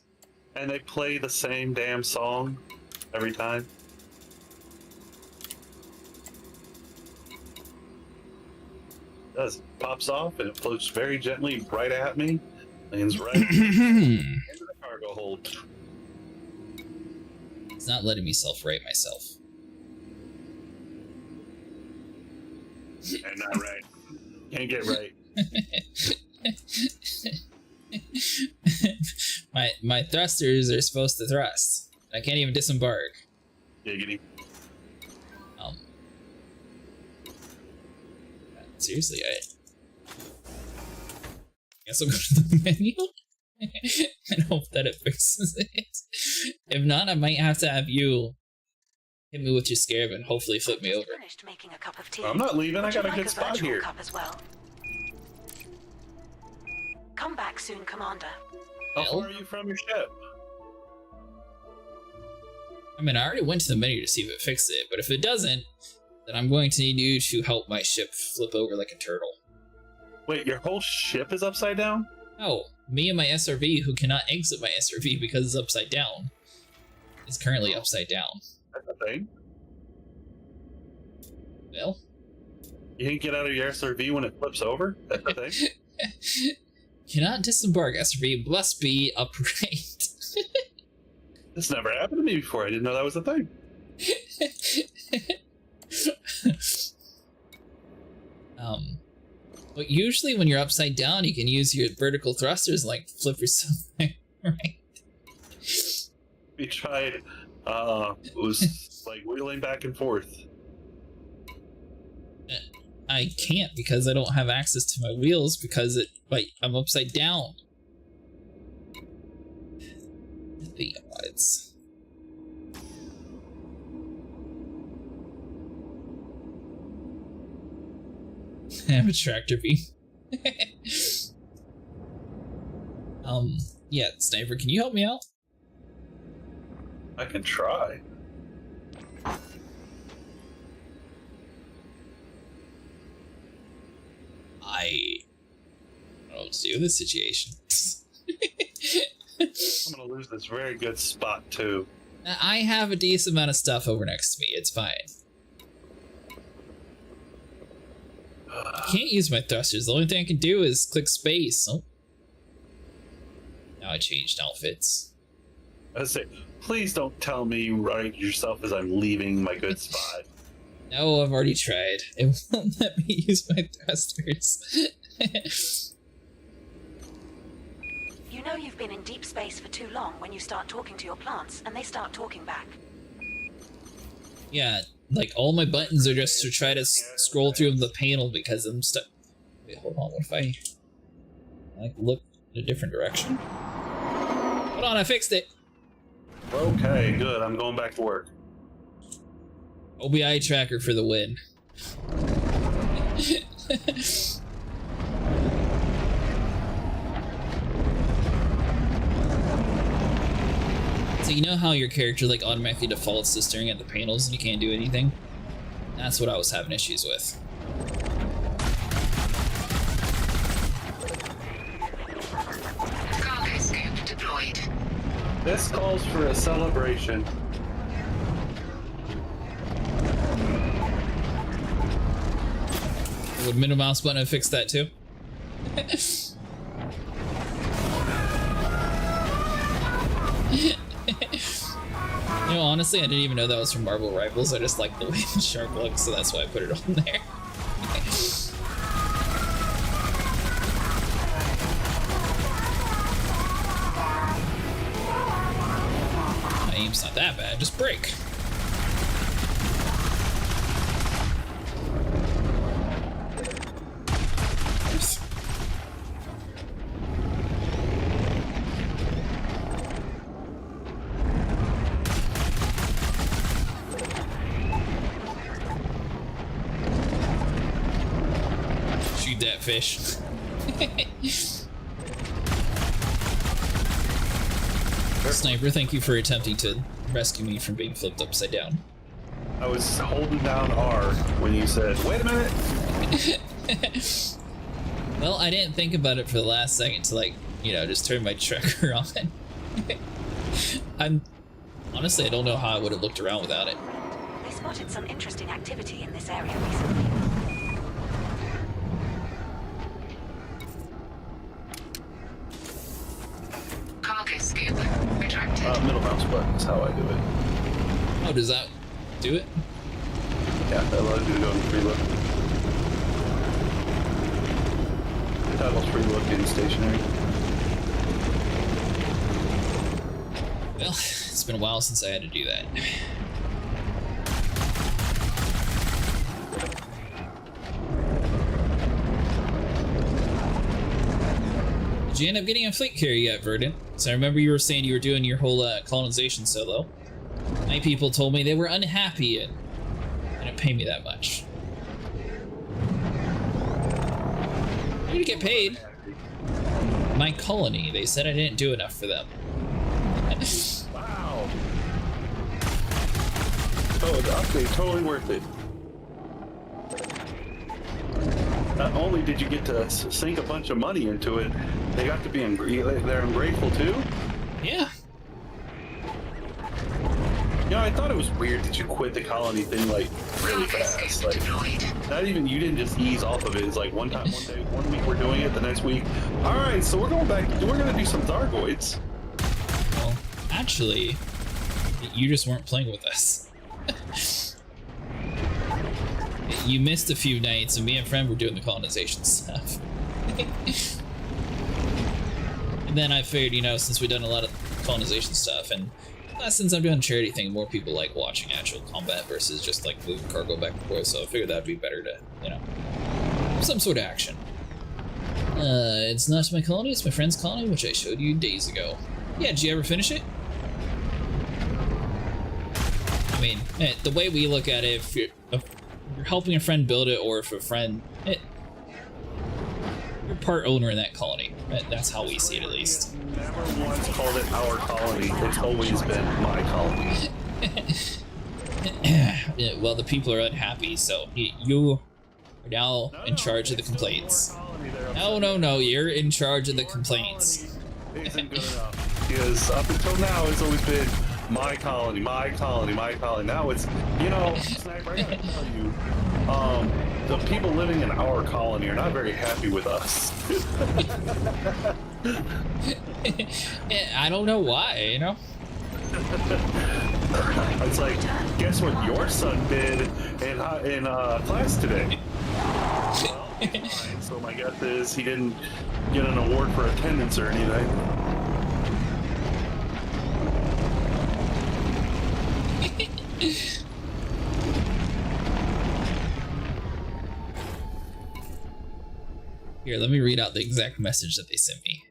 And they play the same damn song every time. It does. Pops off and it floats very gently right at me. Lands right into the cargo hold. It's not letting me self-rate myself. And not right. Can't get right. my thrusters are supposed to thrust. I can't even disembark. Giggity. Seriously, I guess I'll go to the menu and hope that it fixes it. If not, I might have to have you hit me with your Scarab and hopefully flip me over. Finished making a cup of tea. I'm not leaving. I got a Would you good like spot virtual here. Cup as well? Come back soon, Commander. How far are you from your ship? I mean, I already went to the menu to see if it fixed it, but if it doesn't, then I'm going to need you to help my ship flip over like a turtle. Wait, your whole ship is upside down? No, me and my SRV, who cannot exit my SRV because it's upside down, is currently upside down. That's a thing. Well? You can't get out of your SRV when it flips over? That's a thing? Cannot disembark, SRV must be upright. This never happened to me before. I didn't know that was a thing. But usually when you're upside down, you can use your vertical thrusters like flip yourself right. We tried, it was like wheeling back and forth. I can't because I don't have access to my wheels because I'm upside down. The odds. I have a tractor beam. Yeah, Sniper, can you help me out? I can try. I don't know what to do in this situation. I'm gonna lose this very good spot too. I have a decent amount of stuff over next to me. It's fine. I can't use my thrusters. The only thing I can do is click space. Oh. Now I changed outfits. I say, please don't tell me you right yourself as I'm leaving my good spot. No, I've already tried. It won't let me use my thrusters. You know you've been in deep space for too long when you start talking to your plants and they start talking back. Yeah, like all my buttons are just to try to scroll through the panel because I'm stuck. Wait, hold on. What if I like look in a different direction? Hold on, I fixed it. Okay, good. I'm going back to work. OBI tracker for the win. So you know how your character like automatically defaults to staring at the panels and you can't do anything? That's what I was having issues with. Cargo scoop deployed. This calls for a celebration. Would middle mouse button have fixed that too? You know, honestly, I didn't even know that was from Marvel Rivals. I just like the way the shark looks, so that's why I put it on there. jump's not that bad, just break. Oops. Shoot that fish. Sniper, thank you for attempting to rescue me from being flipped upside down. I was holding down R when you said, wait a minute. Well, I didn't think about it for the last second to, like, you know, just turn my tracker on. Honestly, I don't know how I would have looked around without it. They spotted some interesting activity in this area recently. Cargo scoop retracted. Middle mouse button is how I do it. Oh, does that do it? Yeah, that allows you to go in free look. The title's free look in stationary. Well, it's been a while since I had to do that. Did you end up getting a fleet carrier yet, Verdant? So I remember you were saying you were doing your whole colonization solo. My people told me they were unhappy and didn't pay me that much. I need to get paid. My colony, they said I didn't do enough for them. Wow. Oh, the update, totally worth it. Not only did you get to sink a bunch of money into it, they got to be they're ungrateful too? Yeah. You know, I thought it was weird that you quit the colony thing like really fast. Like, not even, you didn't just ease off of it. It's like one time, one day, 1 week we're doing it, the next week, all right, so we're going back, we're going to do some Thargoids. Well, actually, you just weren't playing with us. You missed a few nights, and me and friend were doing the colonization stuff. And then I figured, you know, since we've done a lot of colonization stuff, and since I'm doing a charity thing, more people like watching actual combat versus just like moving cargo back and forth, so I figured that'd be better to, you know, some sort of action. It's not my colony, it's my friend's colony, which I showed you days ago. Yeah, did you ever finish it? I mean, the way we look at it, if you're helping a friend build it, or if a friend, you're part owner in that colony. That's how we see it, at least. Never once called it our colony. It's always been my colony. Yeah, well, the people are unhappy, so you are now in charge of the complaints. No, you're in charge of the complaints. Isn't good enough. Because up until now, it's always been my colony, my colony, my colony. Now it's, you know, Sniper, I gotta tell you, the people living in our colony are not very happy with us. I don't know why, you know? It's like, guess what your son did in class today? Well, fine. So my guess is he didn't get an award for attendance or anything. Here, let me read out the exact message that they sent me.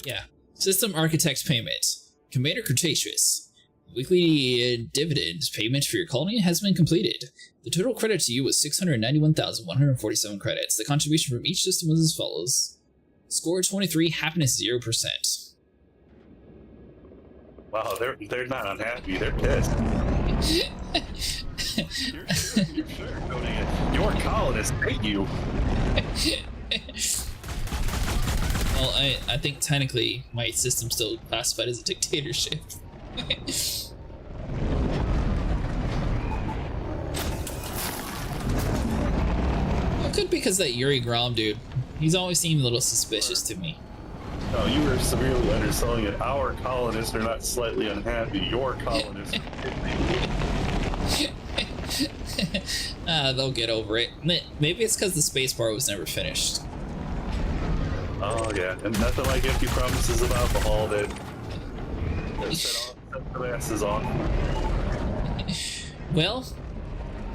Yeah. System Architect's Payment. Commander Cretaceous. Weekly dividend payment for your colony has been completed. The total credit to you was 691,147 credits. The contribution from each system was as follows. Score 23, happiness 0%. Wow, they're not unhappy, they're pissed. You're sugarcoating it. Your colonists hate you. Well, I think technically my system's still classified as a dictatorship. Well, it could be because that Yuri Grom dude. He's always seemed a little suspicious to me. No, you were severely underselling it. Our colonists are not slightly unhappy. Your colonists are they'll get over it. Maybe it's because the spacebar was never finished. Oh yeah, and nothing like empty promises of alcohol that set their asses off. Well,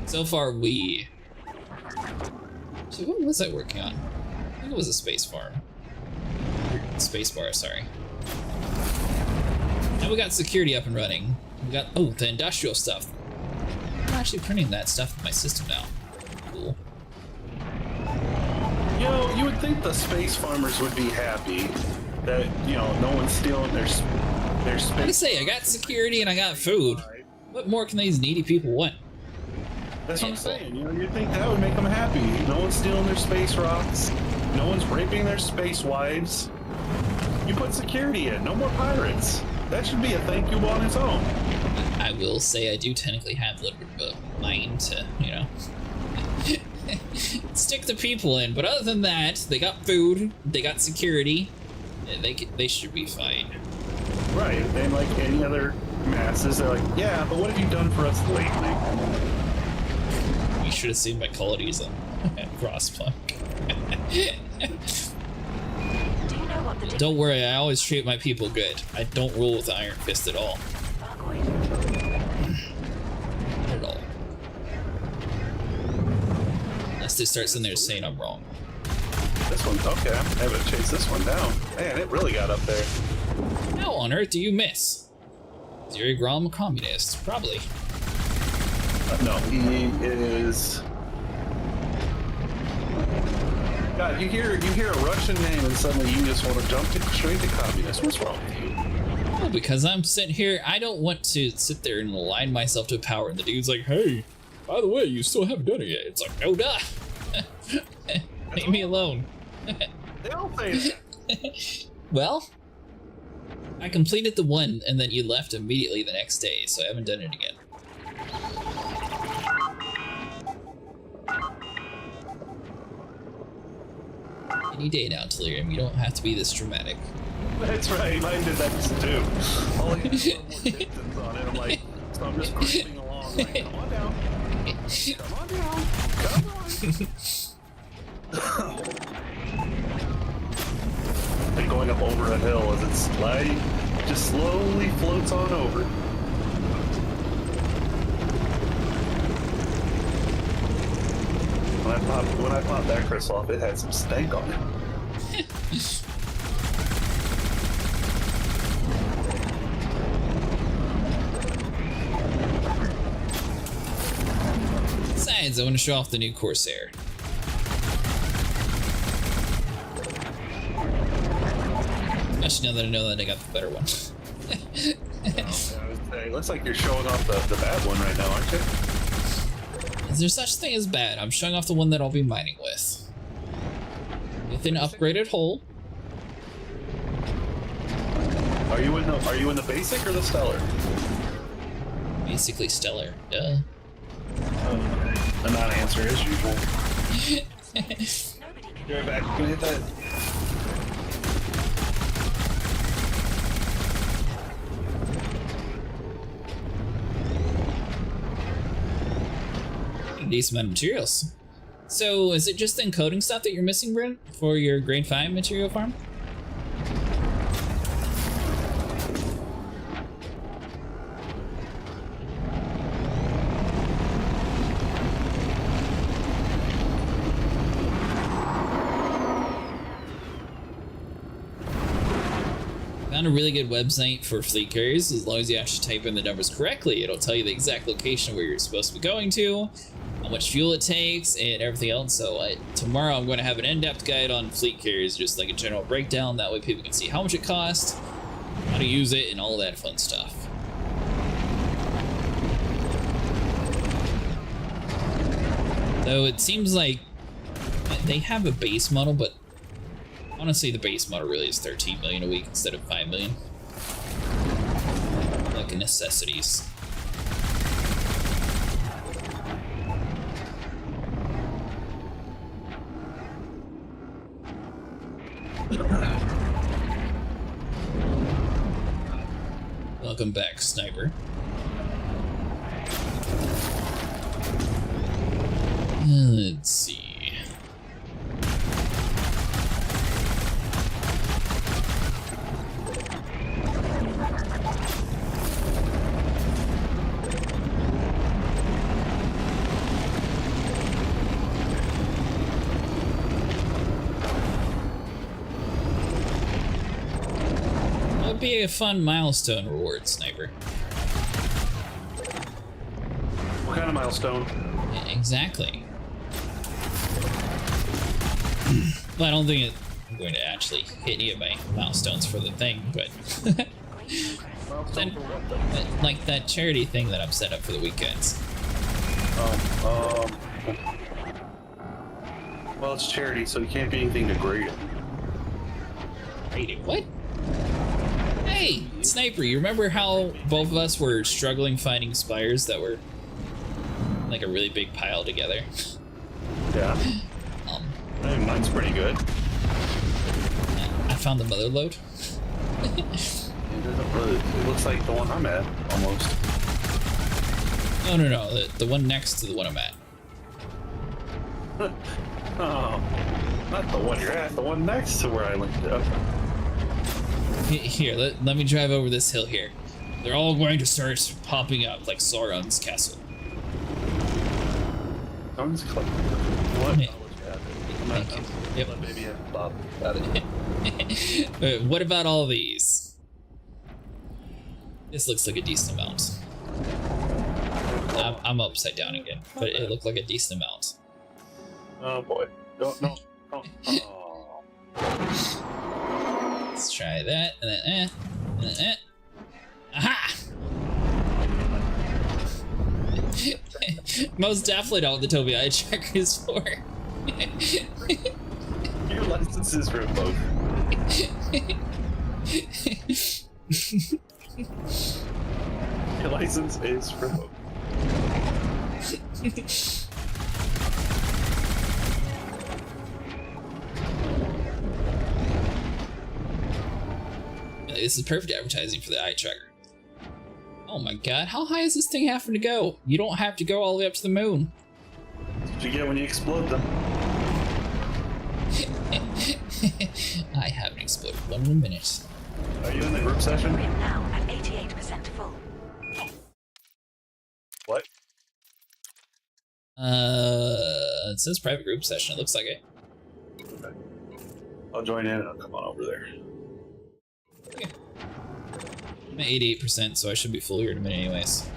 so far we... So what was I working on? I think it was a space farm. Space bar, sorry. Now we got security up and running. We got, oh, the industrial stuff. I'm actually printing that stuff in my system now. Cool. You know, you would think the space farmers would be happy that, you know, no one's stealing their space. I gotta say, I got security and I got food. What more can these needy people want? That's what I'm saying. You know, you'd think that would make them happy. No one's stealing their space rocks. No one's raping their space wives. You put security in. No more pirates. That should be a thank you on its own. I will say I do technically have a little bit of a mind to, you know, stick the people in. But other than that, they got food, they got security, and they should be fine. Right. And like any other masses, they're like, yeah, but what have you done for us lately? You should have seen my qualities on Frostpunk. Don't worry, I always treat my people good. I don't rule with the iron fist at all. Not at all. Unless they start sitting there saying I'm wrong. This one's okay. I'm having to chase this one down. Man, it really got up there. How on earth do you miss? Zero Grom communist, probably. No, he is. God, you hear a Russian name and suddenly you just want to jump straight to communist. What's wrong with you? Well, because I'm sitting here, I don't want to sit there and align myself to power. And the dude's like, hey, by the way, you still haven't done it yet. It's like, no, duh. Leave me alone. They all say that. Well, I completed the one, and then you left immediately the next day, so I haven't done it again. Any day now, Delirium. You don't have to be this dramatic. That's right. Mine did that too. All you have more distance on it. I'm like, so I'm just creeping along. Like, come on down. Come on down. Come on. Like going up over a hill as it's sliding, just slowly floats on over. When I popped that crystal off, it had some stank on it. Besides, I want to show off the new Corsair. Especially now that I know that I got the better one. It looks like you're showing off the bad one right now, aren't you? Is there such thing as bad? I'm showing off the one that I'll be mining with. With an upgraded hull. Are you in the basic or the stellar? Basically stellar, duh. A non-answer as usual. You're right back. You gonna hit that? Decent amount of materials. So, is it just the encoding stuff that you're missing, Brent, for your grade 5 material farm? Found a really good website for fleet carriers. As long as you actually type in the numbers correctly, it'll tell you the exact location where you're supposed to be going to, how much fuel it takes, and everything else. So tomorrow I'm going to have an in-depth guide on fleet carriers, just like a general breakdown. That way people can see how much it costs, how to use it, and all that fun stuff. Though it seems like they have a base model, but honestly the base model really is 13 million a week instead of 5 million. Like necessities. Welcome back, Sniper. Let's see. be a fun milestone reward, Sniper. What kind of milestone? Exactly. Well, I don't think I'm going to actually hit any of my milestones for the thing, but like that charity thing that I'm set up for the weekends. Well, it's charity, so you can't be anything degrading. Degrading? What? Hey, Sniper, you remember how both of us were struggling finding spires that were like a really big pile together? Yeah. Hey, mine's pretty good. I found the mother lode. It looks like the one I'm at, almost. No. The one next to the one I'm at. Oh, not the one you're at, the one next to where I linked it up. Here, let me drive over this hill here. They're all going to start popping up like Sauron's castle. Someone's clicking. What? Yeah. Yep. Maybe Bob got it. What about all these? This looks like a decent amount. I'm upside down again, but it looked like a decent amount. Oh boy. No. Oh. Let's try that, and then and then Aha! Most definitely not what the Toby eye tracker is for. Your license is revoked. Your license is revoked. This is perfect advertising for the eye tracker. Oh my god, how high is this thing having to go? You don't have to go all the way up to the moon. That's what you get when you explode them. I haven't exploded one in a minute. Are you in the group session? We're now at 88% full. What? It says private group session. It looks like it. Okay. I'll join in and I'll come on over there. Okay. I'm at 88%, so I should be full here in a minute anyways.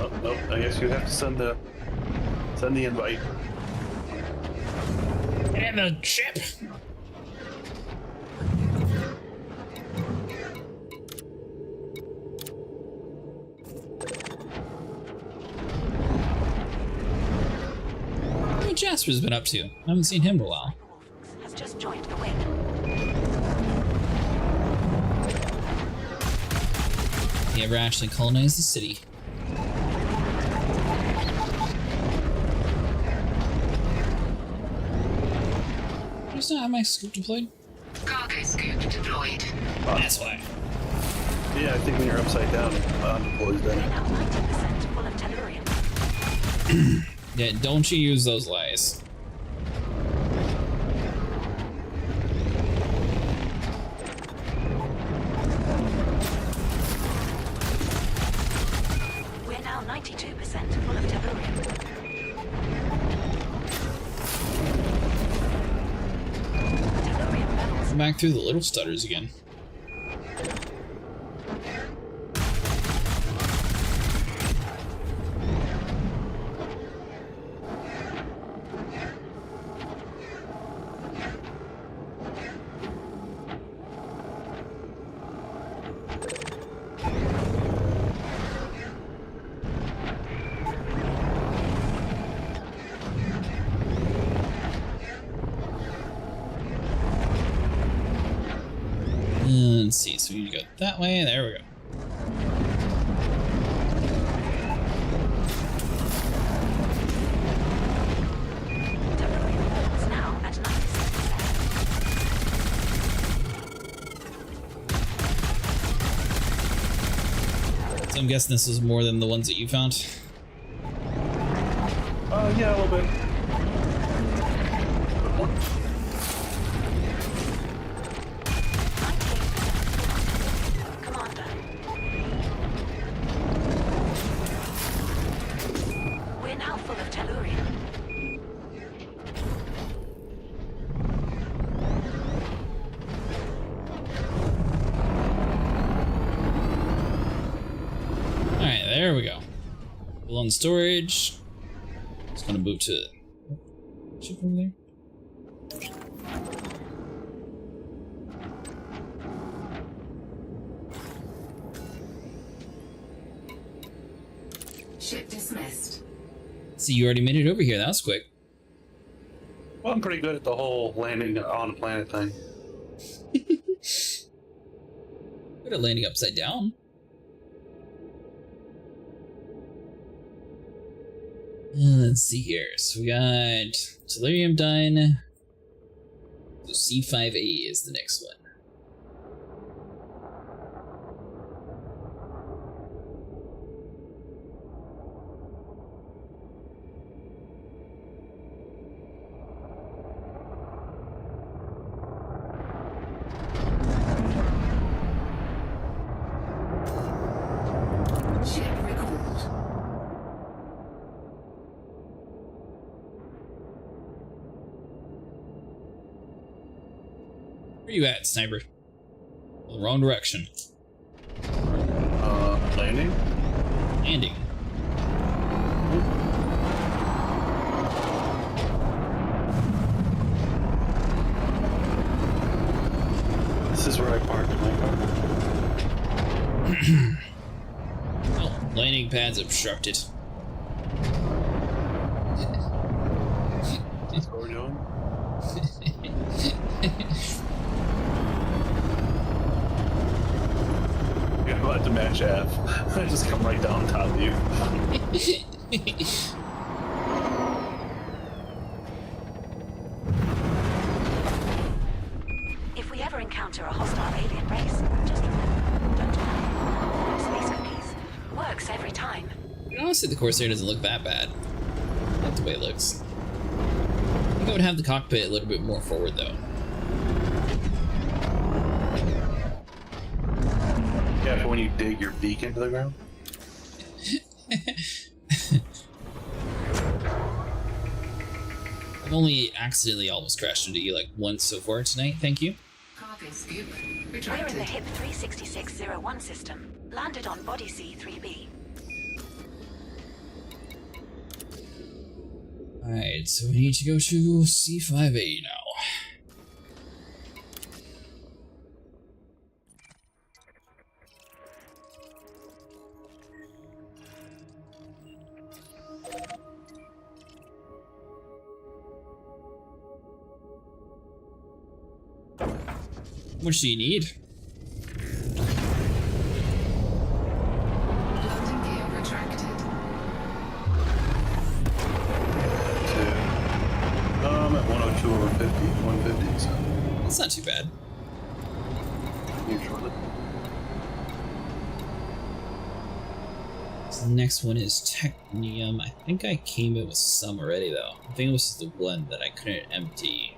Oh, nope. I guess you have to send the invite. And the ship! What Jasper's been up to? I haven't seen him in a while. Has just joined the wing. He ever actually colonized the city? I just not have my scoop deployed? Cargo scoop deployed. That's why. Yeah, I think when you're upside down, deploys We're then. now 90% full of tellurium. Yeah, don't you use those lies. We're now 92% full of tellurium. Tellurium levels. Back through the little stutters again. Let's see, so we need to go that way, there we go. Tellurium levels now at 96%. So I'm guessing this is more than the ones that you found? Yeah, a little bit. There we go. Full on storage. Just gonna move to ship over there. Ship dismissed. See, you already made it over here. That was quick. Well, I'm pretty good at the whole landing on a planet thing. Good at landing upside down. Let's see here. So we got Delirium done. So C5A is the next one. Where you at, sniper? The wrong direction. Landing? Landing. This is where I parked my car. Well, landing pad's obstructed. That's what we're doing. You're about to match F. I just come right down top of you. If we ever encounter a hostile alien race, just remember, don't panic. Space cookies. Works every time. Honestly, the Corsair doesn't look that bad. I like the way it looks. I think I would have the cockpit a little bit more forward, though. Yeah, when you dig your beak into the ground. I've only accidentally almost crashed into you like once so far tonight, thank you. Cargo scoop We're retracted. in the HIP 36601 system. Landed on Odyssey 3B. Alright, so we need to go to C5A now. How much do you need? Landing gear retracted. I'm at 102 over 50, 150, so. That's not too bad. Usually. So the next one is Technium. I think I came in with some already though. I think it was the one that I couldn't empty.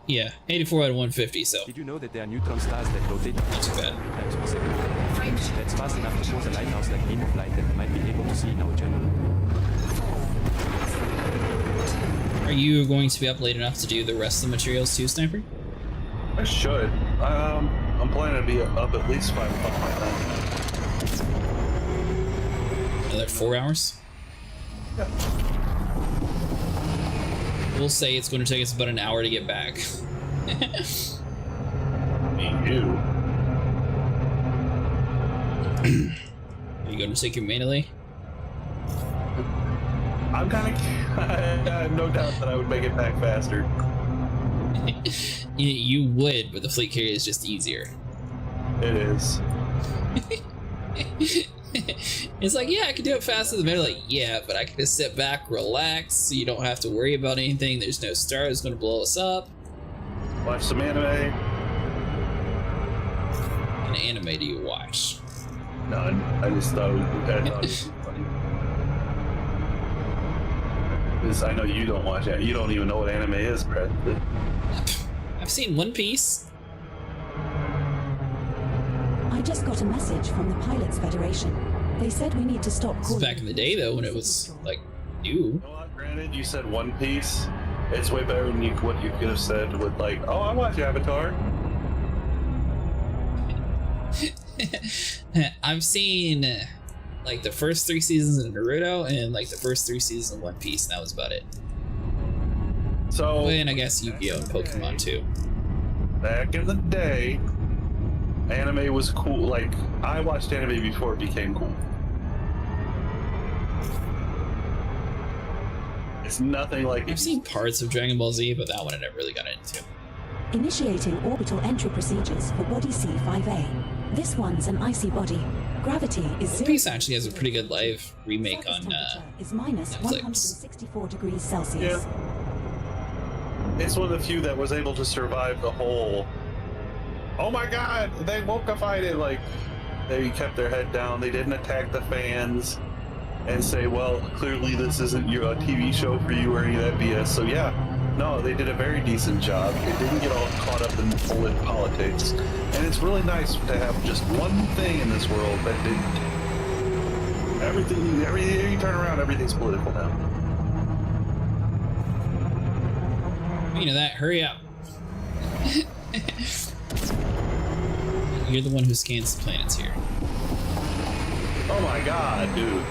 Yeah, 84 out of 150, so. Did you know that there are neutron stars that rotate not too bad. times per second? That's fast enough to pose a lighthouse like beam of light that we might be able to see in our journey. Are you going to be up late enough to do the rest of the materials too, Sniper? I should. I'm planning to be up at least 5 o'clock my time. Another 4 hours? Yeah. We'll say it's going to take us about an hour to get back. Me too. Are you going to take your melee? I'm kind of. I have no doubt that I would make it back faster. You would, but the fleet carrier is just easier. It is. It's like, yeah, I can do it faster than melee. Like, yeah, but I can just sit back, relax, so you don't have to worry about anything. There's no star that's going to blow us up. Watch some anime. What anime do you watch? None. I just thought it was funny. Because I know you don't watch it. You don't even know what anime is, Brett. I've seen One Piece. I just got a message from the Pilots Federation. They said we need to stop This is calling. back in the day, though, when it was, like, new. You know what, granted, you said One Piece. It's way better than what you could have said with, like, oh, I watch Avatar. I've seen like the first 3 seasons of Naruto and like the first 3 seasons of One Piece, and that was about it. So, and I guess Yu-Gi-Oh! And Pokemon too. Back in the day, anime was cool. Like, I watched anime before it became cool. It's nothing like I've seen parts of Dragon Ball Z, but that one I never really got into. Initiating orbital entry procedures for body C5A. This one's an icy body. Gravity is One Piece actually has a pretty good live remake on is minus Netflix. 164 degrees Celsius. Yeah. It's one of the few that was able to survive the whole. Oh my God! They wokeified it. Like, they kept their head down. They didn't attack the fans and say, "Well, clearly this isn't your TV show for you," or any of that BS. So yeah, no, they did a very decent job. It didn't get all caught up in politics, and it's really nice to have just one thing in this world that didn't. Everything you turn around, everything's political now. You know that. Hurry up. You're the one who scans the planets here. Oh my God, dude.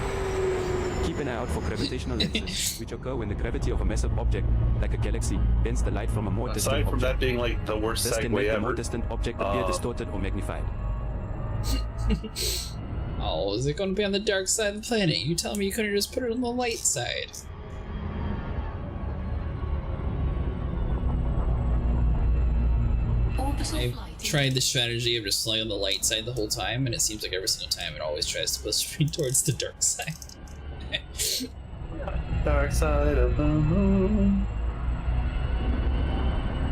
Keep an eye out for gravitational lenses, which occur when the gravity of a massive object, like a galaxy, bends the light from a more distant Aside from object. that being like the worst This can segue make the ever. more distant object appear distorted or magnified. Oh, is it going to be on the dark side of the planet? You tell me you couldn't just put it on the light side. I've tried the strategy of just flying on the light side the whole time, and it seems like every single time it always tries to push me towards the dark side. Dark side of the moon.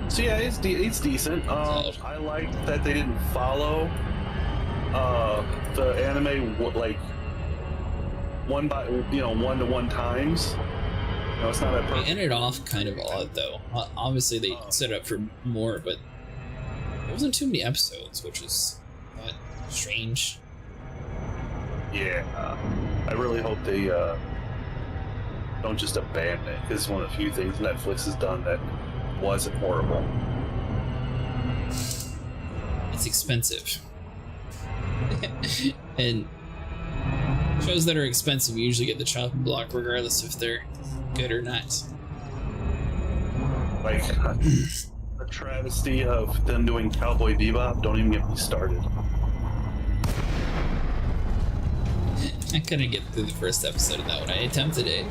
So yeah, it's decent. I like that they didn't follow the anime like one-to-one times. You know, it's not a It perfect. ended off kind of odd though. Obviously they set up for more, but there wasn't too many episodes, which is strange. Yeah, I really hope they don't just abandon it. This is one of the few things Netflix has done that wasn't horrible. It's expensive. And shows that are expensive usually get the chopping block regardless if they're good or not. Like a travesty of them doing Cowboy Bebop. Don't even get me started. I couldn't get through the first episode of that one. I attempted it.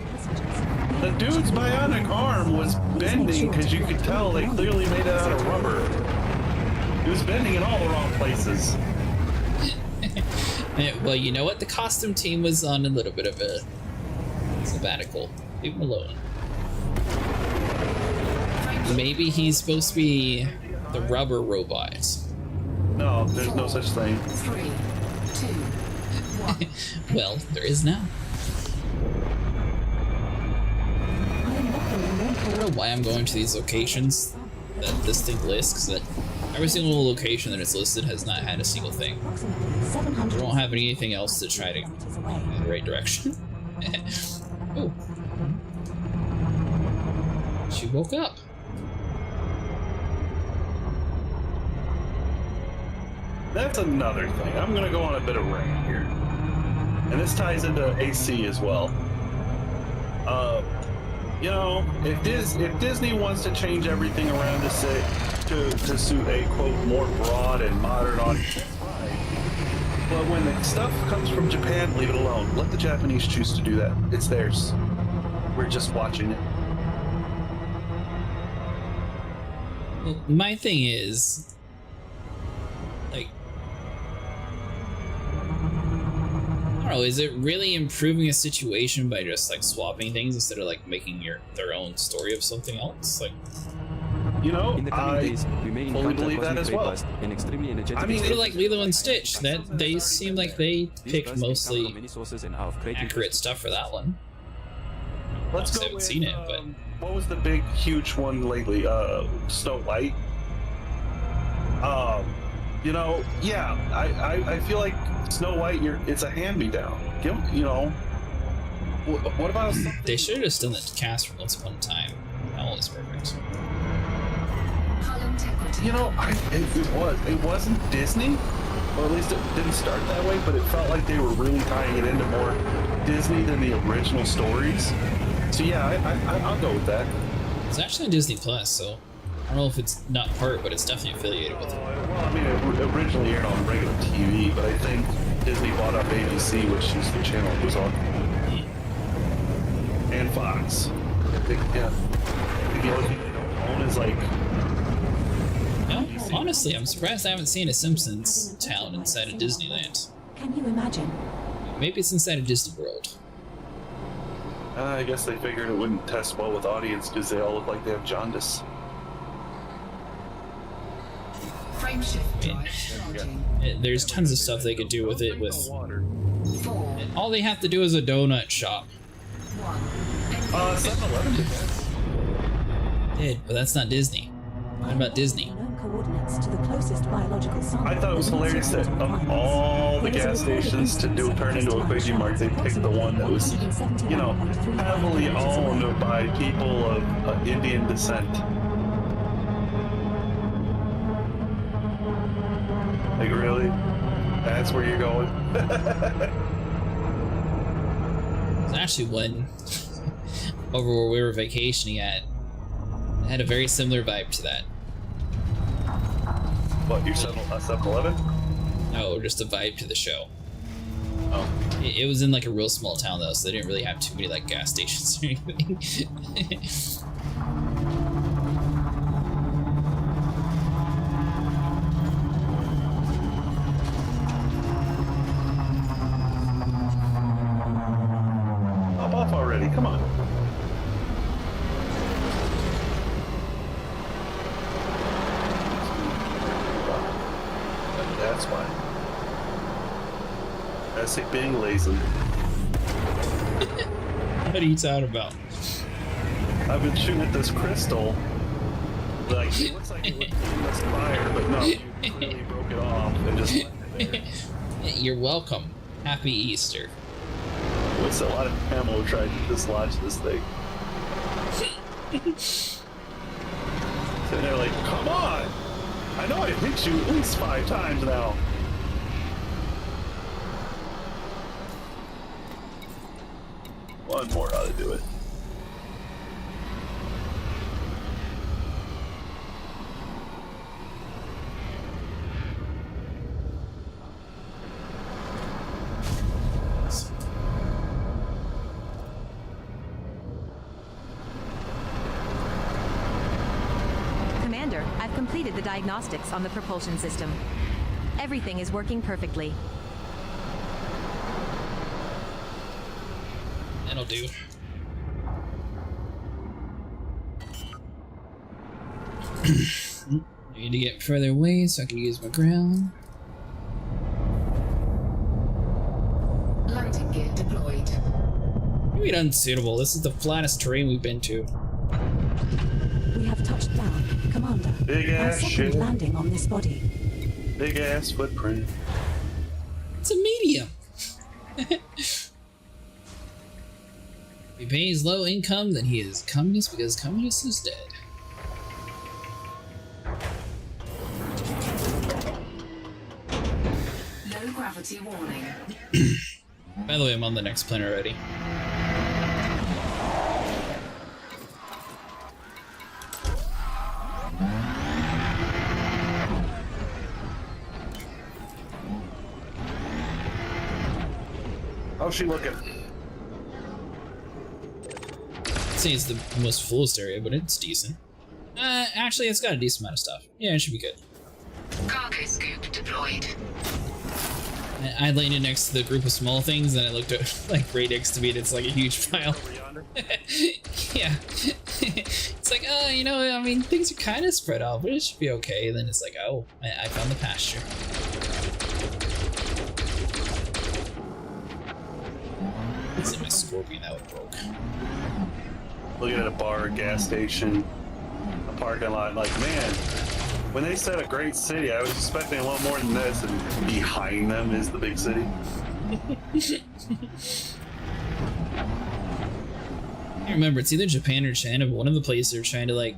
The dude's bionic arm was bending because you could tell they clearly made it out of rubber. It was bending in all the wrong places. Well, you know what? The costume team was on a little bit of a sabbatical. Leave him alone. Maybe he's supposed to be the rubber robot. No, there's no such thing. 3, 2, 1. Well, there is now. I don't know why I'm going to these locations that this thing lists, because every single location that it's listed has not had a single thing. I don't have anything else to try to go in the right direction. Oh. She woke up. That's another thing. I'm gonna go on a bit of rant here. And this ties into AC as well. You know, if Disney wants to change everything around to suit a quote more broad and modern audience, that's fine. But when the stuff comes from Japan, leave it alone. Let the Japanese choose to do that. It's theirs. We're just watching it. Well, my thing is, like, I don't know, is it really improving a situation by just like swapping things instead of like making their own story of something else? Like, you know, in the coming days, we may fully encounter believe that cosmic as ray well. burst and extremely energetic. I mean, sort of like Lilo and Stitch. That they seem like they picked mostly accurate stuff for that one. Let's I go haven't with, seen it, but what was the big, huge one lately? Snow White. You know, yeah, I feel like Snow White, it's a hand-me-down. You know, what about they should have just done the cast for once upon a time. That one was perfect. You know, it wasn't Disney. or at least it didn't start that way, but it felt like they were really tying it into more Disney than the original stories. So yeah, I'll go with that. It's actually on Disney Plus, so I don't know if it's not part, but it's definitely affiliated with it. Well, I mean, it originally aired on regular TV, but I think Disney bought up ABC, which is the channel it was on, and Fox. I think, yeah. I think the only thing they don't own is like. No, honestly, I'm surprised I haven't seen a Simpsons town inside of Disneyland. Can you imagine? Maybe it's inside of Disney World. I guess they figured it wouldn't test well with audience because they all look like they have jaundice. Frame shift drive charging. There's tons of stuff they could do with it. With 4. all they have to do is a donut shop. 1. 7-Eleven did that. Did, but that's not Disney. What about Disney? Coordinates to the closest biological sample. I thought it was hilarious that of all the gas stations to turn into a Quickie Mart, they picked the one that was, you know, heavily owned by people of Indian descent. Like, really? That's where you're going? There's actually one over where we were vacationing at. It had a very similar vibe to that. What, your 7-Eleven? No, just a vibe to the show. Oh. It was in like a real small town though, so they didn't really have too many like gas stations or anything. Hop off already, come on. That's why. That's like being lazy. What are you talking about? I've been shooting at this crystal. Like, it looks like it would just fire, but no, you really broke it off and just left it there. You're welcome. Happy Easter. It's a lot of ammo trying to dislodge this thing. So they're like, come on! I know I hit you at least 5 times now. One more ought to do it. Commander, I've completed the diagnostics on the propulsion system. Everything is working perfectly. That'll do. I need to get further away so I can use my ground. Lighting gear deployed. Maybe unsuitable. This is the flattest terrain we've been to. We have touched down, Commander. Big ass shit. Landing on this body. Big ass footprint. It's a medium. If he pays low income, then he is communist because communist is dead. Low gravity warning. By the way, I'm on the next plane already. How's she looking? I'd say it's the most fullest area, but it's decent. Actually, it's got a decent amount of stuff. Yeah, it should be good. Cargo scoop deployed. I landed next to the group of small things, and I looked at like right next to me, and it's like a huge pile. Yeah. It's like, you know, I mean, things are kind of spread out, but it should be okay. And then it's like, oh, I found the pasture. It's in my Scorpion that would broke. Looking at a bar, a gas station, a parking lot, like, man, when they said a great city, I was expecting a lot more than this, and behind them is the big city. I remember, it's either Japan or China, but one of the places they're trying to like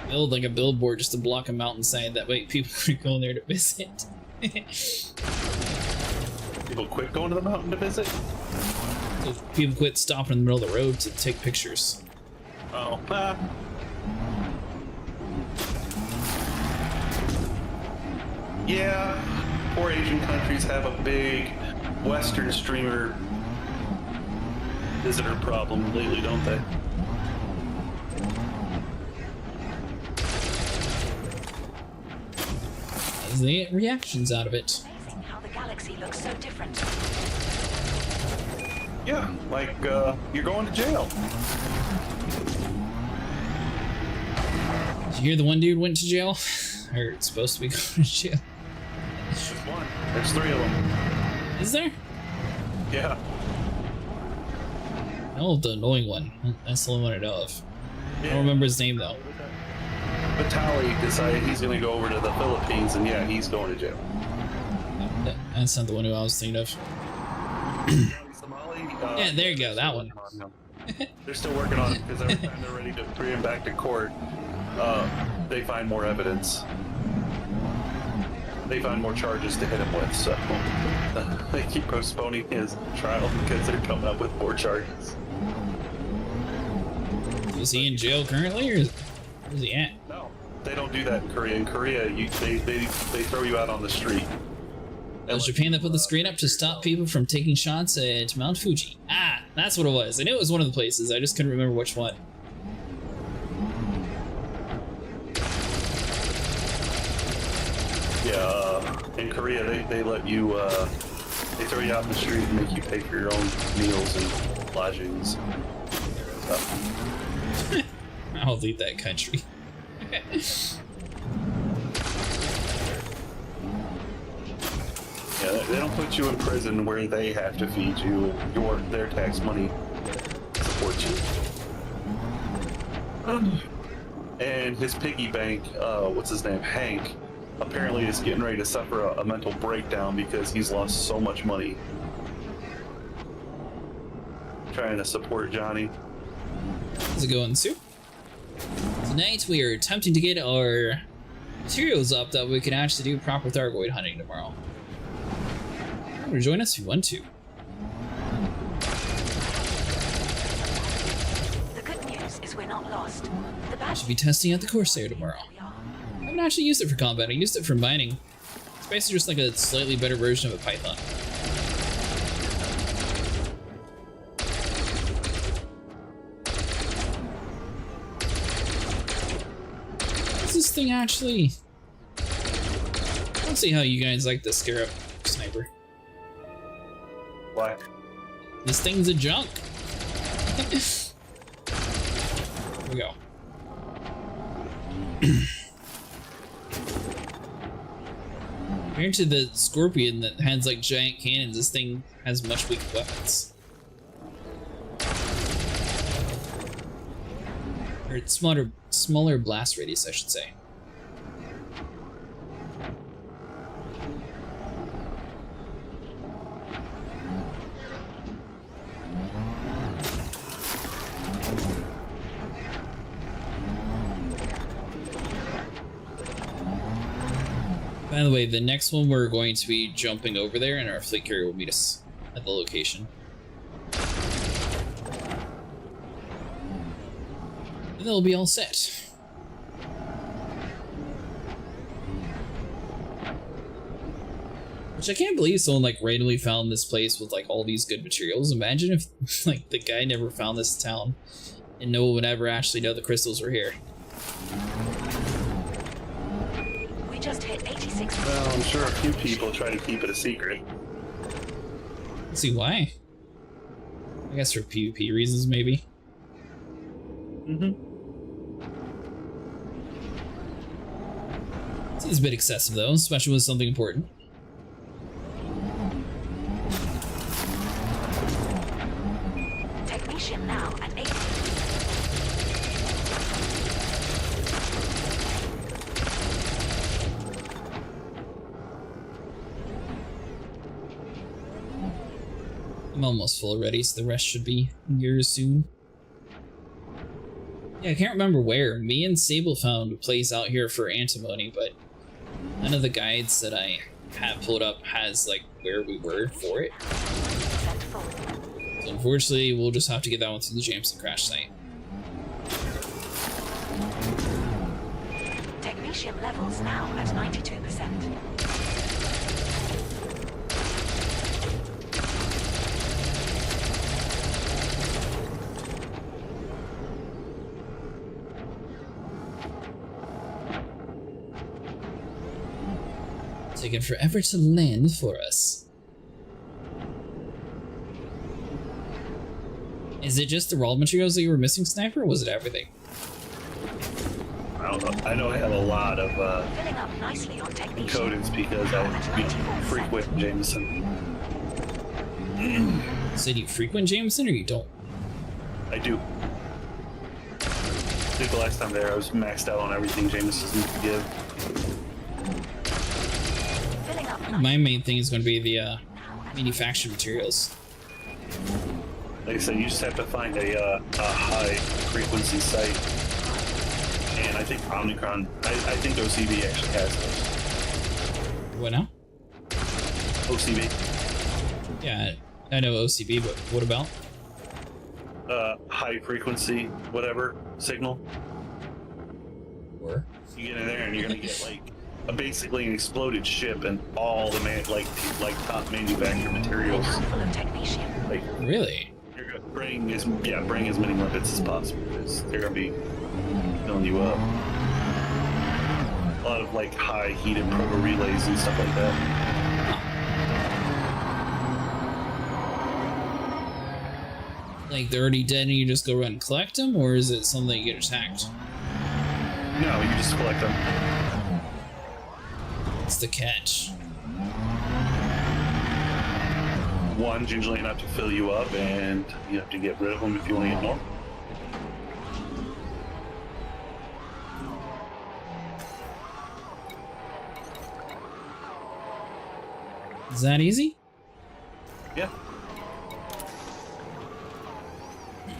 build like a billboard just to block a mountainside, that way people could go in there to visit. People quit going to the mountain to visit? So people quit stopping in the middle of the road to take pictures. Oh. Yeah, poor Asian countries have a big Western streamer visitor problem lately, don't they? As they get reactions out of it. Amazing how the galaxy looks so different. Yeah, like, you're going to jail. Did you hear the one dude went to jail? Or it's supposed to be going to jail? There's one. There's 3 of them. Is there? Yeah. Oh, the annoying one. That's the only one I know of. I don't remember his name though. Vitali decided he's going to go over to the Philippines, and yeah, he's going to jail. That's not the one who I was thinking of. Yeah, there you go, that one. They're still working on it because every time they're ready to bring him back to court, they find more evidence. They find more charges to hit him with, so they keep postponing his trial because they're coming up with more charges. Is he in jail currently, or where's he at? No, they don't do that in Korea. In Korea, they throw you out on the street. It was Japan that put the screen up to stop people from taking shots at Mount Fuji. Ah, that's what it was. I knew it was one of the places. I just couldn't remember which one. Yeah, in Korea, they let you, they throw you out in the street and make you pay for your own meals and lodgings. I'll leave that country. Yeah, they don't put you in prison where they have to feed you. Their tax money supports you. And his piggy bank, what's his name, Hank, apparently is getting ready to suffer a mental breakdown because he's lost so much money trying to support Johnny. How's it going, Sue? Tonight we are attempting to get our materials up that we can actually do proper Thargoid hunting tomorrow. Or join us if you want to. The good news is we're not lost. The I bad should be testing out the Corsair tomorrow. I haven't actually used it for combat, I used it for mining. It's basically just like a slightly better version of a Python. Is this thing actually... Let's see how you guys like the Scarab Sniper. Why? This thing's a junk. Here we go. Compared to the Scorpion that has like giant cannons, this thing has much weaker weapons. Or it's smaller blast radius, I should say. By the way, the next one we're going to be jumping over there, and our fleet carrier will meet us at the location. And they'll be all set. Which I can't believe someone like randomly found this place with like all these good materials. Imagine if like the guy never found this town and no one would ever actually know the crystals were here. just hit 86. Well, I'm sure a few people try to keep it a secret. Let's see why. I guess for PvP reasons, maybe. Seems a bit excessive, though, especially with something important. Technetium now at 80. I'm almost full already, so the rest should be yours soon. Yeah, I can't remember where. Me and Sable found a place out here for antimony, but none of the guides that I have pulled up has like where we were for it. So unfortunately, we'll just have to get that one through the Jameson crash site. Technetium levels now at 92%. Taking forever to land for us. Is it just the raw materials that you were missing, Sniper, or was it everything? I don't know. I know I have a lot of Filling up nicely on technetium. encodings because I frequent Jameson. So do you frequent Jameson or you don't? I do. I think the last time there I was maxed out on everything Jameson needs to give. My main thing is going to be the manufactured materials. Like I said, you just have to find a high frequency site. And I think Omnicron, I think OCB actually has those. What now? OCB. Yeah, I know OCB, but what about? High frequency, whatever, signal. Where? You get in there and you're going to get like basically an exploded ship and all the like top manufactured materials. Like, really? You're gonna bring as many limpets as possible because they're gonna be filling you up. A lot of like high heated proto relays and stuff like that. Like they're already dead and you just go run and collect them, or is it something you get attacked? No, you just collect them. What's the catch? One, gingerly enough to fill you up, and you have to get rid of them if you want to get more. Is that easy? Yeah.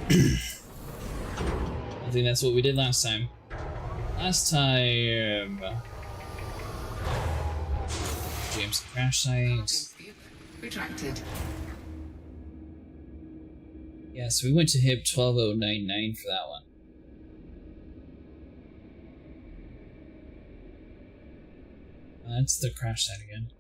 I think that's what we did last time. Last time... James crash site. Retracted. Yeah, so we went to HIP 12099 for that one. That's the crash site again.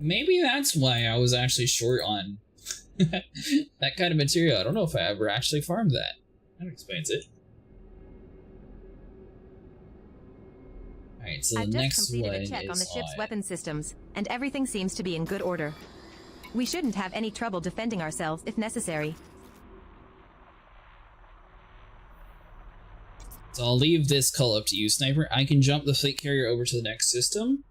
Maybe that's why I was actually short on that kind of material. I don't know if I ever actually farmed that. That explains it. Alright, so the next I've just completed a check on the ship's weapon systems, and everything seems to be in good order. We shouldn't have any trouble defending ourselves if necessary. So I'll leave this call up to you, Sniper. I can jump the fleet carrier over to the next system,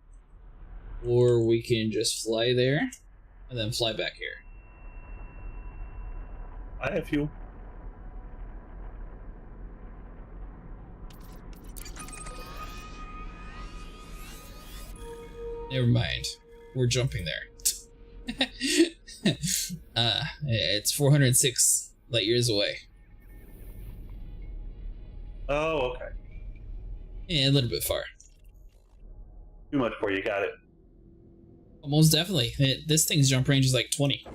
or we can just fly there and then fly back here. I have fuel. Never mind. We're jumping there. It's 406 light years away. Oh, okay. Yeah, a little bit far. Too much for you, got it. Most definitely. This thing's jump range is like 20.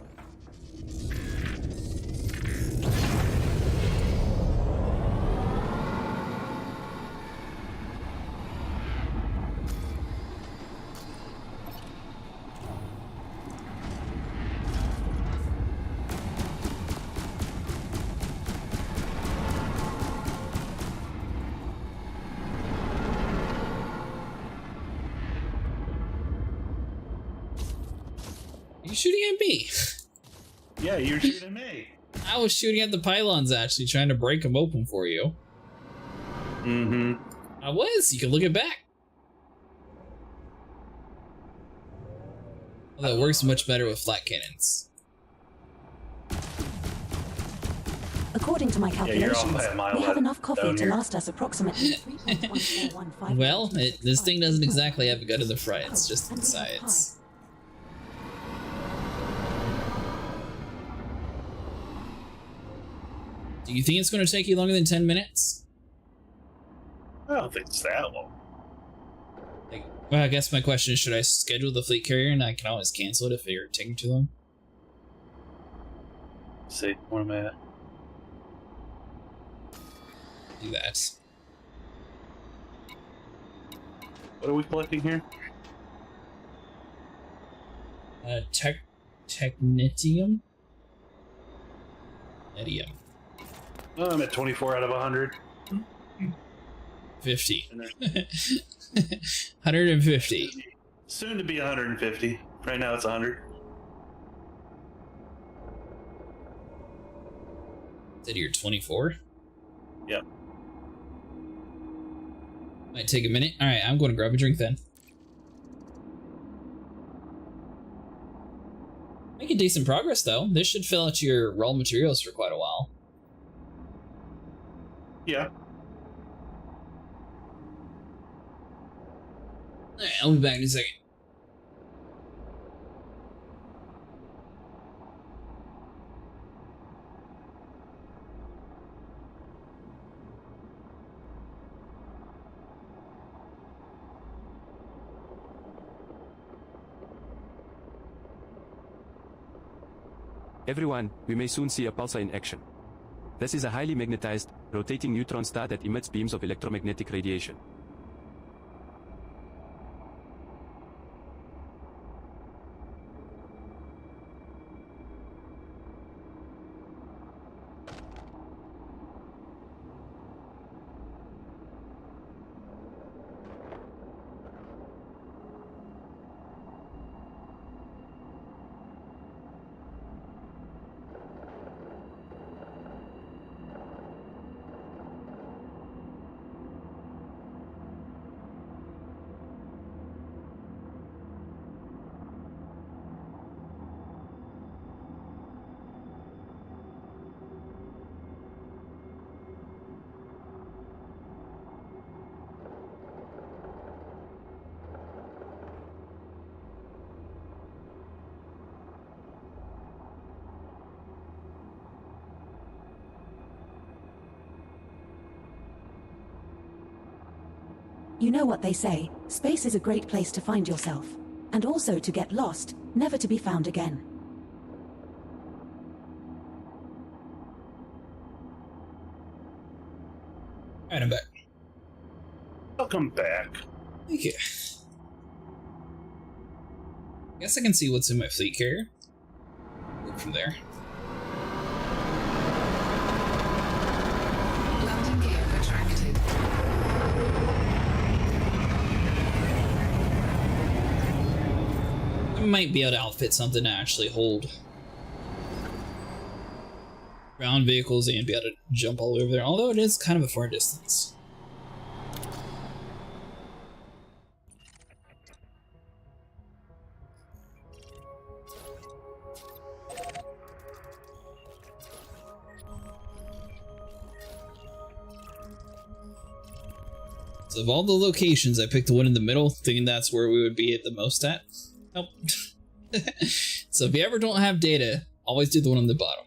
You shooting at me? Yeah, you were shooting at me. I was shooting at the pylons, actually, trying to break them open for you. Mm-hmm. I was. You can look it back. Well, that works much better with flat cannons. According to my calculations, we have enough coffee down to here. last us approximately 3.1415. Well, this thing doesn't exactly have a gun in the front, it's just the sides. Do you think it's going to take you longer than 10 minutes? I don't think it's that long. Like, well, I guess my question is, should I schedule the fleet carrier and I can always cancel it if you're taking too long? Let's see, where am I at? Do that. What are we collecting here? Technetium? Netium. Oh, I'm at 24 out of 100. 50. 150. Soon to be 150. Right now it's 100. Said you're 24? Yep. Might take a minute. Alright, I'm going to grab a drink then. Making decent progress though. This should fill out your raw materials for quite a while. Yeah. Alright, I'll be back in a second. Everyone, we may soon see a pulsar in action. This is a highly magnetized, rotating neutron star that emits beams of electromagnetic radiation. You know what they say, space is a great place to find yourself, and also to get lost, never to be found again. Alright, I'm back. Welcome back. Thank you. Guess I can see what's in my fleet carrier. Look from there. Landing gear retracted. I might be able to outfit something to actually hold ground vehicles and be able to jump all over there, although it is kind of a far distance. So of all the locations, I picked the one in the middle, thinking that's where we would be at the most at. Nope. So if you ever don't have data, always do the one on the bottom.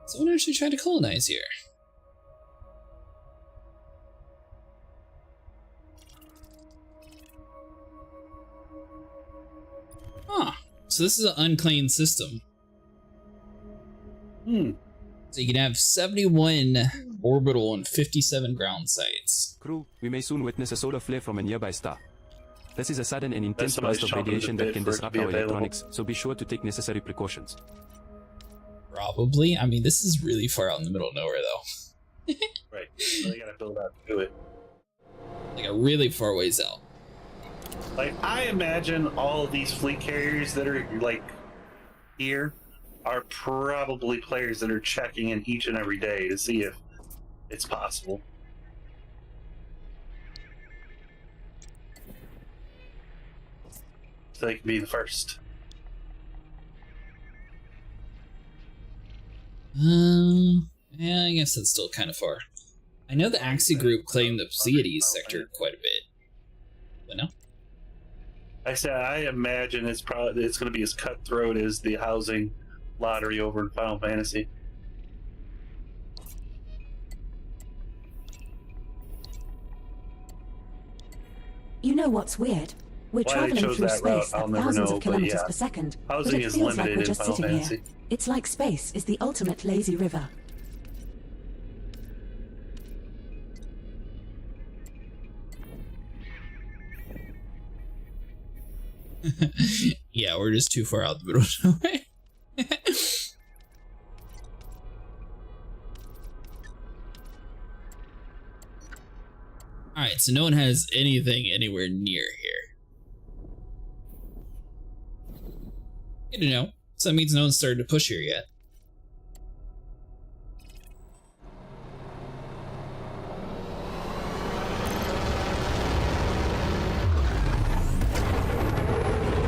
Someone actually tried to colonize here. Huh. So this is an unclaimed system. So you can have 71 orbital and 57 ground sites. Crew, we may soon witness a solar flare from a nearby star. This is a sudden and intense somebody's burst of chomping at the radiation that bit can for it to disrupt be our available. electronics, so be sure to take necessary precautions. Probably. I mean, this is really far out in the middle of nowhere, though. Right. So they gotta build out to it. Like a really far ways out. Like, I imagine all of these fleet carriers that are, like, here are probably players that are checking in each and every day to see if it's possible. So they can be the first. Yeah, I guess that's still kind of far. I know the Axie group claimed the Pleiades sector quite a bit. But no? I said I imagine it's going to be as cutthroat as the housing lottery over in Final Fantasy. You know what's weird? We're Why they traveling chose through that route, space I'll at never thousands know, of but kilometers yeah. per second, but Housing it is feels like limited we're in just Final sitting Fantasy. here. It's like space is the ultimate lazy river. Yeah, we're just too far out the middle of nowhere. Alright, so no one has anything anywhere near here. Good to know. So that means no one's started to push here yet.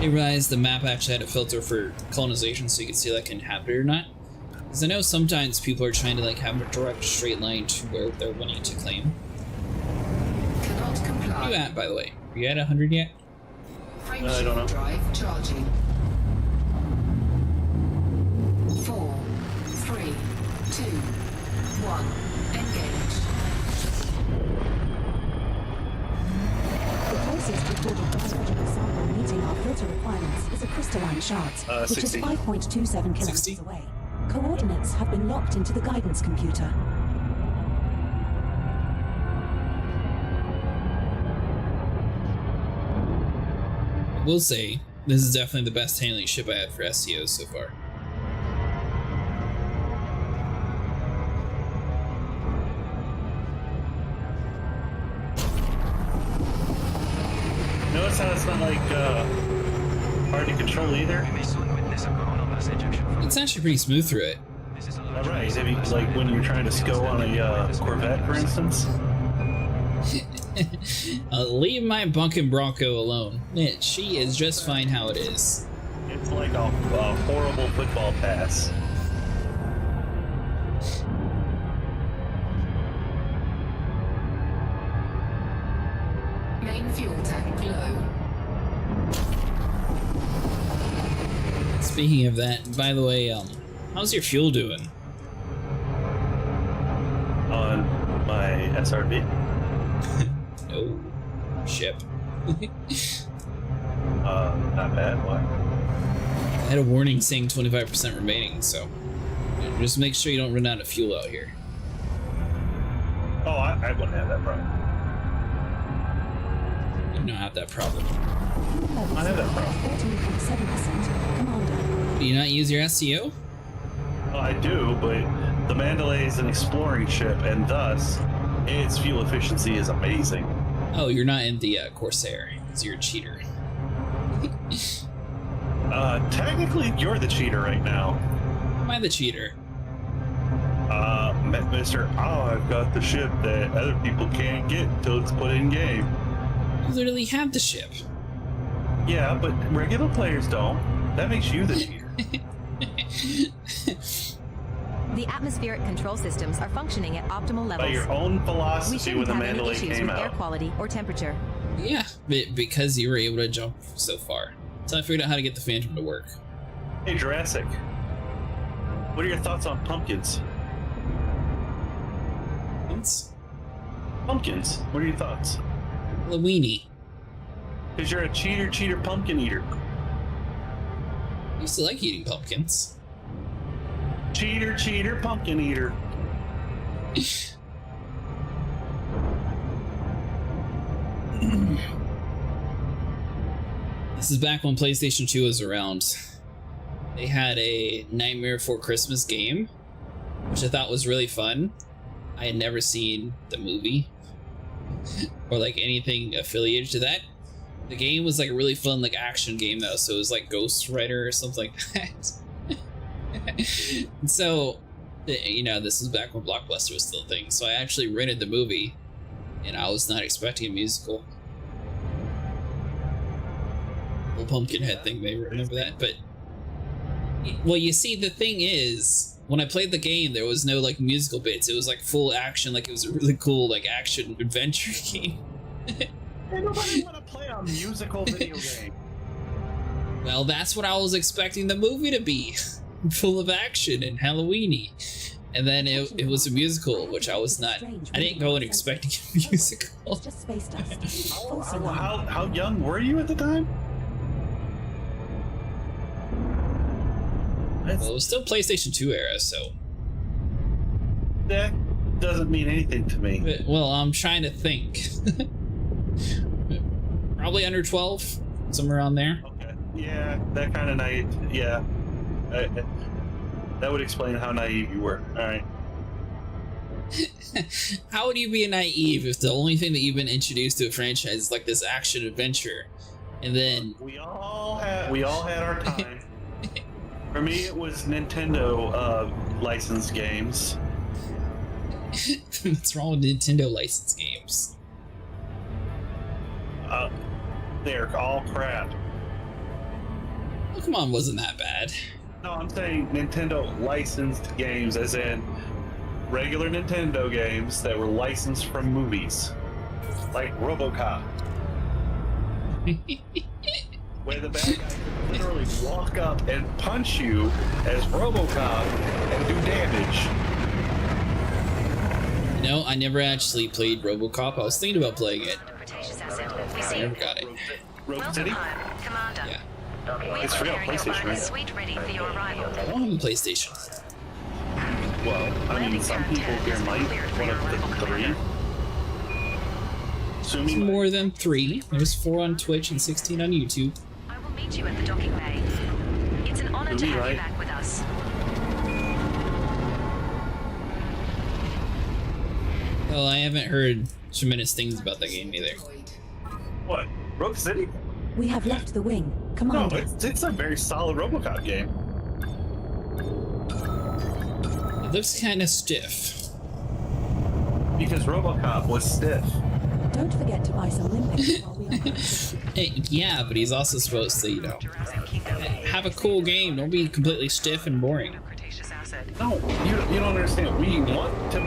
I realized the map actually had a filter for colonization so you could see like inhabited or not. Because I know sometimes people are trying to like have a direct straight line to where they're wanting to claim. Cannot comply. Where are you at, by the way? Are you at 100 yet? Frame I don't know. drive charging. 4, 3, 2, 1. Engage. The closest recorded biological sample meeting our filter requirements is a crystalline shards, which is 60. 5.27 kilometers 60? away. Coordinates have been locked into the guidance computer. I will say, this is definitely the best handling ship I had for SEOs so far. Notice how it's not like hard to control either. It's actually pretty smooth through it. All right, if you, like when you're trying to SCO on a Corvette, for instance. Leave my bunkin' Bronco alone. She is just fine how it is. It's like a horrible football pass. Main fuel tank low. Speaking of that, by the way, how's your fuel doing? On my SRV. No. Ship. Not bad. Why? I had a warning saying 25% remaining, so just make sure you don't run out of fuel out here. Oh, I wouldn't have that problem. You don't have that problem. I have that problem. 14.7%. Commander. Do you not use your SEO? Well, I do, but the Mandalay is an exploring ship, and thus its fuel efficiency is amazing. Oh, you're not in the Corsair, because you're a cheater. Technically, you're the cheater right now. Am I the cheater? Mr. I've got the ship that other people can't get until it's put in game. You literally have the ship. Yeah, but regular players don't. That makes you the cheater. The atmospheric control systems are functioning at optimal levels. By your own We philosophy shouldn't when the have any Mandalay issues came with air out. quality or temperature. Yeah, because you were able to jump so far. So I figured out how to get the Phantom to work. Hey, Jurassic. What are your thoughts on pumpkins? Pumpkins? What are your thoughts? Halloweeny. Because you're a cheater pumpkin eater. I used to like eating pumpkins. Cheater pumpkin eater. This is back when PlayStation 2 was around. They had a Nightmare Before Christmas game, which I thought was really fun. I had never seen the movie or like anything affiliated to that. The game was like a really fun like action game though, so it was like Ghost Rider or something like that. And so, you know, this was back when Blockbuster was still a thing, so I actually rented the movie, and I was not expecting a musical. The Pumpkinhead thing, maybe remember that, but well, you see, the thing is, when I played the game, there was no like musical bits. It was like full action, like it was a really cool like action adventure game. Hey, nobody want to play a musical video game. Well, that's what I was expecting the movie to be. Full of action and Halloweeny. And then it was a musical, which I was not. I didn't go in expecting a musical. Just space dust. How young were you at the time? Well, it was still PlayStation 2 era, so. That doesn't mean anything to me. But, well, I'm trying to think. Probably under 12, somewhere around there. Okay. Yeah, that kind of naive. Yeah. That would explain how naive you were. All right. How would you be naive if the only thing that you've been introduced to a franchise is like this action adventure, and then we all had our time. For me, it was Nintendo licensed games. What's wrong with Nintendo licensed games? They're all crap. Pokemon wasn't that bad. No, I'm saying Nintendo licensed games, as in regular Nintendo games that were licensed from movies, like RoboCop, where the bad guy could literally walk up and punch you as RoboCop and do damage. You know, I never actually played RoboCop. I was thinking about playing it. I never got it. Rogue City? Commander. Yeah. It's free on PlayStation, right? Suite ready for your arrival. I don't have a PlayStation. Well, I mean, some people here might. One of the three. It's Assuming more than 3. There's 4 on Twitch and 16 on YouTube. I will meet you at the docking bay. It's an honor to have you back with us. Well, I haven't heard tremendous things about that game either. What? Rogue City? We have left the wing. No, Commander. it's a very solid RoboCop game. It looks kind of stiff. Because RoboCop was stiff. Don't forget to buy some limpets while we are Yeah, but he's also supposed to, you know, have a cool game. Don't be completely stiff and boring. No, you don't understand. We want to.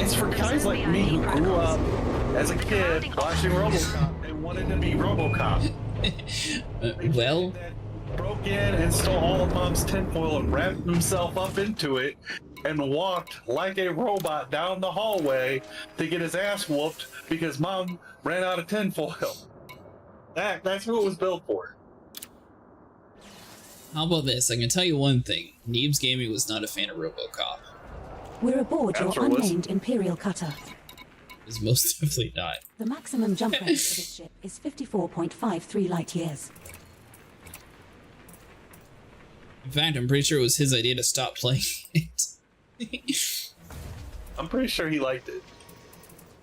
It's for guys like me who grew up as a kid watching RoboCop and wanted to be RoboCop. Well, broke in and stole all of Mom's tinfoil and wrapped himself up into it and walked like a robot down the hallway to get his ass whooped because Mom ran out of tinfoil. That's who it was built for. How about this? I can tell you one thing. Neebs Gaming was not a fan of RoboCop. We're aboard your unnamed Imperial cutter. It was most definitely not. The maximum jump range for this ship is 54.53 light years. In fact, I'm pretty sure it was his idea to stop playing it. I'm pretty sure he liked it.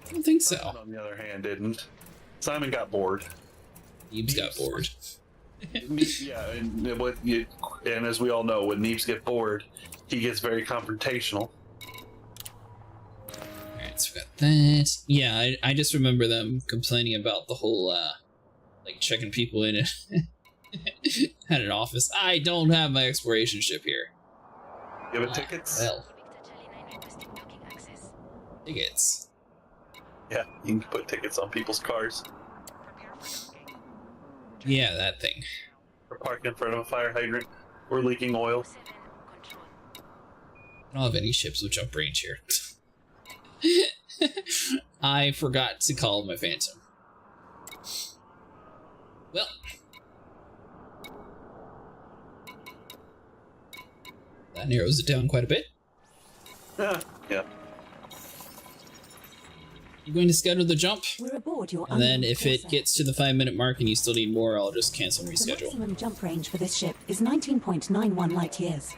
I don't think so. Simon, on the other hand, didn't. Simon got bored. Neebs got bored. Yeah, and as we all know, when Neebs get bored, he gets very confrontational. Alright, so we got that. Yeah, I just remember them complaining about the whole, like, checking people in at an office. I don't have my exploration ship here. You have tickets? Well. Tickets. Yeah, you can put tickets on people's cars. Yeah, that thing. We're parked in front of a fire hydrant. We're leaking oil. I don't have any ships with jump range here. I forgot to call my Phantom. Well. That narrows it down quite a bit. Yeah. You going to schedule the jump? We're aboard your And then unnamed if it courser. gets to the 5-minute mark and you still need more, I'll just cancel and The reschedule. maximum jump range for this ship is 19.91 light years.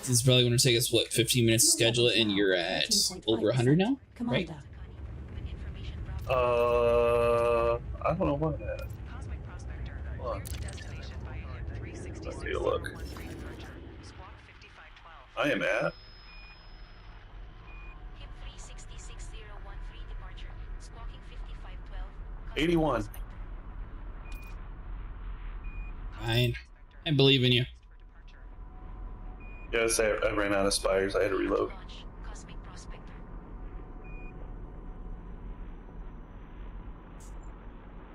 This is probably going to take us, what, 15 minutes to schedule it, and you're at over 100 now? Right? Commander. I don't know what that is. Hold on. Let's take a look. I am at 81. Fine. I believe in you. Yeah, I ran out of spires. I had to reload.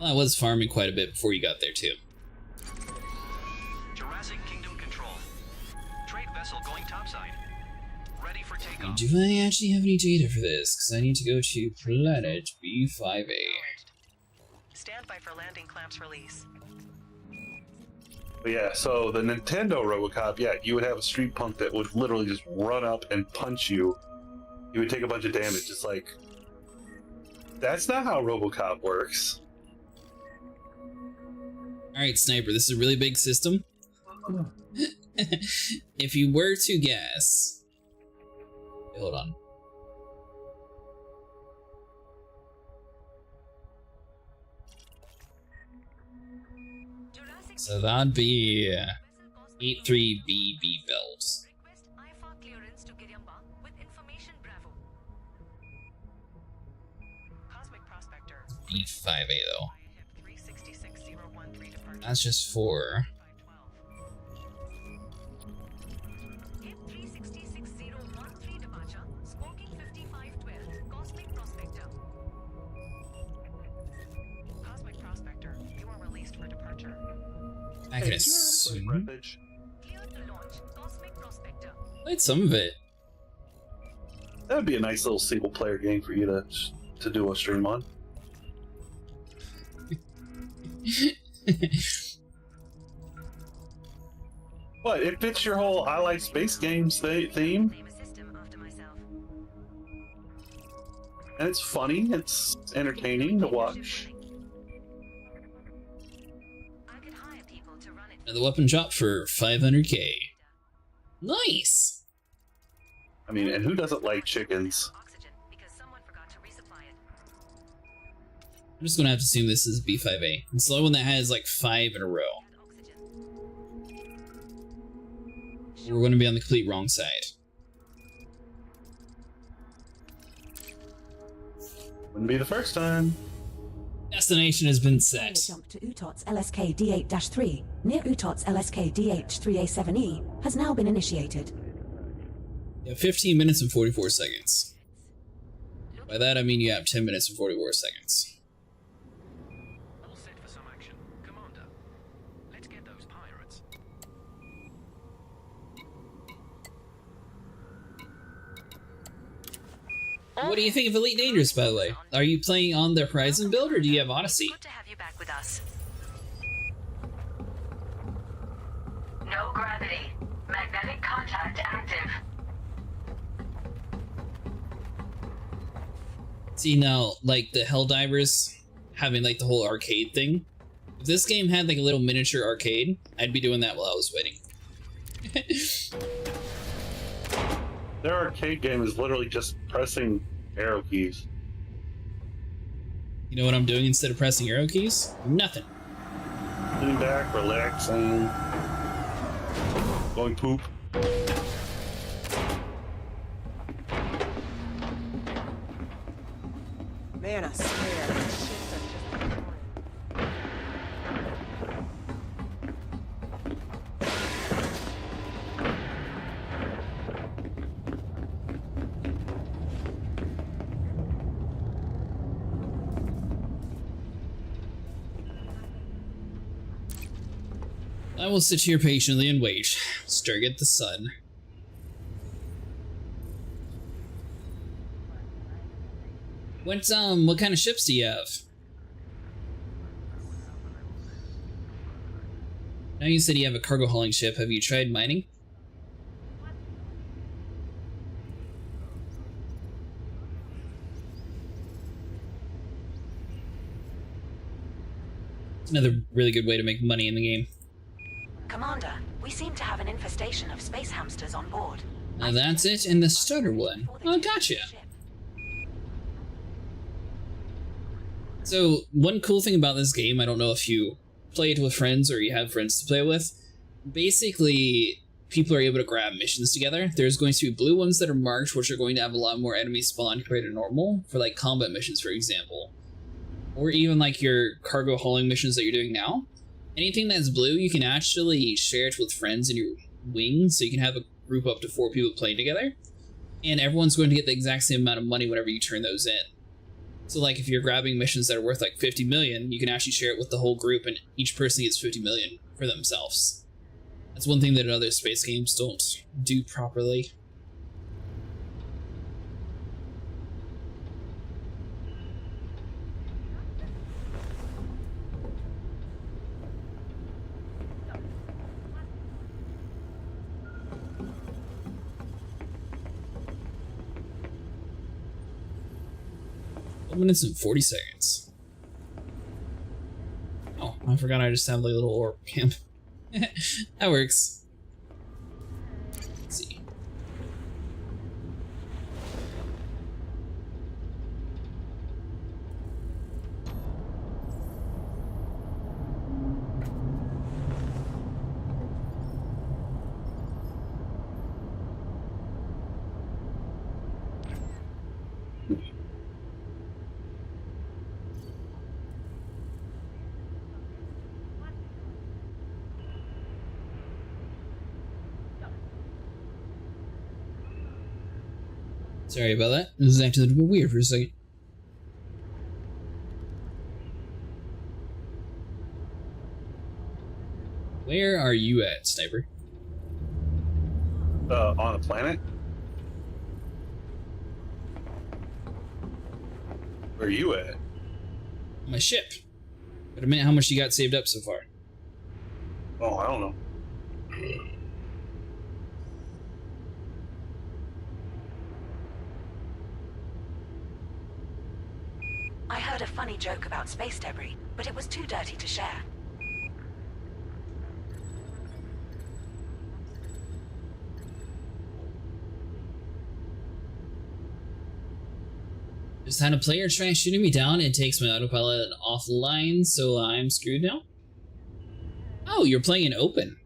Well, I was farming quite a bit before you got there, too. vessel going topside. Ready for takeoff. Do I actually have any data for this? Because I need to go to planet B5A. Stand by for landing clamps release. But yeah, so the Nintendo RoboCop, yeah, you would have a street punk that would literally just run up and punch you. You would take a bunch of damage. It's like, that's not how RoboCop works. Alright, Sniper, this is a really big system. If you were to guess... Hold on. So that'd be 83BB bells. B5A though. That's just 4. I can assume. Played some of it. That would be a nice little single player game for you to do a stream on. What? It fits your whole I like space games theme. And it's funny, it's entertaining to watch. And the weapon shop for 500k. Nice! I mean, and who doesn't like chickens? I'm just gonna have to assume this is B5A. It's the one that has like 5 in a row. We're gonna be on the complete wrong side. Wouldn't be the first time. Destination has been set. Jump to UTOT's LSK D8-3 near UTOT's LSK DH3A7E has now been initiated. You have 15 minutes and 44 seconds. By that I mean you have 10 minutes and 44 seconds. All set for some action. Commander, let's get those pirates. What do you think of Elite Dangerous, by the way? Are you playing on the Horizon build, or do you have Odyssey? Good to have you back with us. No gravity. Magnetic contact active. See now, like the Helldivers having like the whole arcade thing. If this game had like a little miniature arcade, I'd be doing that while I was waiting. Their arcade game is literally just pressing arrow keys. You know what I'm doing instead of pressing arrow keys? Nothing. Sitting back, relaxing, going poop. Man, I swear, these shits are just boring. I will sit here patiently and wait. Stare at the sun. What kind of ships do you have? Now you said you have a cargo hauling ship. Have you tried mining? It's another really good way to make money in the game. Commander, we seem to have an infestation of space hamsters on board. Now that's it, and the starter one. Oh, gotcha. So, one cool thing about this game, I don't know if you play it with friends or you have friends to play with, basically, people are able to grab missions together. There's going to be blue ones that are marked, which are going to have a lot more enemies spawn compared to normal, for like combat missions, for example. Or even like your cargo hauling missions that you're doing now. Anything that's blue, you can actually share it with friends in your wing, so you can have a group up to 4 people playing together. And everyone's going to get the exact same amount of money whenever you turn those in. So like if you're grabbing missions that are worth like 50 million, you can actually share it with the whole group and each person gets 50 million for themselves. That's one thing that other space games don't do properly. Minutes and 40 seconds. Oh, I forgot I just have like a little orb camp. That works. Let's see. Sorry about that. This is actually a little bit weird for a second. Where are you at, Sniper? On a planet? Where are you at? My ship. But a minute, how much you got saved up so far? Oh, I don't know. I heard a funny joke about space debris, but it was too dirty to share. Just had a player try shooting me down. It takes my autopilot offline, so I'm screwed now. Oh, you're playing in open.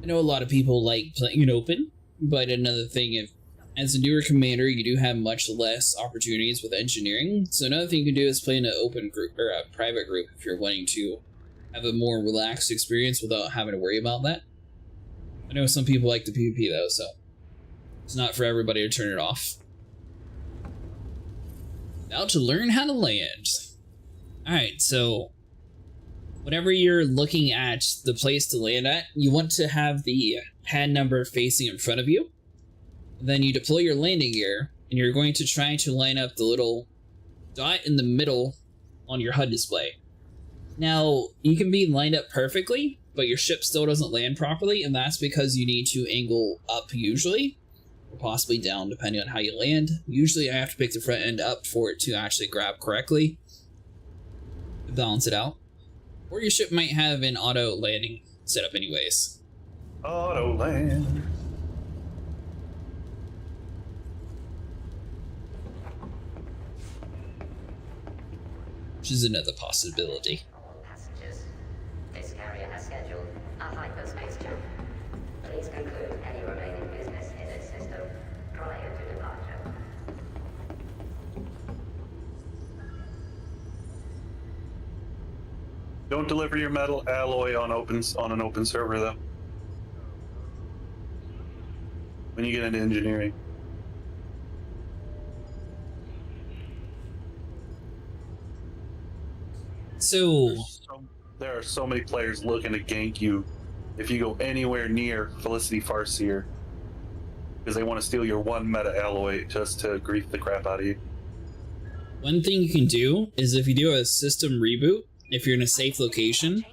I know a lot of people like playing in open, but another thing, if as a newer commander, you do have much less opportunities with engineering. So another thing you can do is play in an open group or a private group if you're wanting to have a more relaxed experience without having to worry about that. I know some people like the PvP though, so it's not for everybody to turn it off. Now to learn how to land. Alright, so whenever you're looking at the place to land at, you want to have the pad number facing in front of you. Then you deploy your landing gear, and you're going to try to line up the little dot in the middle on your HUD display. Now, you can be lined up perfectly, but your ship still doesn't land properly, and that's because you need to angle up usually, or possibly down depending on how you land. Usually I have to pick the front end up for it to actually grab correctly, to balance it out. Or your ship might have an auto landing setup anyways. Auto land. Which is another possibility. All passengers, this carrier has scheduled a hyperspace jump. Please conclude any remaining business in its system prior to departure. Don't deliver your metal alloy on an open server though. When you get into engineering. So there are so many players looking to gank you if you go anywhere near Felicity Farseer because they want to steal your one meta alloy just to grief the crap out of you. one thing you can do is if you do a system reboot, if you're in a safe location,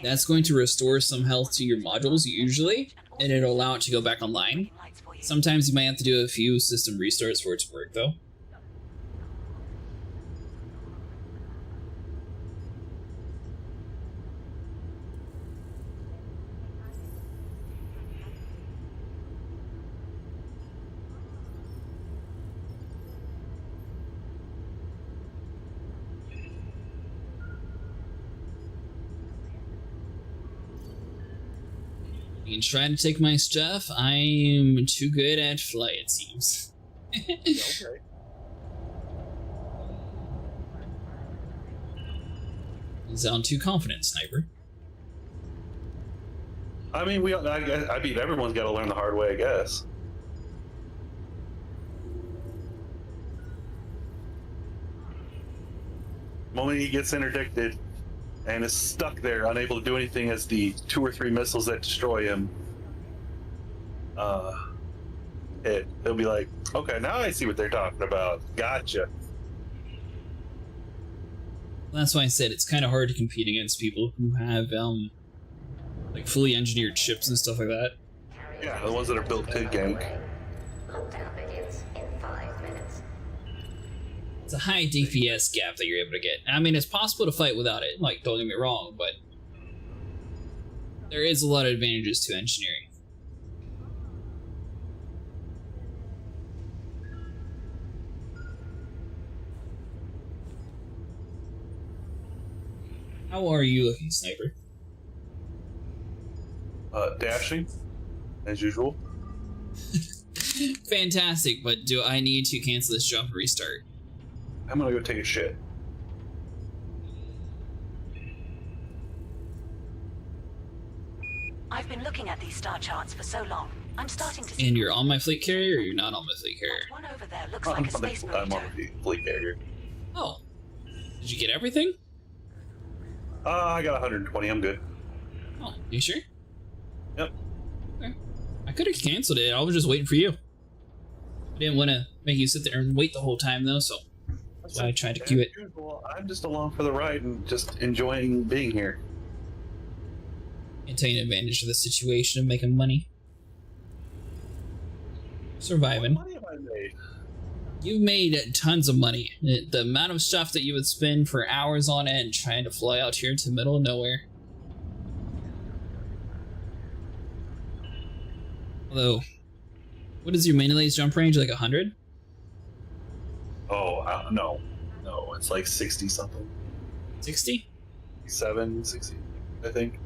that's going to restore some health to your modules usually, and it'll allow it to go back online. Sometimes you might have to do a few system restarts for it to work though. You can try to take my stuff. I'm too good at flight, it seems. Okay. You sound too confident, Sniper. I mean, I mean, everyone's got to learn the hard way, I guess. The moment he gets interdicted and is stuck there, unable to do anything as the 2 or 3 missiles that destroy him hit. He'll be like, okay, now I see what they're talking about. Gotcha. That's why I said it's kind of hard to compete against people who have like fully engineered ships and stuff like that. Yeah, the ones that are built to gank. Lockdown begins in 5 minutes. It's a high DPS gap that you're able to get. I mean, it's possible to fight without it, like, don't get me wrong, but there is a lot of advantages to engineering. How are you looking, Sniper? Dashing, as usual. Fantastic, but do I need to cancel this jump and restart? I'm gonna go take a shit. I've been looking at these star charts for so long. I'm starting to see. And you're on my fleet carrier, or you're not on my fleet carrier? One over there looks like a space I'm burrito. on the fleet carrier. Oh. Did you get everything? I got 120, I'm good. Oh, you sure? Yep. Okay. I could have canceled it, I was just waiting for you. I didn't want to make you sit there and wait the whole time, though, so that's why I tried to queue it. I'm just along for the ride and just enjoying being here. And taking advantage of the situation and making money. Surviving. What money have I made? You made tons of money. The amount of stuff that you would spend for hours on end trying to fly out here to the middle of nowhere. Although, what is your mini-lace jump range? Like 100? Oh, no. No, it's like 60 something. 60? 60, I think.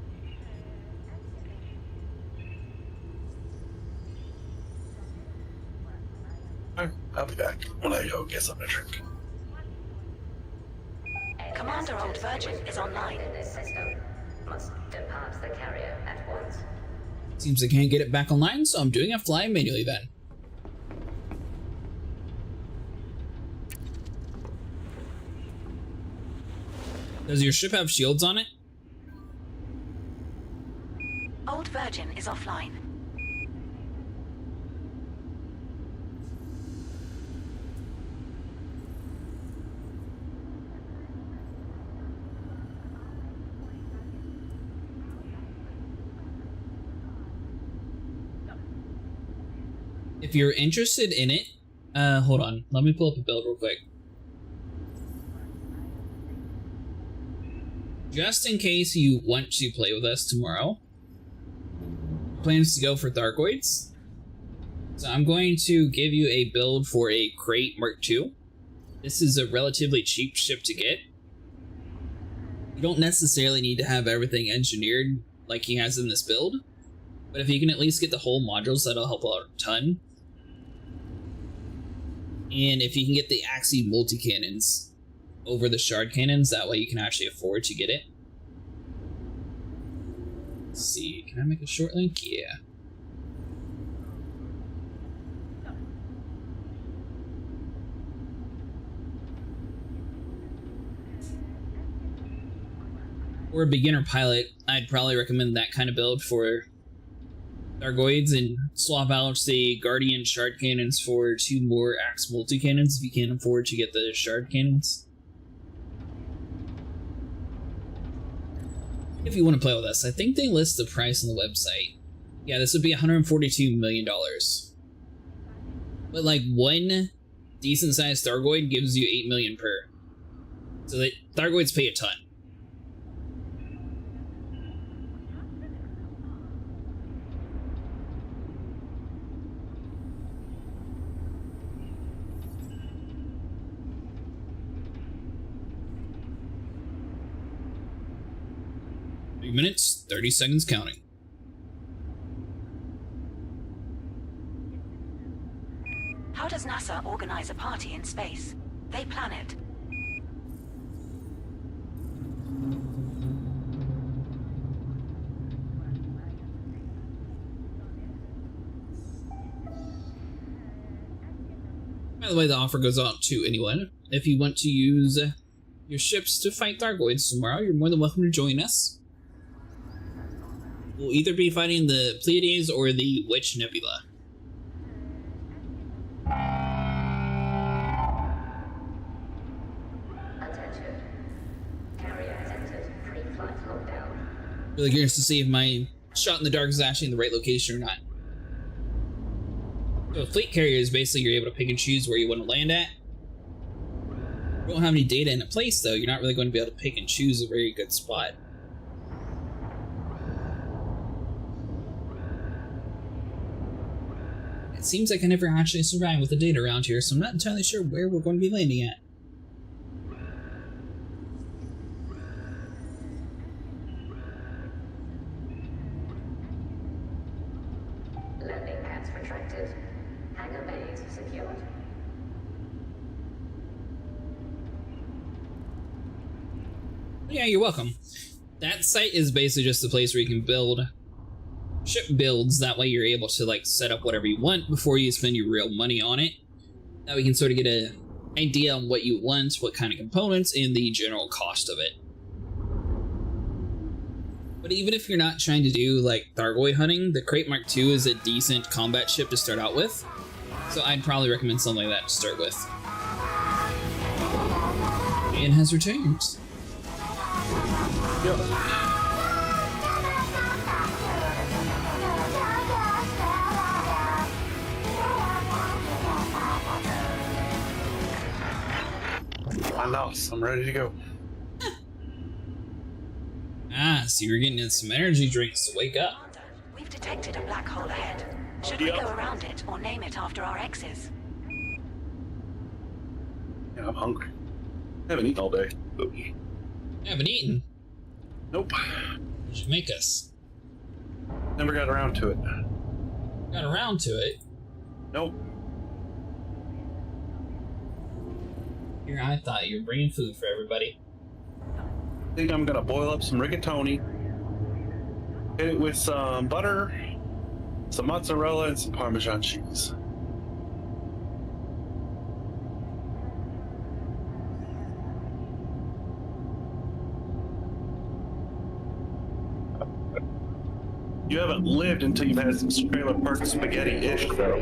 I'll be back when I go get something to drink. Commander Old Virgin is online. In this system must depart the carrier at once. Seems I can't get it back online, so I'm doing a fly manually then. Does your ship have shields on it? Old Virgin is offline. If you're interested in it, hold on. Let me pull up a build real quick. Just in case you want to play with us tomorrow, plans to go for Thargoids. So I'm going to give you a build for a Crate Mark II. This is a relatively cheap ship to get. You don't necessarily need to have everything engineered like he has in this build, but if you can at least get the whole modules, that'll help out a ton. And if you can get the Axie multi-cannons over the shard cannons, that way you can actually afford to get it. Let's see, can I make a short link? Yeah. For a beginner pilot, I'd probably recommend that kind of build for Thargoids and swap out the Guardian shard cannons for 2 more Axe multi-cannons if you can't afford to get the shard cannons. If you want to play with us, I think they list the price on the website. Yeah, this would be $142 million. But like one decent sized Thargoid gives you 8 million per. So that Thargoids pay a ton. Minutes, 30 seconds counting. How does NASA organize a party in space? They plan it. By the way, the offer goes out to anyone. If you want to use your ships to fight Thargoids tomorrow, you're more than welcome to join us. We'll either be fighting the Pleiades or the Witch Nebula. Attention. Carrier has entered pre-flight lockdown. Really curious to see if my shot in the dark is actually in the right location or not. So a fleet carrier is basically you're able to pick and choose where you want to land at. If you don't have any data in a place though, you're not really going to be able to pick and choose a very good spot. It seems like I never actually survived with the data around here, so I'm not entirely sure where we're going to be landing at. Landing pads retracted. Hangar bays secured. Yeah, you're welcome. That site is basically just a place where you can build ship builds. That way you're able to like set up whatever you want before you spend your real money on it. That way you can sort of get an idea on what you want, what kind of components, and the general cost of it. But even if you're not trying to do like Thargoid hunting, the Crate Mark II is a decent combat ship to start out with. So I'd probably recommend something like that to start with. Ian has returned. Yep. I'm out. I'm ready to go. Ah, so you're getting in some energy drinks to wake up. Commander, we've detected a black hole ahead. Should we go around it or name it after our exes? Yeah, I'm hungry. I haven't eaten all day. You haven't eaten? Nope. What did you make us? Never got around to it. Got around to it? Nope. Here, I thought you were bringing food for everybody. I think I'm gonna boil up some rigatoni, hit it with some butter, some mozzarella, and some Parmesan cheese. You haven't lived until you've had some trailer park spaghetti-ish, though.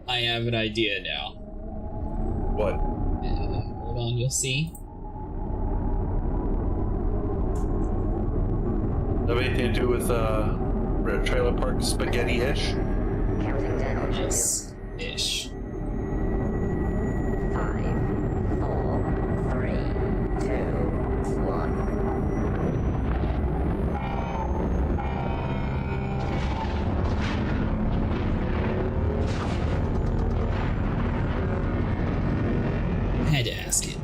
I have an idea now. What? Hold on, you'll see. Have anything to do with trailer park spaghetti-ish? Counting down. Yes, ish. 5, 4, 3, 2, 1. I had to ask it.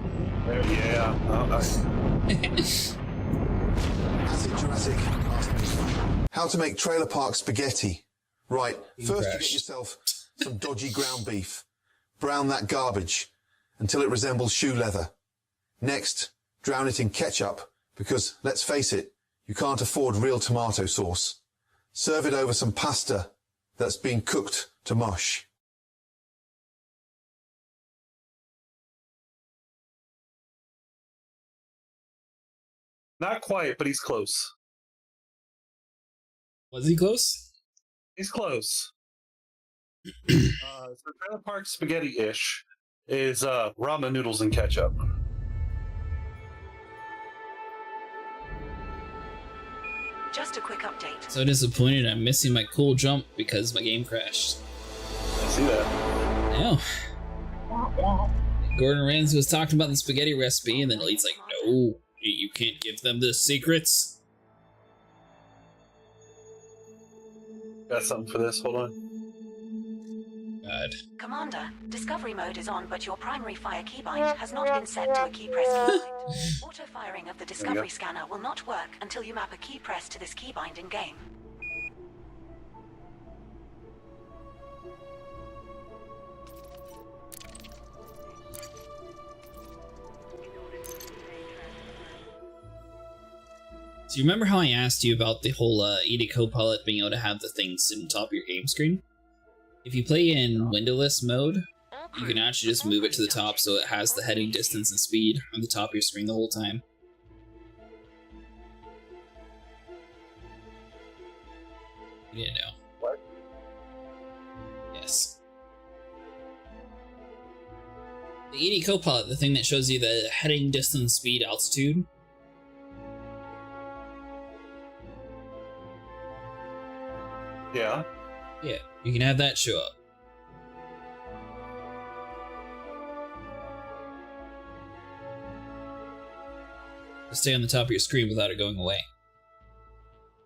Yeah. Jurassic. How to make trailer park spaghetti. Right, first you get yourself some dodgy ground beef. Brown that garbage until it resembles shoe leather. Next, drown it in ketchup because, let's face it, you can't afford real tomato sauce. Serve it over some pasta that's been cooked to mush. Not quite, but he's close. Was he close? He's close. So trailer park spaghetti-ish is ramen noodles and ketchup. Just a quick update. So disappointed I'm missing my cool jump because my game crashed. I see that. No. Gordon Ramsay was talking about the spaghetti recipe, and then Elite's like, no, you can't give them the secrets. Got something for this, hold on. God. Commander, discovery mode is on, but your primary fire keybind has not been set to a key press keybind. Auto firing of the discovery scanner will not work until you map a key press to this keybind in game. Do you remember how I asked you about the whole ED Copilot being able to have the thing sit on top of your game screen? If you play in windowless mode, you can actually just move it to the top so it has the heading distance and speed on the top of your screen the whole time. You didn't know. What? Yes. The ED Copilot, the thing that shows you the heading distance, speed, altitude. Yeah. Yeah, you can have that show up. Stay on the top of your screen without it going away.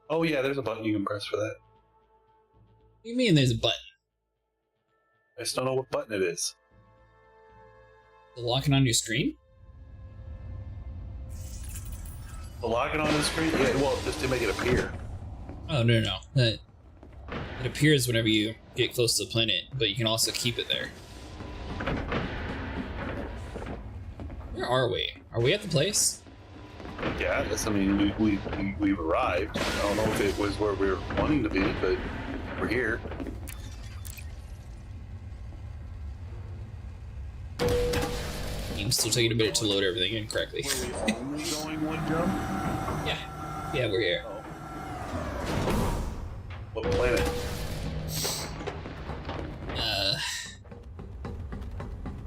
Oh yeah, there's a button you can press for that. What do you mean there's a button? I just don't know what button it is. To lock it on your screen? To lock it on the screen? Yeah, well, just to make it appear. Oh, no. It appears whenever you get close to the planet, but you can also keep it there. Where are we? Are we at the place? Yeah, I guess, I mean, we've arrived. I don't know if it was where we were wanting to be, but we're here. Game's still taking a minute to load everything in correctly. Were we only going one jump? Yeah, we're here. What planet?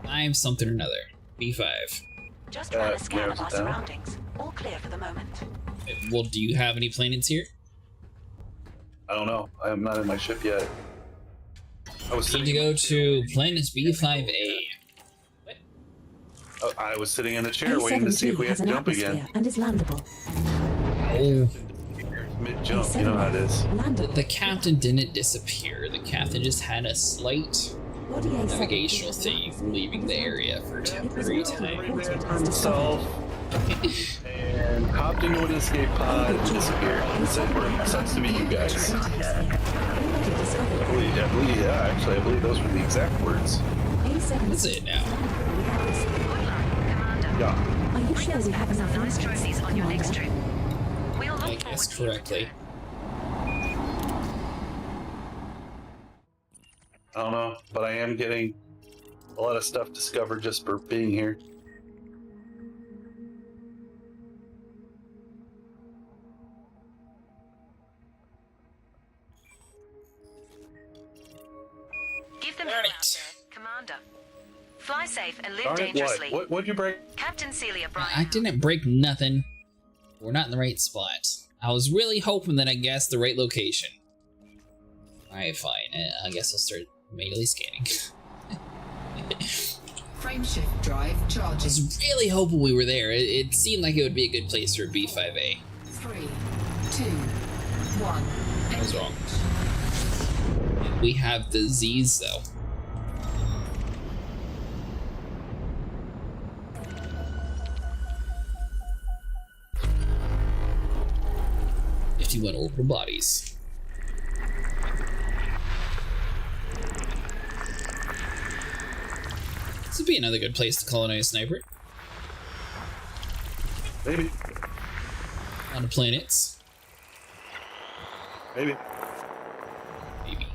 I'm something or another. B5. Just ran a scan of our surroundings. All clear for the moment. Well, do you have any planets here? I don't know. I am not in my ship yet. I was need to go to planet B5A. What? I was sitting in the chair waiting to see if we had to jump again. And is landable. Oh. Mid-jump, you know how it is. The captain didn't disappear. The captain just had a slight navigational thing leaving the area for a temporary time. Himself and hopped into an escape pod and disappeared. And said, "Sucks to meet you guys." I believe those were the exact words. That's it now. Yeah. Are you sure we have enough nice trophies on your next trip? We'll I guess correctly. I don't know, but I am getting a lot of stuff discovered just for being here. Give them hell out there, Commander. Fly safe and live Darn it, dangerously. What'd you break? Captain Celia Bryan. I didn't break nothing. We're not in the right spot. I was really hoping that I guessed the right location. Alright, fine. I guess I'll start manually scanning. Frameshift drive I charging. was really hoping we were there. It seemed like it would be a good place for B5A. 3, 2, 1. I was wrong. We have the Z's though. Went orbital bodies. This would be another good place to colonize Sniper. Maybe. On the planets. Maybe. Maybe.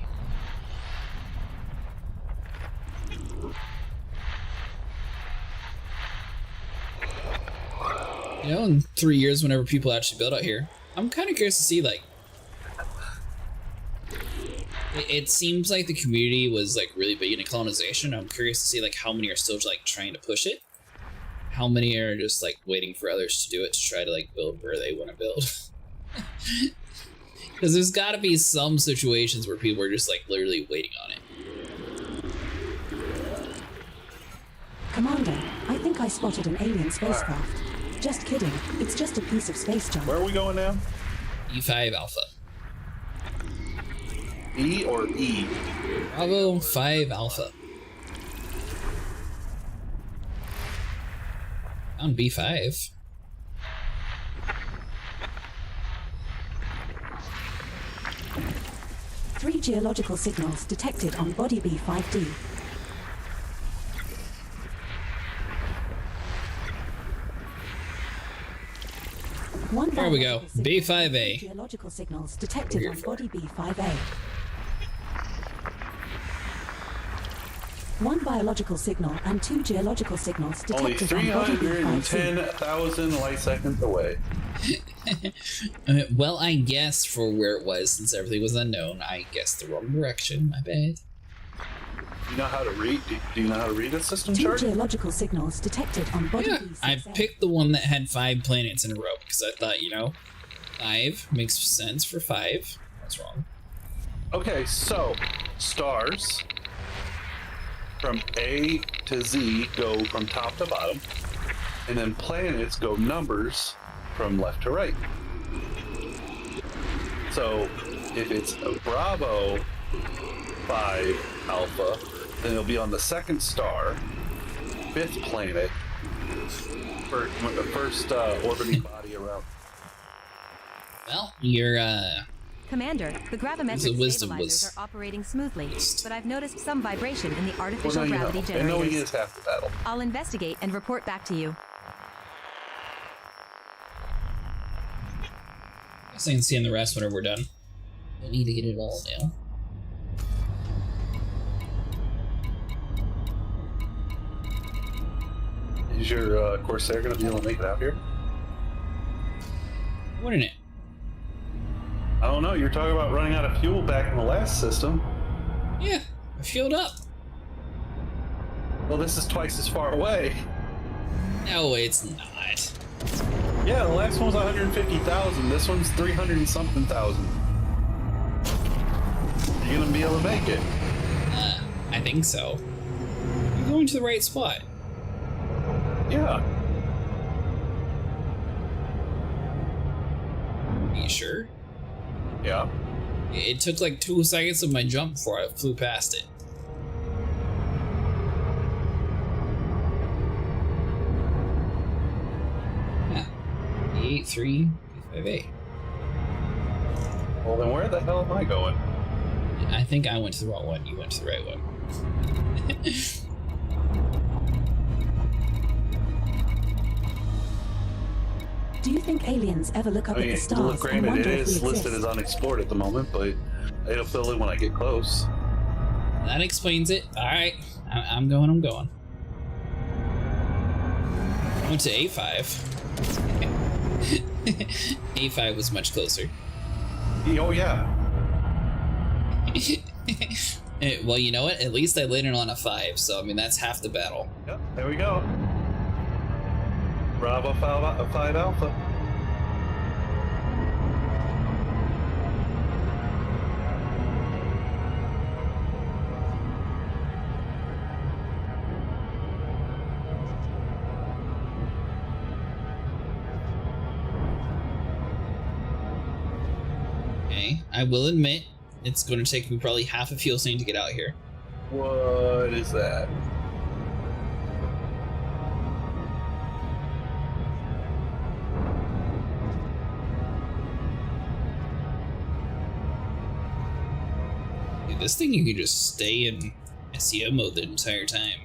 You know, in 3 years, whenever people actually build out here, I'm kind of curious to see, like, it seems like the community was, like, really big into colonization. I'm curious to see, like, how many are still, like, trying to push it. How many are just, like, waiting for others to do it to try to, like, build where they want to build. Because there's got to be some situations where people are just, like, literally waiting on it. Commander, I think I spotted an alien spacecraft. Just kidding. It's just a piece of space junk. Where are we going now? E5 Alpha. E or E? Bravo 5 Alpha. On B5. Three geological signals detected on body B5D. There we go. B5A. Geological signals detected on body B5A. 1 biological signal and 2 geological signals Only detected on body 5C. 310,000 light seconds away. Well, I guessed for where it was, since everything was unknown, I guessed the wrong direction. My bad. Do you know how to read? Do you know how to read a system 2 chart? geological signals detected on body B6A. I picked the one that had 5 planets in a row because I thought, 5 makes sense for 5. That's wrong. Okay, so stars from A to Z go from top to bottom, and then planets go numbers from left to right. So if it's a Bravo 5 Alpha, then it'll be on the second star, 5th planet, first orbiting body around. Well, you're Commander, the gravimetric wisdom stabilizers are operating smoothly, but I've noticed some vibration in the artificial Well, now gravity you know. And knowing generators. is half the battle. I'll investigate and report back to you. I guess I can see in the rest whenever we're done. Don't need to get it all now. Is your Corsair going to be able to make it out here? Wouldn't it? I don't know. You're talking about running out of fuel back in the last system. Yeah, I fueled up. Well, this is twice as far away. No, it's not. Yeah, the last one was 150,000. This one's 300 and something thousand. You're gonna be able to make it. I think so. You're going to the right spot. Yeah. Are you sure? Yeah. It took like 2 seconds of my jump before I flew past it. Yeah. 83, 55A. Well, then where the hell am I going? I think I went to the wrong one. You went to the right one. Do you think aliens ever look up at the stars and granted, wonder it if we is listed exist? as unexplored at the moment, but it'll fill in when I get close. That explains it. Alright, I'm going. I went to A5. A5 was much closer. Oh, yeah. Well, you know what? At least I landed on a 5, so I mean, that's half the battle. Yep, there we go. Bravo 5 Alpha. Okay, I will admit, it's going to take me probably half a fuel tank to get out here. What is that? Dude, this thing you can just stay in SEO mode the entire time.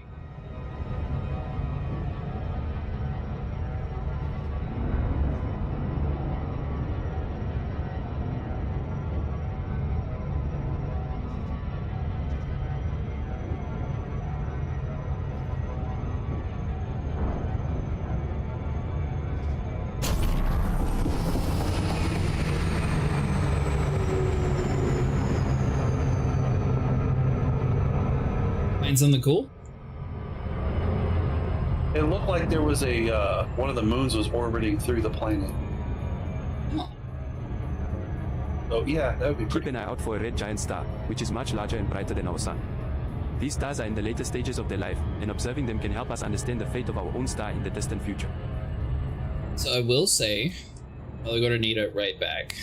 Find something cool? It looked like there was a one of the moons was orbiting through the planet. Oh. Oh yeah, that would be Keep pretty. an eye out for a red giant star, which is much larger and brighter than our sun. These stars are in the later stages of their life, and observing them can help us understand the fate of our own star in the distant future. So I will say, I'm going to need it right back.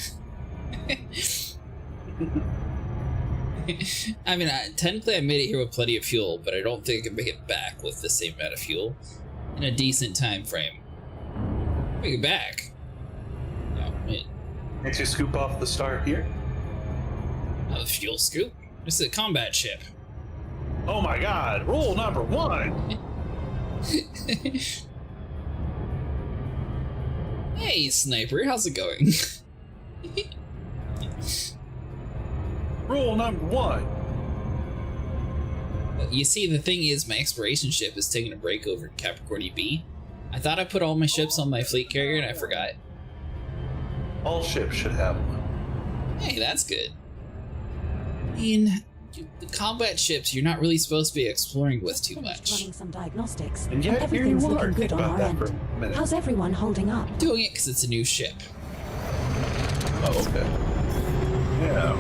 I mean, technically I made it here with plenty of fuel, but I don't think I can make it back with the same amount of fuel in a decent time frame. Make it back. No, wait. Can't you scoop off the star here? A fuel scoop? This is a combat ship. Oh my god, rule number 1! Hey, Sniper, how's it going? Rule number 1. You see, the thing is, my exploration ship is taking a break over Capricorn B. I thought I put all my ships on my fleet carrier and I forgot. All ships should have one. Hey, that's good. I mean, the combat ships you're not really supposed to be exploring with too much. Running some diagnostics, And yet, here everything's you are. looking Think good on about our that end. for a minute. How's everyone holding up? I'm doing it because it's a new ship. Oh, okay. Yeah,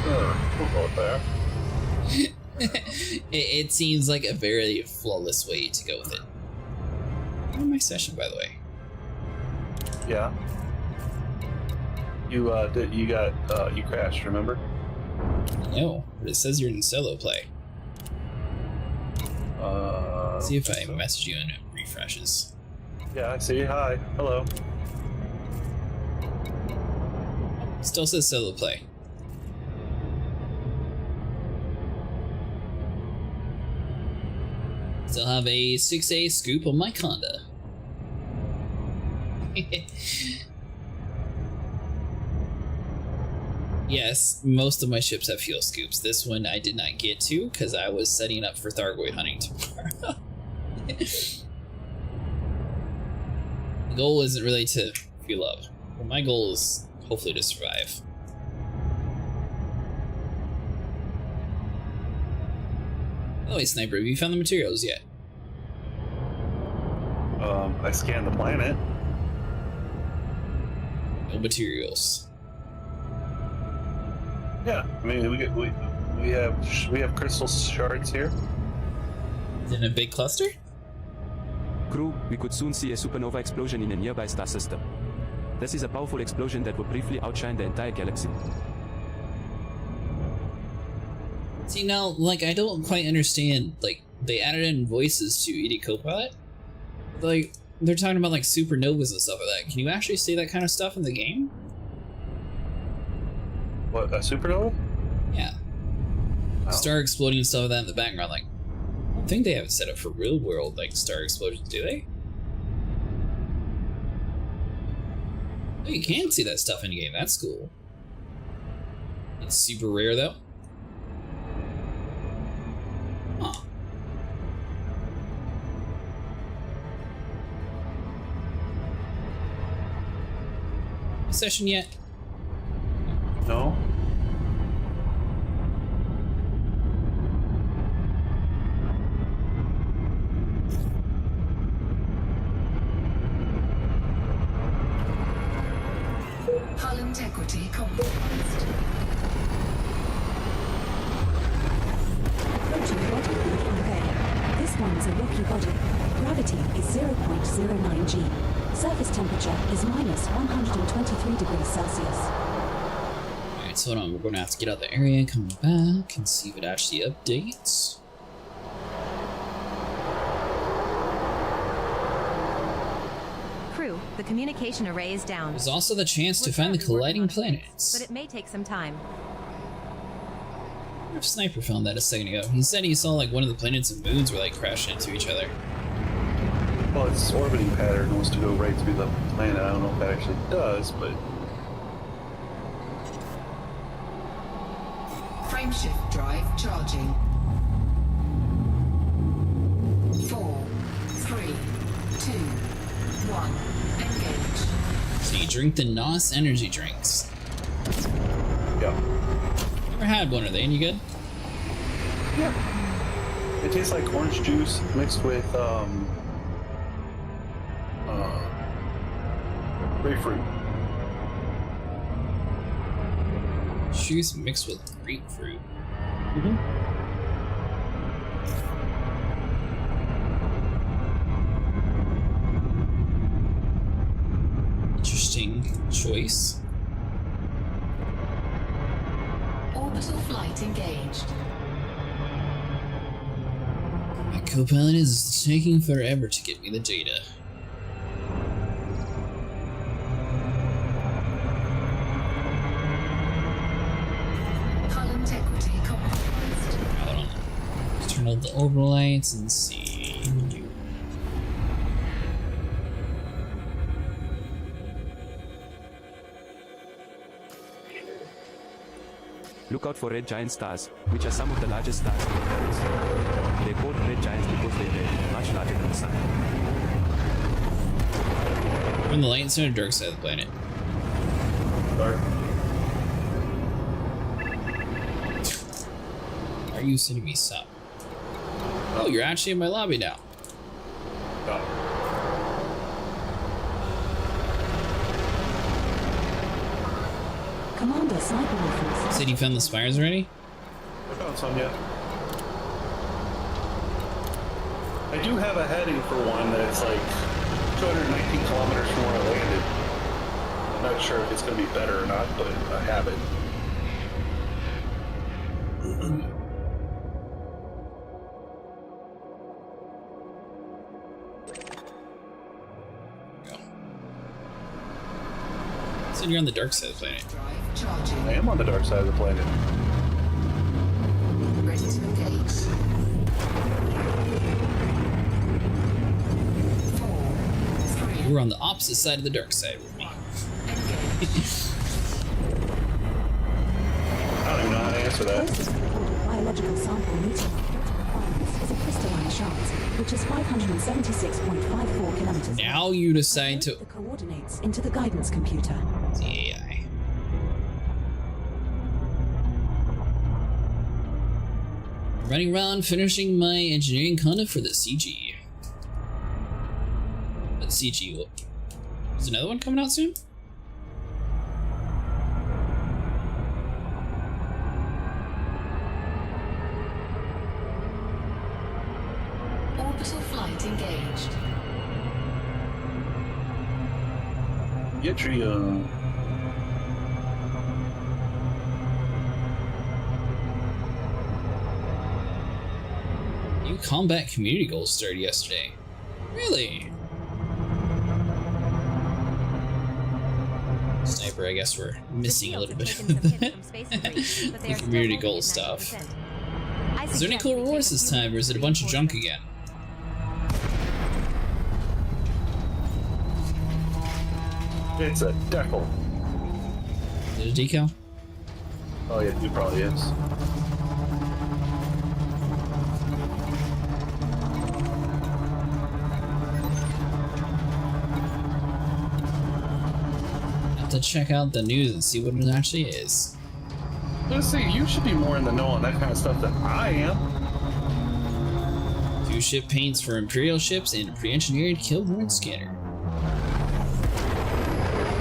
sure. We'll go with that. It seems like a very flawless way to go with it. In my session, by the way. Yeah. You you crashed, remember? No, but it says you're in solo play. See if I message you and it refreshes. Yeah, I see. Hi. Hello. Still says solo play. Still have a 6A scoop on my Conda. Yes, most of my ships have fuel scoops. This one I did not get to because I was setting up for Thargoid hunting tomorrow. The goal isn't really to fuel up. Well, my goal is hopefully to survive. By the way, Sniper, have you found the materials yet? I scanned the planet. No materials. Yeah, I mean we have crystal shards here. Is it in a big cluster? Crew, we could soon see a supernova explosion in a nearby star system. This is a powerful explosion that will briefly outshine the entire galaxy. See, now, like, I don't quite understand. Like, they added in voices to ED Copilot. Like, they're talking about, like, supernovas and stuff like that. Can you actually say that kind of stuff in the game? What, a supernova? Yeah. Oh. Star exploding and stuff like that in the background. Like, I don't think they have it set up for real world, like, star explosions, do they? Oh, you can see that stuff in game. That's cool. That's super rare, though. Huh. Session yet? No. Hull integrity compromised. Approaching body beacon bay. This one's a rocky body. Gravity is 0.09 G. Surface temperature is minus 123 degrees Celsius. Alright, so hold on, we're going to have to get out the area, come back, and see if it actually updates. Crew, the communication array is down. There's also the chance to find the colliding planets. But it may take some time. I wonder if Sniper found that a second ago. He said he saw like one of the planets and moons were like crashing into each other. Well, its orbiting pattern wants to go right through the planet. I don't know if that actually does, but... Frameshift drive charging. 4, 3, 2, 1. Engage. So you drink the NOS energy drinks. Yeah. Never had one, are they any good? Yeah. It tastes like orange juice mixed with, grapefruit. Juice mixed with grapefruit. Mm-hmm. Interesting choice. Orbital flight engaged. My co-pilot is taking forever to get me the data. Hull integrity compromised. Hold on. Let's turn on the orbital lights and see. Look out for red giant stars, which are some of the largest stars in the galaxy. They're called red giants because they're red, much larger than the sun. We're on the light side or dark side of the planet? Dark. Are you sending me sup? Oh, you're actually in my lobby now. Commander, sniper rifles. Said you found the spires already? I found some, yeah. I do have a heading for one that's like 219 kilometers from where I landed. I'm not sure if it's going to be better or not, but I have it. Said you're on the dark side of the planet. I am on the dark side of the planet. Ready to engage. 4, 3. You were on the opposite side of the dark side with me. I don't even know how to answer that. Closest recorded biological sample meteorite is a crystalline shard, which is 576.54 kilometers. Now you decide to. The coordinates into the guidance computer. The AI. Running around finishing my engineering content for the CG. The CG. Is another one coming out soon? Orbital flight engaged. Yttrium. New combat community goals started yesterday. Really? Sniper, I guess we're missing a little bit of the community goal stuff. Is there any cool rewards this time, or is it a bunch of junk again? It's a decal. Is it a decal? Oh yeah, it probably is. Have to check out the news and see what it actually is. Let's see, you should be more in the know on that kind of stuff than I am. 2 ship paints for Imperial ships and a pre-engineered kill horn scanner.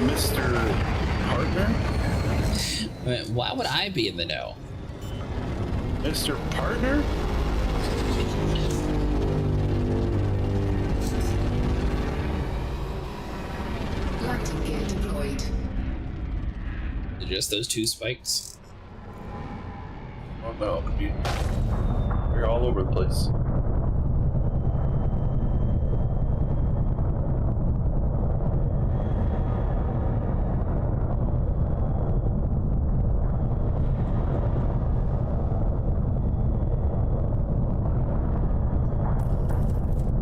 Mr. Partner? Why would I be in the know? Mr. Partner? Landing gear deployed. Just those 2 spikes? Oh no, you're all over the place.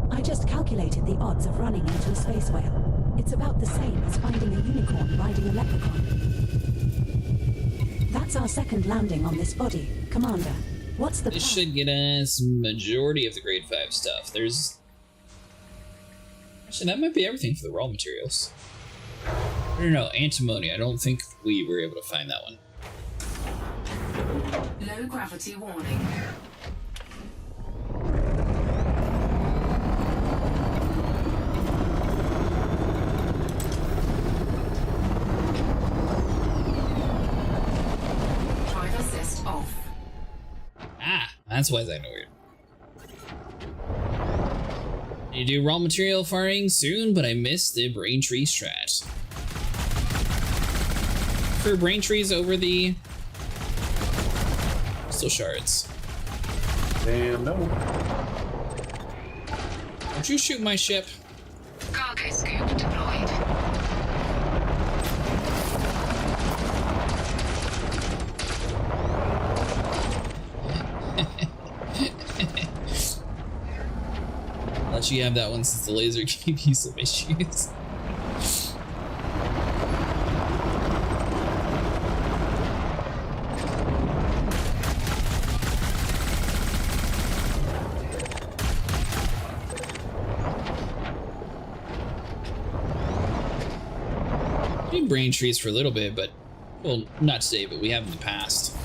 I just calculated the odds of running into a space whale. It's about the same as finding a unicorn riding a leprechaun. That's our second landing on this body. Commander, what's the plan? This should get us majority of the grade 5 stuff. There's... Actually, that might be everything for the raw materials. No, antimony. I don't think we were able to find that one. Low gravity warning. Drive assist off. Ah, that's why that weird. You do raw material firing soon, but I missed the Braintree strat. For Braintrees over the crystal shards. Damn, no. Don't you shoot my ship. Cargo scoop deployed. I'll let you have that one since the laser gave you some issues. did brain trees for a little bit, but, well, not today, but we have in the past.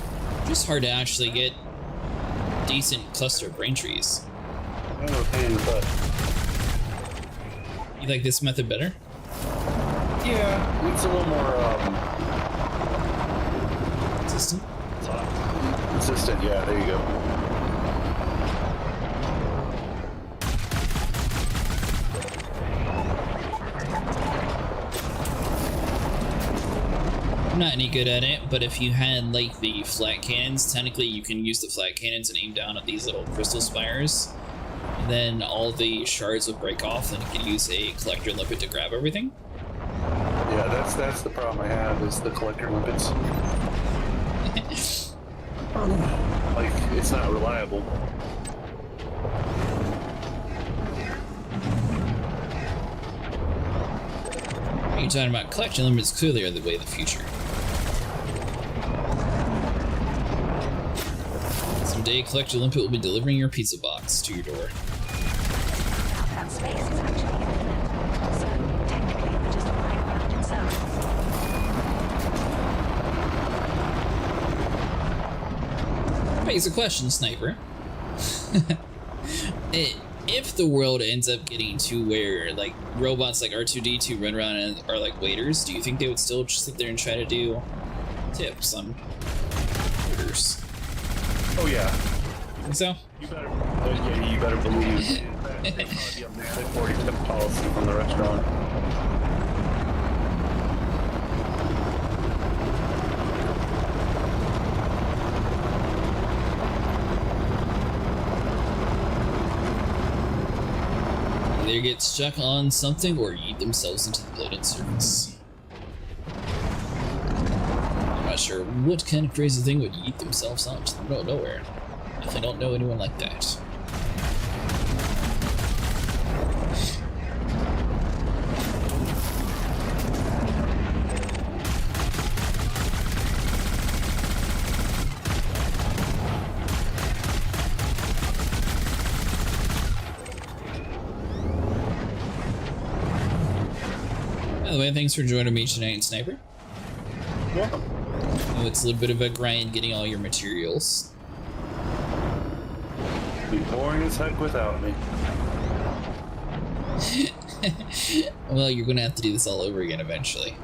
Just hard to actually get a decent cluster of brain trees. I'm a pain in the butt. You like this method better? Yeah, it's a little more consistent. Consistent, yeah. There you go. I'm not any good at it, but if you had like the flak cannons, technically you can use the flak cannons and aim down at these little crystal spires. And then all the shards would break off, and you can use a collector limpet to grab everything. Yeah, that's the problem I have is the collector limpets. Like, it's not reliable. You're talking about collection limpets clearly are the way of the future. Someday, collector limpet will be delivering your pizza box to your door. That space is actually infinite, so technically it would just fly around itself. Begs a question, Sniper. If the world ends up getting to where like robots like R2-D2 run around and are like waiters, do you think they would still just sit there and try to do tips on orders? Oh yeah. Think so? You better. Yeah, you better believe. They probably be a mandatory tip policy from the restaurant. Either get stuck on something or eat themselves into the bloated surface. I'm not sure what kind of crazy thing would eat themselves out to the middle of nowhere. Definitely don't know anyone like that. By the way, thanks for joining me tonight, Sniper. Welcome. Oh, it's a little bit of a grind getting all your materials. Be boring as heck without me. Well, you're gonna have to do this all over again eventually.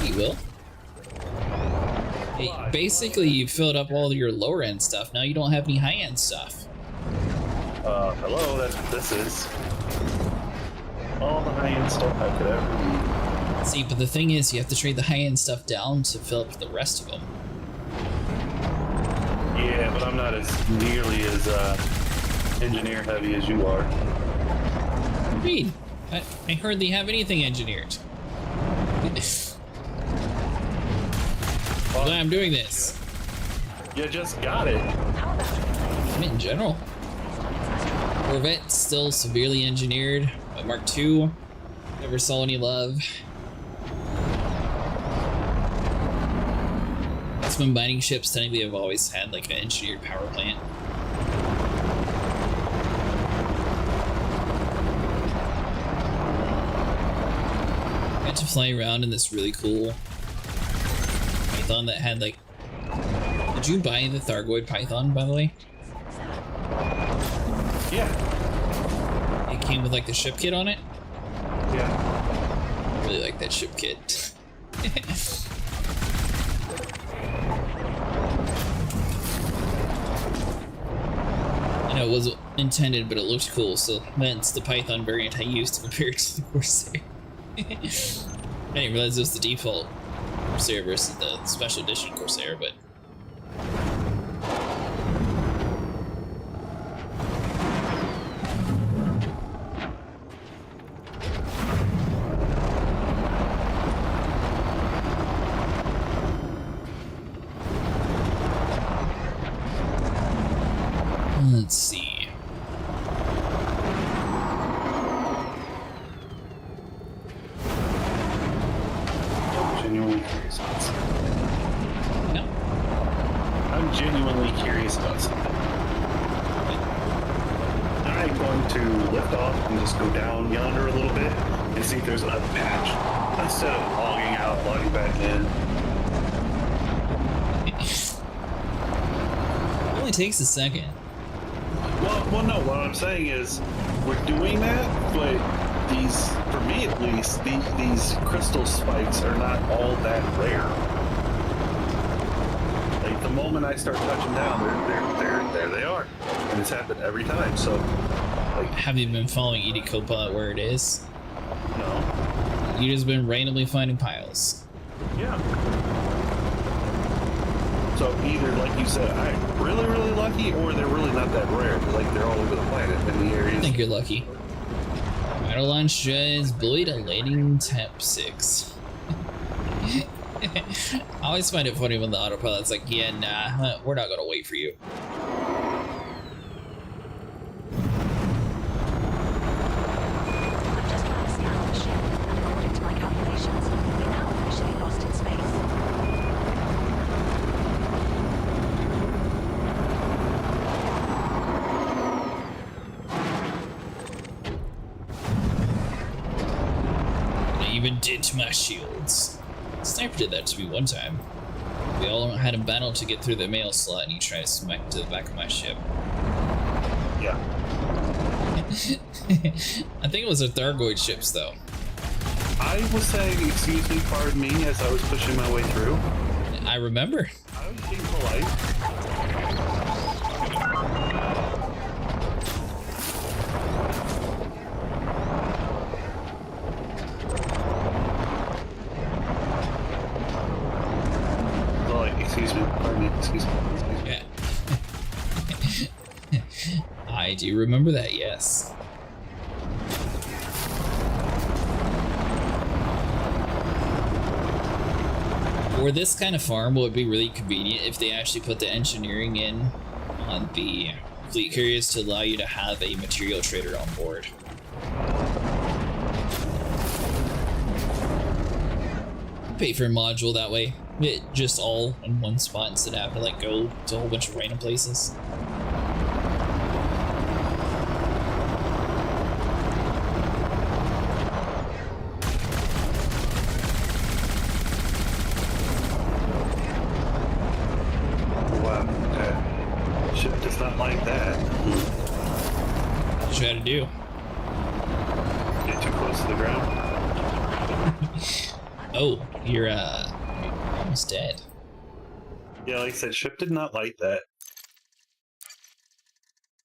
You will. Hey, basically, you filled up all your lower end stuff. Now you don't have any high end stuff. Hello, that's what this is. All the high end stuff I could ever need. See, but the thing is, you have to trade the high end stuff down to fill up the rest of them. Yeah, but I'm not as nearly as engineer heavy as you are. Agreed. I hardly have anything engineered. Glad I'm doing this. You just got it. I mean, in general. Corvette's still severely engineered, but Mark II never saw any love. X-Men mining ships technically have always had like an engineered power plant. I got to fly around in this really cool Python that had like... Did you buy the Thargoid Python, by the way? Yeah. It came with like the ship kit on it? Yeah. I really like that ship kit. I know it wasn't intended, but it looked cool, so that's the Python variant I used to compare it to the Corsair. I didn't realize it was the default Corsair versus the special edition Corsair, but... Let's see. I'm genuinely curious about something. No. I'm genuinely curious about something. I'm going them to lift off and just go down yonder a little bit and see if there's another patch instead of logging out, logging back in. It only takes a second. Well, no. What I'm saying is, we're doing that, but these, for me at least, these crystal spikes are not all that rare. Like the moment I start touching down, there they are, and it's happened every time. So, like, have you been following Edie Copilot where it is? No. You just been randomly finding piles. Yeah. So either, like you said, I'm really, really lucky, or they're really not that rare. Like they're all over the planet in the areas. I think you're lucky. Battle launch is buoyed at landing temp 6. I always find it funny when the autopilot's like, yeah, nah, we're not gonna wait for you. I've just run a scan of the ship, and according to my calculations, we're now officially lost in space. Even did to my shields. Sniper did that to me one time. We all had a battle to get through the mail slot, and he tried to smack to the back of my ship. Yeah. I think it was a Thargoid ships, though. I was saying, excuse me, pardon me, as I was pushing my way through. I remember. I was being polite. Excuse me, pardon me, excuse me. Yeah. I do remember that, yes. For this kind of farm, it would be really convenient if they actually put the engineering in on the fleet carriers to allow you to have a material trader on board. Pay for a module that way. It just all in one spot instead of having to like go to a whole bunch of random places. Wow, ship does not like that. What you gotta do? Get too close to the ground. Oh, you're almost dead. Yeah, like I said, ship did not like that.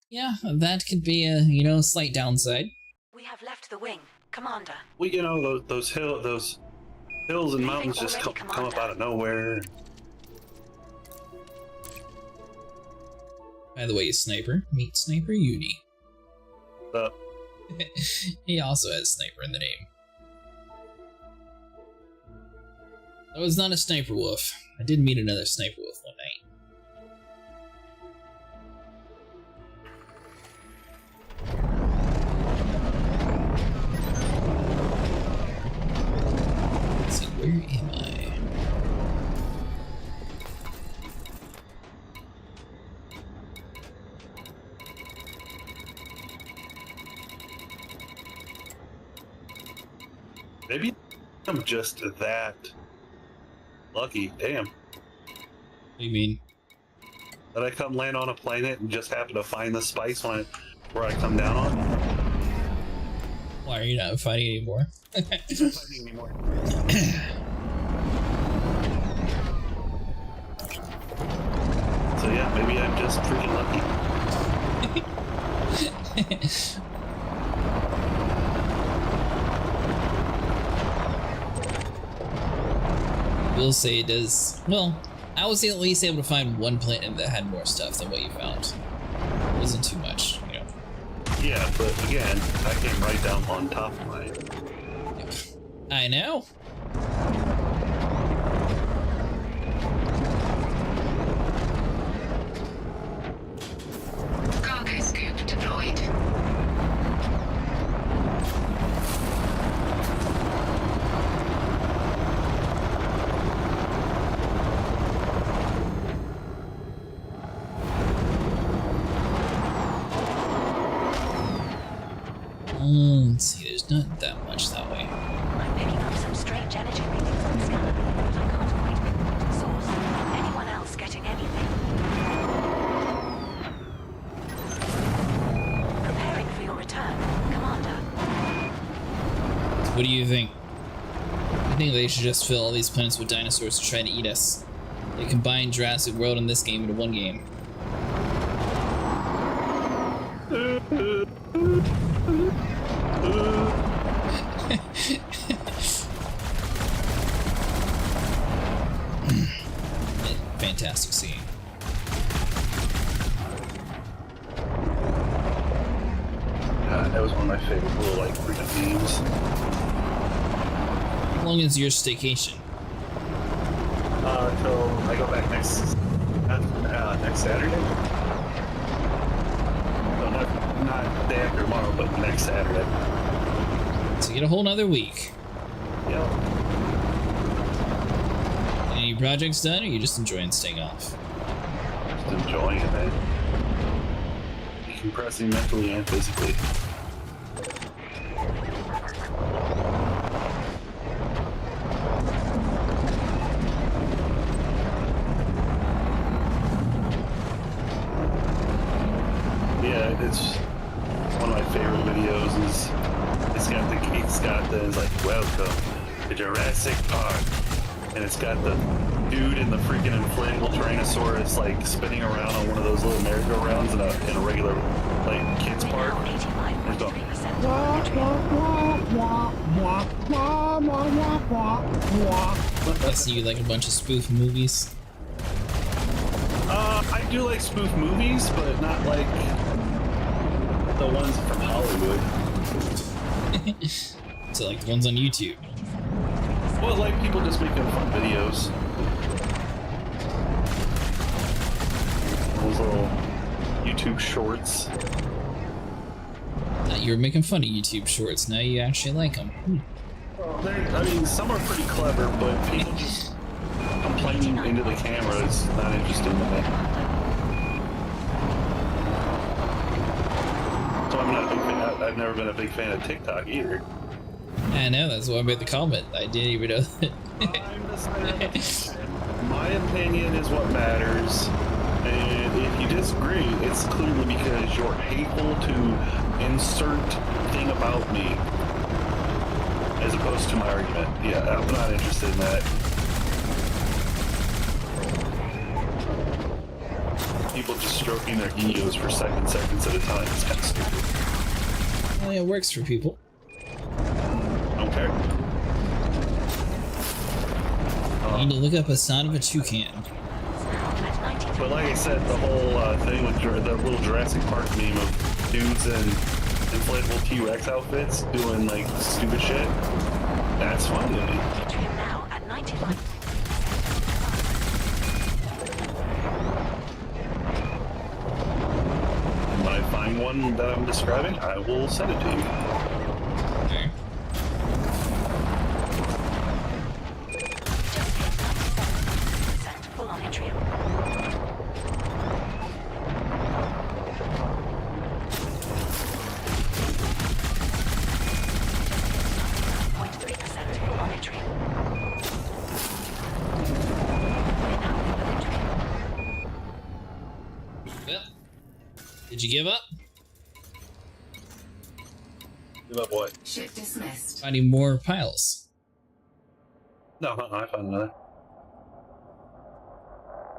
Yeah, that could be a, slight downside. We have left the wing, Commander. Well, those hills and mountains just come up out of nowhere. By the way, Sniper, meet Sniper Uni. He also has Sniper in the name. That was not a Sniper Wolf. I did meet another Sniper Wolf one night. Let's see, where am I? Maybe I'm just that lucky. Damn. What do you mean? That I come land on a planet and just happen to find the spice where I come down on? Why are you not fighting anymore? I'm not fighting anymore. So yeah, maybe I'm just freaking lucky. We'll say it does. Well, I was at least able to find one planet that had more stuff than what you found. It wasn't too much, Yeah, but again, I came right down on top of mine. I know. Cargo scoop deployed. Let's see, there's not that much that way. I'm picking up some strange energy readings on the scanner, but I can't quite pinpoint the source. Anyone else getting anything? Preparing for your return, Commander. What do you think? I think they should just fill all these planets with dinosaurs to try to eat us. They combined Jurassic World and this game into one game. Fantastic scene. God, that was one of my favorite little like freaking games. How long is your staycation? Till I go back next Saturday. No, not day after tomorrow, but next Saturday. So you get a whole nother week. Yep. Any projects done, or are you just enjoying staying off? Just enjoying it, man. Decompressing mentally and physically. Yeah, it's one of my favorite videos. Is it's got the it's like welcome to Jurassic Park, and it's got the dude in the freaking inflatable Tyrannosaurus like spinning around on one of those little merry-go-rounds in a regular like kids park. There's going, I see you like a bunch of spoof movies. I do like spoof movies, but not like the ones from Hollywood. So like the ones on YouTube. Well, like people just making fun videos. Those little YouTube shorts. You were making fun of YouTube shorts, now you actually like them. I mean, some are pretty clever, but people just complaining into the camera is not interesting to me. So I'm not a big fan. I've never been a big fan of TikTok either. I know, that's why I made the comment. I didn't even know that. My opinion is what matters. And if you disagree, it's clearly because you're hateful to insert thing about me as opposed to my argument. Yeah, I'm not interested in that. People just stroking their egos for seconds at a time. It's kind of stupid. Well, it works for people. Don't care. You need to look up a son of a toucan. But like I said, the whole thing with the little Jurassic Park meme of dudes in inflatable T-Rex outfits doing like stupid shit, that's funny to me. Now at 99. When I find one that I'm describing, I will send it to you. Okay. Full on atrium. Well, did you give up? Give up what? Ship dismissed. Finding more piles. No, I found another.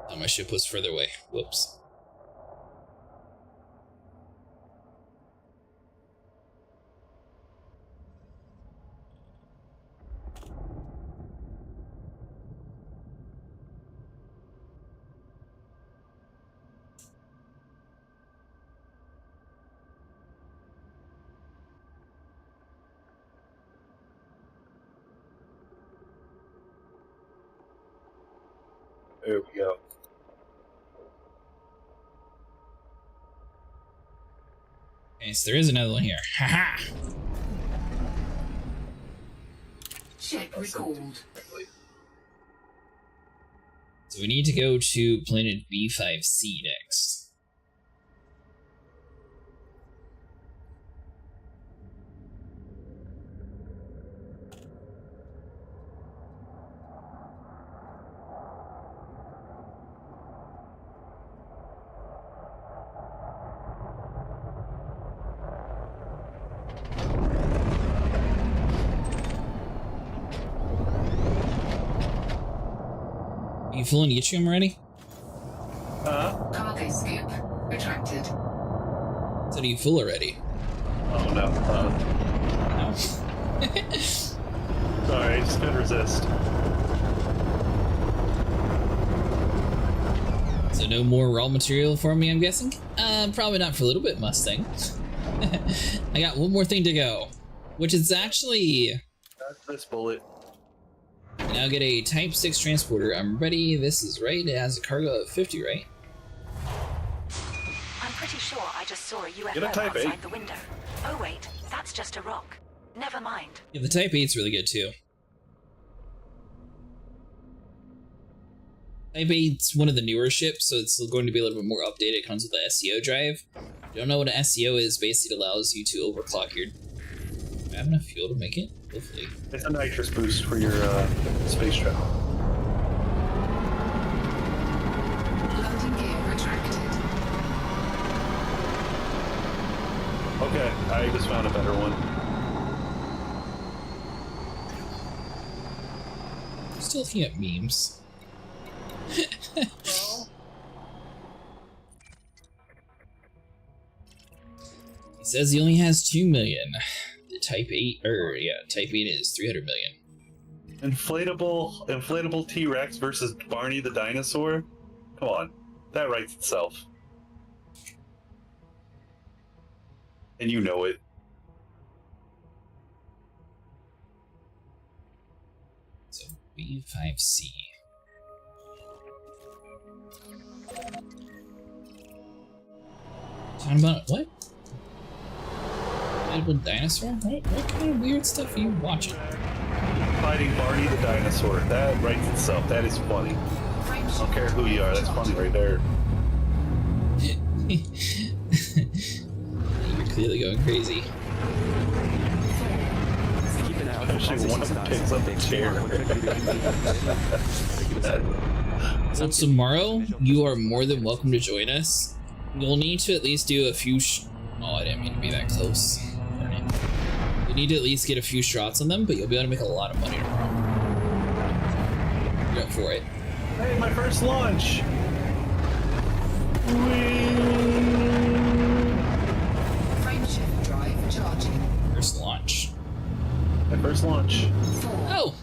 Oh, my ship was further away. Whoops. There we go. Okay, so there is another one here. Haha! Ship recalled. So we need to go to planet B5C next. You full in yttrium already? Cargo scoop retracted. So do you full already? Oh no. No. Sorry, I just couldn't resist. So no more raw material for me, I'm guessing? Probably not for a little bit, Mustang. I got one more thing to go, which is actually... That's this bullet. I now get a Type 6 transporter. I'm ready. This is right. It has a cargo of 50, right? I'm pretty sure I just saw a UFO Get a Type outside 8. the window. Oh wait, that's just a rock. Never mind. Yeah, the Type 8's really good too. Type 8's one of the newer ships, so it's going to be a little bit more updated. It comes with the SEO drive. If you don't know what an SEO is, basically it allows you to overclock your... Do I have enough fuel to make it? Hopefully. It's a nitrous boost for your space travel. Landing gear retracted. Okay, I just found a better one. Still looking at memes. He says he only has 2 million. The Type 8, Type 8 is 300 million. Inflatable T-Rex versus Barney the dinosaur? Come on, that writes itself. And you know it. So B5C. Talking about what? Inflatable dinosaur? What kind of weird stuff are you watching? Fighting Barney the dinosaur. That writes itself. That is funny. I don't care who you are. That's funny right there. You're clearly going crazy. Keep an eye out for Actually, one of them processing picks up stars. the chair. So tomorrow, you are more than welcome to join us. You'll need to at least do a few oh, I didn't mean to be that close. You need to at least get a few shots on them, but you'll be able to make a lot of money tomorrow. You're up for it. Hey, my first launch! Frameshift drive charging. First launch. My first launch. Oh!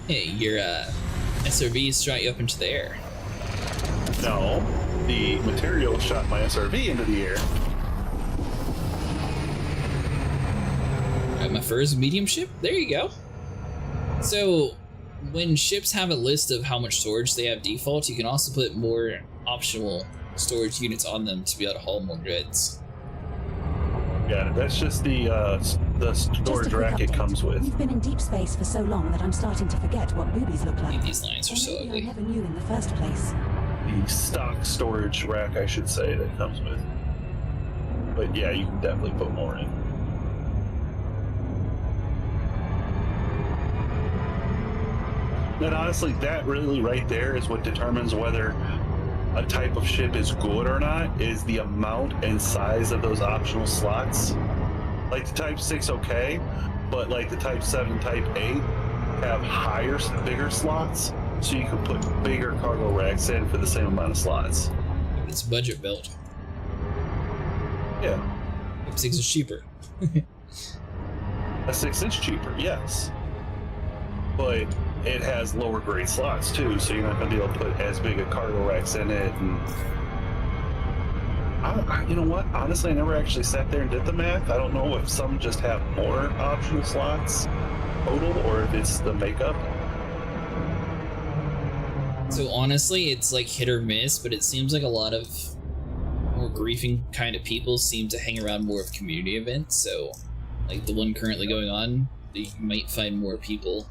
Hey, your SRV shot you up into the air. No, the material shot my SRV into the air. Alright, my first medium ship. There you go. So, when ships have a list of how much storage they have default, you can also put more optional storage units on them to be able to haul more goods. Yeah, that's just the storage rack it comes with. We've been in deep space for so long that I'm starting to forget what boobies look like. These lines are so Maybe ugly. I never knew in the first place. The stock storage rack, I should say, that comes with. But yeah, you can definitely put more in. And honestly, that really right there is what determines whether a type of ship is good or not, is the amount and size of those optional slots. Like the Type 6, okay, but like the Type 7, Type 8 have higher, bigger slots, so you can put bigger cargo racks in for the same amount of slots. It's budget built. Yeah. Type 6 is cheaper. A 6-inch cheaper, yes. But it has lower grade slots too, so you're not going to be able to put as big a cargo racks in it. And you know what? Honestly, I never actually sat there and did the math. I don't know if some just have more optional slots total, or if it's the makeup. So honestly, it's like hit or miss, but it seems like a lot of more griefing kind of people seem to hang around more of community events. So, like the one currently going on, you might find more people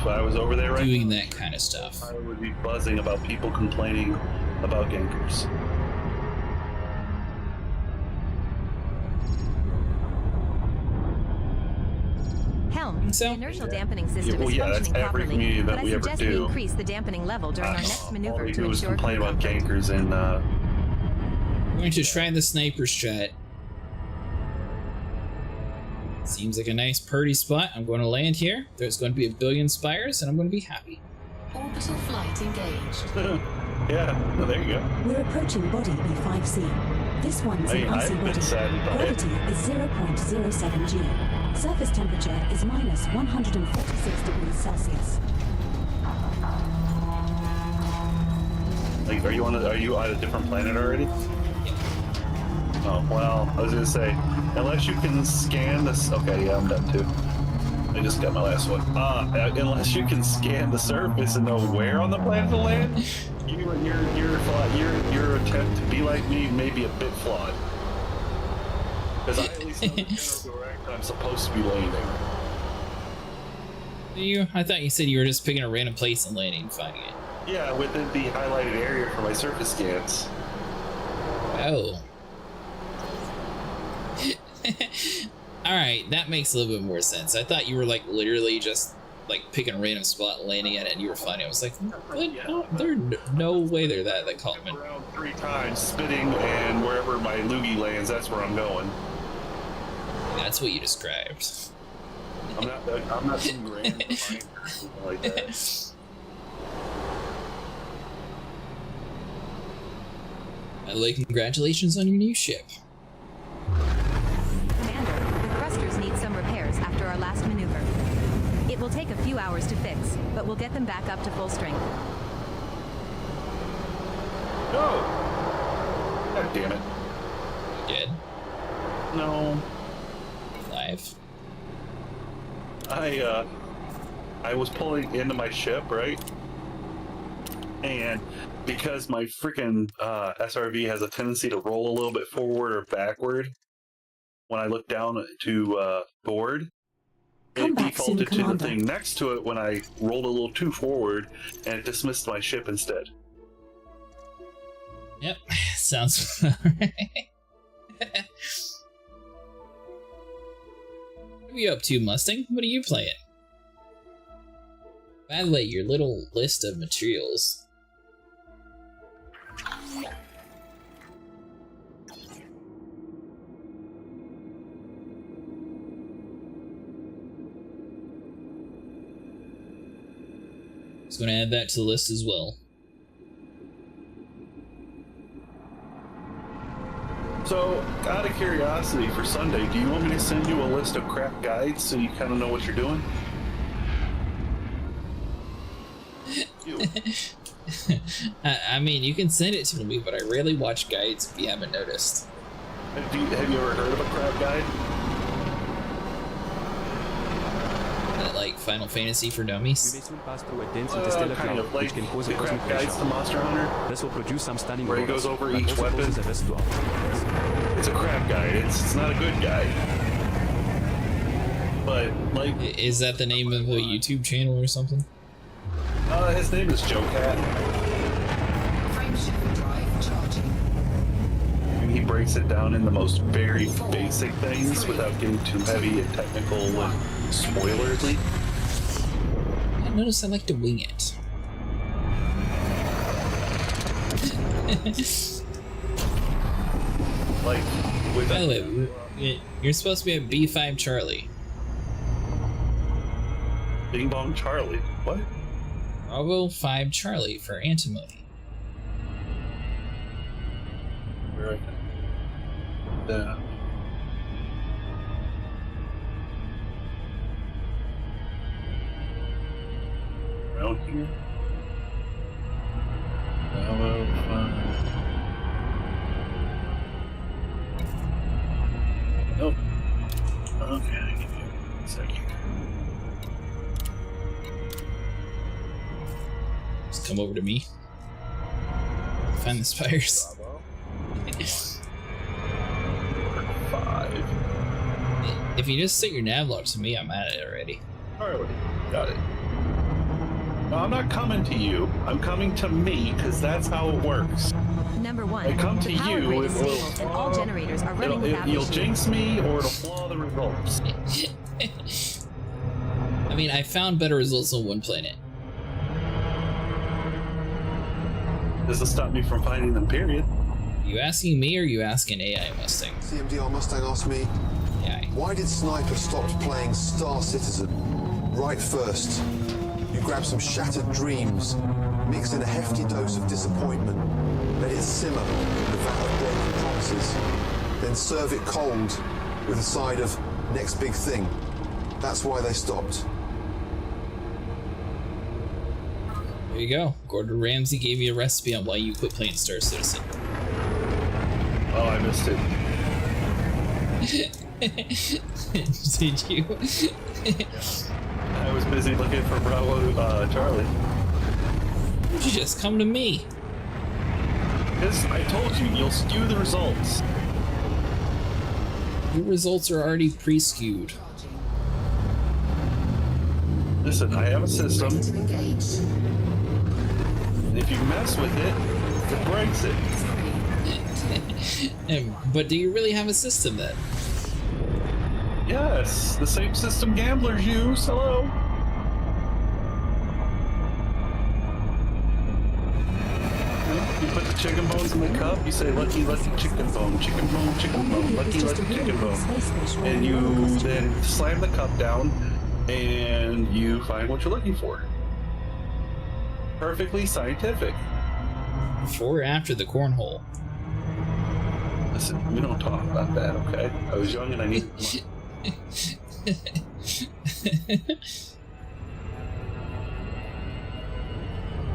If I was over there right doing now, that kind of stuff. I would be buzzing about people complaining about gankers. Helm, So? the inertial dampening system well, is yeah, that's functioning every properly, community but event I we ever suggest we do. increase the dampening level during our next All maneuver we to do is ensure complain crew about comfort. gankers and We're going to try the sniper shot. Seems like a nice purdy spot. I'm going to land here. There's going to be a billion spires, and I'm going to be happy. Orbital flight engaged. Yeah, well, there you go. We're approaching body B5C. This one's an icy body. Gravity is 0.07 G. Surface temperature is minus 146 degrees Celsius. Like, are you on a different planet already? Oh, well, I was gonna say, unless you can scan this. Okay, yeah, I'm done too. I just got my last one. Unless you can scan the surface and know where on the planet to land, your attempt to be like me may be a bit flawed. Because I at least know the general direction I'm supposed to be landing. I thought you said you were just picking a random place and landing and finding it. Yeah, within the highlighted area for my surface scans. Oh. Alright, that makes a little bit more sense. I thought you were like literally just like picking a random spot, landing at it, and you were finding it. I was like, what? No, there's no way they're that common. Around 3 times, spitting, and wherever my loogie lands, that's where I'm going. That's what you described. I'm not some grand reminder or something like that. Congratulations on your new ship. Commander, the thrusters need some repairs after our last maneuver. It will take a few hours to fix, but we'll get them back up to full strength. No! God damn it. You dead? No. Alive? I was pulling into my ship, right? And because my freaking SRV has a tendency to roll a little bit forward or backward, when I look down to board, it defaulted to the thing next to it when I rolled a little too forward, and it dismissed my ship instead. Yep, sounds alright. What are you up to, Mustang? What are you playing? By the way, your little list of materials. Just going to add that to the list as well. So, out of curiosity for Sunday, do you want me to send you a list of crap guides so you kind of know what you're doing? I mean, you can send it to me, but I rarely watch guides if you haven't noticed. Have you ever heard of a crap guide? Like Final Fantasy for Dummies? We may soon pass through a dense interstellar kind of like which can cause a the cosmic crap guides to Monster Hunter. This will produce some stunning where he goes robots, over but each also weapon. poses a risk to our progress. It's a crap guide. It's not a good guide. But like, is that the name of a YouTube channel or something? His name is Joe Cat. Frameshift drive charging. And he breaks it down in the most very basic things without getting too heavy and technical and spoilery. I notice I like to wing it. Like, by the way, you're supposed to be at B5 Charlie. Bing Bong Charlie. What? Bravo 5 Charlie for antimony. Right. Yeah. Around here. Bravo 5. Nope. Okay, give me a second. Just come over to me. Find the spires. 5. If you just set your nav log to me, I'm at it already. Charlie, got it. No, I'm not coming to you. I'm coming to me, because that's how it works. Number 1, I come to the power you, grid it is will, stable and all generators are running without you'll issues. jinx me, or it'll flaw the results. I mean, I found better results on one planet. Does this stop me from finding them, period? Are you asking me or are you asking AI Mustang? CMDR Mustang asked me. AI. Why did Sniper stop playing Star Citizen right first? You grab some shattered dreams, mix in a hefty dose of disappointment, let it simmer in the vat of broken promises, then serve it cold with a side of next big thing. That's why they stopped. There you go. Gordon Ramsay gave you a recipe on why you quit playing Star Citizen. Oh, I missed it. Did you? I was busy looking for Bravo Charlie. Why don't you just come to me? Because I told you, you'll skew the results. Your results are already pre-skewed. Listen, I have a system. And if you mess with it, it breaks it. But do you really have a system then? Yes, the same system gamblers use. Hello. You put the chicken bones in the cup, you say lucky, lucky chicken bone, lucky, lucky chicken bone. And you then slam the cup down and you find what you're looking for. Perfectly scientific. Before or after the cornhole? Listen, we don't talk about that, okay? I was young and I needed money.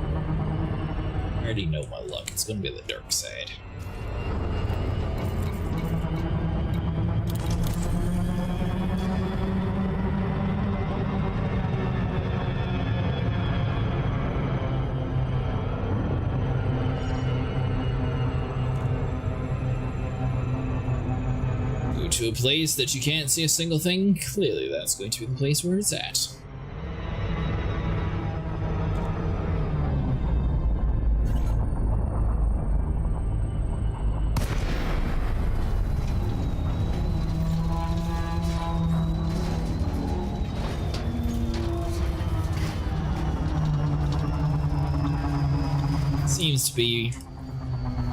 I already know my luck. It's gonna be the dark side. Go to a place that you can't see a single thing. Clearly that's going to be the place where it's at. Seems to be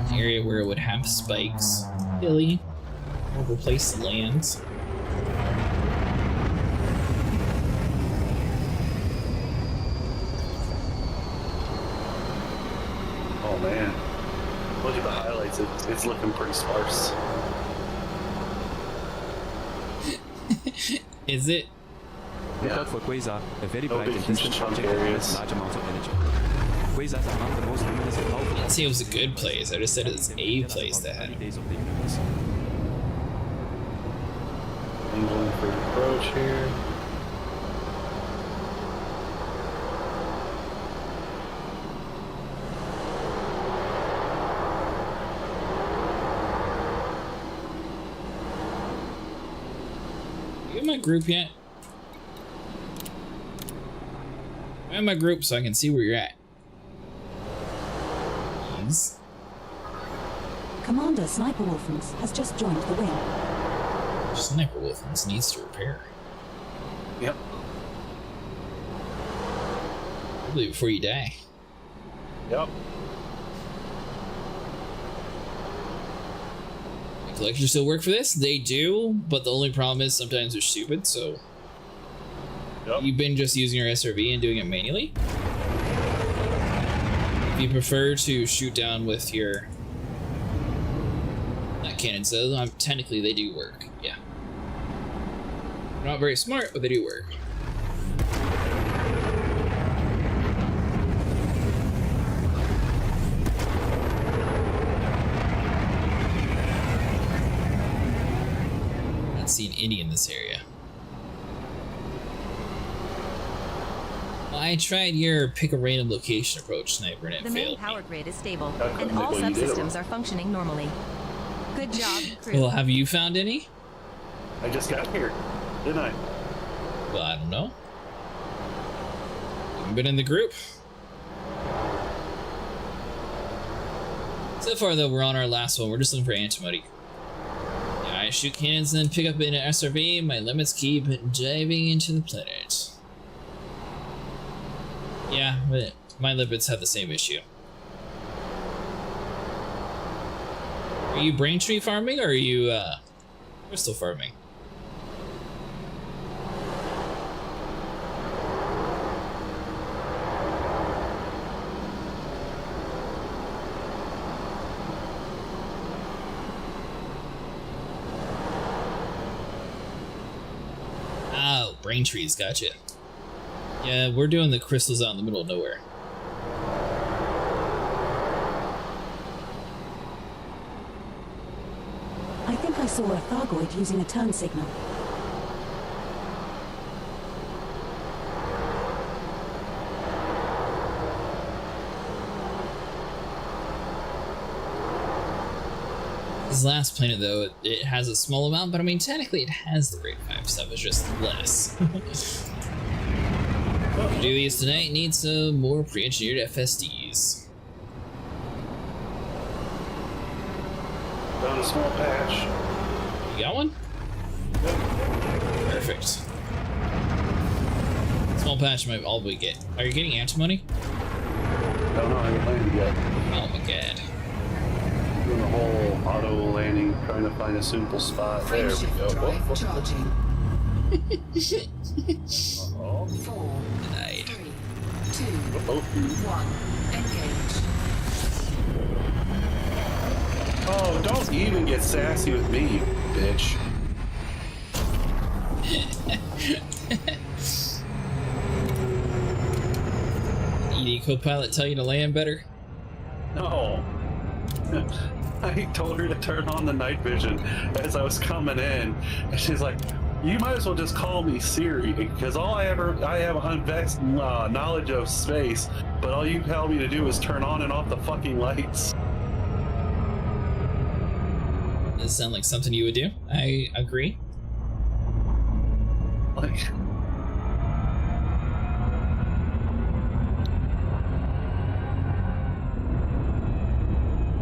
an area where it would have spikes. Hilly. Horrible place to land. Oh man. Look at the highlights. It's looking pretty sparse. Is it? Look out for quasar, a very No bright big and distant chunk object that areas. emits large amounts of energy. Quasars are among the most luminous and powerful. I didn't say it was a good place. I just said it's a place that had. days of the universe. Angling for approach here. You in my group yet? I'm in my group so I can see where you're at. Please. Commander Sniper Wolfens has just joined the wing. Sniper Wolfens needs to repair. Yep. Probably before you die. Yep. The collectors still work for this? They do, but the only problem is sometimes they're stupid, so... Yep. You've been just using your SRV and doing it manually? If you prefer to shoot down with your... cannon, so technically they do work, yeah. Not very smart, but they do work. Not seen any in this area. Well, I tried your pick a random location approach, Sniper, and it The main failed. power grid is stable, How come and all they- well, you did it subsystems wrong. are functioning normally. Good job, crew. Well, have you found any? I just got here, didn't I? Well, I don't know. Haven't been in the group. So far, though, we're on our last one. We're just looking for antimoney. Yeah, I shoot cannons and then pick up an SRV. My limits keep diving into the planet. Yeah, but my limpets have the same issue. Are you Braintree farming or are you crystal farming? Brain trees, gotcha. Yeah, we're doing the crystals out in the middle of nowhere. I think I saw a Thargoid using a turn signal. This last planet, though, it has a small amount, but I mean, technically it has the grade 5 stuff, it's just less. To do these tonight, need some more pre-engineered FSDs. Found a small patch. You got one? Perfect. Small patch might all we get. Are you getting antimony? I don't know, I haven't landed yet. Oh my god. Doing the whole auto landing, trying to find a suitable spot. There we go. Drive charging. Uh-oh. 4, Denied. 3, 2, Uh-oh. 1. Engage. Oh, don't even get sassy with me, you bitch. ED Copilot tell you to land better? No. I told her to turn on the night vision as I was coming in, and she's like, "You might as well just call me Siri, because I have unvexed knowledge of space, but all you tell me to do is turn on and off the fucking lights." Does it sound like something you would do? I agree. Like,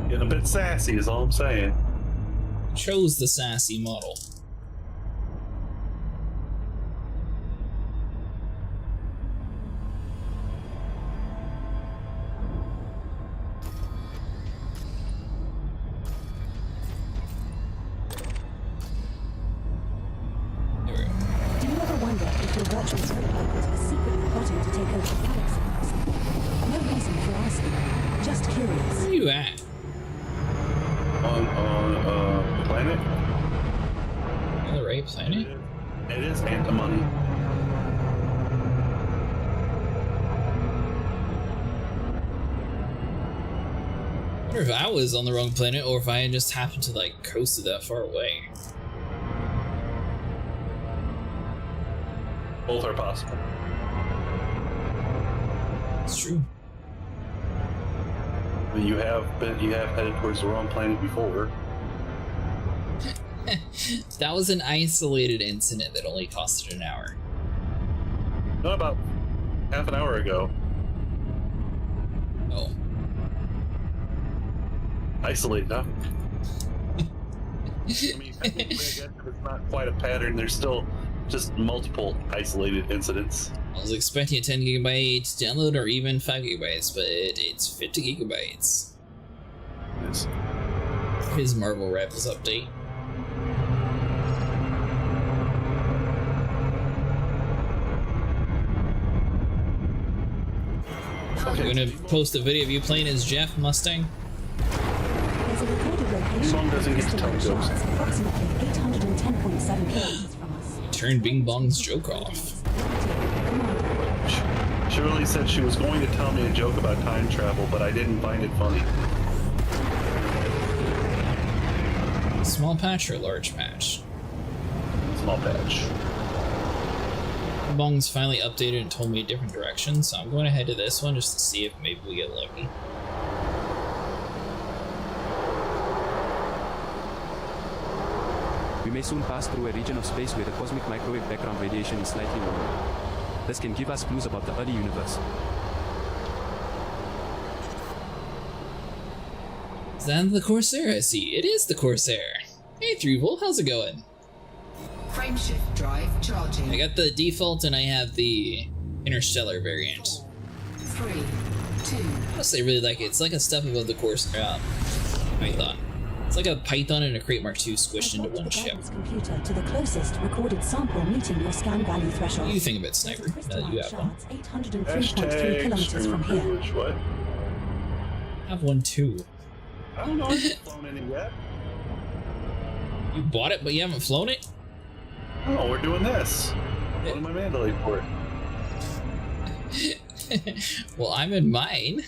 getting a bit sassy is all I'm saying. Chose the sassy model. There we go. Do you ever wonder if your virtual superpowers are secretly plotting to take over the galaxy? No reason for asking. Just curious. Where are you at? On the planet? On the right planet? It is antimony. I wonder if I was on the wrong planet or if I had just happened to like coasted that far away. Both are possible. It's true. I mean, you have headed towards the wrong planet before. That was an isolated incident that only costed an hour. Not about half an hour ago. Oh. Isolated, huh? I mean, technically, I guess if it's not quite a pattern, there's still just multiple isolated incidents. I was expecting a 10 gigabyte download or even 5 gigabytes, but it's 50 gigabytes. Yes. His Marvel Rivals update. Okay. You're gonna post a video of you playing as Jeff Mustang? There's a recorded location. Song doesn't get to tell jokes. Approximately 810.7 kilometers from us. Turn Bing Bong's joke off. Shirley said she was going to tell me a joke about time travel, but I didn't find it funny. Small patch or large patch? Small patch. Bong's finally updated and told me a different direction, so I'm going to head to this one just to see if maybe we get lucky. We may soon pass through a region of space where the cosmic microwave background radiation is slightly lower. This can give us clues about the early universe. Is that the Corsair I see? It is the Corsair! Hey Threevil, how's it going? Frameshift drive charging. I got the default and I have the Interstellar variant. 3, 2. Honestly, I really like it. It's like a step above the Corsair Python. It's like a Python and a Crate Mark II squished into one ship. Computer to the closest recorded sample meeting your scan value threshold. What do you think of it, Sniper? Now that you have one. 803.3 kilometers from here. What? I have one too. I don't know. I haven't flown any yet. You bought it, but you haven't flown it? Oh, we're doing this. What am I Mandalay for? Well, I'm in mine.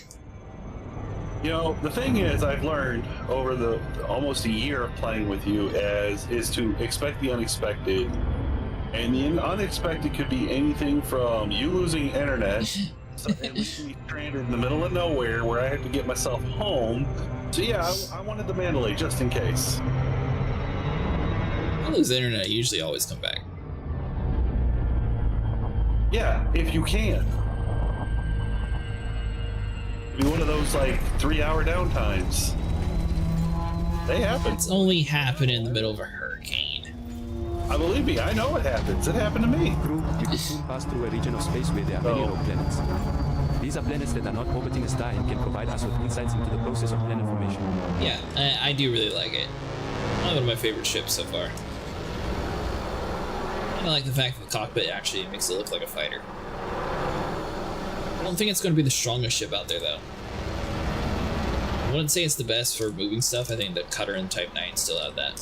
You know, the thing is, I've learned over the almost a year of playing with you is to expect the unexpected. And the unexpected could be anything from you losing internet and leaving me stranded in the middle of nowhere where I had to get myself home. So yeah, I wanted the Mandalay just in case. I lose internet, I usually always come back. Yeah, if you can. Be one of those like 3-hour downtimes. They happen. It's only happened in the middle of a hurricane. I believe me, I know it happens. It happened to me. Crew, you will soon pass through a region of space where there are many rogue planets. These are planets that are not orbiting a star and can provide us with insights into the process of planet formation. Yeah, I do really like it. Probably one of my favorite ships so far. I like the fact that the cockpit actually makes it look like a fighter. I don't think it's going to be the strongest ship out there, though. I wouldn't say it's the best for moving stuff. I think the Cutter and Type 9 still have that.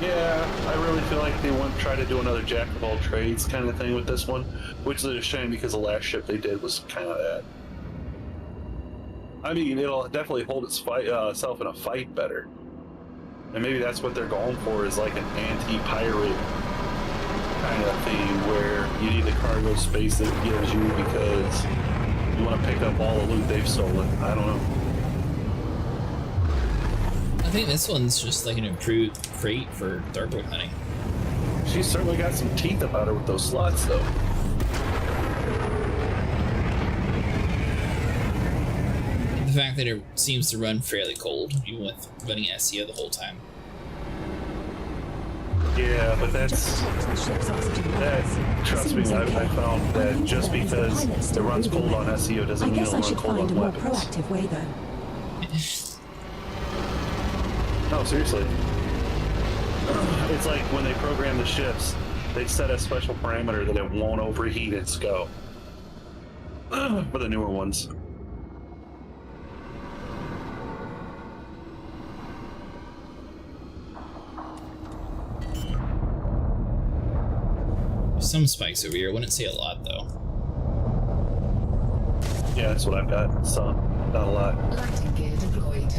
Yeah, I really feel like they want to try to do another jack of all trades kind of thing with this one, which is a shame because the last ship they did was kind of that. I mean, it'll definitely hold itself in a fight better. And maybe that's what they're going for, is like an anti-pirate kind of thing where you need the cargo space that it gives you because you want to pick up all the loot they've stolen. I don't know. I think this one's just like an improved crate for darkwood hunting. She's certainly got some teeth about her with those slots, though. The fact that it seems to run fairly cold, even with running SEO the whole time. Yeah, but trust me, I found that just because it runs cold on SEO doesn't mean it'll run cold on weapons. Proactive way, though. No, seriously. It's like when they program the ships, they set a special parameter that it won't overheat its go. For the newer ones. Some spikes over here. I wouldn't say a lot, though. Yeah, that's what I've got. Some, not a lot. Lighting gear deployed.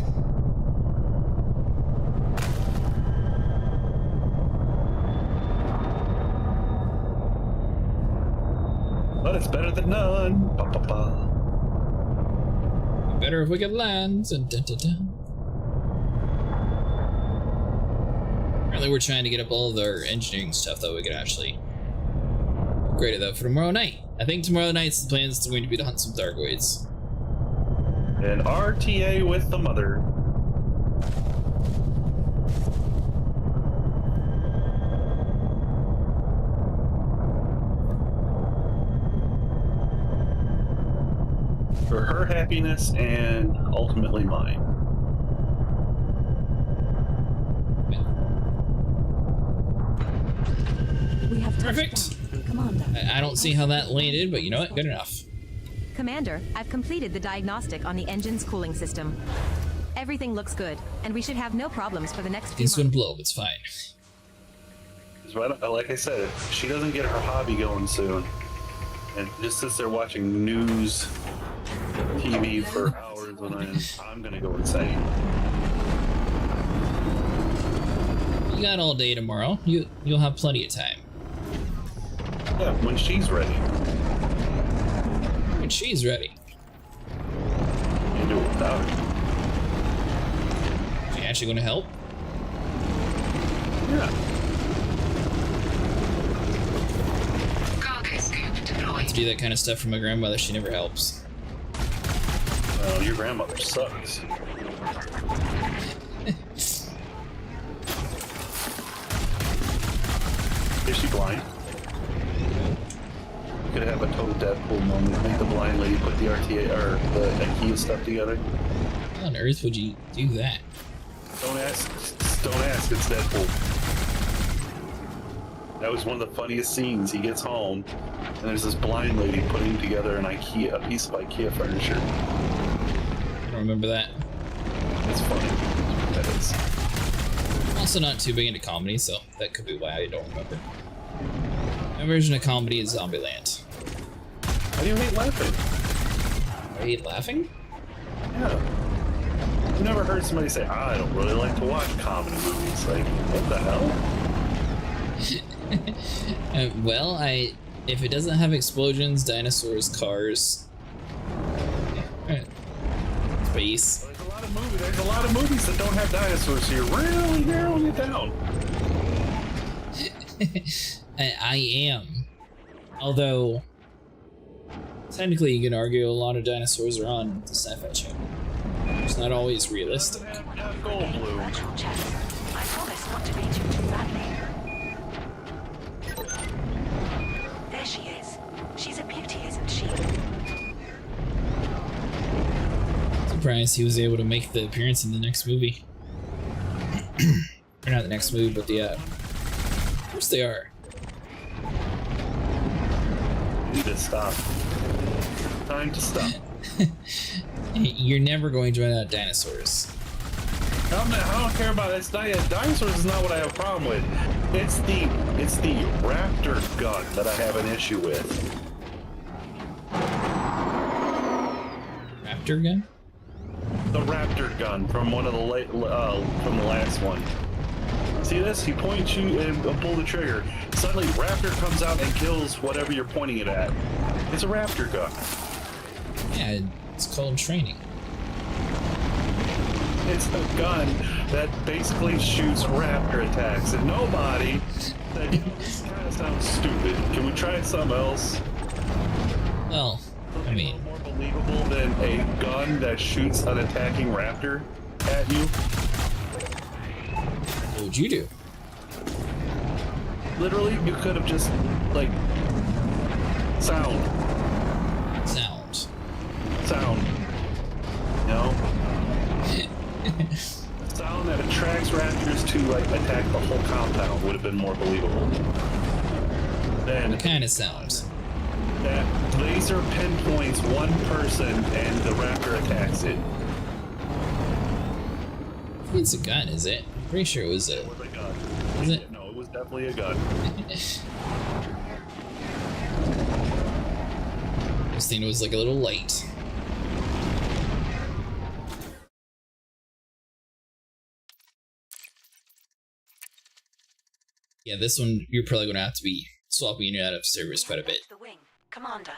But it's better than none. Ba, ba, ba. Better if we could land. Dun, dun, dun, dun. Apparently we're trying to get up all of our engineering stuff that we could actually upgrade it though for tomorrow night. I think tomorrow night's the plan is going to be to hunt some Darkoids. And RTA with the mother. For her happiness and ultimately mine. We have perfect. Commander. I don't see how that landed, but you know what? Good enough. Commander, I've completed the diagnostic on the engine's cooling system. Everything looks good, and we should have no problems for the next few Things months. wouldn't blow. It's fine. Like I said, if she doesn't get her hobby going soon, and just sits there watching news TV for hours, when I'm gonna go insane. You got all day tomorrow. You'll have plenty of time. Yeah, when she's ready. When she's ready. You do it without her. Is she actually going to help? Yeah. To do that kind of stuff for my grandmother, she never helps. Well, your grandmother sucks. Is she blind? Could have a total Deadpool moment. Make the blind lady put the RTA or the IKEA stuff together. How on earth would you do that? Don't ask. Don't ask. It's Deadpool. That was one of the funniest scenes. He gets home, and there's this blind lady putting together a piece of IKEA furniture. I don't remember that. It's funny. That is. I'm also not too big into comedy, so that could be why I don't remember. I My version of comedy is Zombieland. Why do you hate laughing? I hate laughing? Yeah. I've never heard somebody say, I don't really like to watch comedy movies. Like, what the hell? Well, if it doesn't have explosions, dinosaurs, cars, space. There's a lot of movies that don't have dinosaurs, so you're really narrowing it down. I am. Although, technically you can argue a lot of dinosaurs are on the Sci-Fi Channel. It's not always realistic. Gold blue. I promise not to beat you too badly. There she is. She's a beauty, isn't she? Surprised he was able to make the appearance in the next movie. Or not the next movie, but the, of course they are. You need to stop. Time to stop. You're never going to run out of dinosaurs. I don't care about it. Dinosaurs is not what I have a problem with. It's the raptor gun that I have an issue with. Raptor gun? The raptor gun from one of the from the last one. See this? He points you and pull the trigger. Suddenly, raptor comes out and kills whatever you're pointing it at. It's a raptor gun. Yeah, it's called training. It's a gun that basically shoots raptor attacks, and nobody said, this kind of sounds stupid. Can we try something else? Well, I mean, more believable than a gun that shoots an attacking raptor at you. What would you do? Literally, you could have just like sound. You know. Sound that attracts raptors to like attack the whole compound would have been more believable. Then what kind of sound? That laser pinpoints one person and the raptor attacks it. It's a gun, is it? I'm pretty sure it was a. It was a gun. Is it? No, it was definitely a gun. I was thinking it was like a little light. Yeah, this one you're probably going to have to be swapping it out of servers quite a bit. The wing, Commander.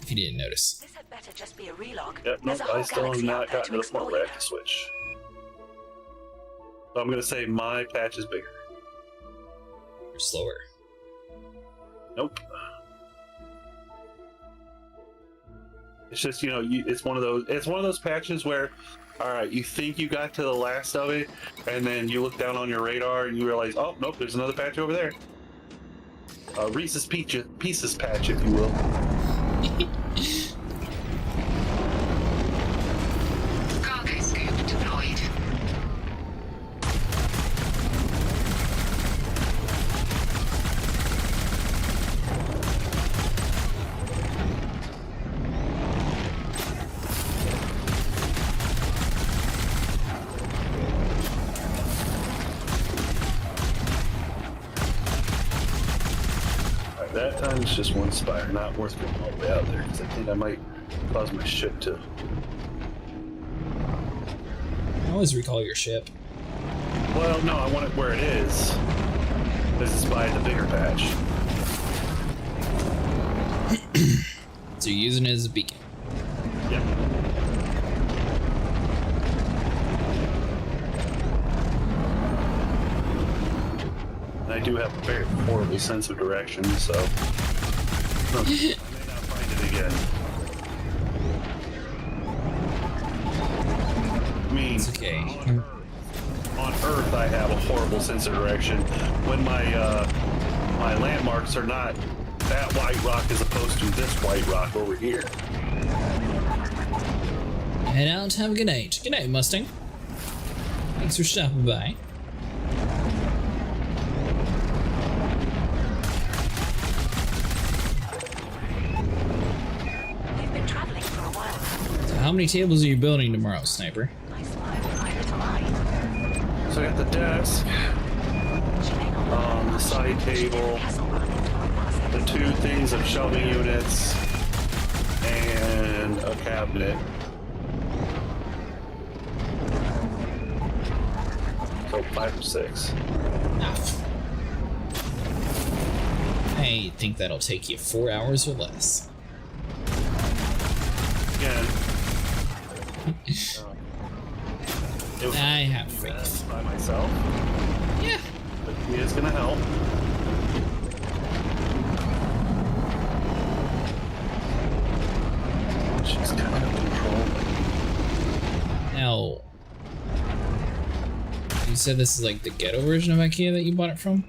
If you didn't notice. This had better just be a relog. Yep, nope, I still have not gotten to the point where I have to switch. So I'm going to say my patch is bigger. Or slower. Nope. It's just, you know, it's one of those patches where, all right, you think you got to the last of it, and then you look down on your radar and you realize, oh, nope, there's another patch over there. Reese's Pieces patch, if you will. Cargo scoop deployed. That time it's just one spire, not worth going all the way out there, because I think I might cause my ship to. Always recall your ship. Well, no, I want it where it is. This is by the bigger patch. So you're using it as a beacon. Yep. I do have a very horrible sense of direction, so I may not find it again. I mean, It's okay. on Earth I have a horrible sense of direction when my my landmarks are not that white rock as opposed to this white rock over here. Head out, have a good night. Good night, Mustang. Thanks for stopping by. We've been traveling for a while now. So how many tables are you building tomorrow, Sniper? I smile at my little eye. So I got the desk. She may not the side table, the 2 things of shelving units, and a cabinet. So 5 or 6. Enough. I think that'll take you 4 hours or less. Again, I have faith. by myself. Yeah. But he is gonna help. She's kind of in control. Now, you said this is like the ghetto version of IKEA that you bought it from?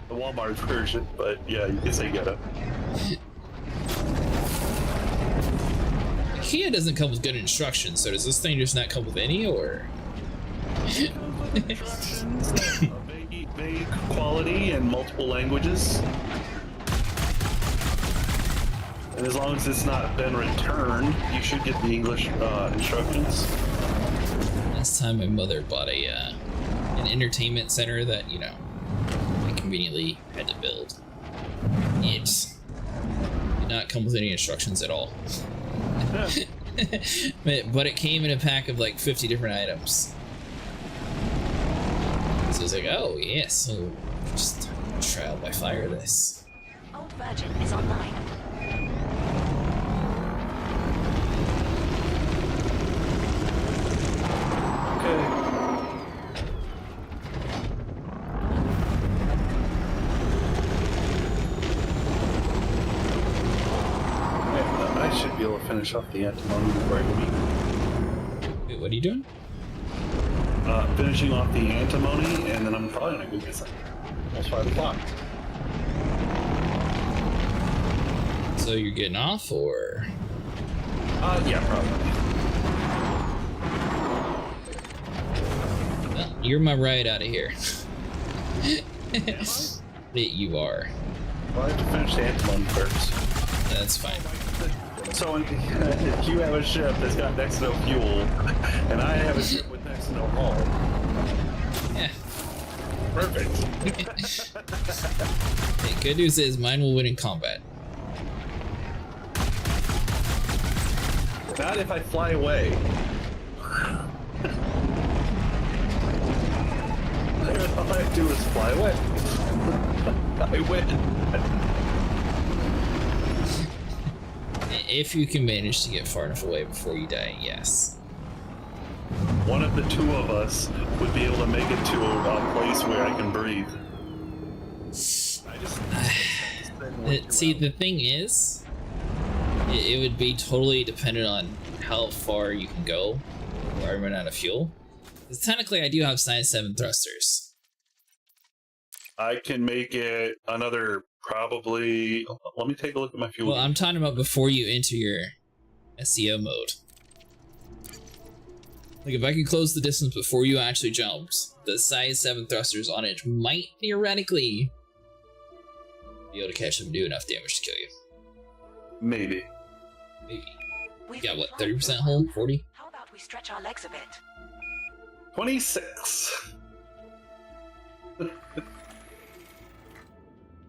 The Walmart version, but yeah, you can say ghetto. IKEA doesn't come with good instructions, so does this thing just not come with any, or? Vague quality and multiple languages. And as long as it's not been returned, you should get the English instructions. Last time my mother bought an entertainment center that, you know, I conveniently had to build. It did not come with any instructions at all. But it came in a pack of like 50 different items. So I was like, oh yes, so just trial by fire this. Old Virgin is online. Okay. I should be able to finish off the antimony before I leave. Wait, what are you doing? Finishing off the antimony, and then I'm probably gonna go get some. Almost 5 o'clock. So you're getting off, or? Yeah, probably. Well, you're my ride out of here. You are. Well, I have to finish the antimony first. That's fine. So if you have a ship that's got next to no fuel, and I have a ship with next to no hull. Yeah. Perfect. Hey, good news is mine will win in combat. Not if I fly away. All I do is fly away. I win. If you can manage to get far enough away before you die, yes. One of the 2 of us would be able to make it to a place where I can breathe. See, the thing is, it would be totally dependent on how far you can go before I run out of fuel. Because technically, I do have size 7 thrusters. I can make it another probably. Let me take a look at my fuel. Well, I'm talking about before you enter your SEO mode. Like, if I could close the distance before you actually jumped, the size 7 thrusters on it might theoretically be able to catch them and do enough damage to kill you. Maybe. Maybe. You got what, 30% hold? 40? How about we stretch our legs a bit? 26.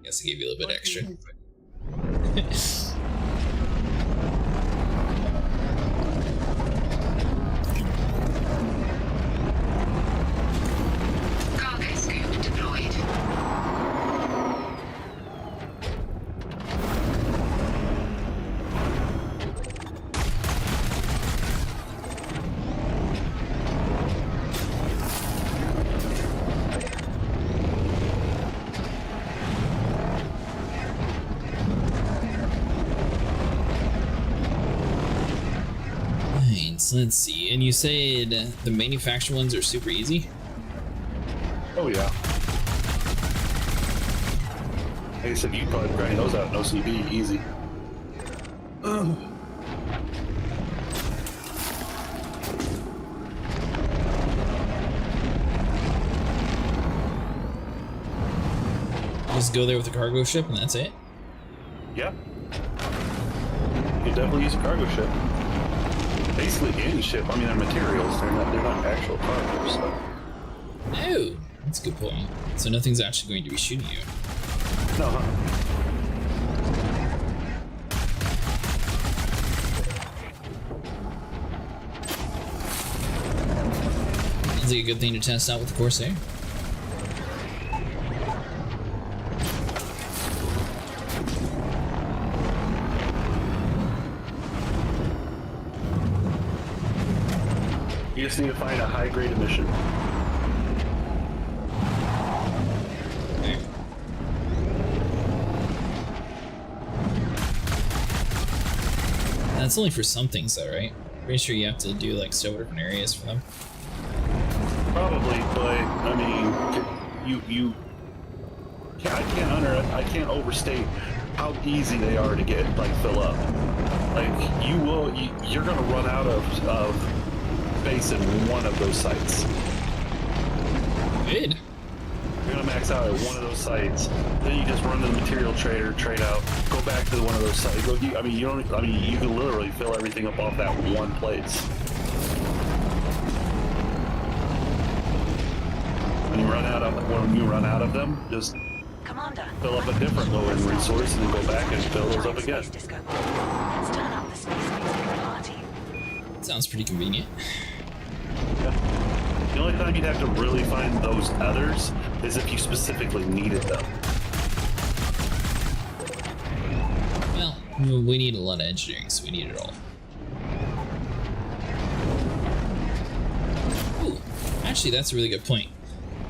Guess I gave you a little bit extra. Cargo scoop deployed. Let's see. And you said the manufactured ones are super easy? Oh yeah. Like I said, you probably grind those out in OCB easy. Just go there with a cargo ship and that's it? Yeah. You definitely use a cargo ship. Basically any ship. I mean, they're materials. They're not actual cargo. So. No, That's a good point. So nothing's actually going to be shooting you. No. Sounds like a good thing to test out with the Corsair. You just need to find a high-grade emission. Okay. That's only for some things though, right? Pretty sure you have to do like several different areas for them. Probably, but I mean, I can't overstate how easy they are to get fill up. Like you're gonna run out of space in one of those sites. Good. You're gonna max out at one of those sites. Then you just run to the material trader, trade out, go back to one of those sites. You can literally fill everything up off that one place. When you run out of them, just Commander, fill up a different low-end resource and then go back and fill those up again. Let's turn up the space music party. Sounds pretty convenient. Yeah. The only time you'd have to really find those others is if you specifically needed them. Well, we need a lot of engineering, so we need it all. Ooh, actually, that's a really good point.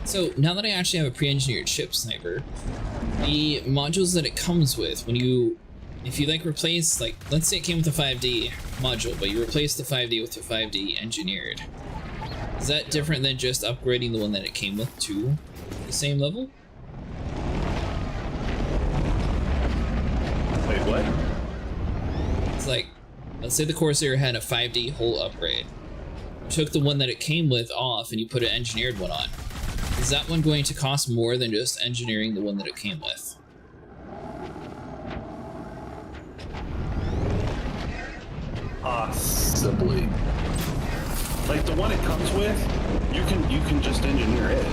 So now that I actually have a pre-engineered ship sniper, the modules that it comes with, if you replace, let's say it came with a 5D module, but you replace the 5D with a 5D engineered, is that different than just upgrading the one that it came with to the same level? Wait, what? It's like, let's say the Corsair had a 5D hull upgrade. You took the one that it came with off and you put an engineered one on. Is that one going to cost more than just engineering the one that it came with? Possibly. Like the one it comes with, you can just engineer it.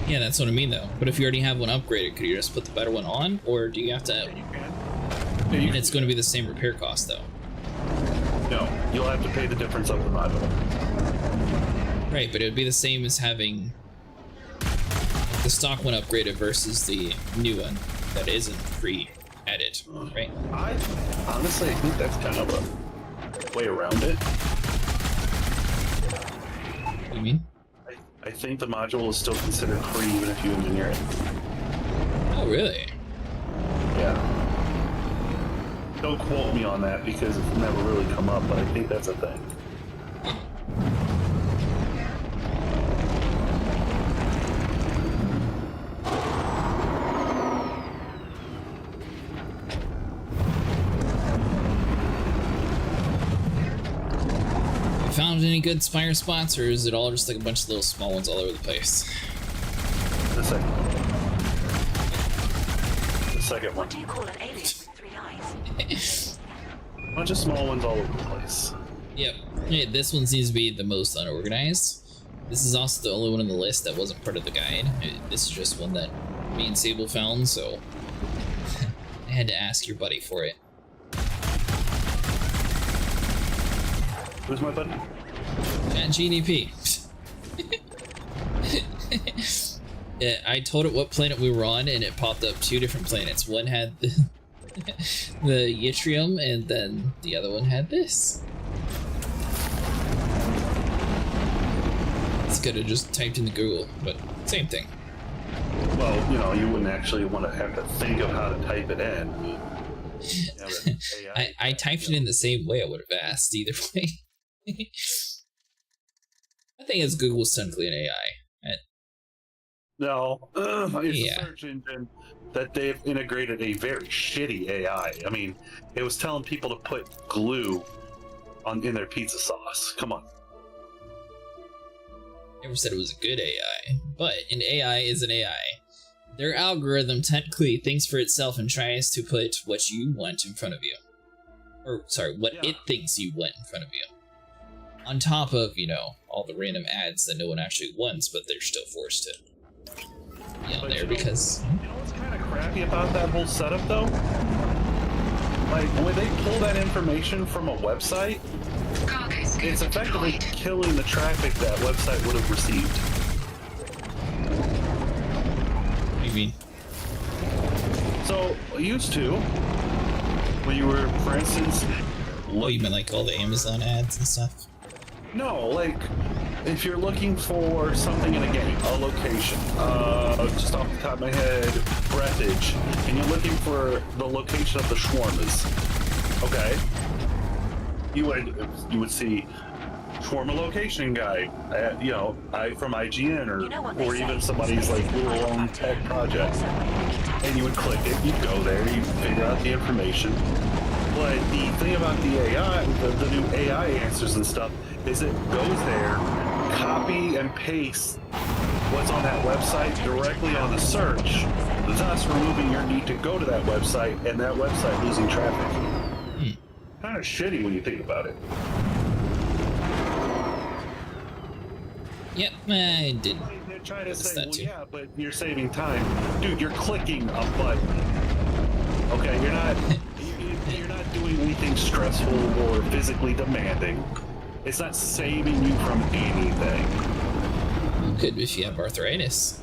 Yeah, that's what I mean though. But if you already have one upgraded, could you just put the better one on? Or do you have to... And it's going to be the same repair cost though. No, you'll have to pay the difference of the module. Right, but it would be the same as having the stock one upgraded versus the new one that isn't pre-added, right? I honestly think that's kind of a way around it. What do you mean? I think the module is still considered free even if you engineer it. Oh, really? Yeah. Don't quote me on that because it's never really come up, but I think that's a thing. Found any good spire spots, or is it all just like a bunch of little small ones all over the place? The second one. What do you call an alien with 3 eyes? Bunch of small ones all over the place. Yep. Yeah, this one seems to be the most unorganized. This is also the only one on the list that wasn't part of the guide. This is just one that me and Sable found, so I had to ask your buddy for it. Who's my buddy? Chat GDP. Yeah, I told it what planet we were on, and it popped up 2 different planets. One had the yttrium, and then the other one had this. It's could have just typed into Google, but same thing. Well, you wouldn't actually want to have to think of how to type it in. I typed it in the same way I would have asked either way. I think it's Google's technically an AI. No, it's a search engine that they've integrated a very shitty AI. I mean, it was telling people to put glue in their pizza sauce. Come on. Never said it was a good AI, but an AI is an AI. Their algorithm technically thinks for itself and tries to put what you want in front of you. Or, sorry, what it thinks you want in front of you. On top of, all the random ads that no one actually wants, but they're still forced to. on there because you know what's kind of crappy about that whole setup though? Like when they pull that information from a website, it's effectively killing the traffic that website would have received. What do you mean? So used to, when you were, for instance, oh, you meant like all the Amazon ads and stuff? No, like if you're looking for something in a game, a location, just off the top of my head, breathage, and you're looking for the location of the shawarmas, okay? You would see shawarma location guide, you know, from IGN or even somebody's like little own pet project, and you would click it, you'd go there, you'd figure out the information. But the thing about the AI, the new AI answers and stuff, is it goes there, copy and paste what's on that website directly on the search, thus removing your need to go to that website and that website losing traffic. Kind of shitty when you think about it. Yep, I did. They're trying to say, well, yeah, but you're saving time. Dude, you're clicking a button. Okay, you're not doing anything stressful or physically demanding. It's not saving you from anything. You could if you have arthritis.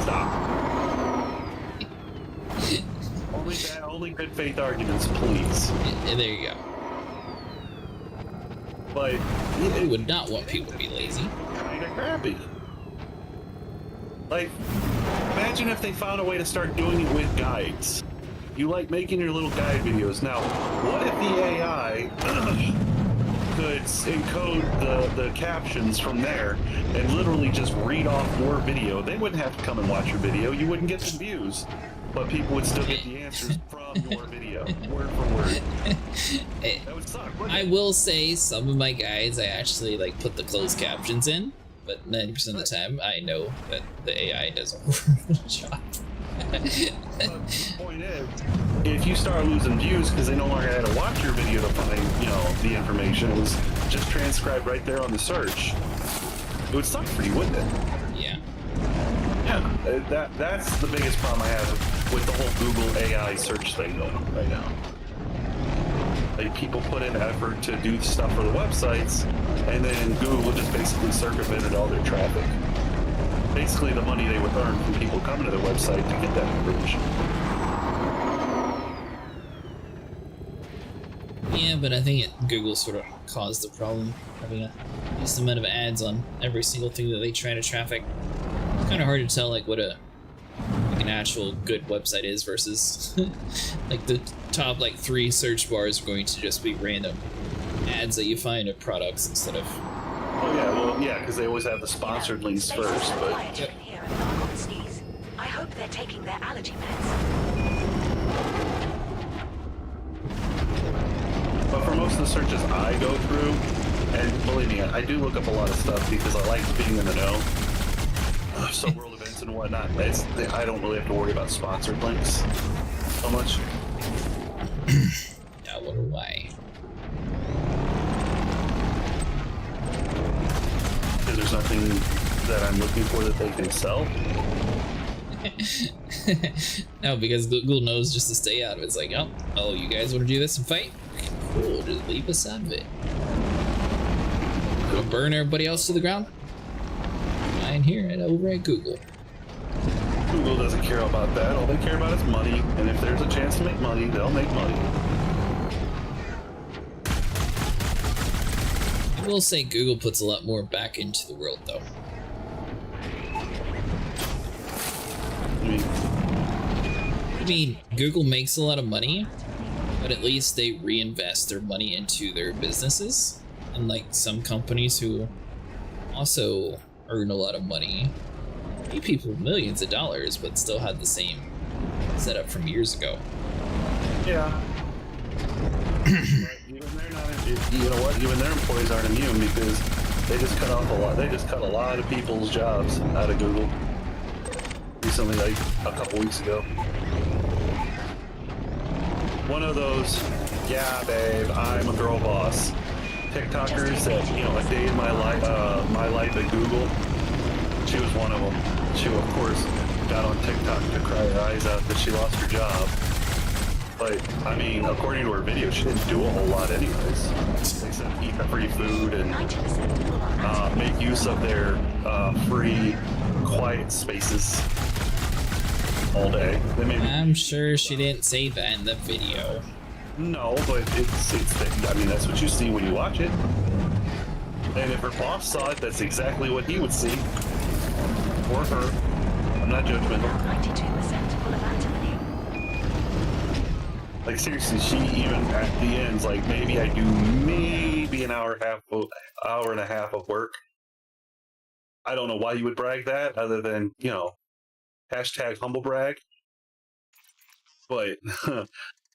Stop. Only good faith arguments, please. Yeah, there you go. But I would not want people to be lazy. Kinda crappy. Like, imagine if they found a way to start doing it with guides. You like making your little guide videos. Now, what if the AI could encode the captions from there and literally just read off your video? They wouldn't have to come and watch your video. You wouldn't get the views, but people would still get the answers from your video, word for word. That would suck, wouldn't it? I will say some of my guides I actually like put the closed captions in, but 90% of the time I know that the AI does a horrible job. But the point is, if you start losing views because they no longer had to watch your video to find, you know, the information, it was just transcribed right there on the search, it would suck for you, wouldn't it? Yeah. Yeah, that's the biggest problem I have with the whole Google AI search thing going on right now. Like, people put in effort to do stuff for the websites, and then Google just basically circumvented all their traffic. Basically, the money they would earn from people coming to their website to get that information. Yeah, but I think Google sort of caused the problem, having a decent amount of ads on every single thing that they try to traffic. It's kind of hard to tell like what an actual good website is versus like the top like 3 search bars are going to just be random ads that you find of products instead of. Oh yeah, well yeah, because they always have the sponsored links first, but. I hope they're taking their allergy meds. But for most of the searches I go through, and believe me, I do look up a lot of stuff because I like being in the know. So world events and whatnot, I don't really have to worry about sponsored links so much. I wonder why. Because there's nothing that I'm looking for that they can sell. No, because Google knows just to stay out of it. It's like, oh, you guys want to do this and fight? Cool, just leave us out of it. Go burn everybody else to the ground? Fine here and over at Google. Google doesn't care about that. All they care about is money, and if there's a chance to make money, they'll make money. I will say Google puts a lot more back into the world, though. I mean, Google makes a lot of money, but at least they reinvest their money into their businesses. Unlike some companies who also earn a lot of money, pay people millions of dollars, but still had the same setup from years ago. Yeah. Even they're not, you know what? Even their employees aren't immune because they just cut off a lot. They just cut a lot of people's jobs out of Google. Recently, like a couple weeks ago. One of those, yeah, babe, I'm a girl boss. TikTokers that, you know, a day in my life at Google. She was one of them. She, of course, got on TikTok to cry her eyes out that she lost her job. But, I mean, according to her video, she didn't do a whole lot anyways. Except eat the free food and make use of their free, quiet spaces all day. I'm sure she didn't say that in the video. No, but it's I mean, that's what you see when you watch it. And if her boss saw it, that's exactly what he would see. Or her. I'm not judgmental. 92% full of antimony. Like, seriously, she even at the end's like, maybe I do maybe an hour and a half of work. I don't know why you would brag that, other than, you know, hashtag humble brag. But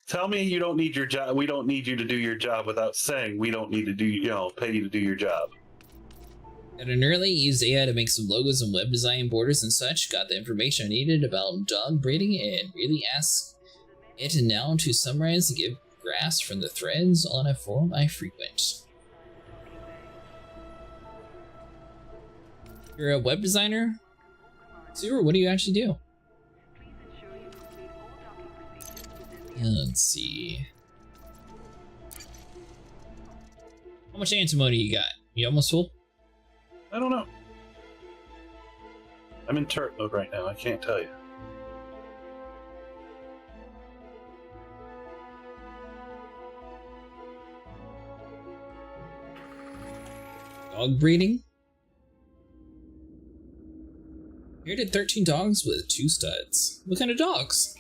tell me you don't need your job. We don't need you to do your job without saying we don't need to do, you know, pay you to do your job. At an early, used AI to make some logos and web design borders and such. Got the information I needed about dog breeding and really asked it now to summarize and give graphs from the threads on a forum I frequent. You're a web designer? Super, what do you actually do? Let's see. How much antimony you got? You almost full? I don't know. I'm in turret mode right now. I can't tell you. Dog breeding? Inherited 13 dogs with 2 studs. What kind of dogs?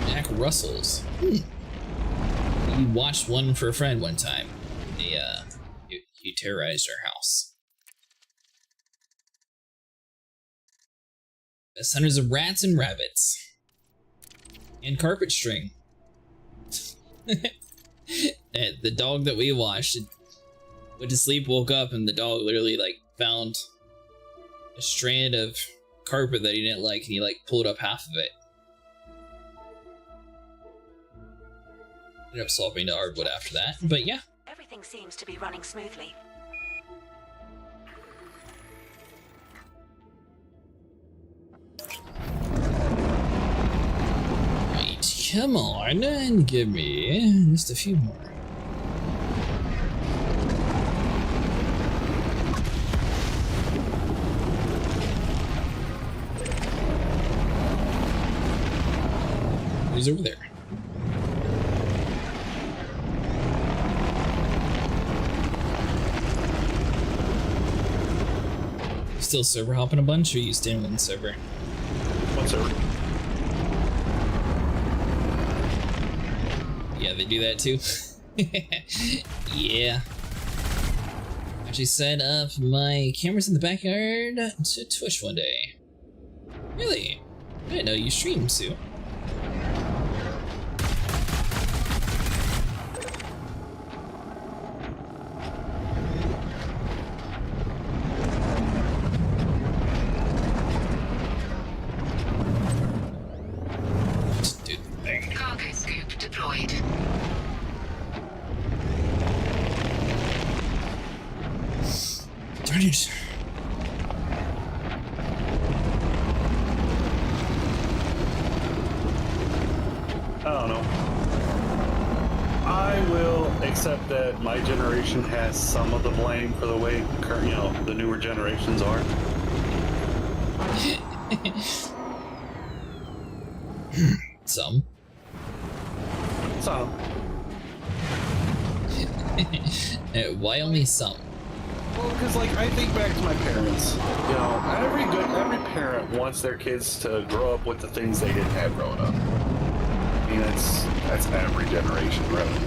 Jack Russells. You watched one for a friend one time. He terrorized our house. Best hunters of rats and rabbits. And carpet string. The dog that we watched went to sleep, woke up, and the dog literally like found a strand of carpet that he didn't like, and he like pulled up half of it. Ended up swapping to hardwood after that, but yeah. Everything seems to be running smoothly. Right, come on and give me just a few more. Who's over there? Still server hopping a bunch, or are you staying with the server? One server. Yeah, they do that too. Yeah. Actually set up my cameras in the backyard to Twitch one day. Really? I didn't know you stream, Sue. Cargo scoop deployed. Darn it. I don't know. I will accept that my generation has some of the blame for the way current, you know, the newer generations are. Some. Some. Why only some? Well, because like I think back to my parents. You know, every parent wants their kids to grow up with the things they didn't have growing up. I mean, that's every generation, really.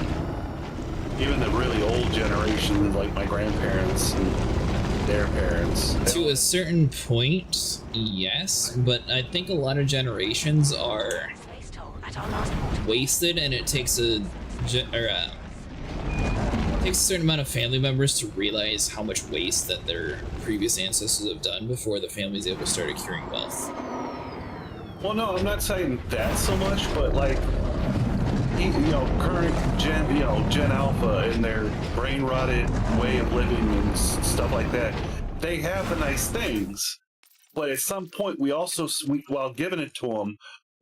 Even the really old generation, like my grandparents and their parents. To a certain point, yes, but I think a lot of generations are wasted, and it takes takes a certain amount of family members to realize how much waste that their previous ancestors have done before the family is able to start accruing wealth. Well, no, I'm not saying that so much, but like, you know, current Gen, you know, Gen Alpha and their brain rotted way of living and stuff like that, they have the nice things, but at some point we also, while giving it to them,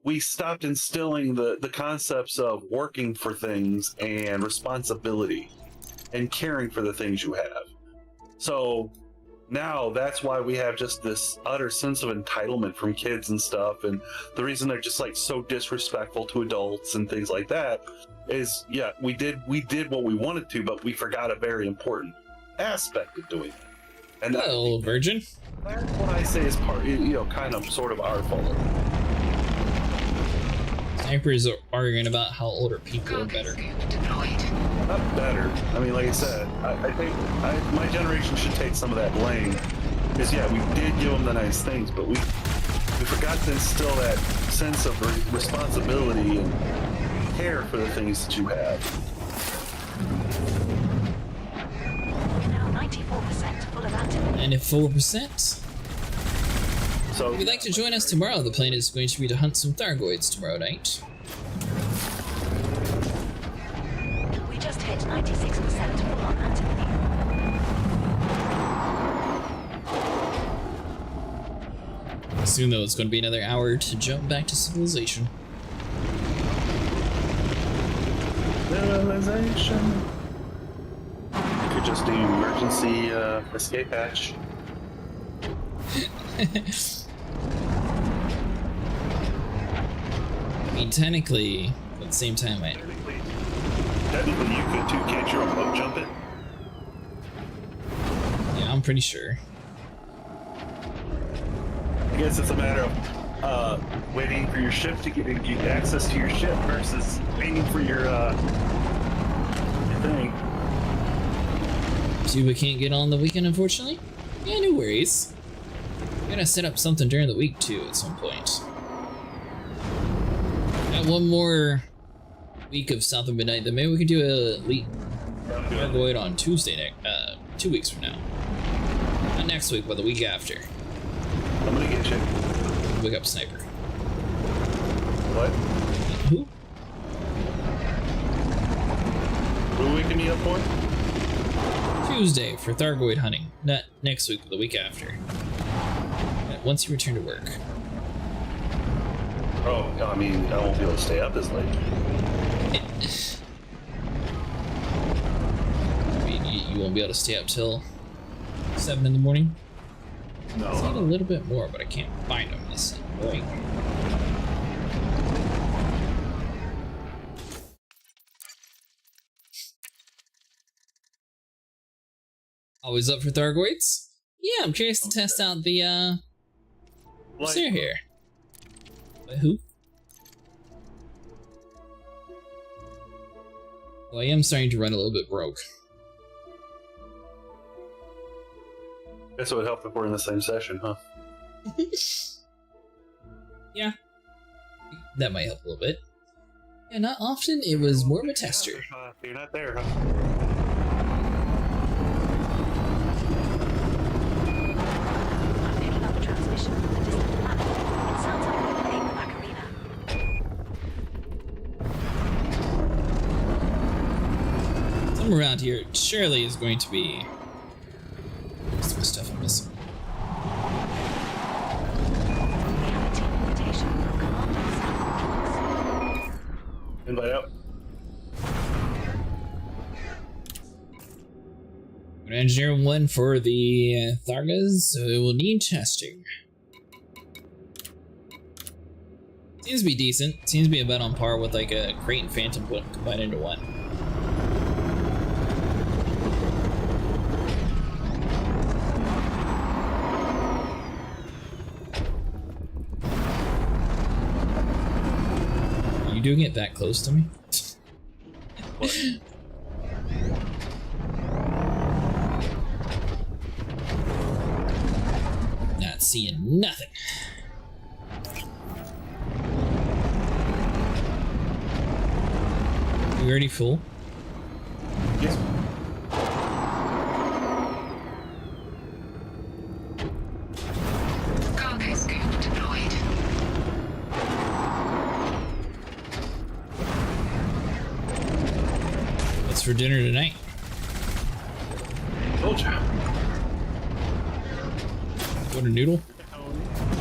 we stopped instilling the concepts of working for things and responsibility and caring for the things you have. So now that's why we have just this utter sense of entitlement from kids and stuff, and the reason they're just like so disrespectful to adults and things like that is, yeah, we did what we wanted to, but we forgot a very important aspect of doing it. And hello, Virgin. That's what I say is part, you know, kind of sort of our fault. Snipers are arguing about how older people are better. Not better. I mean, like I said, I think my generation should take some of that blame. Because, yeah, we did give them the nice things, but we forgot to instill that sense of responsibility and care for the things that you have. We're now 94% full of activity. 94%? So, if you'd like to join us tomorrow, the plan is going to be to hunt some Thargoids tomorrow night. We just hit 96% full on activity. Soon, though, it's going to be another hour to jump back to civilization. Civilization. You could just do emergency escape hatch. I mean, technically, at the same time, Technically, you could too. Can't you remote jump it? Yeah, I'm pretty sure. I guess it's a matter of waiting for your ship to get access to your ship versus waiting for your thing. Tuba can't get on the weekend, unfortunately. Yeah, no worries. We're gonna set up something during the week too at some point. Got one more week of South of Midnight, then maybe we could do a elite Thargoid on Tuesday, 2 weeks from now. Not next week, but the week after. I'm gonna get you. Wake up Sniper. What? Who? What are we waking me up for? Tuesday for Thargoid hunting. Not next week, but the week after. Once you return to work. Oh, I mean, I won't be able to stay up as late. I mean, you won't be able to stay up till 7 in the morning? No. I need a little bit more, but I can't find them. This is annoying. Always up for Thargoids? Yeah, I'm curious to test out the, what's here? Wait, who? Well, I am starting to run a little bit broke. Guess it would help if we're in the same session, huh? Yeah. That might help a little bit. Yeah, not often. It was more of a tester. You're not there, huh? I'm picking up a transmission from the distant planet. It sounds like we're playing the Macarena. Somewhere around here surely is going to be some stuff I'm missing. We have a team invitation from Commander Sam. Invite out. I'm gonna engineer one for the Thargas, so it will need testing. Seems to be decent. Seems to be about on par with like a Crate and Phantom combined into one. Are you doing it that close to me? What? Not seeing nothing. You already full? Yes. Cargo scoop deployed. What's for dinner tonight? Told ya. What a noodle?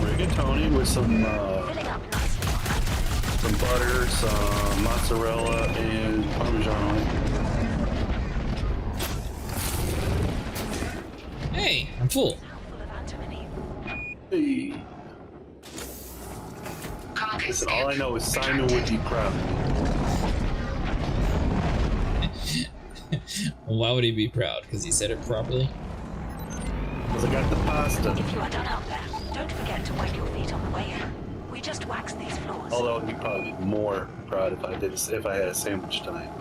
Rigatoni with some butter, some mozzarella, and Parmesan on it. Hey, I'm full. Hey. Listen, all I know is Simon would be proud. Well, why would he be proud? Because he said it properly? Because I got the pasta. If you are done out there, don't forget to wipe your feet on the way in. We just waxed these floors. Although he'd probably be more proud if I had a sandwich tonight.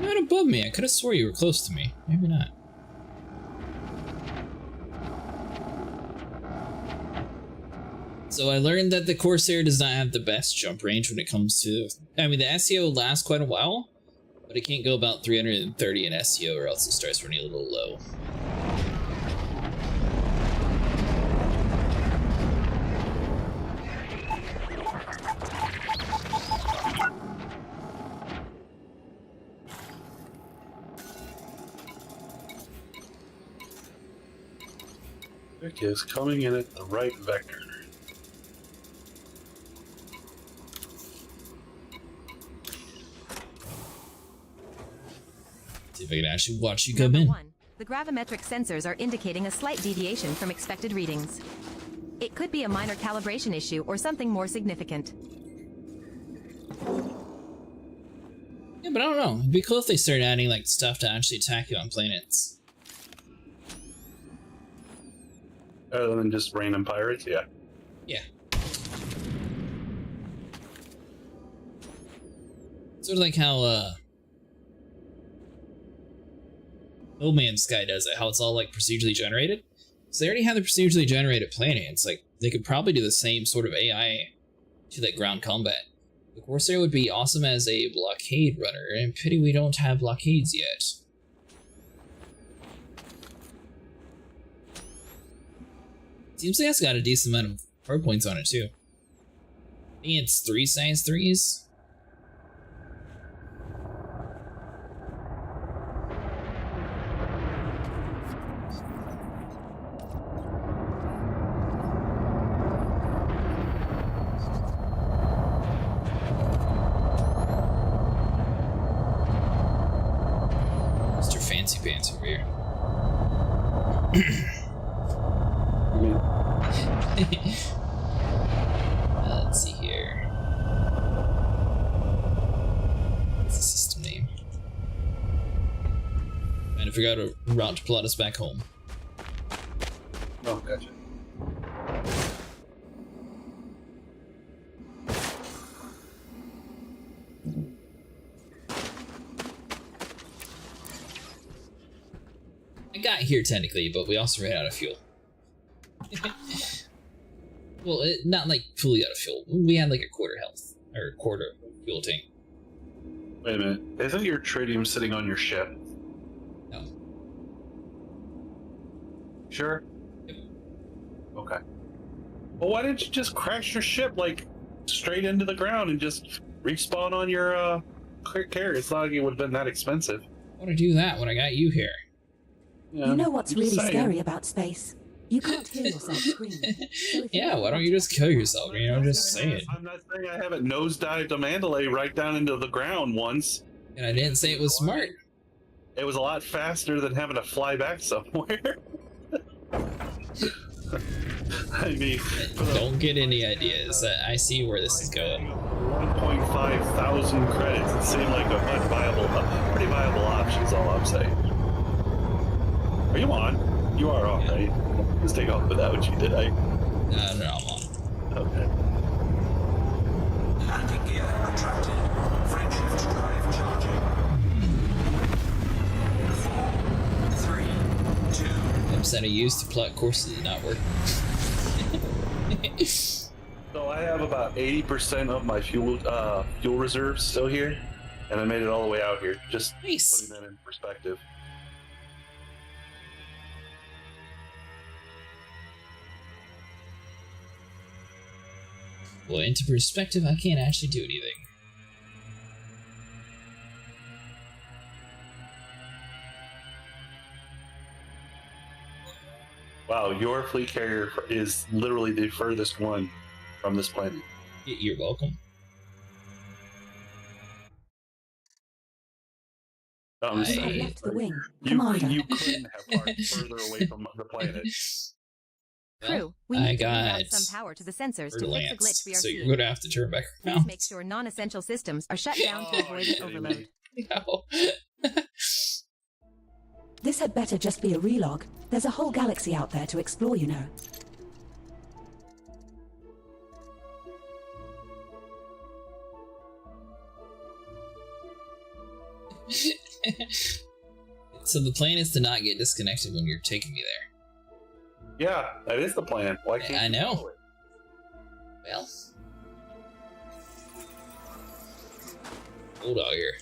You're not above me. I could have swore you were close to me. Maybe not. So I learned that the Corsair does not have the best jump range when it comes to... I mean, the SEO lasts quite a while, but it can't go about 330 in SEO or else it starts running a little low. It is coming in at the right vector. See if I can actually watch you come in. Number 1. The gravimetric sensors are indicating a slight deviation from expected readings. It could be a minor calibration issue or something more significant. Yeah, but I don't know. It'd be cool if they started adding like stuff to actually attack you on planets. Other than just random pirates, yeah. Yeah. Sort of like how No Man's Sky does it, how it's all like procedurally generated. So they already have the procedurally generated planets. Like they could probably do the same sort of AI to like ground combat. The Corsair would be awesome as a blockade runner, and pity we don't have blockades yet. Seems like it's got a decent amount of hard points on it too. I think it's 3 science 3s. Mr. Fancy Pants over here. Let's see here. What's the system name? And I forgot a route to plot us back home. Oh, gotcha. I got here technically, but we also ran out of fuel. Well, not like fully out of fuel. We had like a quarter health, or a quarter fuel tank. Wait a minute. Isn't your tritium sitting on your ship? No. Sure? Yep. Okay. Well, why didn't you just crash your ship, like, straight into the ground and just respawn on your, carrier? It's not like it would have been that expensive. I want to do that when I got you here. Yeah, You know what's I'm just really saying. scary about space? You can't hear yourself scream. So if Yeah, why don't you just kill yourself? You know, I'm just saying. I'm not saying I haven't nosedived a Mandalay right down into the ground once. And I didn't say it was smart. It was a lot faster than having to fly back somewhere. I mean, Don't get any ideas. I see where this is going. 1.5 thousand credits. It seemed like a pretty viable option is all I'm saying. Are you on? You are on, right? Just take off without you, did I? No, I'm on. Okay. Landing gear retracted. Frameshift drive charging. 4, 3, 2. The percent I used to plot courses did not work. So I have about 80% of my fuel reserves still here, and I made it all the way out here. Just nice. Putting that in perspective. Well, into perspective, I can't actually do anything. No, your fleet carrier is literally the furthest one from this planet. You're welcome. I'm just I've saying, left the wing. you Commander. couldn't have parked further away from the planet. Crew, we I need to got reroute some power to the sensors to fix the glitch Lance, we are so seeing. you're going to have to turn back Please around. make sure non-essential systems are shut down to avoid you're an kidding overload. No. This had better just be a relog. There's a whole galaxy out there to explore, you know. So the plan is to not get disconnected when you're taking me there. Yeah, that is the plan. Why can't I you know. follow it? Well, hold on here.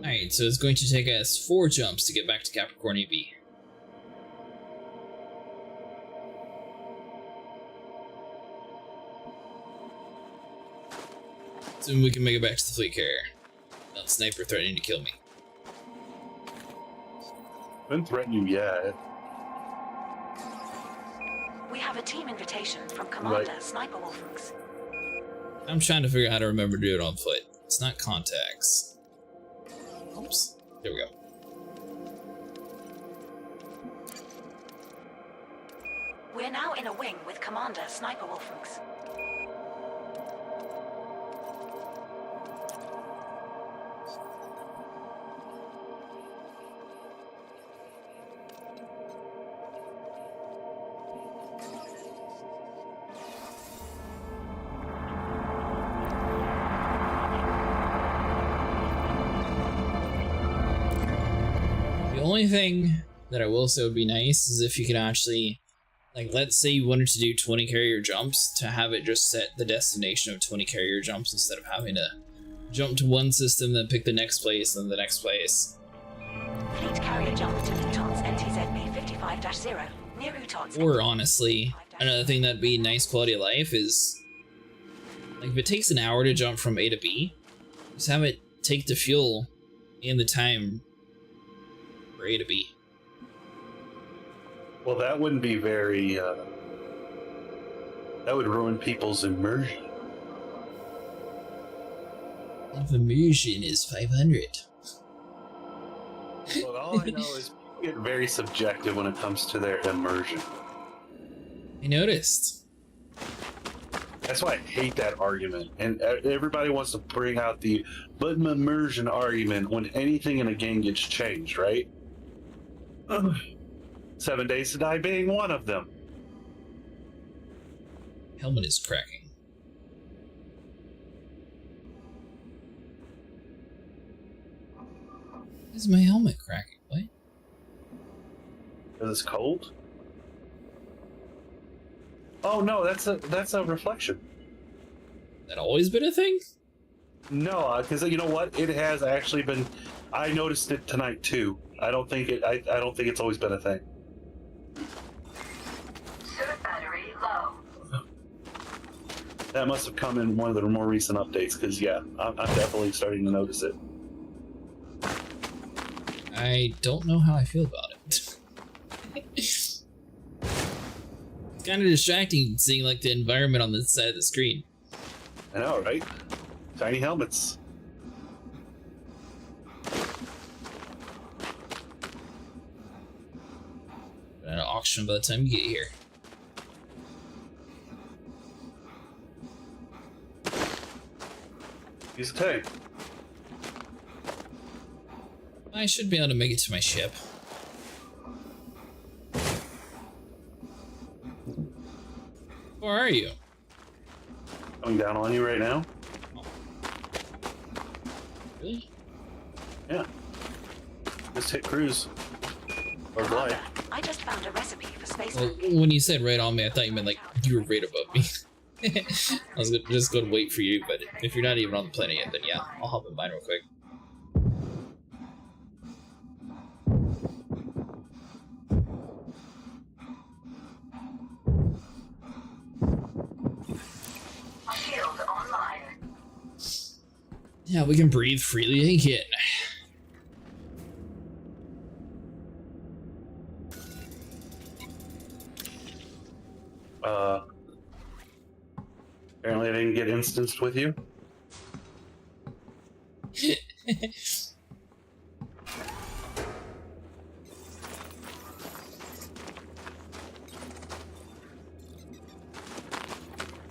Alright, so it's going to take us 4 jumps to get back to Capricorn B. Soon we can make it back to the fleet carrier. Not sniper threatening to kill me. Didn't threaten you yet. We have a team invitation from Commander Right. Sniper Wolfix. I'm trying to figure out how to remember to do it on foot. It's not contacts. Oops. There we go. We're now in a wing with Commander Sniper Wolfix. The only thing that I will say would be nice is if you could actually, like, let's say you wanted to do 20 carrier jumps, to have it just set the destination of 20 carrier jumps instead of having to jump to one system, then pick the next place, then the next place. Fleet carrier jump to Utons NTZB 55-0 near Utons. Or honestly, another thing that'd be nice quality of life is, like, if it takes an hour to jump from A to B, just have it take the fuel and the time for A to B. Well, that wouldn't be very, that would ruin people's immersion. If immersion is 500. Well, all I know is people get very subjective when it comes to their immersion. I noticed. That's why I hate that argument. And everybody wants to bring out the but immersion argument when anything in a game gets changed, right? 7 Days to Die being one of them. Helmet is cracking. Why is my helmet cracking? What? Because it's cold? Oh no, that's a reflection. That always been a thing? No, because you know what? It has actually been. I noticed it tonight too. I don't think it's always been a thing. Battery low. That must have come in one of the more recent updates. Because yeah, I'm definitely starting to notice it. I don't know how I feel about it. It's kind of distracting seeing like the environment on this side of the screen. I know, right? Tiny helmets. At an auction by the time you get here. Use a tank. I should be able to make it to my ship. Where are you? Coming down on you right now. Really? Yeah. Just hit cruise. Or glide. I just found a recipe for space. Well, when you said right on me, I thought you meant like you were right above me. I was just going to wait for you, but if you're not even on the planet yet, then yeah, I'll hop in mine real quick. Shield online. Yeah, we can breathe freely again. Apparently I didn't get instanced with you.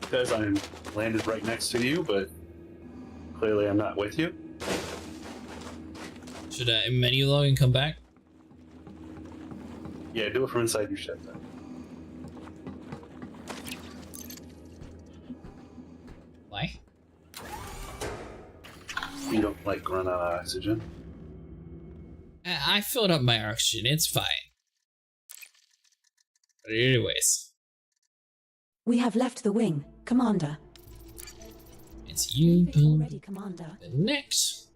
Because I'm landed right next to you, but clearly I'm not with you. Should I menu log and come back? Yeah, do it from inside your ship then. Why? You don't like run out of oxygen. I filled up my oxygen, it's fine. But anyways. We have left the wing, Commander. It's you, already, Commander. The next.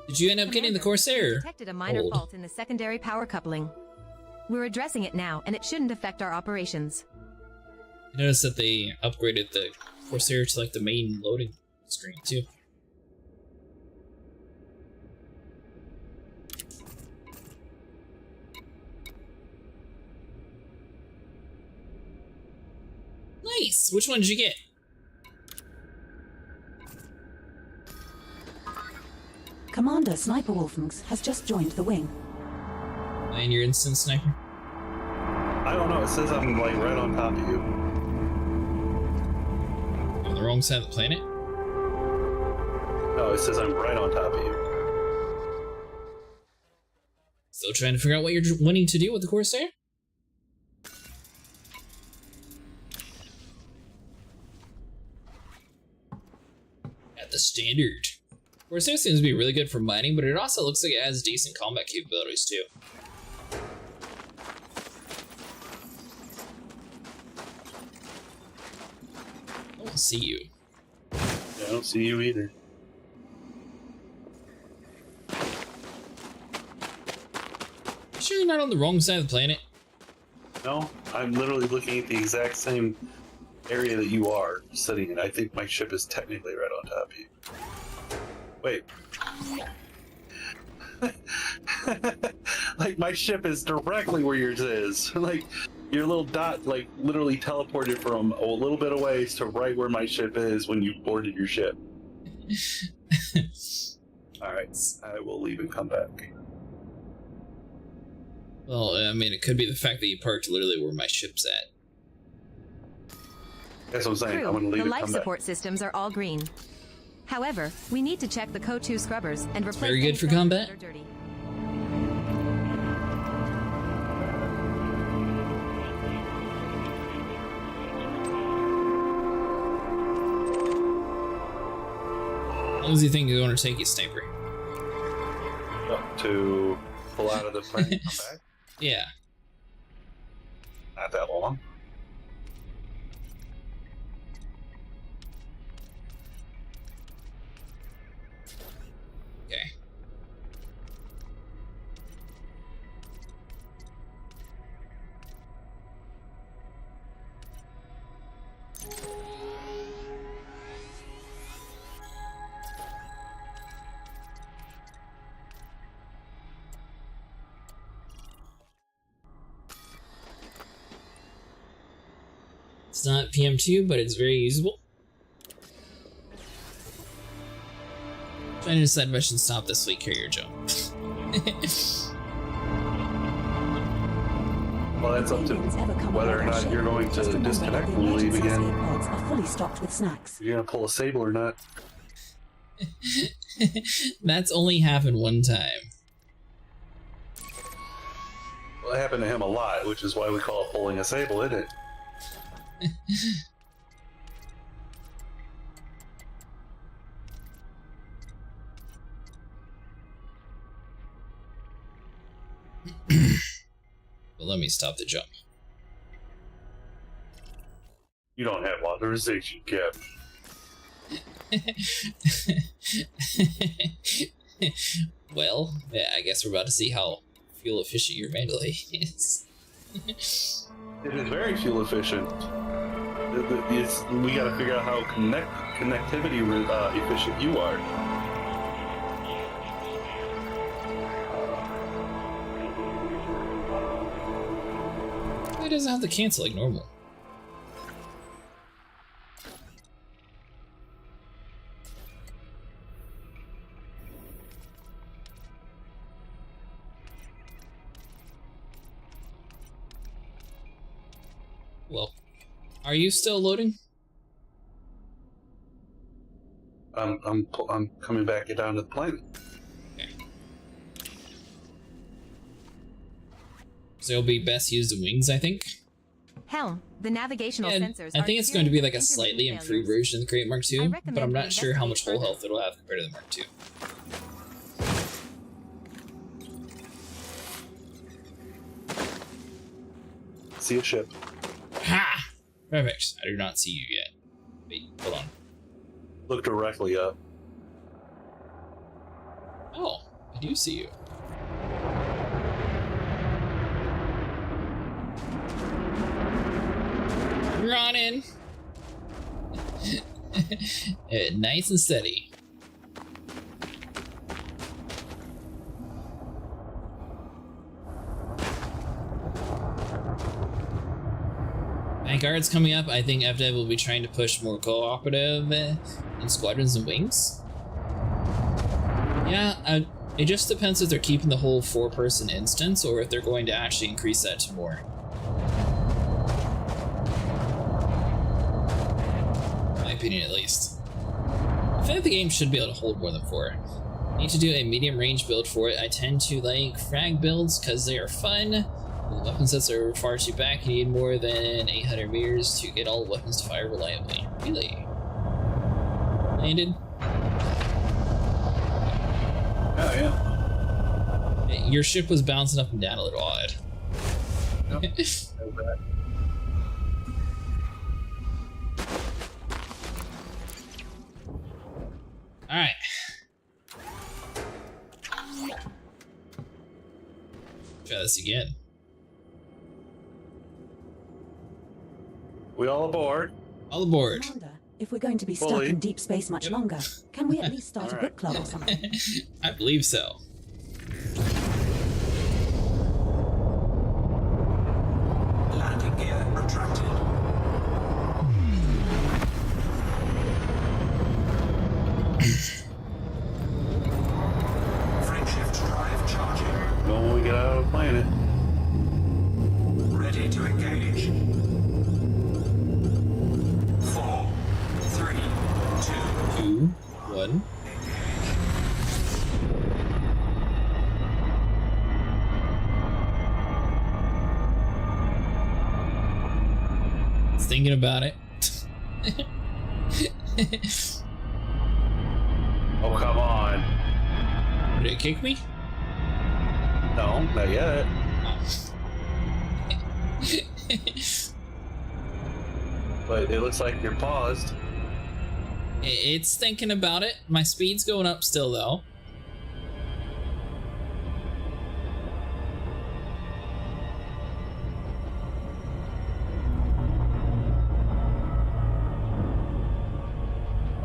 Did you end up getting the Corsair? We detected a minor Hold. fault in the secondary power coupling. We're addressing it now, and it shouldn't affect our operations. I noticed that they upgraded the Corsair to like the main loading screen too. Nice! Which one did you get? Commander Sniper Wolfengs has just joined the wing. And your instant sniper? I don't know, it says I'm like right on top of you. On the wrong side of the planet? No, it says I'm right on top of you. Still trying to figure out what you're wanting to do with the Corsair? At the standard. Corsair seems to be really good for mining, but it also looks like it has decent combat capabilities too. I don't see you. Yeah, I don't see you either. You sure you're not on the wrong side of the planet? No, I'm literally looking at the exact same area that you are sitting in. I think my ship is technically right on top of you. Wait. Like, my ship is directly where yours is. Like, your little dot, like, literally teleported from a little bit away to right where my ship is when you boarded your ship. Alright, I will leave and come back. Well, I mean, it could be the fact that you parked literally where my ship's at. That's what I'm saying. True, I'm gonna leave the and life come support systems are all green. However, we need to check the CO2 scrubbers and replace very good any for filters combat. that are dirty. How long does he think it's going to take you, Sniper? To pull out of the plane and come back? Yeah. Not that long. Okay. It's not PM2, but it's very usable. Trying to decide if I should stop this fleet carrier jump. Well, that's up to whether or not you're going to disconnect when we leave again. Pods are fully stocked with snacks. You're gonna pull a sable or not? That's only happened one time. Well, it happened to him a lot, which is why we call it pulling a sable, isn't it? Well, let me stop the jump. You don't have authorization, Cap. Well, yeah, I guess we're about to see how fuel efficient your mandalay is. It is very fuel efficient. We gotta figure out how connectivity efficient you are. It doesn't have to cancel like normal. Well, are you still loading? I'm coming back down to the planet. Okay. So it'll be best used in wings, I think. Helm, the navigational sensors. I think it's going to be like a slightly intermittent improved failures. version of the Great Mark II, but I'm not sure how much hull health it'll have compared to the Mark II. See a ship. Ha! Perfect. I do not see you yet. Wait, hold on. Look directly up. Oh, I do see you. Running. Nice and steady. Vanguard's coming up. I think FDev will be trying to push more cooperative in squadrons and wings. Yeah, it just depends if they're keeping the whole 4-person instance or if they're going to actually increase that to more. In my opinion, at least. I think the game should be able to hold more than 4. Need to do a medium range build for it. I tend to like frag builds because they are fun. The weapon sets are far too back. You need more than 800 meters to get all weapons to fire reliably. Really? Landed? Oh, yeah. Your ship was bouncing up and down a little odd. Yep. Alright. Try this again. We all aboard? All aboard. Commander, if we're going to be stuck Fully. in deep space much longer, can we at least start a book club or something? I believe so. Landing gear retracted. Frameshift drive charging. Well, when we get out of the planet. Ready to engage. 4, 3, 2, 1. Thinking about it. Oh, come on. Did it kick me? No, not yet. But it looks like you're paused. It's thinking about it. My speed's going up still, though.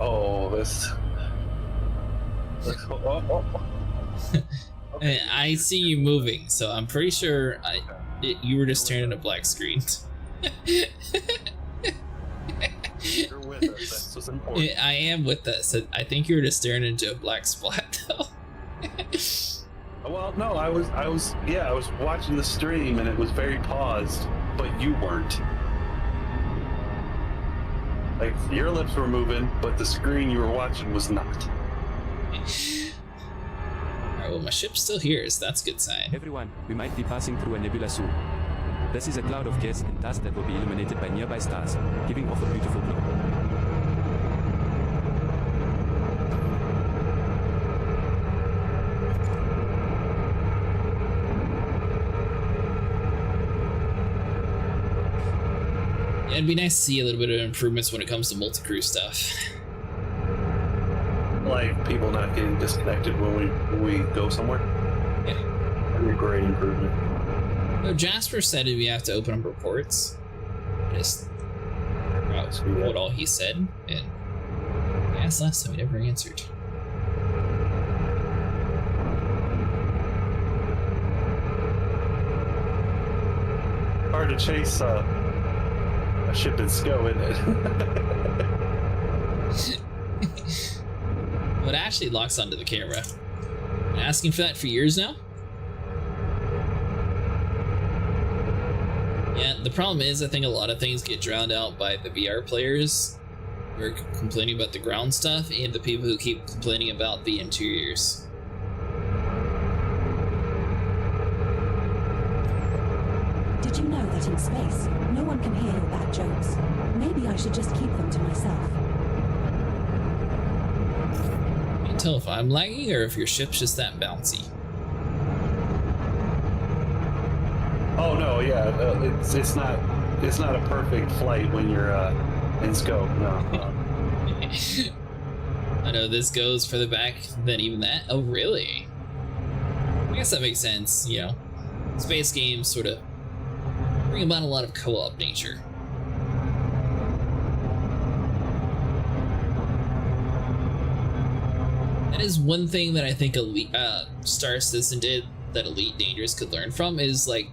Oh, this. I see you moving, so I'm pretty sure you were just turning a black screen. You're with us. That's what's important. I am with us. I think you were just staring into a black spot, though. Well, no, I was watching the stream and it was very paused, but you weren't. Like, your lips were moving, but the screen you were watching was not. Alright, well, my ship's still here, so that's a good sign. Everyone, we might be passing through a nebula soon. This is a cloud of gas and dust that will be illuminated by nearby stars, giving off a beautiful glow. It'd be nice to see a little bit of improvements when it comes to multi-crew stuff. Like people not getting disconnected when we go somewhere. Yeah. That'd be a great improvement. So Jasper said we have to open up reports. Just what all he said, and I asked last time he never answered. Hard to chase a ship in SCO, isn't it? Well, it actually locks onto the camera. Been asking for that for years now. Yeah, the problem is I think a lot of things get drowned out by the VR players who are complaining about the ground stuff and the people who keep complaining about the interiors. Did you know that in space, no one can hear your bad jokes? Maybe I should just keep them to myself. You can tell if I'm lagging or if your ship's just that bouncy. Oh no, yeah, it's not a perfect flight when you're in scope. No. I know this goes further back than even that. Oh really? I guess that makes sense. You know, space games sort of bring about a lot of co-op nature. That is one thing that I think Star Citizen did that Elite Dangerous could learn from, is like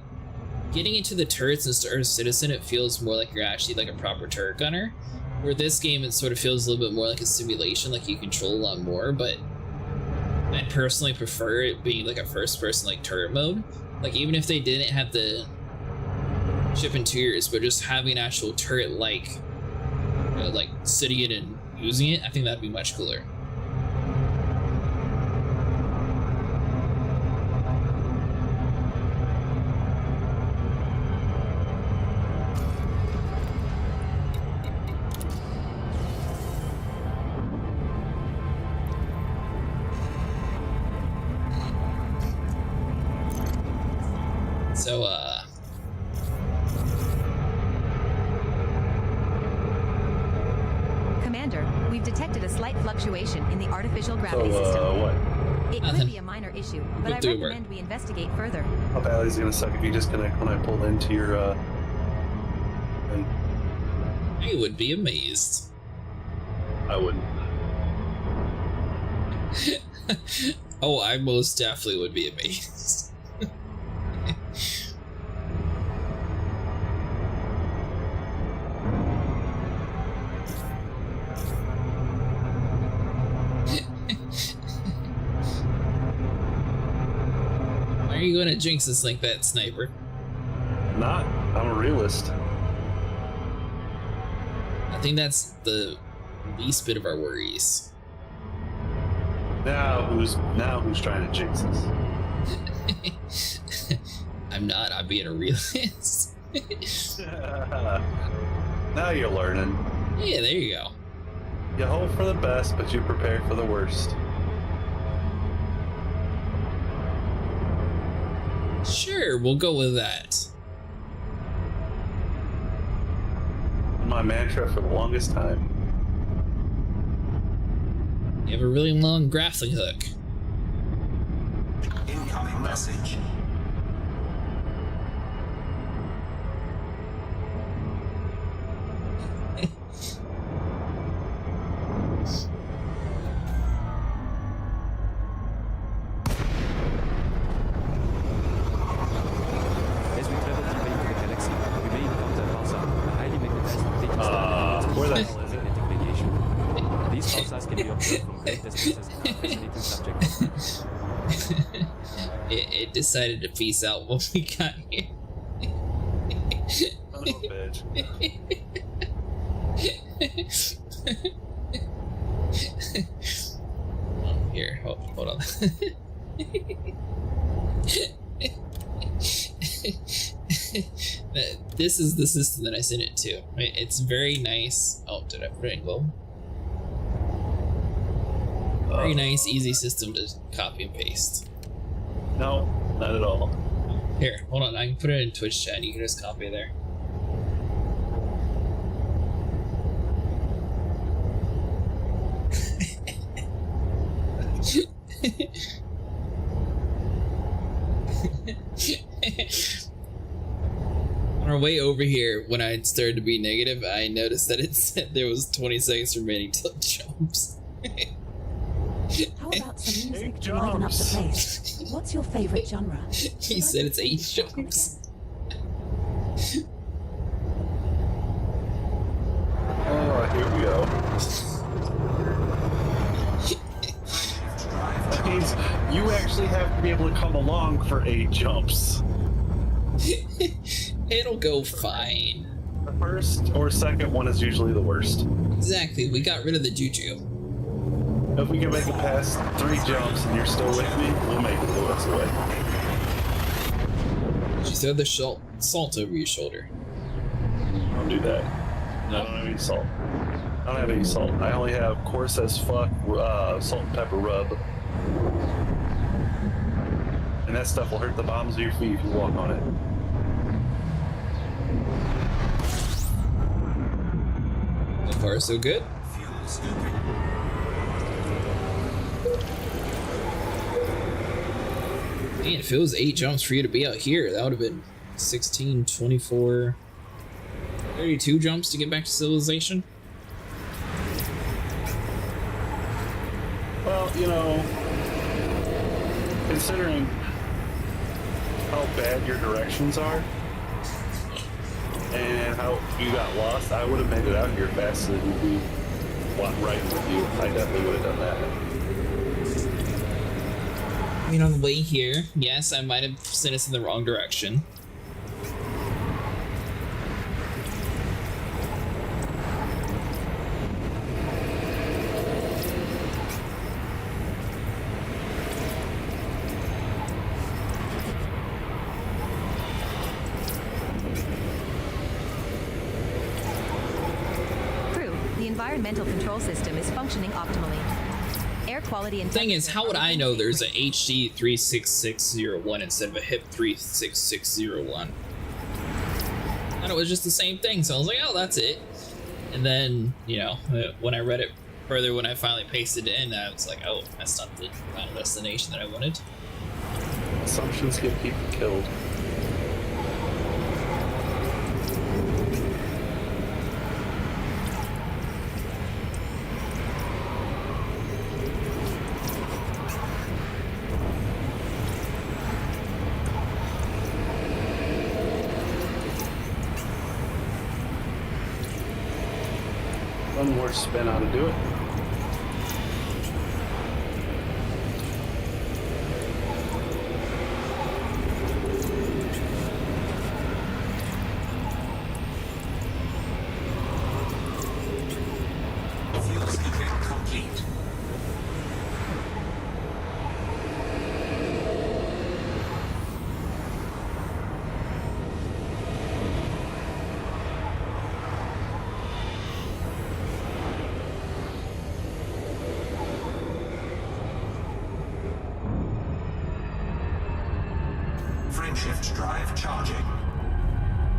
getting into the turrets in Star Citizen, it feels more like you're actually like a proper turret gunner. Where this game, it sort of feels a little bit more like a simulation, like you control a lot more, but I personally prefer it being like a first-person like turret mode. Like even if they didn't have the ship interiors, but just having an actual turret like sitting it and using it, I think that'd be much cooler. So, Commander, we've detected a slight fluctuation in the artificial gravity system. What? It could be a minor issue, but I recommend we investigate further. How bad is it gonna suck if you disconnect when I pull into your thing? I would be amazed. I wouldn't. Oh, I most definitely would be amazed. Why are you going to jinx us like that, Sniper? Not. I'm a realist. I think that's the least bit of our worries. Now who's trying to jinx us? I'm not. I'm being a realist. Now you're learning. Yeah, there you go. You hope for the best, but you prepare for the worst. Sure, we'll go with that. My mantra for the longest time. You have a really long grappling hook. Incoming message. As we travel deeper into the galaxy, we may encounter pulsar, a highly magnetized rotating star where the with magnetic radiation. These pulsars can be observed from great distances and are fascinating subjects. It decided to peace out when we got here. Son of a bitch. Here, hold on. This is the system that I sent it to. It's very nice. Oh, did I put it in globe? Very nice, easy system to copy and paste. No, not at all. Here, hold on. I can put it in Twitch chat. You can just copy it there. On our way over here, when I started to be negative, I noticed that it said there was 20 seconds remaining till jumps. How about some music to liven up the place? What's your favorite genre? He said it's 8 jumps. Oh, here we go. That means you actually have to be able to come along for 8 jumps. It'll go fine. The first or second one is usually the worst. Exactly, we got rid of the juju. If we can make it past 3 jumps and you're still with me, we'll make it the rest of the way. Did you throw the salt over your shoulder? Don't do that. No, I don't have any salt. I don't have any salt. I only have coarse as fuck salt and pepper rub. And that stuff will hurt the bottoms of your feet if you walk on it. So far, so good. Man, if it was 8 jumps for you to be out here, that would have been 16, 24, 32 jumps to get back to civilization. Well, you know, considering how bad your directions are and how you got lost, I would have made it out here faster than we walked right with you. I definitely would have done that. I mean, on the way here, yes, I might have sent us in the wrong direction. The environmental control system is functioning optimally. Air quality and thing is, how would I know there's a HD 36601 instead of a HIP 36601? I thought it was just the same thing, so I was like, oh, that's it. And then, you know, when I read it further, when I finally pasted it in, I was like, oh, that's not the final destination that I wanted. Assumptions get people killed. One more spin on to do it. Fuel scooping complete. Frameshift drive charging.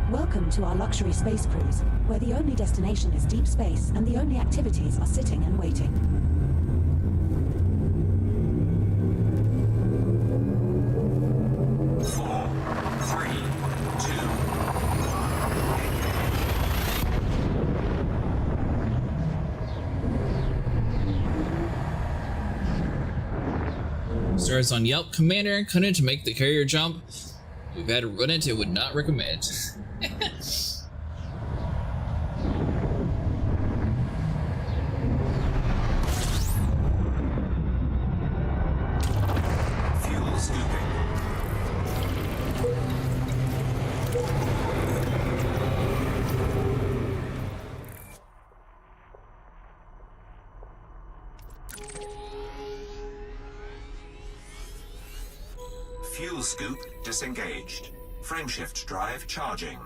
Welcome to our luxury space cruise, where the only destination is deep space and the only activities are sitting and waiting. 4, 3, 2, 1. Stars on Yelp. Commander couldn't make the carrier jump. We've had to run it, would not recommend. Fuel scooping. Fuel scoop disengaged. Frameshift drive charging.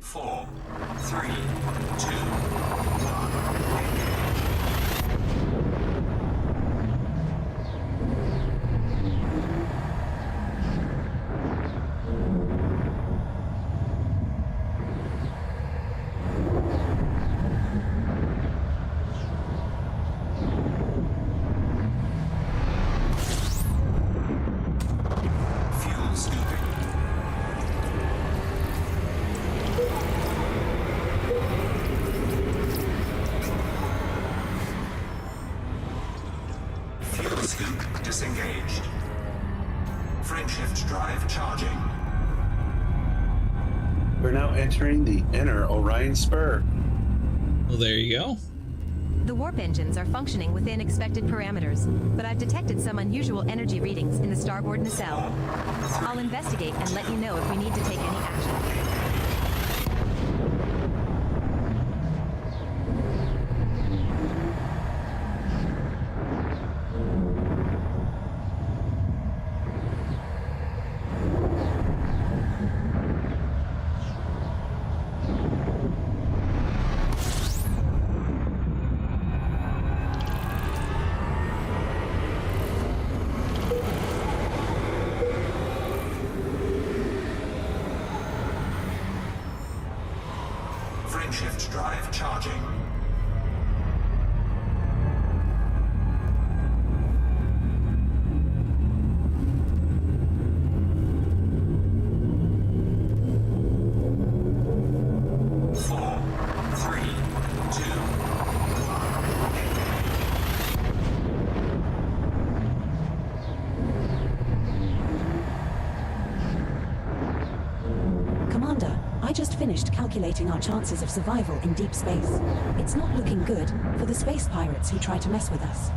Four, 3, 2, 1. drive charging. We're now entering the inner Orion Spur. Well, there you go. The warp engines are functioning within expected parameters, but I've detected some unusual energy readings in the starboard nacelle. I'll investigate and let you know if we need to take any action. Shift drive charging. Finished calculating our chances of survival in deep space. It's not looking good for the space pirates who try to mess with us.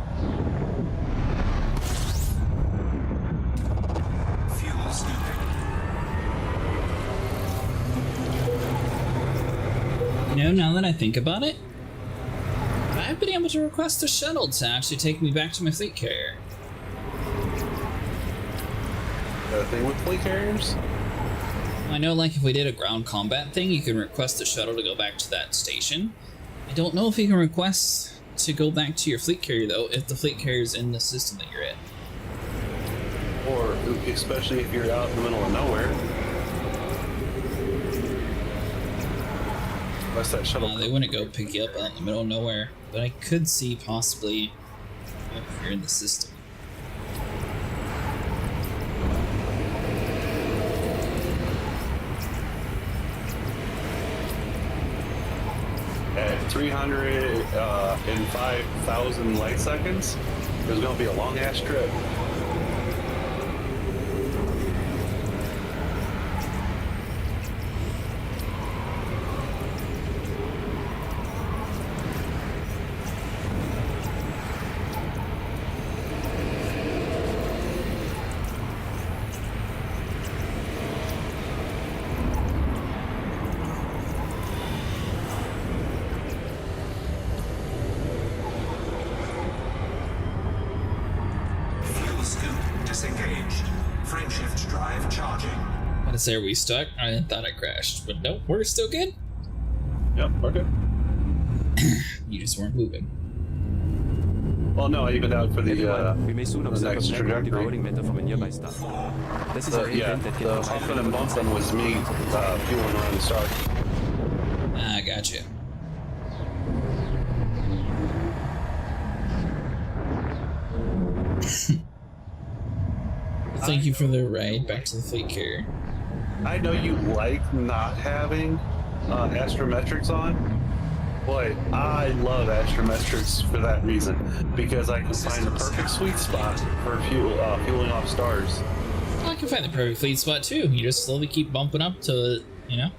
Fuel scooping. You know, now that I think about it, I've been able to request a shuttle to actually take me back to my fleet carrier. The thing with fleet carriers? I know, like, if we did a ground combat thing, you can request a shuttle to go back to that station. I don't know if you can request to go back to your fleet carrier, though, if the fleet carrier is in the system that you're in. Or, especially if you're out in the middle of nowhere. Unless that shuttle... They wouldn't go pick you up out in the middle of nowhere, but I could see possibly if you're in the system. At 305,000 light seconds, there's going to be a long-ass trip. Are we stuck? I thought I crashed, but nope, we're still good. Yep, we're good. You just weren't moving. Well, no, I evened out for the we may soon observe a black devouring matter from a nearby star. This is a event that can huffing and bumping was me fueling around the star. Ah, gotcha. Thank you for the ride back to the fleet carrier. I know you like not having astrometrics on, but I love astrometrics for that reason, because I can find the perfect sweet spot for fueling off stars. Well, I can find the perfect fleet spot too. You just slowly keep bumping up to, you know,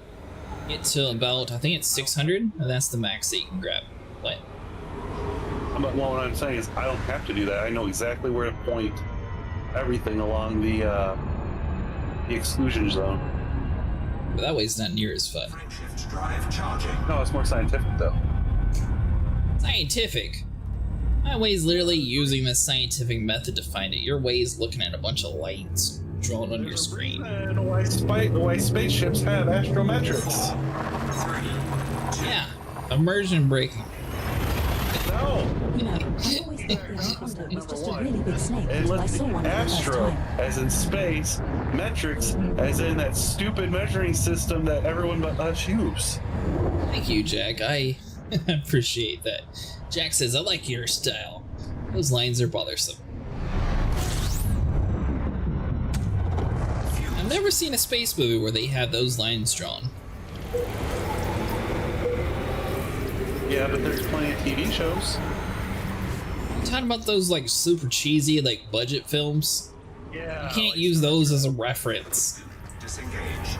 get to about, I think it's 600, and that's the max that you can grab. But well, what I'm saying is I don't have to do that. I know exactly where to point everything along the exclusion zone. But that way's not near as fun. No, it's more scientific though. Scientific? My way's literally using the scientific method to find it. Your way's looking at a bunch of lights drawn on your screen. And why spaceships have astrometrics? Yeah, immersion breaking. No. You know, I always thought the anaconda was just a really big snake And until I saw one for the first astro, time. as in space, metrics, as in that stupid measuring system that everyone but us use. Thank you, Jack. I appreciate that. Jack says, I like your style. Those lines are bothersome. I've never seen a space movie where they have those lines drawn. Yeah, but there's plenty of TV shows. I'm talking about those like super cheesy like budget films. Yeah. You can't use those as a reference. Disengaged.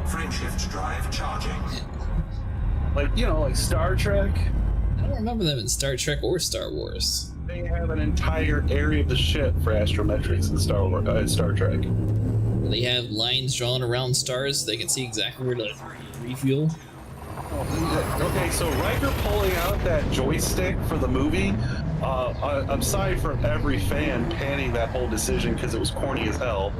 Frameshift drive charging. Like, you know, like Star Trek. I don't remember them in Star Trek or Star Wars. They have an entire area of the ship for astrometrics in Star Trek. They have lines drawn around stars so they can see exactly where to refuel. Okay, so Riker pulling out that joystick for the movie, I'm sorry for every fan panning that whole decision because it was corny as hell.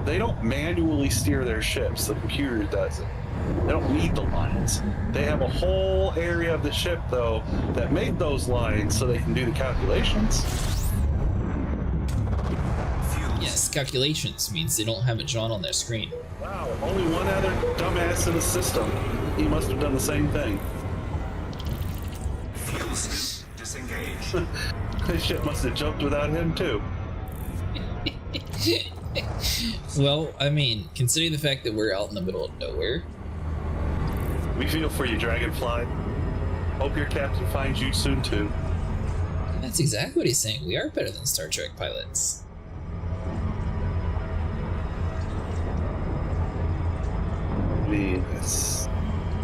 They don't manually steer their ships, the computer does it. They don't need the lines. They have a whole area of the ship, though, that made those lines so they can do the calculations. Yes, calculations means they don't have it drawn on their screen. Wow, only one other dumbass in the system. He must have done the same thing. Fuse disengaged. This ship must have jumped without him, too. Well, I mean, considering the fact that we're out in the middle of nowhere. We feel for you, Dragonfly. Hope your captain finds you soon, too. That's exactly what he's saying. We are better than Star Trek pilots. I mean,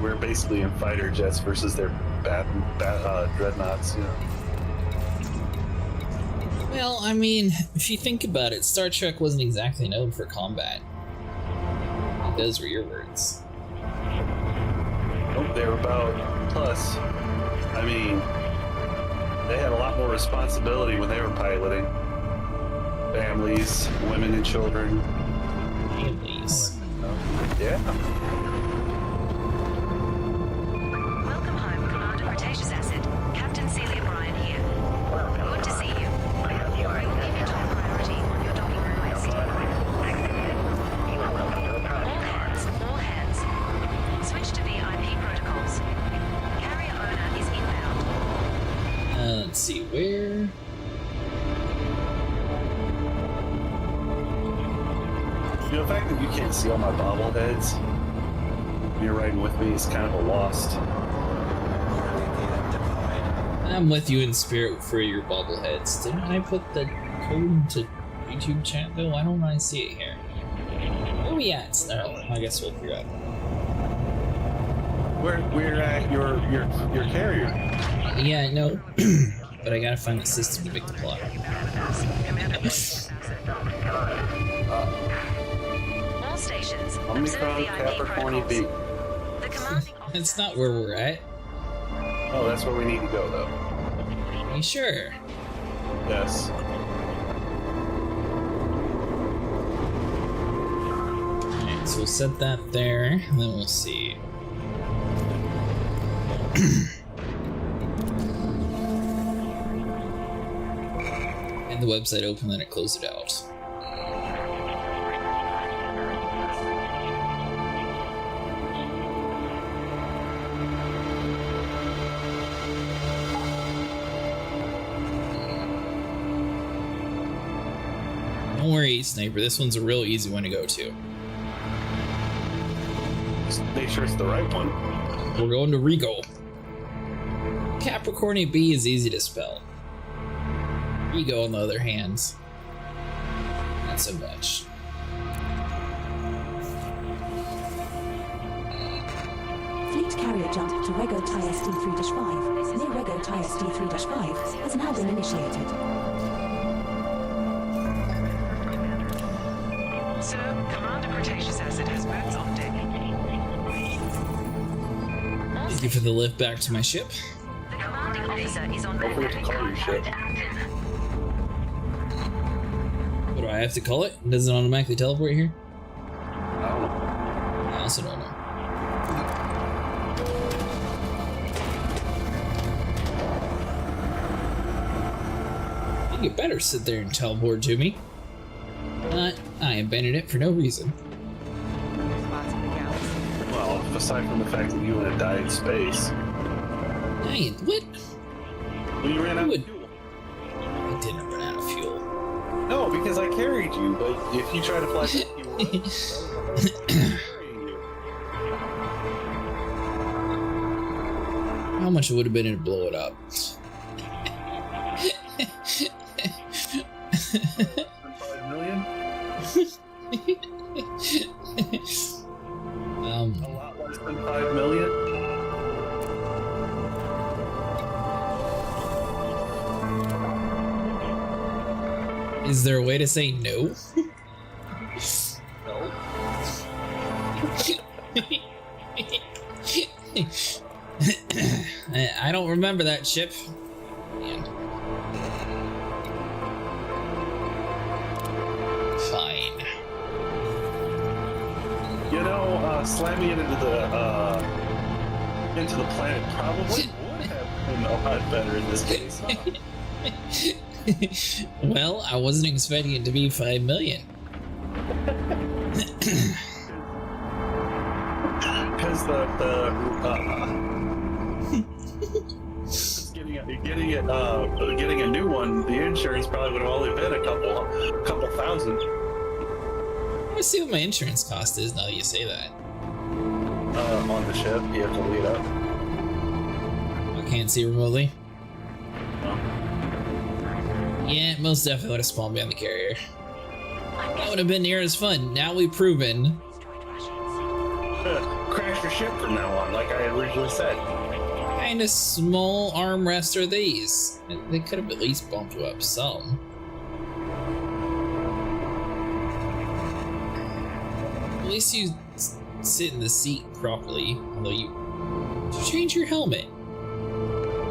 we're basically in fighter jets versus their dreadnoughts, you know. Well, I mean, if you think about it, Star Trek wasn't exactly known for combat. Those were your words. Nope, they were about plus. I mean, they had a lot more responsibility when they were piloting. Families, women and children. Families. Yeah. Welcome home, Commander Cretaceous Acid. Captain Celia Bryan here. Good to see you. You'll give your top priority on your docking request. All hands. Switch to VIP protocols. Carrier owner is inbound. Let's see, where? You know, the fact that you can't see all my bobbleheads when you're riding with me is kind of a lost. I'm with you in spirit for your bobbleheads. Didn't I put the code to YouTube chat though? Why don't I see it here? Where are we at? No, I guess we'll figure out. We're at your carrier. Yeah, no, but I gotta find the system to make the plot. All stations. Omicron Capricorn B. That's not where we're at. Oh, that's where we need to go, though. Are you sure? Yes. Alright, so we'll set that there, and then we'll see. And the website open, then it closed it out. Don't worry, Sniper, this one's a real easy one to go to. Just make sure it's the right one. We're going to Rigo. Capricorn B is easy to spell. Rigo, on the other hand, not so much. Fleet carrier jump to Rego TIE SD3-5. Near Rego TIE SD3-5 has now been initiated. Sir, Commander Cretaceous Acid has boots on deck. Thank you for the lift back to my ship. The commanding officer is on Don't forget to call your ship. What do I have to call it? Does it automatically teleport here? I don't know. I also don't know. I think you better sit there and teleport to me. I abandoned it for no reason. Well, aside from the fact that you want to die in space. What? Well, you ran out of fuel. I didn't run out of fuel. No, because I carried you, but if you try to fly back, you would. How much it would have been to blow it up? than 5 million? Is there a way to say no? No. I don't remember that chip. Man. Fine. You know, slamming it into the planet probably would have been a lot better in this case. Huh? Well, I wasn't expecting it to be 5 million. Because getting a new one, the insurance probably would have only been a couple thousand. Let's see what my insurance cost is now that you say that. On the ship, you have to lead up. I can't see remotely. No. Yeah, most definitely would have spawned me on the carrier. That would have been near as fun. Now we've proven. Crash your ship from now on, like I originally said. What kind of small armrest are these? They could have at least bumped you up some. At least you sit in the seat properly, although you change your helmet.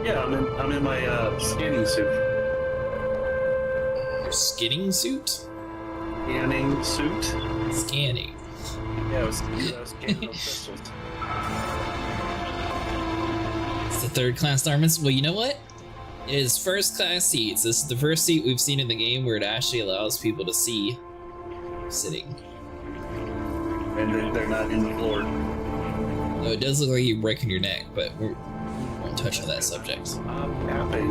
Yeah, I'm in my scanning suit. Your skinning suit? Scanning suit? Scanning. Yeah, I was scanning those crystals. It's the third class armaments. Well, you know what? It is first class seats. This is the first seat we've seen in the game where it actually allows people to see sitting. And they're not in the floor. No, it does look like you're breaking your neck, but we won't touch on that subject. I'm happy.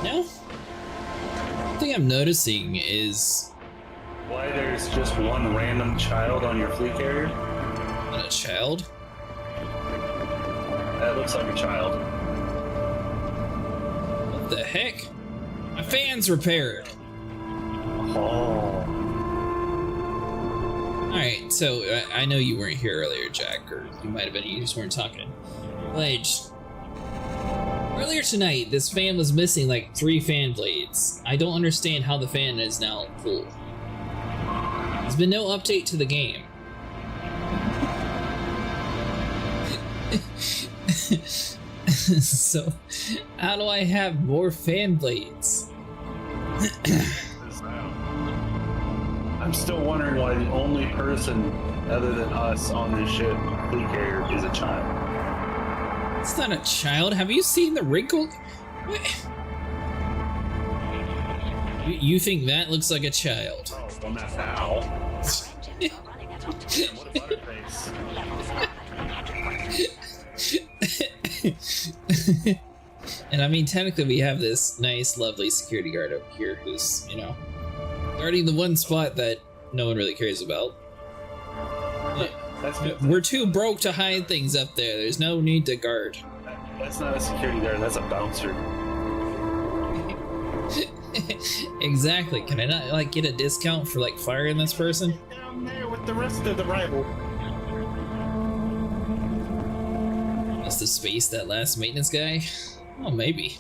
No? The thing I'm noticing is... Why there's just one random child on your fleet carrier? Not a child? That looks like a child. What the heck? My fan's repaired. Oh. Alright, so I know you weren't here earlier, Jack, or you might have been, you just weren't talking. Ledge. Earlier tonight, this fan was missing like 3 fan blades. I don't understand how the fan is now full. There's been no update to the game. So, how do I have more fan blades? I'm still wondering why the only person other than us on this ship, fleet carrier, is a child. It's not a child. Have you seen the wrinkle? You think that looks like a child? Oh, well, not now. What a butterface. And I mean, technically we have this nice, lovely security guard over here who's, you know, guarding the one spot that no one really cares about. That's good. We're too broke to hide things up there. There's no need to guard. That's not a security guard, that's a bouncer. Exactly. Can I not, like, get a discount for, like, firing this person? Down there with the rest of the rival. Must have spaced that last maintenance guy? Oh, maybe.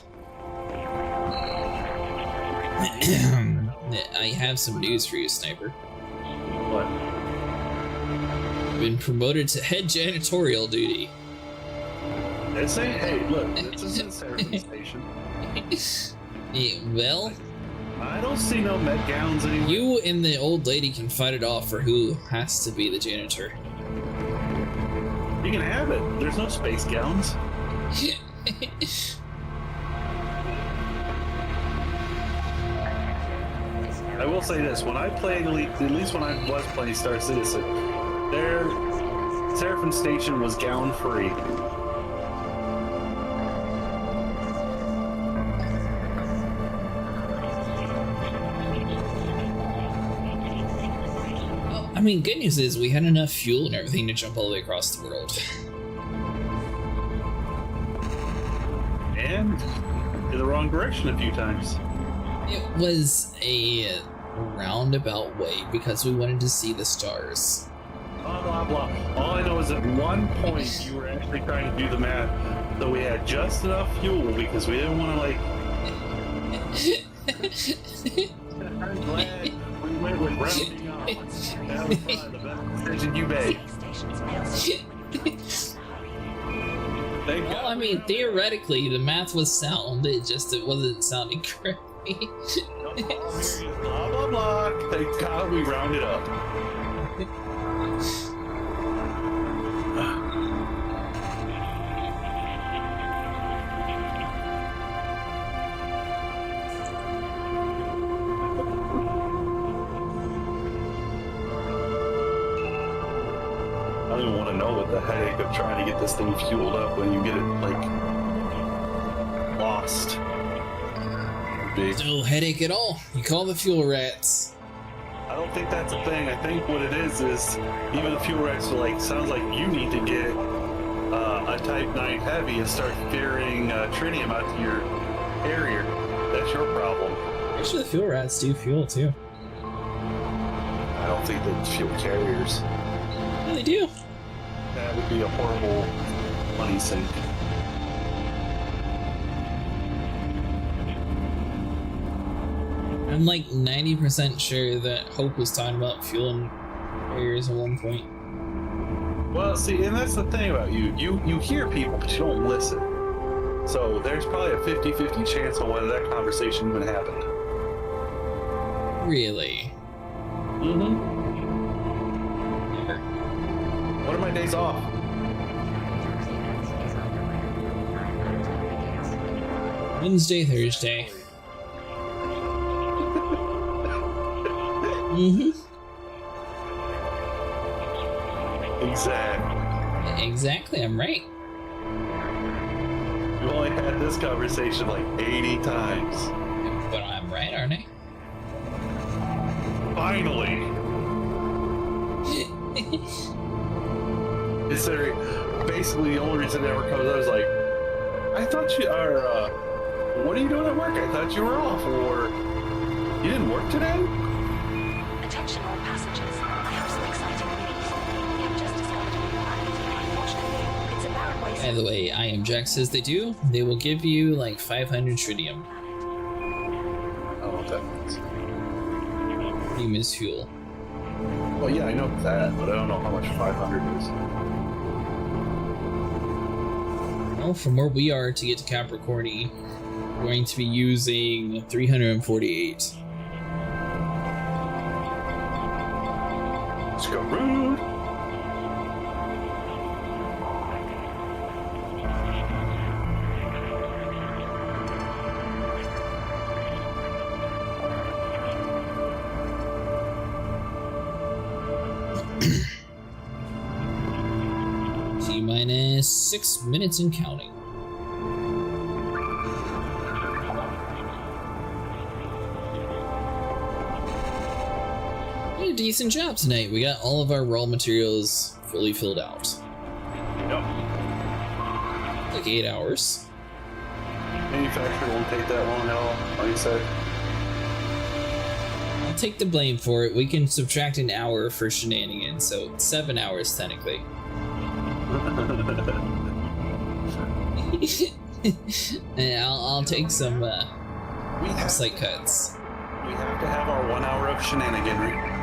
I have some news for you, Sniper. What? Been promoted to head janitorial duty. It's a, hey, look, this is a service station. Yeah, well, I don't see no Met gowns anymore. you and the old lady can fight it off for who has to be the janitor. You can have it. There's no space gowns. I will say this: when I played Elite, at least when I was playing Star Citizen, their Seraphim Station was gown free. I mean, good news is we had enough fuel and everything to jump all the way across the world. And the wrong direction a few times. It was a roundabout way because we wanted to see the stars. Blah, blah, blah. All I know is at one point you were actually trying to do the math, so we had just enough fuel because we didn't want to, like... I'm glad we went with rounding up. That was probably the best decision you made. Well, I mean, theoretically, the math was sound. It wasn't sounding correctly. Blah, blah, blah. Thank God we rounded up. I don't even want to know what the headache of trying to get this thing fueled up when you get it, like, lost. No headache at all. You call the fuel rats. I don't think that's a thing. I think what it is even the fuel rats are like, sounds like you need to get a Type 9 Heavy and start ferrying tritium out to your carrier. That's your problem. Actually, the fuel rats do fuel too. I don't think they fuel carriers. Yeah, they do. That would be a horrible money sink. I'm like 90% sure that Hope was talking about fueling carriers at one point. Well, see, and that's the thing about you. You hear people, but you don't listen. So there's probably a 50-50 chance on whether that conversation even happened. Really? Mm-hmm. What are my days off? Wednesday, Thursday. Mm-hmm. Exactly, I'm right. You only had this conversation like 80 times. But I'm right, aren't I? Finally! Considering basically the only reason it ever comes up is like, I thought you are, what are you doing at work? I thought you were off, or you didn't work today? Attention all passengers. I have some exciting news. We have just discovered a new planet. Unfortunately, it's a barren waste. By the way, I Am Jack says they do. They will give you like 500 tritium. I don't know what that means. Tritium is fuel. Well, yeah, I know that, but I don't know how much 500 is. Well, from where we are to get to Capricorni, we're going to be using 348. Screwed. T-minus 6 minutes and counting. Did a decent job tonight. We got all of our raw materials fully filled out. Yep. Like 8 hours. Manufacturer won't take that long at all, like you said. I'll take the blame for it. We can subtract an hour for shenanigans, so 7 hours technically. And I'll take some slight cuts. We have to have our 1 hour of shenaniganry.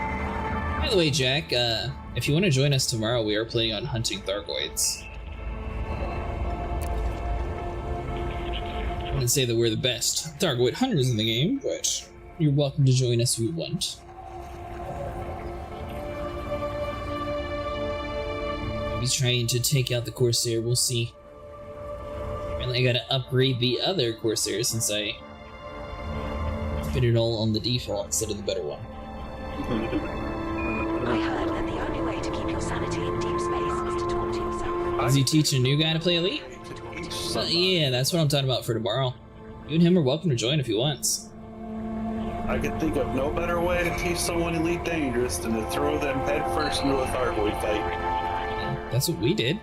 By the way, Jack, if you want to join us tomorrow, we are planning on hunting Thargoids. I wouldn't say that we're the best Thargoid hunters in the game, but you're welcome to join us if you want. Maybe trying to take out the Corsair, we'll see. And I gotta upgrade the other Corsair since I fit it all on the default instead of the better one. I heard that the only way to keep your sanity in deep space is to talk to yourself. Does he teach a new guy to play Elite? Yeah, that's what I'm talking about for tomorrow. You and him are welcome to join if he wants. I could think of no better way to teach someone Elite Dangerous than to throw them head first into a Thargoid fight. That's what we did.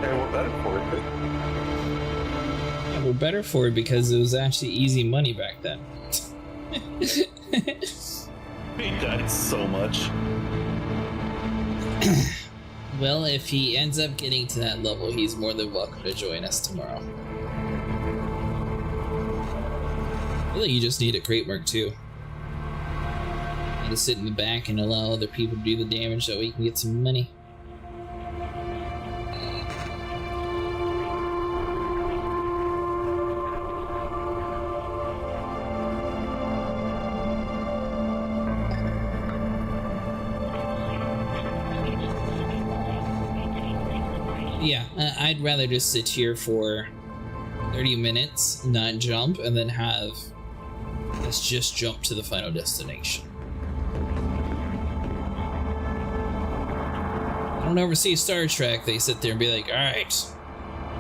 And we're better for it. were better for it because it was actually easy money back then. He died so much. Well, if he ends up getting to that level, he's more than welcome to join us tomorrow. Really, you just need a crate mark too. And to sit in the back and allow other people to do the damage so we can get some money. Yeah, I'd rather just sit here for 30 minutes, not jump, and then have us just jump to the final destination. I don't ever see Star Trek, they sit there and be like, alright,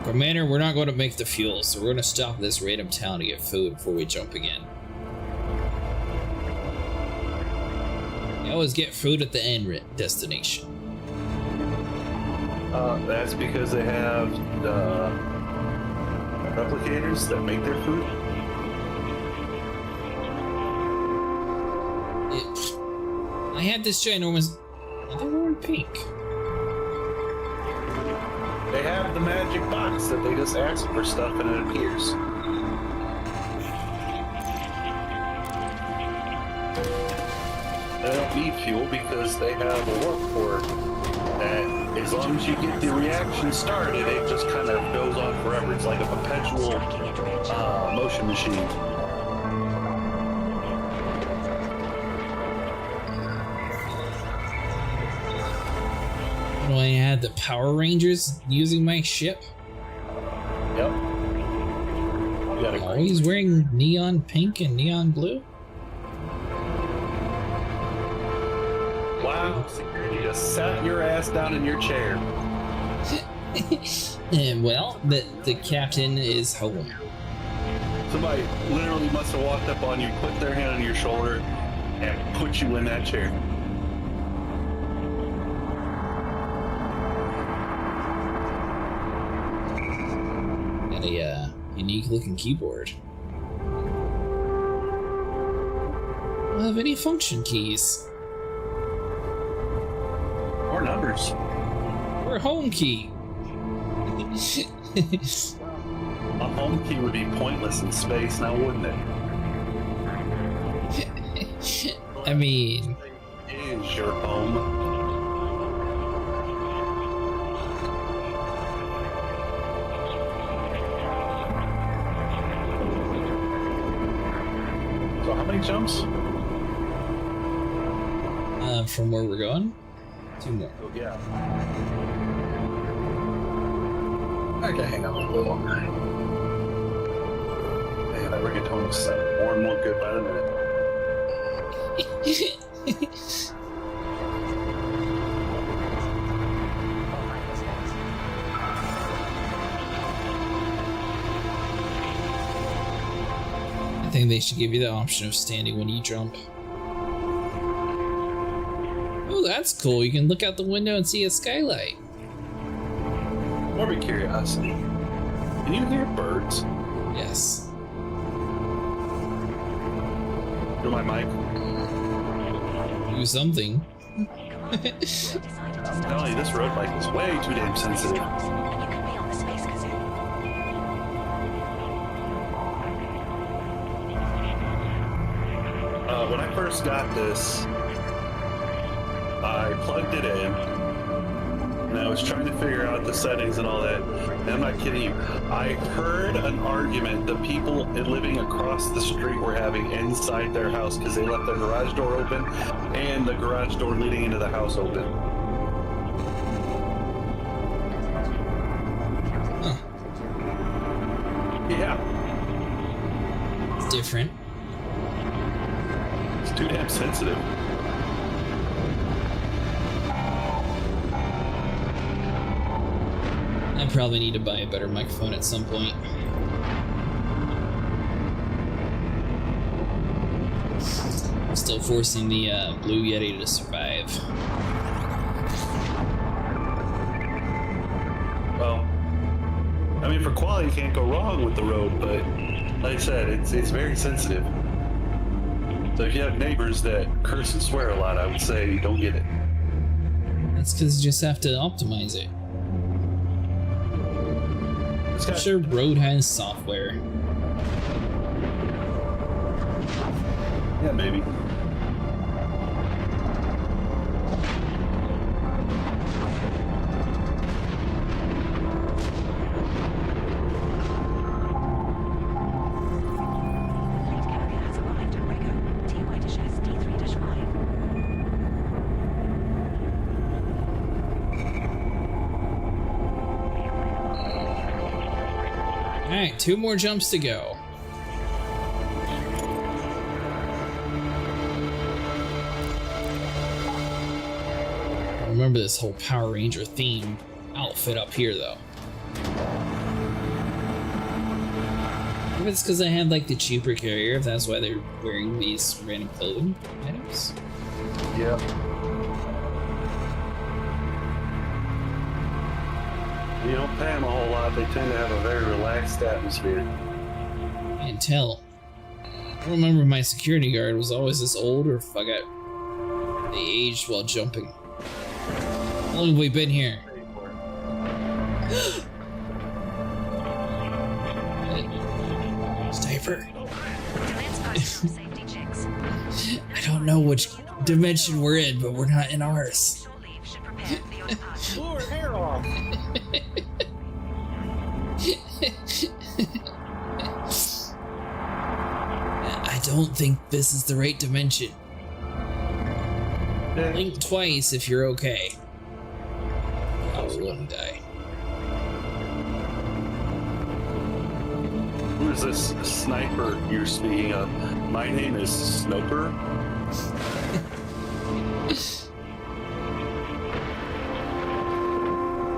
Commander, we're not going to make the fuel, so we're going to stop at this random town to get food before we jump again. You always get food at the end destination. That's because they have replicators that make their food. I had this ginormous... They were in pink. They have the magic box that they just ask for stuff and it appears. They don't need fuel because they have a warp core that as long as you get the reaction started, it just kind of goes on forever. It's like a perpetual motion machine. Do I had the Power Rangers using my ship? Yep. Oh, he's wearing neon pink and neon blue? Wow, security just sat your ass down in your chair. Well, the captain is home. Somebody literally must have walked up on you, put their hand on your shoulder, and put you in that chair. Got a unique looking keyboard. Don't have any function keys. Or numbers. Or a home key. A home key would be pointless in space now, wouldn't it? I mean... Is your home. So how many jumps? From where we're going? 2 more. Oh, yeah. Okay, hang on a little longer. Man, that rigatoni's sounding more and more good by the minute. I think they should give you the option of standing when you jump. Oh, that's cool. You can look out the window and see a skylight. Morbid curiosity. Can you hear birds? Yes. Do my mic? Do something. I'm telling you, this road bike is way too damn sensitive. When I first got this, I plugged it in, and I was trying to figure out the settings and all that, and I'm not kidding you, I heard an argument that people living across the street were having inside their house because they left their garage door open and the garage door leading into the house open. Huh. Yeah. It's different. It's too damn sensitive. I probably need to buy a better microphone at some point. I'm still forcing the Blue Yeti to survive. Well, I mean, mean, for quality, you can't go wrong with the road, but like I said, it's very sensitive. So if you have neighbors that curse and swear a lot, I would say don't get it. That's because you just have to optimize it. I'm sure Road has software. Yeah, maybe. Alright, 2 more jumps to go. I remember this whole Power Ranger theme outfit up here, though. Maybe it's because I had like the cheaper carrier, if that's why they're wearing these random clothing items. Yeah. You don't pay them a whole lot, they tend to have a very relaxed atmosphere. Can't tell. I remember my security guard was always this old, or if I got... They aged while jumping. How long have we been here? Sniper. I don't know which dimension we're in, but we're not in ours. Lord, hair off. I don't think this is the right dimension. Blink twice if you're okay. I was going to die. Who is this sniper you're speaking of? My name is Snoper.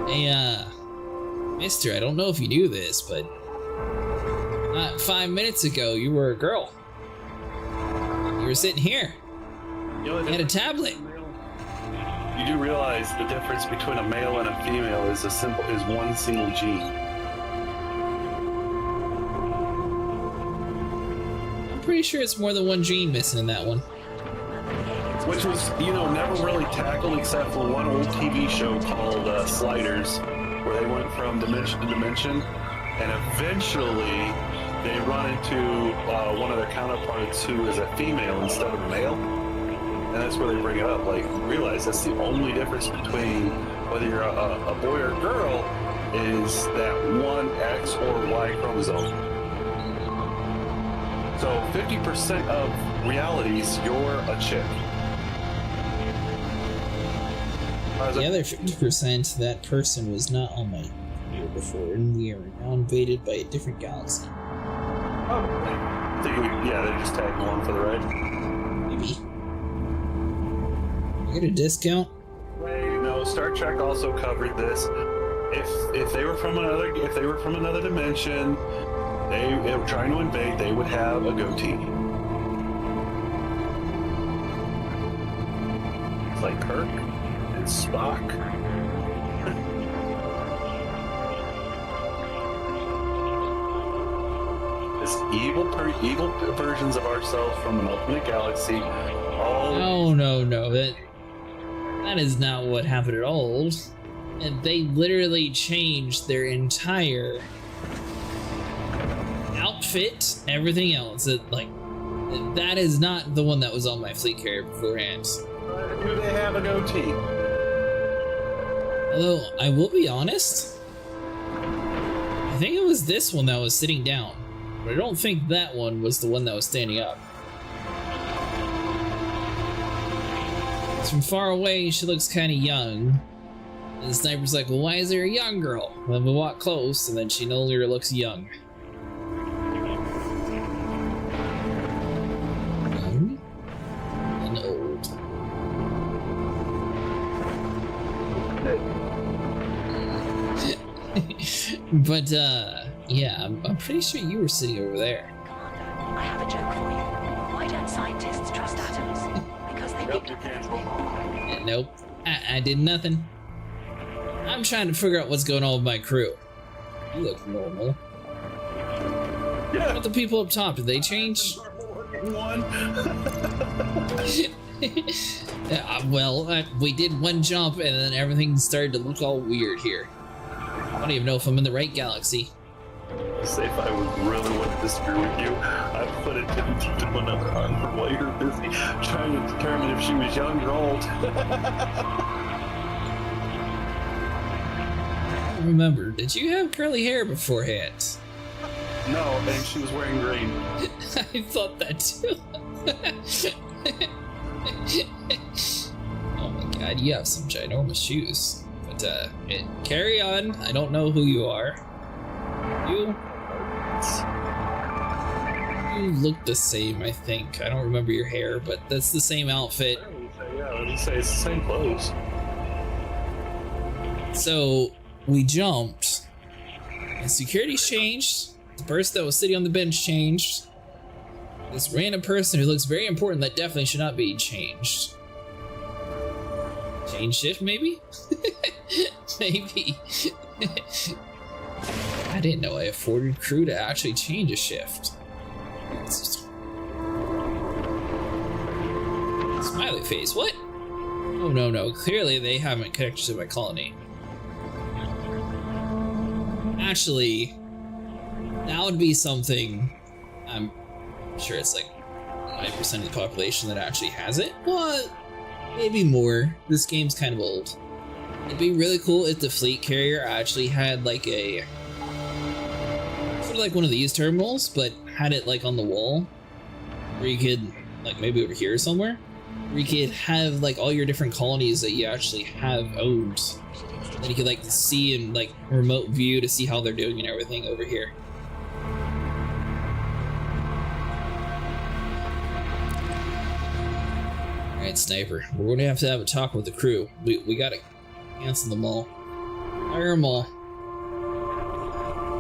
Hey, mister, I don't know if you knew this, but not 5 minutes ago, you were a girl. You were sitting here. You had a tablet. You do realize the difference between a male and a female is one single gene. I'm pretty sure it's more than one gene missing in that one. Which was, never really tackled except for one old TV show called Sliders, where they went from dimension to dimension, and eventually they run into one of their counterparts who is a female instead of a male. And that's where they bring it up. Like, realize that's the only difference between whether you're a boy or a girl is that one X or Y chromosome. So 50% of realities, you're a chick. The other 50%, that person was not on my computer before, and we are now invaded by a different galaxy. Oh, they just tagged along for the ride. Maybe. You get a discount? Wait, no. Star Trek also covered this. If they were from another dimension, they were trying to invade, they would have a goatee. It's like Kirk. Spock. This evil versions of ourselves from an alternate galaxy. No. That is not what happened at all. And they literally changed their entire outfit, everything else. That is not the one that was on my fleet carrier beforehand. Do they have a goatee? Although, I will be honest, I think it was this one that was sitting down, but I don't think that one was the one that was standing up. From far away, she looks kind of young, and the sniper's like, well, why is there a young girl? And then we walk close, and then she no longer looks young. Young and old. But, yeah, I'm pretty sure you were sitting over there. Commander, I have a joke for you. Why don't scientists trust atoms? Because they picked up everything. Nope, I did nothing. I'm trying to figure out what's going on with my crew. You look normal. Yeah. What about the people up top? Did they change? One. Well, we did one jump and then everything started to look all weird here. I don't even know if I'm in the right galaxy. Say if I would really want to disagree with you, I'd put it to another on her while you're busy trying to determine if she was young or old. I don't remember. Did you have curly hair beforehand? No, and she was wearing green. I thought that too. Oh my god, you have some ginormous shoes. But carry on. I don't know who you are. You look the same, I think. I don't remember your hair, but that's the same outfit. Yeah, I would say it's the same clothes. So we jumped, and security's changed. The person that was sitting on the bench changed. This random person who looks very important that definitely should not be changed. Change shift, maybe? Maybe. I didn't know I afforded crew to actually change a shift. Smiley face, what? Oh no, clearly they haven't connected to my colony. Actually, that would be something. I'm sure it's like 9% of the population that actually has it, but maybe more. This game's kind of old. It'd be really cool if the fleet carrier actually had like a sort of like one of these terminals, but had it like on the wall where you could, like maybe over here somewhere, where you could have like all your different colonies that you actually have owned. Then you could like see in like remote view to see how they're doing and everything over here. Alright, Sniper, we're going to have a talk with the crew. We gotta cancel them all. Fire them all.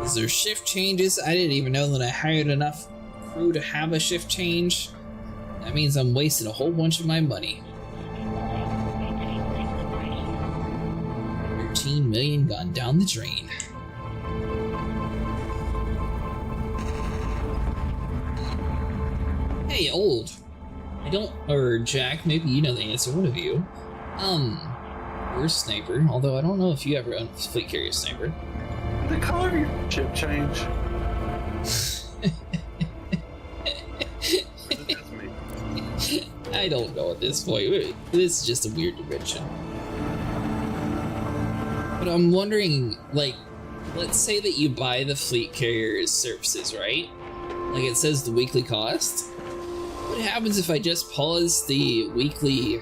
Is there shift changes? I didn't even know that I hired enough crew to have a shift change. That means I'm wasting a whole bunch of my money. 13 million gone down the drain. Hey, old. I don't, or Jack, maybe you know the answer, one of you. You're a Sniper, although I don't know if you ever owned a fleet carrier Sniper. The color of your chip change. I don't know at this point. This is just a weird dimension. But I'm wondering, like, let's say that you buy the fleet carrier's services, right? Like it says the weekly cost. What happens if I just pause the weekly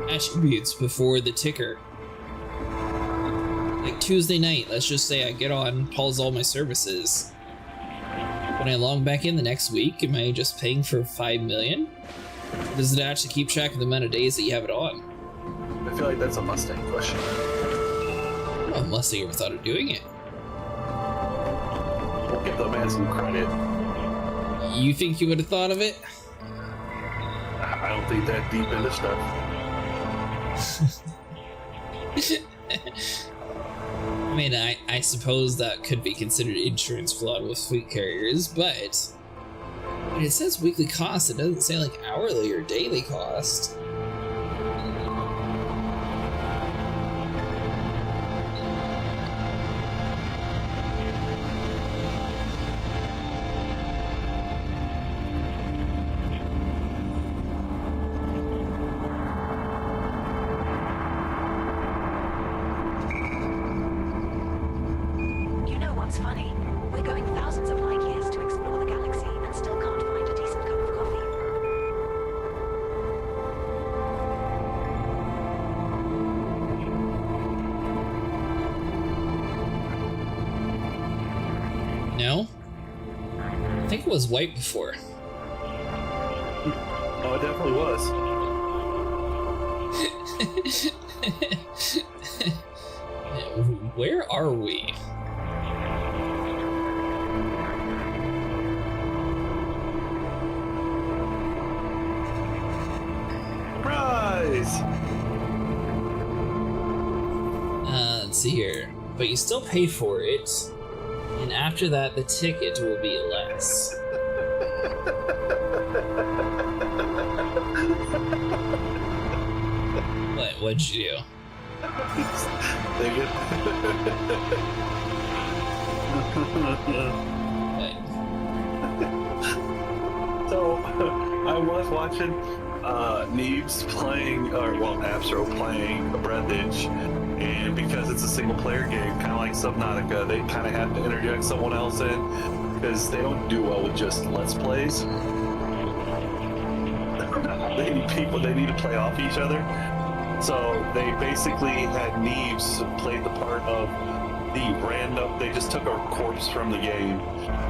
attributes before the ticker? Like Tuesday night, let's just say I get on, pause all my services. When I log back in the next week, am I just paying for 5 million? Or does it actually keep track of the amount of days that you have it on? I feel like that's a Mustang question. Well, Mustang ever thought of doing it. We'll give the man some credit. You think you would have thought of it? I don't think that deep into stuff. I mean, I suppose that could be considered insurance fraud with fleet carriers, but when it says weekly cost, it doesn't say like hourly or daily cost. No? I think it was white before. Oh, it definitely was. Where are we? Surprise! Let's see here. But you still pay for it. then after that, the ticket will be less. What'd you do? So, I was watching Neebs playing, Abstro playing Breathage, and because it's a single player game, kind of like Subnautica, they kind of have to interject someone else in, because they don't do well with just Let's Plays. They need people, they need to play off each other. So they basically had Neebs play the part of the random. They just took a corpse from the game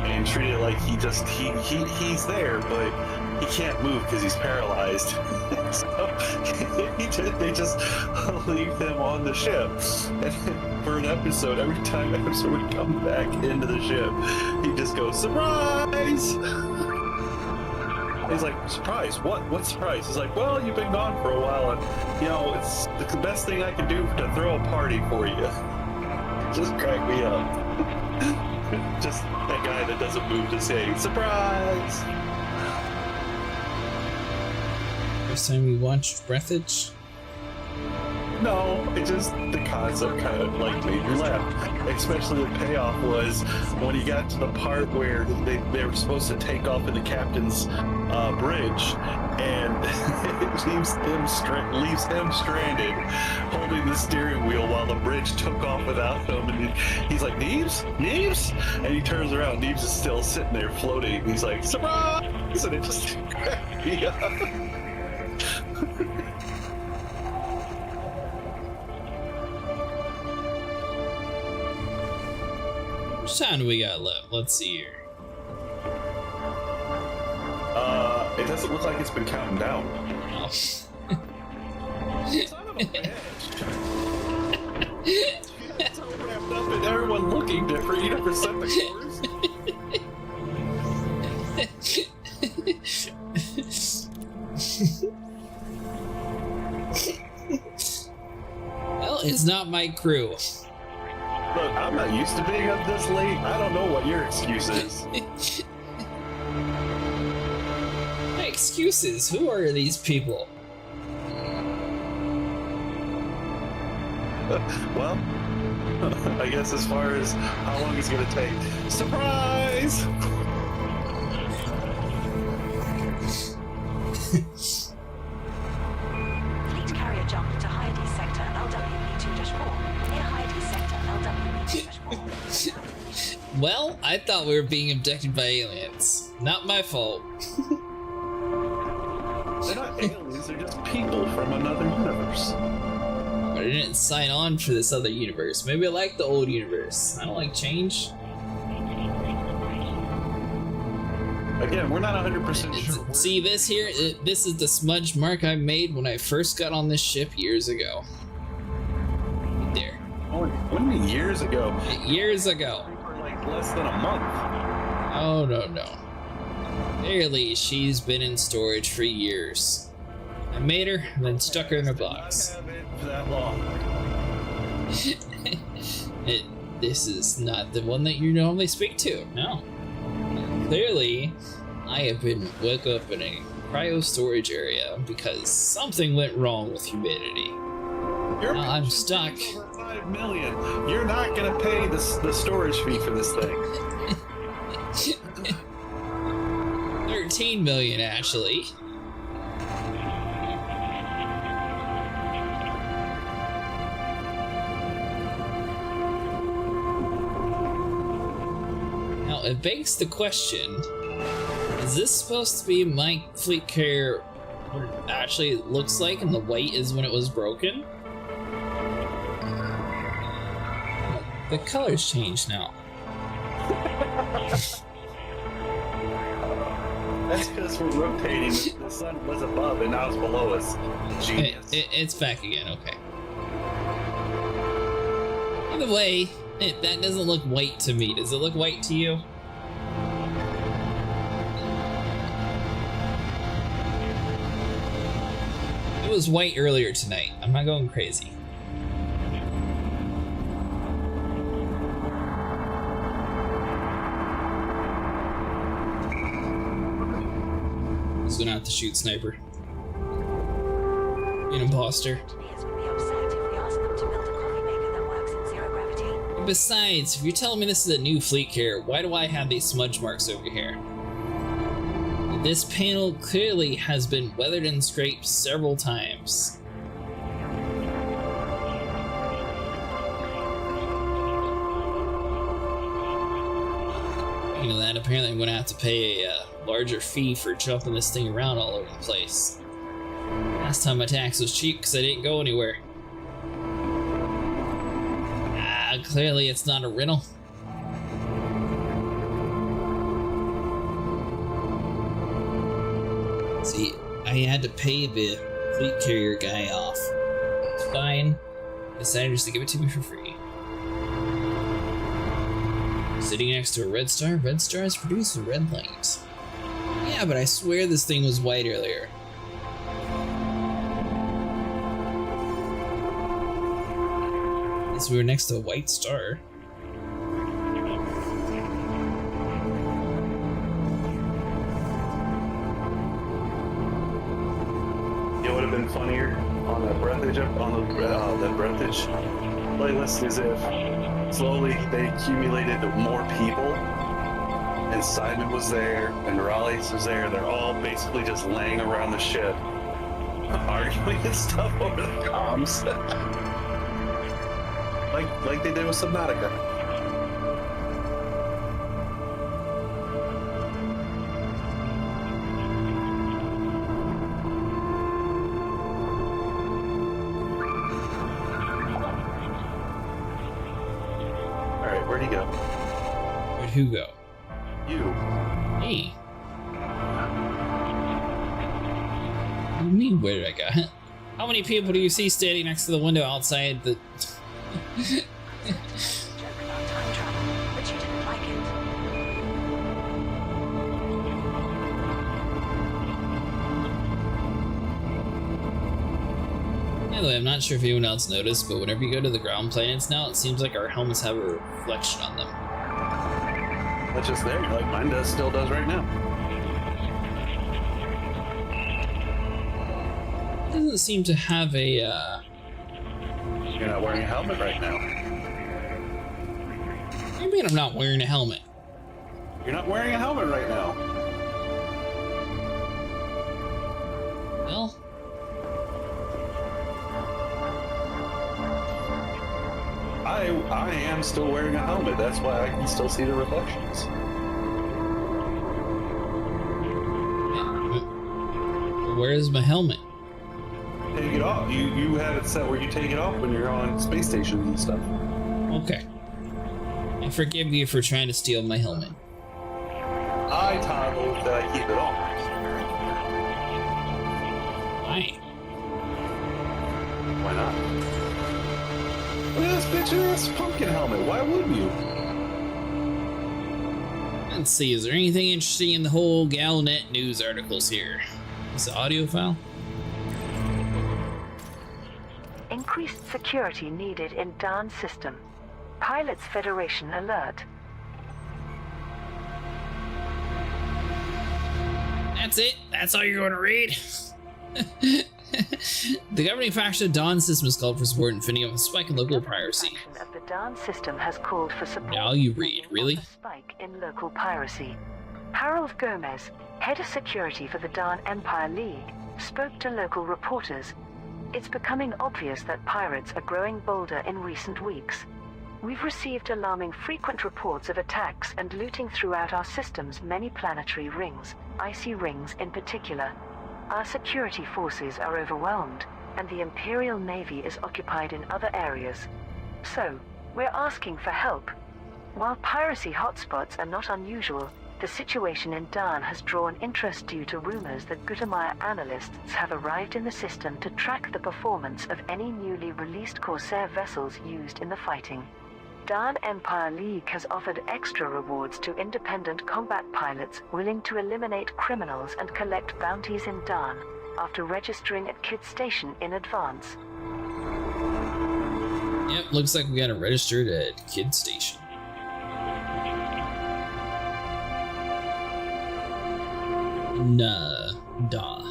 and treated it like he's there, but he can't move because he's paralyzed. So they just leave him on the ship. And for an episode, every time Absor would come back into the ship, he'd just go, "Surprise!" He's like, "Surprise? What? What surprise?" He's like, "Well, you've been gone for a while, and it's the best thing I can do to throw a party for you." Just crack me up. Just that guy that doesn't move to say, "Surprise!" First time we watched Breathage? No, it just, the concept kind of like made me laugh. Especially the payoff was when he got to the part where they were supposed to take off in the captain's bridge, and it leaves him stranded holding the steering wheel while the bridge took off without him. And he's like, "Neebs? Neebs?" And he turns around, Neebs is still sitting there floating. He's like, "Surprise!" And it just cracked me up. How much time do we got left? Let's see here. It doesn't look like it's been counting down. Oh. Son of a bitch. It's so wrapped up in everyone looking different. You never set the course. Well, it's not my crew. Look, I'm not used to being up this late. I don't know what your excuse is. My excuses? Who are these people? Well, I guess as far as how long it's gonna take. Surprise! Fleet carrier jump to Hyades sector LWP2-4. Near Hyades sector LWP2-4. Well, I thought we were being abducted by aliens. Not my fault. They're not aliens, they're just people from another universe. But I didn't sign on for this other universe. Maybe I like the old universe. I don't like change. Again, we're not 100% sure. See, this here, this is the smudge mark I made when I first got on this ship years ago. Right there. What do you mean years ago? Years ago. For like less than a month. Oh, no. Barely, she's been in storage for years. I made her, and then stuck her in a box. Not have it for that long. This is not the one that you normally speak to, no. Clearly, I have been woke up in a cryo storage area because something went wrong with humanity. Now I'm stuck. Over 5 million. You're not gonna pay the storage fee for this thing. 13 million, actually. Now, it begs the question, is this supposed to be my fleet carrier what it actually looks like and the white is when it was broken? The colors change now. That's because we're rotating. The sun was above and now it's below us. Genius. It's back again, okay. Either way, that doesn't look white to me. Does it look white to you? It was white earlier tonight. I'm not going crazy. He's gonna have to shoot sniper. An imposter. Engineers would be upset if we asked them to build a coffee maker that works in zero gravity. Besides, if you're telling me this is a new fleet carrier, why do I have these smudge marks over here? This panel clearly has been weathered and scraped several times. You know that apparently I'm going to have to pay a larger fee for jumping this thing around all over the place. Last time my tax was cheap because I didn't go anywhere. Clearly it's not a rental. See, I had to pay the fleet carrier guy off. It's fine. I decided just to give it to me for free. Sitting next to a red star. Red stars produce a red light. Yeah, but I swear this thing was white earlier. We were next to a white star. It would have been funnier on the breathage that breathage playlist is if slowly they accumulated more people, and Simon was there, and Raleigh was there. They're all basically just laying around the ship, arguing and stuff over the comms. Like they did with Subnautica. Alright, where'd he go? Where'd who go? You. Me? What do you mean, where did I go? How many people do you see standing next to the window outside the... By the way, I'm not sure if anyone else noticed, but whenever you go to the ground planets now, it seems like our helmets have a reflection on them. That's just there, like mine still does right now. It doesn't seem to have a, You're not wearing a helmet right now. What do you mean I'm not wearing a helmet? You're not wearing a helmet right now. Well... I am still wearing a helmet. That's why I can still see the reflections. Where is my helmet? Take it off. You have it set where you take it off when you're on space stations and stuff. Okay. I forgive you for trying to steal my helmet. I toggle that I keep it on. Why? Why not? Look at this bitch-ass pumpkin helmet. Why wouldn't you? Let's see, is there anything interesting in the whole Galnet news articles here? Is the audio file? Increased security needed in Dawn system. Pilots Federation alert. That's it? That's all you're going to read? The governing faction of Dawn system has called for support and fending off a spike in local piracy. Of the Dawn system has called for support. Now you read, really? Spike in local piracy. Harold Gomez, head of security for the Dawn Empire League, spoke to local reporters. It's becoming obvious that pirates are growing bolder in recent weeks. We've received alarming frequent reports of attacks and looting throughout our system's many planetary rings, icy rings in particular. Our security forces are overwhelmed, and the Imperial Navy is occupied in other areas. So, we're asking for help. While piracy hotspots are not unusual, the situation in Dawn has drawn interest due to rumors that Gutamaya analysts have arrived in the system to track the performance of any newly released Corsair vessels used in the fighting. Dawn Empire League has offered extra rewards to independent combat pilots willing to eliminate criminals and collect bounties in Dawn after registering at Kid Station in advance. Yep, looks like we got it registered at Kid Station. Nah, Da.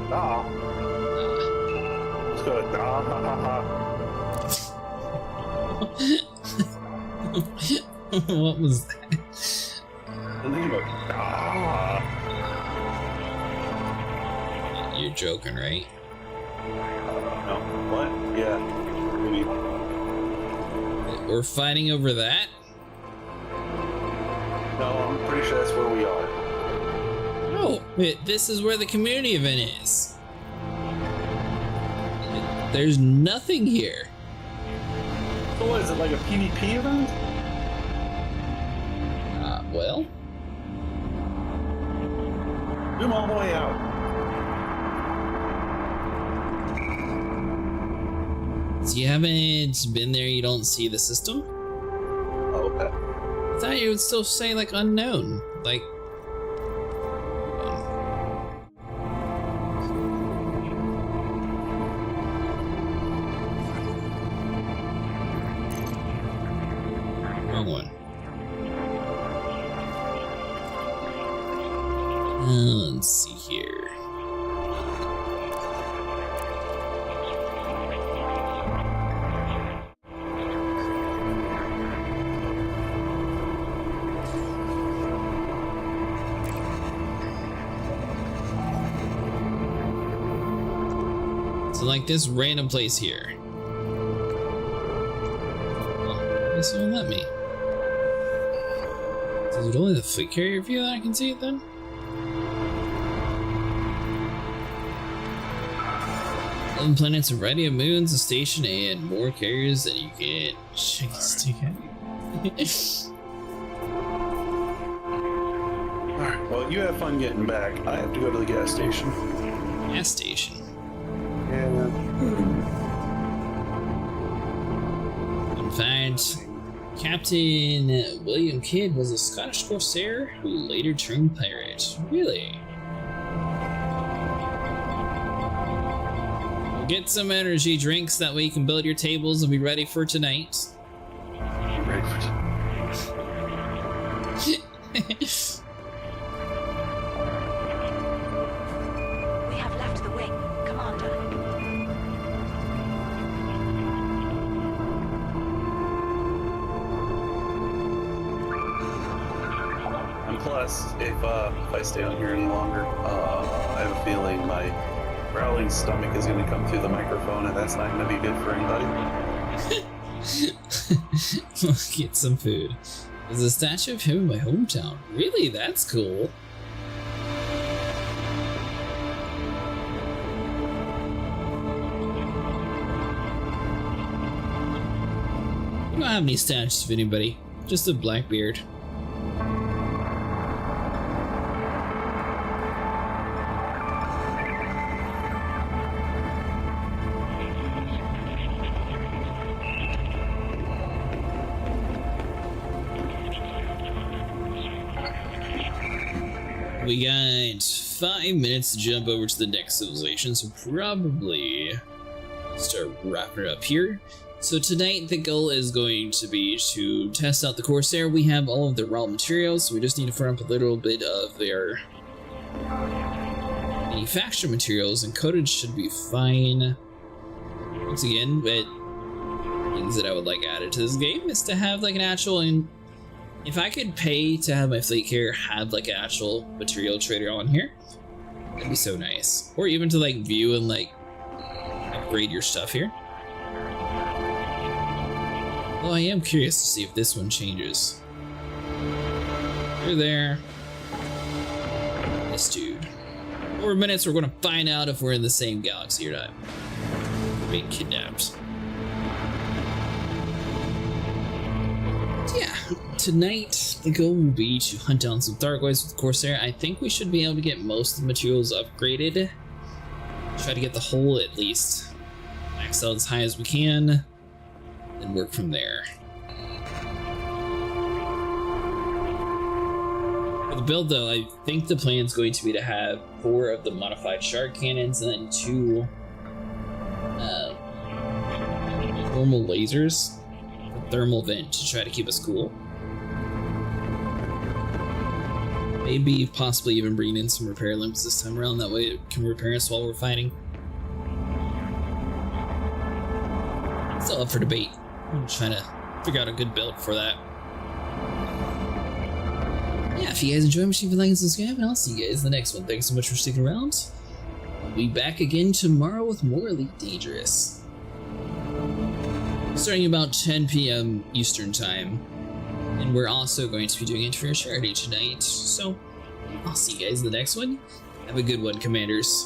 Da. Let's go to da. What was that? The name of da. You're joking, right? No. What? Yeah. Maybe. We're fighting over that? No, I'm pretty sure that's where we are. No, this is where the community event is. There's nothing here. So what, is it like a PvP event? Well. Zoom all the way out. So you haven't been there, you don't see the system? Oh, okay. I thought you would still say, like, unknown. Like... Wrong one. Let's see here. So like this random place here. Well, I guess it won't let me. Is it only the fleet carrier view that I can see it then? 11 planets, a variety of moons, a station, and more carriers that you can stick at. Alright, well, you have fun getting back. I have to go to the gas station. Gas station? Yeah. In fact, Captain William Kidd was a Scottish corsair who later turned pirate. Really? We'll get some energy drinks, that way you can build your tables and be ready for tonight. Ready for tonight. We have left the wing, Commander. And plus, if I stay on here any longer, I have a feeling my growling stomach is going to come through the microphone, and that's not going to be good for anybody. Get some food. There's a statue of him in my hometown. Really? That's cool. We don't have any statues of anybody. Just a Blackbeard. We got 5 minutes to jump over to the next civilization, so probably start wrapping it up here. So tonight the goal is going to be to test out the Corsair. We have all of the raw materials, so we just need to firm up a little bit of their manufactured materials, and codage should be fine. Once again, but things that I would like added to this game is to have like an actual, and if I could pay to have my fleet carrier have like an actual material trader on here, that'd be so nice. Or even to like view and like upgrade your stuff here. Well, I am curious to see if this one changes. You're there. This dude. 4 minutes, we're gonna find out if we're in the same galaxy or not. We're being kidnapped. Yeah, tonight the goal will be to hunt down some Thargoids with Corsair. I think we should be able to get most of the materials upgraded. Try to get the hull at least maxed out as high as we can, and work from there. For the build though, I think the plan is going to be to have 4 of the modified shard cannons and then 2 normal lasers. Thermal vent to try to keep us cool. Maybe possibly even bringing in some repair limbs this time around, that way it can repair us while we're fighting. Still up for debate. I'm trying to figure out a good build for that. Yeah, if you guys enjoy, make sure you like and subscribe, and I'll see you guys in the next one. Thanks so much for sticking around. I'll be back again tomorrow with more Elite Dangerous. Starting about 10 p.m. Eastern Time. And we're also going to be doing it for a charity tonight. So, I'll see you guys in the next one. Have a good one, Commanders.